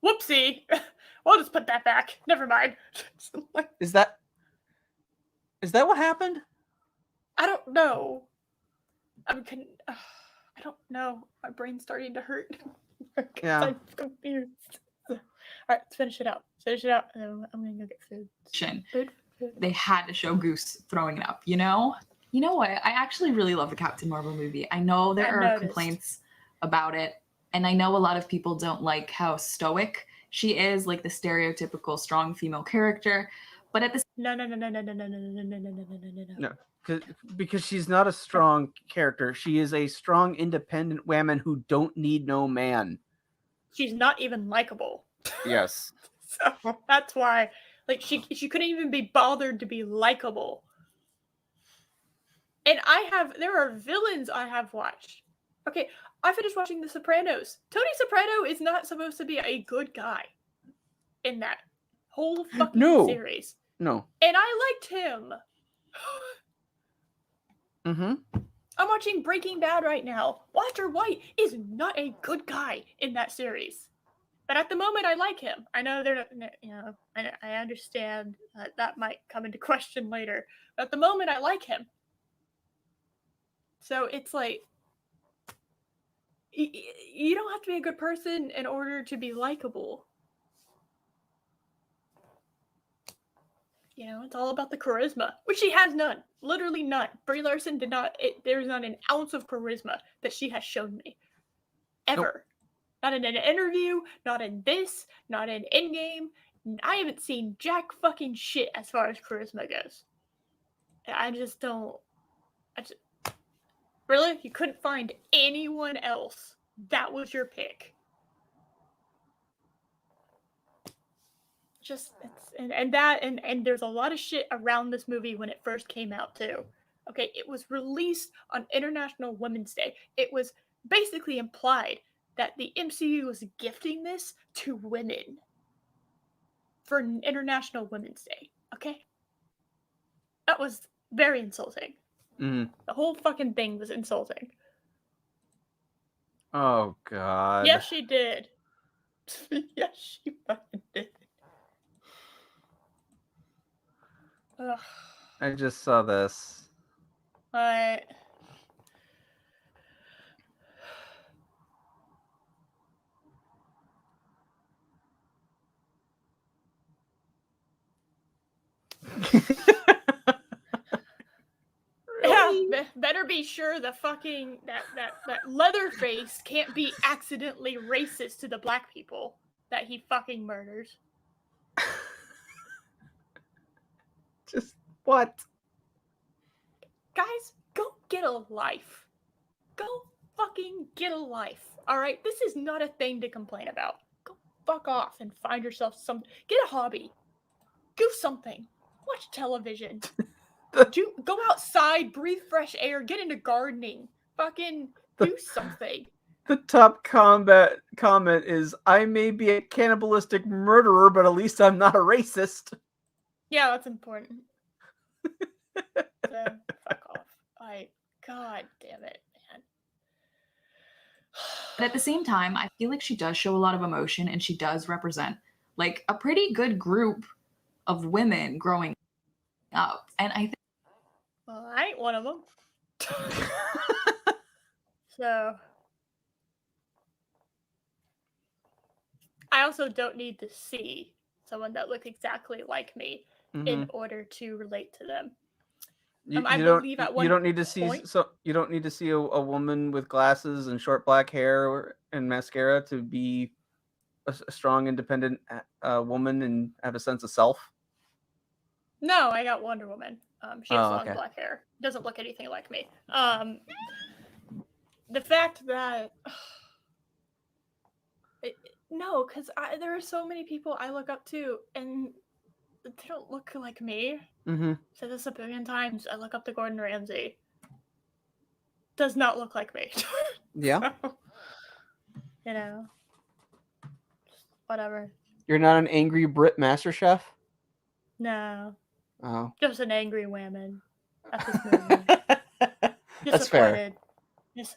Whoopsie. We'll just put that back. Never mind. Is that what happened? I don't know. I don't know. My brain's starting to hurt. Yeah. I'm confused. All right, let's finish it out. And then I'm gonna go get food. Food. They had to show Goose throwing it up, you know? You know what? I actually really love the Captain Marvel movie. I know there are complaints about it, and I know a lot of people don't like how stoic she is, like the stereotypical strong female character. But at the no. Because she's not a strong character. She is a strong, independent woman who don't need no man. She's not even likable. Yes. So that's why, like, she couldn't even be bothered to be likable. And there are villains I have watched. Okay, I finished watching The Sopranos. Tony Soprano is not supposed to be a good guy in that whole fucking series. No. And I liked him. Mm-hmm. I'm watching Breaking Bad right now. Walter White is not a good guy in that series. But at the moment, I like him. I know they're not, you know, I understand that might come into question later. But at the moment, I like him. So it's like, you don't have to be a good person in order to be likable. You know, it's all about the charisma, which she has none. Literally none. Brie Larson did not, there's not an ounce of charisma that she has shown me. Ever. Nope. Not in an interview, not in this, not in Endgame. I haven't seen jack fucking shit as far as charisma goes. I just don't. Really? You couldn't find anyone else? That was your pick? Just, and there's a lot of shit around this movie when it first came out too. Okay, it was released on International Women's Day. It was basically implied that the MCU was gifting this to women for International Women's Day. Okay? That was very insulting. Mm. The whole fucking thing was insulting. Oh, God. Yes, she did. Yes, she fucking did. Ugh. I just saw this. What? Yeah, better be sure the fucking that Leatherface can't be accidentally racist to the black people that he fucking murders. Just what? Guys, go get a life. Go fucking get a life. All right, this is not a thing to complain about. Go fuck off and find yourself get a hobby. Do something. Watch television. Go outside, breathe fresh air, get into gardening. Fucking do something. The top comment is, I may be a cannibalistic murderer, but at least I'm not a racist. Yeah, that's important. So, fuck off. God damn it, man. But at the same time, I feel like she does show a lot of emotion, and she does represent like a pretty good group of women growing up. And I think, well, I ain't one of them. So I also don't need to see someone that looks exactly like me in order to relate to them. You don't need to see a woman with glasses and short black hair and mascara to be a strong, independent woman and have a sense of self. No, I got Wonder Woman. She has long black hair. Doesn't look anything like me. The fact that no, because there are so many people I look up to, and they don't look like me. Said this a billion times. I look up to Gordon Ramsay. Does not look like me. Yeah. So, you know, whatever. You're not an angry Brit master chef? No. Oh. Just an angry woman at this movie. That's fair.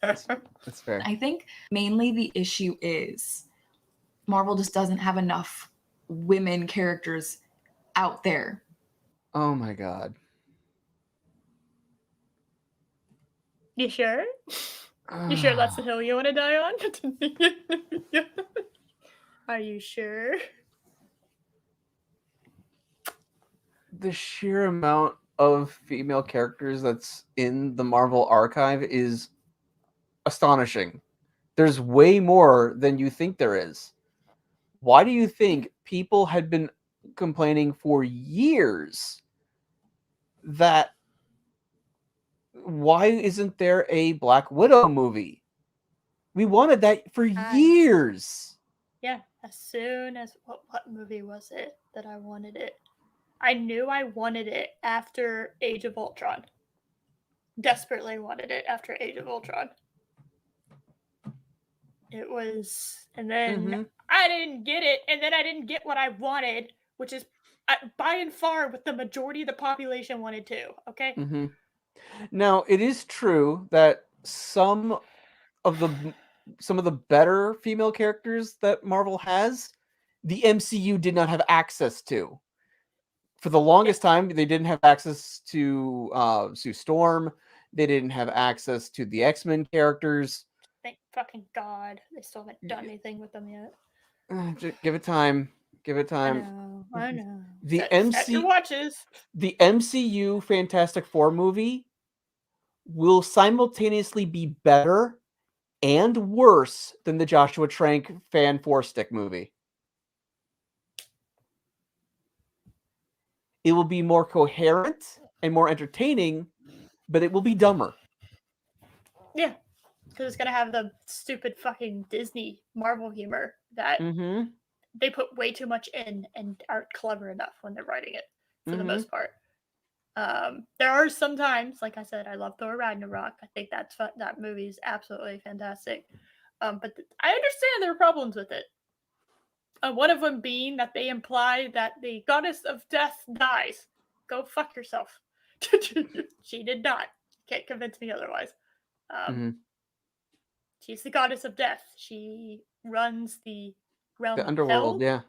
That's fair. I think mainly the issue is Marvel just doesn't have enough women characters out there. Oh my god. You sure? You sure that's the hill you want to die on? Are you sure? The sheer amount of female characters that's in the Marvel archive is astonishing. There's way more than you think there is. Why do you think people had been complaining for years that why isn't there a Black Widow movie? We wanted that for years. Yeah, as soon as what movie was it that I wanted it? I knew I wanted it after Age of Ultron. Desperately wanted it after Age of Ultron. It was, and then I didn't get it, and then I didn't get what I wanted, which is by and far what the majority of the population wanted too. Okay. Now it is true that some of the better female characters that Marvel has, the MCU did not have access to. For the longest time, they didn't have access to Sue Storm. They didn't have access to the X-Men characters. Thank fucking God. They still haven't done anything with them yet. Give it time. Give it time. I know. The Set your watches. The MCU Fantastic Four movie will simultaneously be better and worse than the Joshua Trank Fan Four Stick movie. It will be more coherent and more entertaining, but it will be dumber. Yeah, because it's gonna have the stupid fucking Disney Marvel humor that they put way too much in and aren't clever enough when they're writing it for the most part. There are some times, like I said, I love Thor Ragnarok. I think that movie is absolutely fantastic. But I understand there are problems with it. One of them being that they imply that the goddess of death dies. Go fuck yourself. She did not. Can't convince me otherwise. She's the goddess of death. She runs the realm of underworld, hell.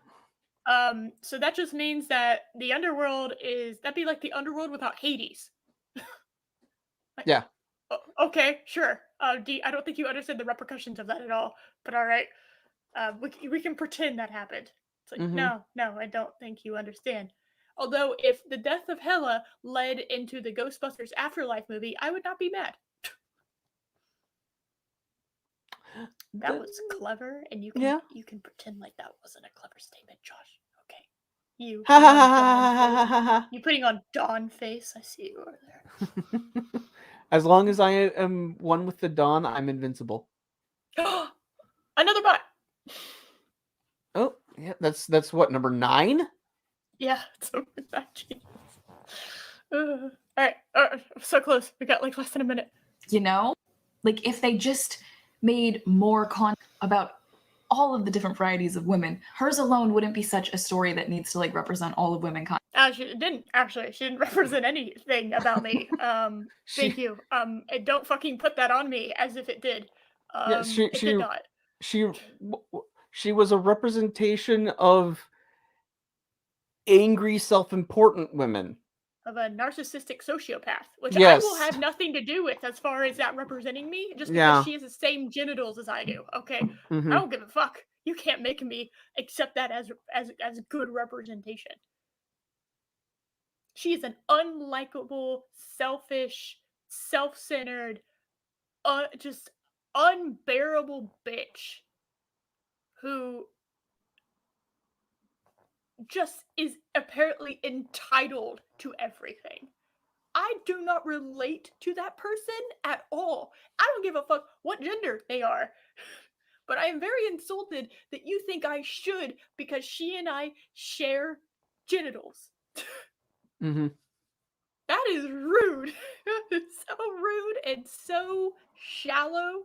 Yeah. So that just means that the underworld that'd be like the underworld without Hades. Yeah. Okay, sure. I don't think you understand the repercussions of that at all. But all right. We can pretend that happened. It's like, no, I don't think you understand. Although, if the death of Hela led into the Ghostbusters Afterlife movie, I would not be mad. That was clever, and you can pretend like that wasn't a clever statement, Josh. Okay, you putting on Dawn face. I see you over there. As long as I am one with the Dawn, I'm invincible. Another bot. Oh, yeah, that's what, number 9? Yeah, it's over 9. All right, so close. We got like less than a minute. You know, like if they just made more content about all of the different varieties of women, hers alone wouldn't be such a story that needs to like represent all of women. She didn't actually. She didn't represent anything about me. Thank you. Don't fucking put that on me as if it did. It did not. She was a representation of angry, self-important women. Of a narcissistic sociopath, which I will have nothing to do with as far as that representing me, just because she has the same genitals as I do. Okay, I don't give a fuck. You can't make me accept that as good representation. She is an unlikable, selfish, self-centered, just unbearable bitch who just is apparently entitled to everything. I do not relate to that person at all. I don't give a fuck what gender they are. But I am very insulted that you think I should because she and I share genitals. That is rude. It's so rude and so shallow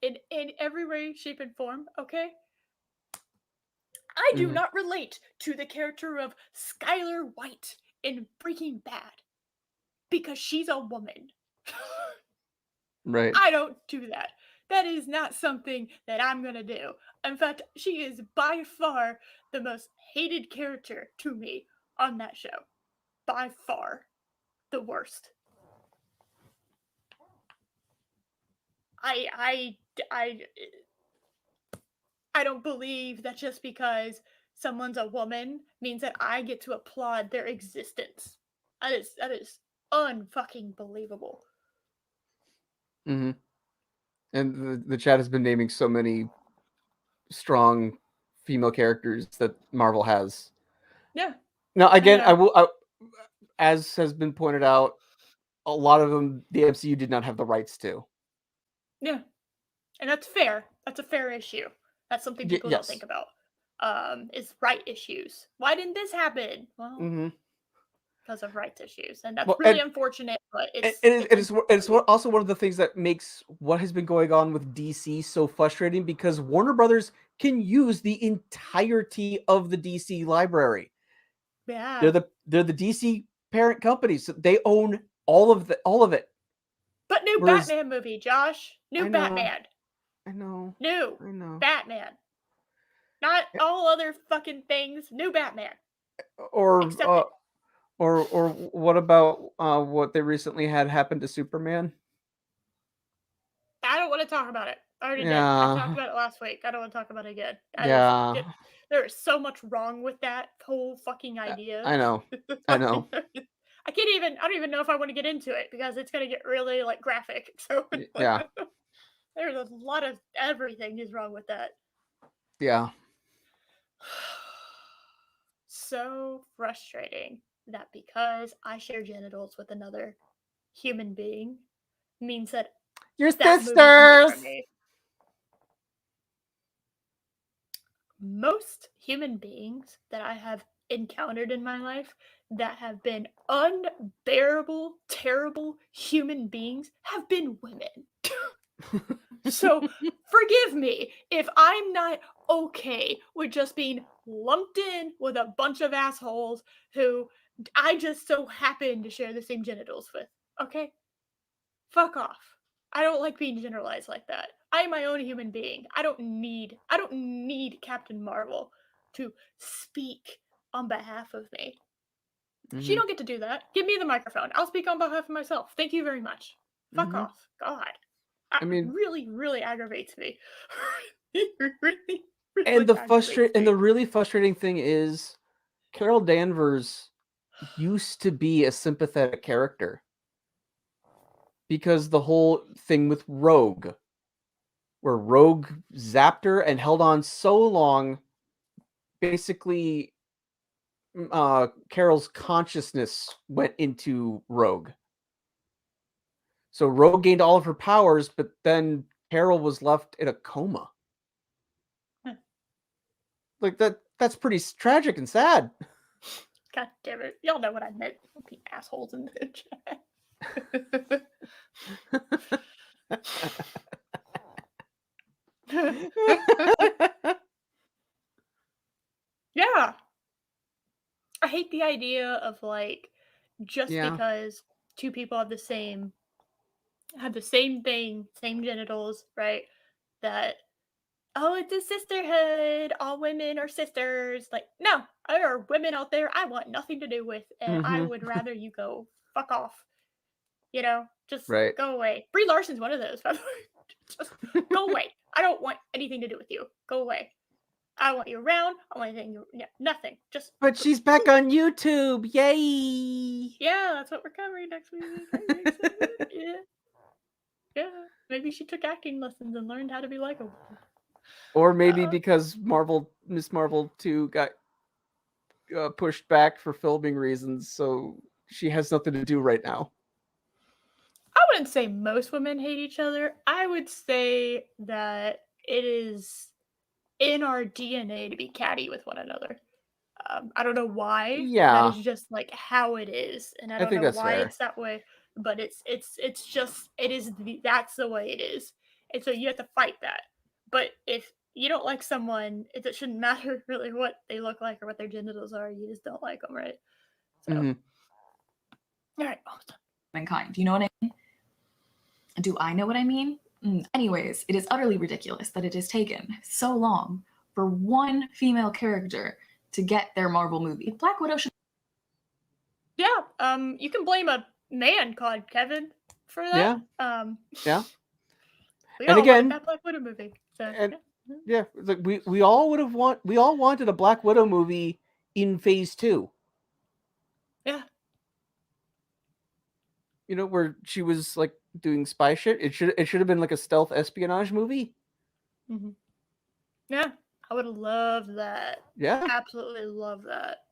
in every way, shape, and form, okay? I do not relate to the character of Skylar White in Breaking Bad because she's a woman. Right. I don't do that. That is not something that I'm going to do. In fact, she is by far the most hated character to me on that show. By far the worst. I don't believe that just because someone's a woman means that I get to applaud their existence. That is unfucking believable. Mm-hmm. And the chat has been naming so many strong female characters that Marvel has. Yeah. Now, again, as has been pointed out, a lot of them the MCU did not have the rights to. Yeah. And that's fair. That's a fair issue. That's something people don't think about. Is right issues. Why didn't this happen? Well, because of rights issues, and that's really unfortunate. But it's also one of the things that makes what has been going on with DC so frustrating, because Warner Brothers can use the entirety of the DC library. Yeah, they're the DC parent company, so they own all of it. But Batman movie, Josh. Batman. I know. Batman. Not all other fucking things. New Batman. Or what about what they recently had happen to Superman? I don't want to talk about it. I already did. I talked about it last week. I don't want to talk about it again. There is so much wrong with that whole fucking idea. I know. I don't even know if I want to get into it because it's going to get really like graphic. So yeah. There's a lot of everything is wrong with that. Yeah. So frustrating that because I share genitals with another human being means that your sisters. Most human beings that I have encountered in my life that have been unbearable, terrible human beings have been women. So forgive me if I'm not okay with just being lumped in with a bunch of assholes who I just so happen to share the same genitals with. Okay? Fuck off. I don't like being generalized like that. I am my own human being. I don't need Captain Marvel to speak on behalf of me. She don't get to do that. Give me the microphone. I'll speak on behalf of myself. Thank you very much. Fuck off. God. I mean, really, really aggravates me. really and the really frustrating thing is Carol Danvers used to be a sympathetic character. Because the whole thing with Rogue, where Rogue zapped her and held on so long, basically Carol's consciousness went into Rogue. So Rogue gained all of her powers, but then Carol was left in a coma. Like that's pretty tragic and sad. God damn it. Y'all know what I meant. Don't be assholes in the chat. Yeah. I hate the idea of like just because two people have the same thing, same genitals, right? That it's a sisterhood, all women are sisters. Like, no, there are women out there I want nothing to do with, and I would rather you go fuck off. Just go away. Brie Larson's one of those, by the way. Just go away. I don't want anything to do with you. Go away. I want you around. I want anything. Nothing. But she's back on YouTube. Yay! Yeah, that's what we're covering next week. Yeah. Maybe she took acting lessons and learned how to be likable. Or maybe because Miss Marvel 2 got pushed back for filming reasons, so she has nothing to do right now. I wouldn't say most women hate each other. I would say that it is in our DNA to be catty with one another. I don't know why. Yeah, that is just like how it is, and I don't know why it's that way. But it's just that's the way it is, and so you have to fight that. But if you don't like someone, it shouldn't matter really what they look like or what their genitals are. You just don't like them, right? So, all right, mankind. Do you know what I mean? Do I know what I mean? Anyways, it is utterly ridiculous that it has taken so long for one female character to get their Marvel movie. Black Widow should. Yeah, you can blame a man called Kevin for that. Yeah. We And all again, wanted that Black Widow movie. So, and yeah. like we all we all wanted a Black Widow movie in Phase 2. Yeah. You know, where she was like doing spy shit. It should have been like a stealth espionage movie. Mm-hmm. Yeah, I would love that. Yeah, absolutely love that.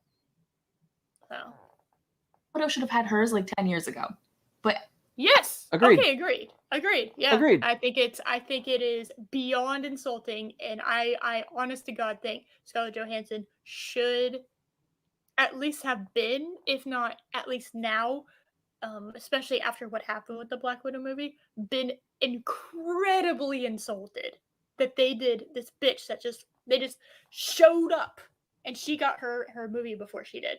So, Widow should have had hers like 10 years ago. But yes, agreed. Okay, agreed. Yeah, agreed. I think it is beyond insulting, and I honest to God think Scarlett Johansson should at least have been, if not at least now, especially after what happened with the Black Widow movie, been incredibly insulted that they did this bitch that they just showed up and she got her movie before she did.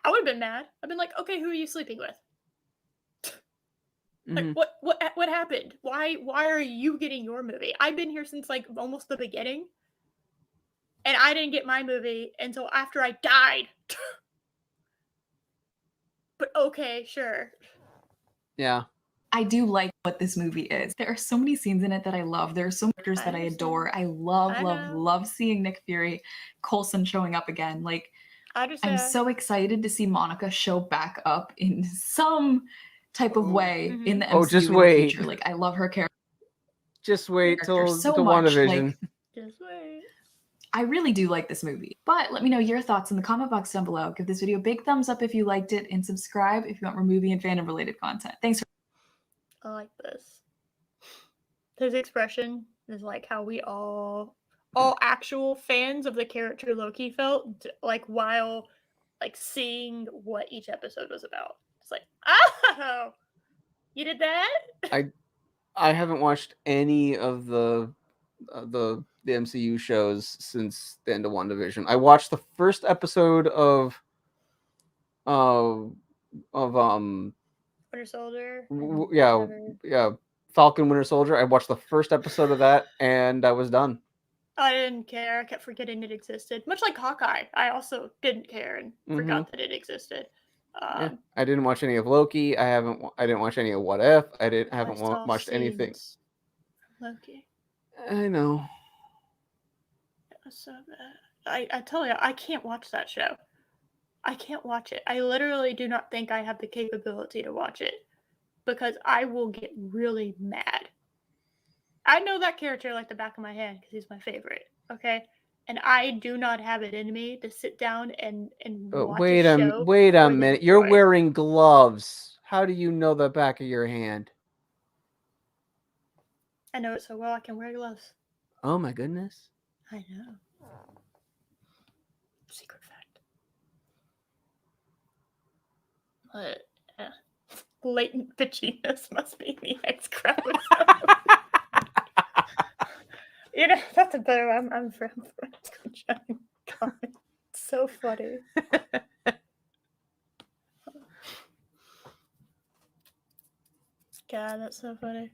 I would have been mad. I've been like, okay, who are you sleeping with? Like, what happened? Why are you getting your movie? I've been here since like almost the beginning, and I didn't get my movie until after I died. But okay, sure. Yeah. I do like what this movie is. There are so many scenes in it that I love. There are so many characters that I adore. I love seeing Nick Fury, Coulson showing up again. Like, I'm so excited to see Monica show back up in some type of way in the MCU just in wait. the future. Like, I love her character. Just wait till so the much. WandaVision. Like, just wait. I really do like this movie. But let me know your thoughts in the comment box down below. Give this video a big thumbs up if you liked it, and subscribe if you want more movie and fandom related content. Thanks for. I like this. His expression is like how we all actual fans of the character Loki felt, like, while like seeing what each episode was about. It's like, oh, you did that? I haven't watched any of the MCU shows since the end of WandaVision. I watched the first episode of Winter Soldier. Yeah, Falcon Winter Soldier. I watched the first episode of that and I was done. I didn't care. I kept forgetting it existed. Much like Hawkeye, I also didn't care and forgot that it existed. I didn't watch any of Loki. I didn't watch any of What If. I haven't watched anything. Loki. I know. It was so bad. I tell you, I can't watch that show. I can't watch it. I literally do not think I have the capability to watch it because I will get really mad. I know that character like the back of my hand because he's my favorite. Okay. And I do not have it in me to sit down and watch a show. Wait a minute. You're wearing gloves. How do you know the back of your hand? I know it so well I can wear gloves. Oh my goodness. I know. Secret fact. But yeah. Latent bitchiness must be the X chromosome. You know, that's a better one. I'm from God, so funny. God, that's so funny.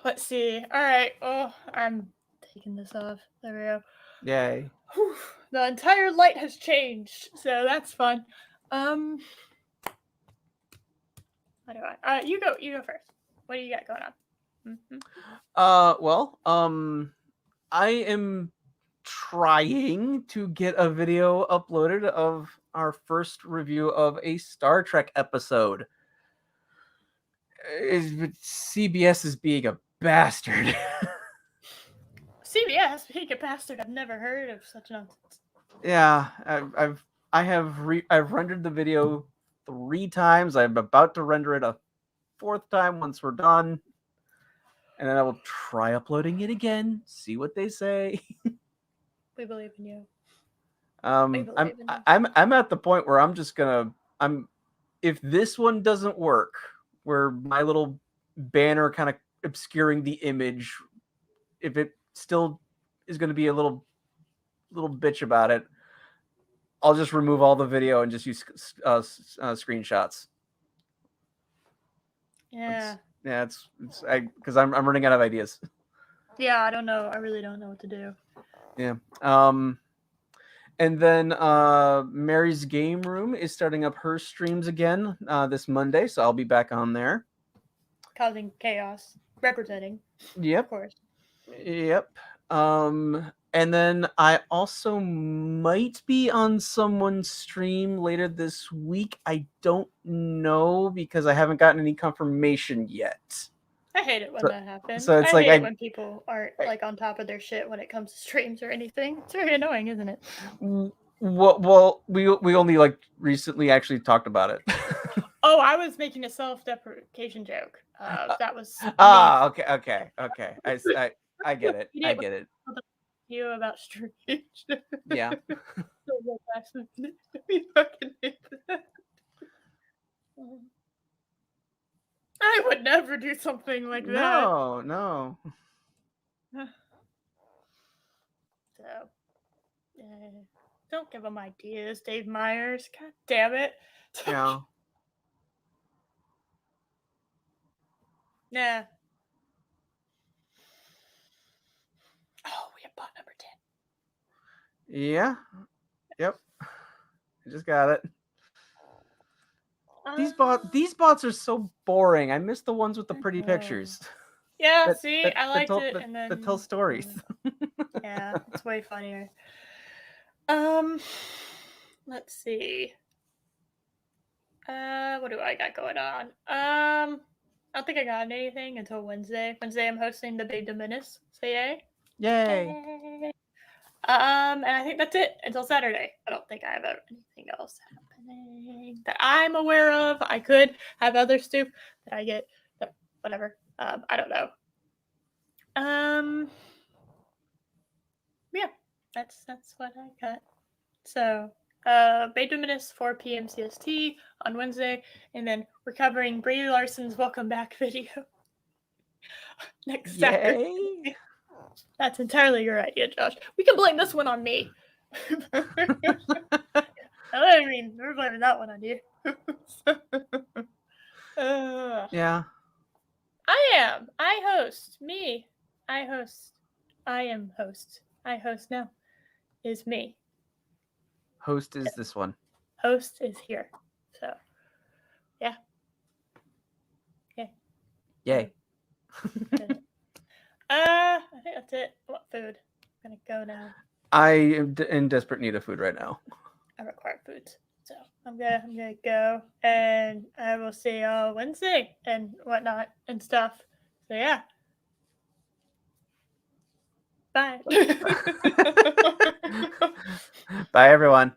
Let's see. All right. Oh, I'm taking this off. There we go. Yay. Whew. The entire light has changed, so that's fun. What do I? You go first. What do you got going on? Well, I am trying to get a video uploaded of our first review of a Star Trek episode. CBS is being a bastard. CBS being a bastard. I've never heard of such nonsense. Yeah, I've rendered the video 3 times. I'm about to render it a 4th time once we're done. And then I will try uploading it again, see what they say. We believe in you. I'm at the point where if this one doesn't work, where my little banner kind of obscuring the image, if it still is going to be a little bitch about it, I'll just remove all the video and just use screenshots. Yeah. It's because I'm running out of ideas. Yeah, I don't know. I really don't know what to do. Yeah. And then Mary's Game Room is starting up her streams again this Monday, so I'll be back on there. Causing chaos. Representing. Yep. Of course. Yep. And then I also might be on someone's stream later this week. I don't know because I haven't gotten any confirmation yet. I hate it when that happens. So it's I like hate it when people aren't like on top of their shit when it comes to streams or anything. It's very annoying, isn't it? Well, we only like recently actually talked about it. Oh, I was making a self-deprecation joke. That was okay. I get it. I get it. You about streams. Yeah. I would never do something like that. No. So, don't give them ideas, Dave Myers. God damn it. Yeah. Nah. Oh, we have bot number 10. Yeah. Yep. I just got it. These bots are so boring. I miss the ones with the pretty pictures. Yeah, I liked it, that, and then that tell stories. Yeah, it's way funnier. Let's see. What do I got going on? I don't think I got anything until Wednesday. Wednesday, I'm hosting the Big Dominus. So yay! Yay! And I think that's it until Saturday. I don't think I have anything else happening that I'm aware of. I could have other stuff that I get, but whatever. I don't know. Yeah, that's what I got. So, Bay Dominus 4 p.m. CST on Wednesday, and then we're covering Brady Larson's Welcome Back video next Saturday. That's entirely your idea, Josh. We can blame this one on me. I mean, we're blaming that one on you. Yeah. I am. I host. Me. I host. I am host. I host now. Is me. Host is this one. Host is here. So, yeah. Okay. Yay. I think that's it. What food? I'm gonna go now. I am in desperate need of food right now. I require food, so I'm gonna go, and I will see y'all Wednesday and whatnot and stuff. So yeah. Bye. Bye, everyone.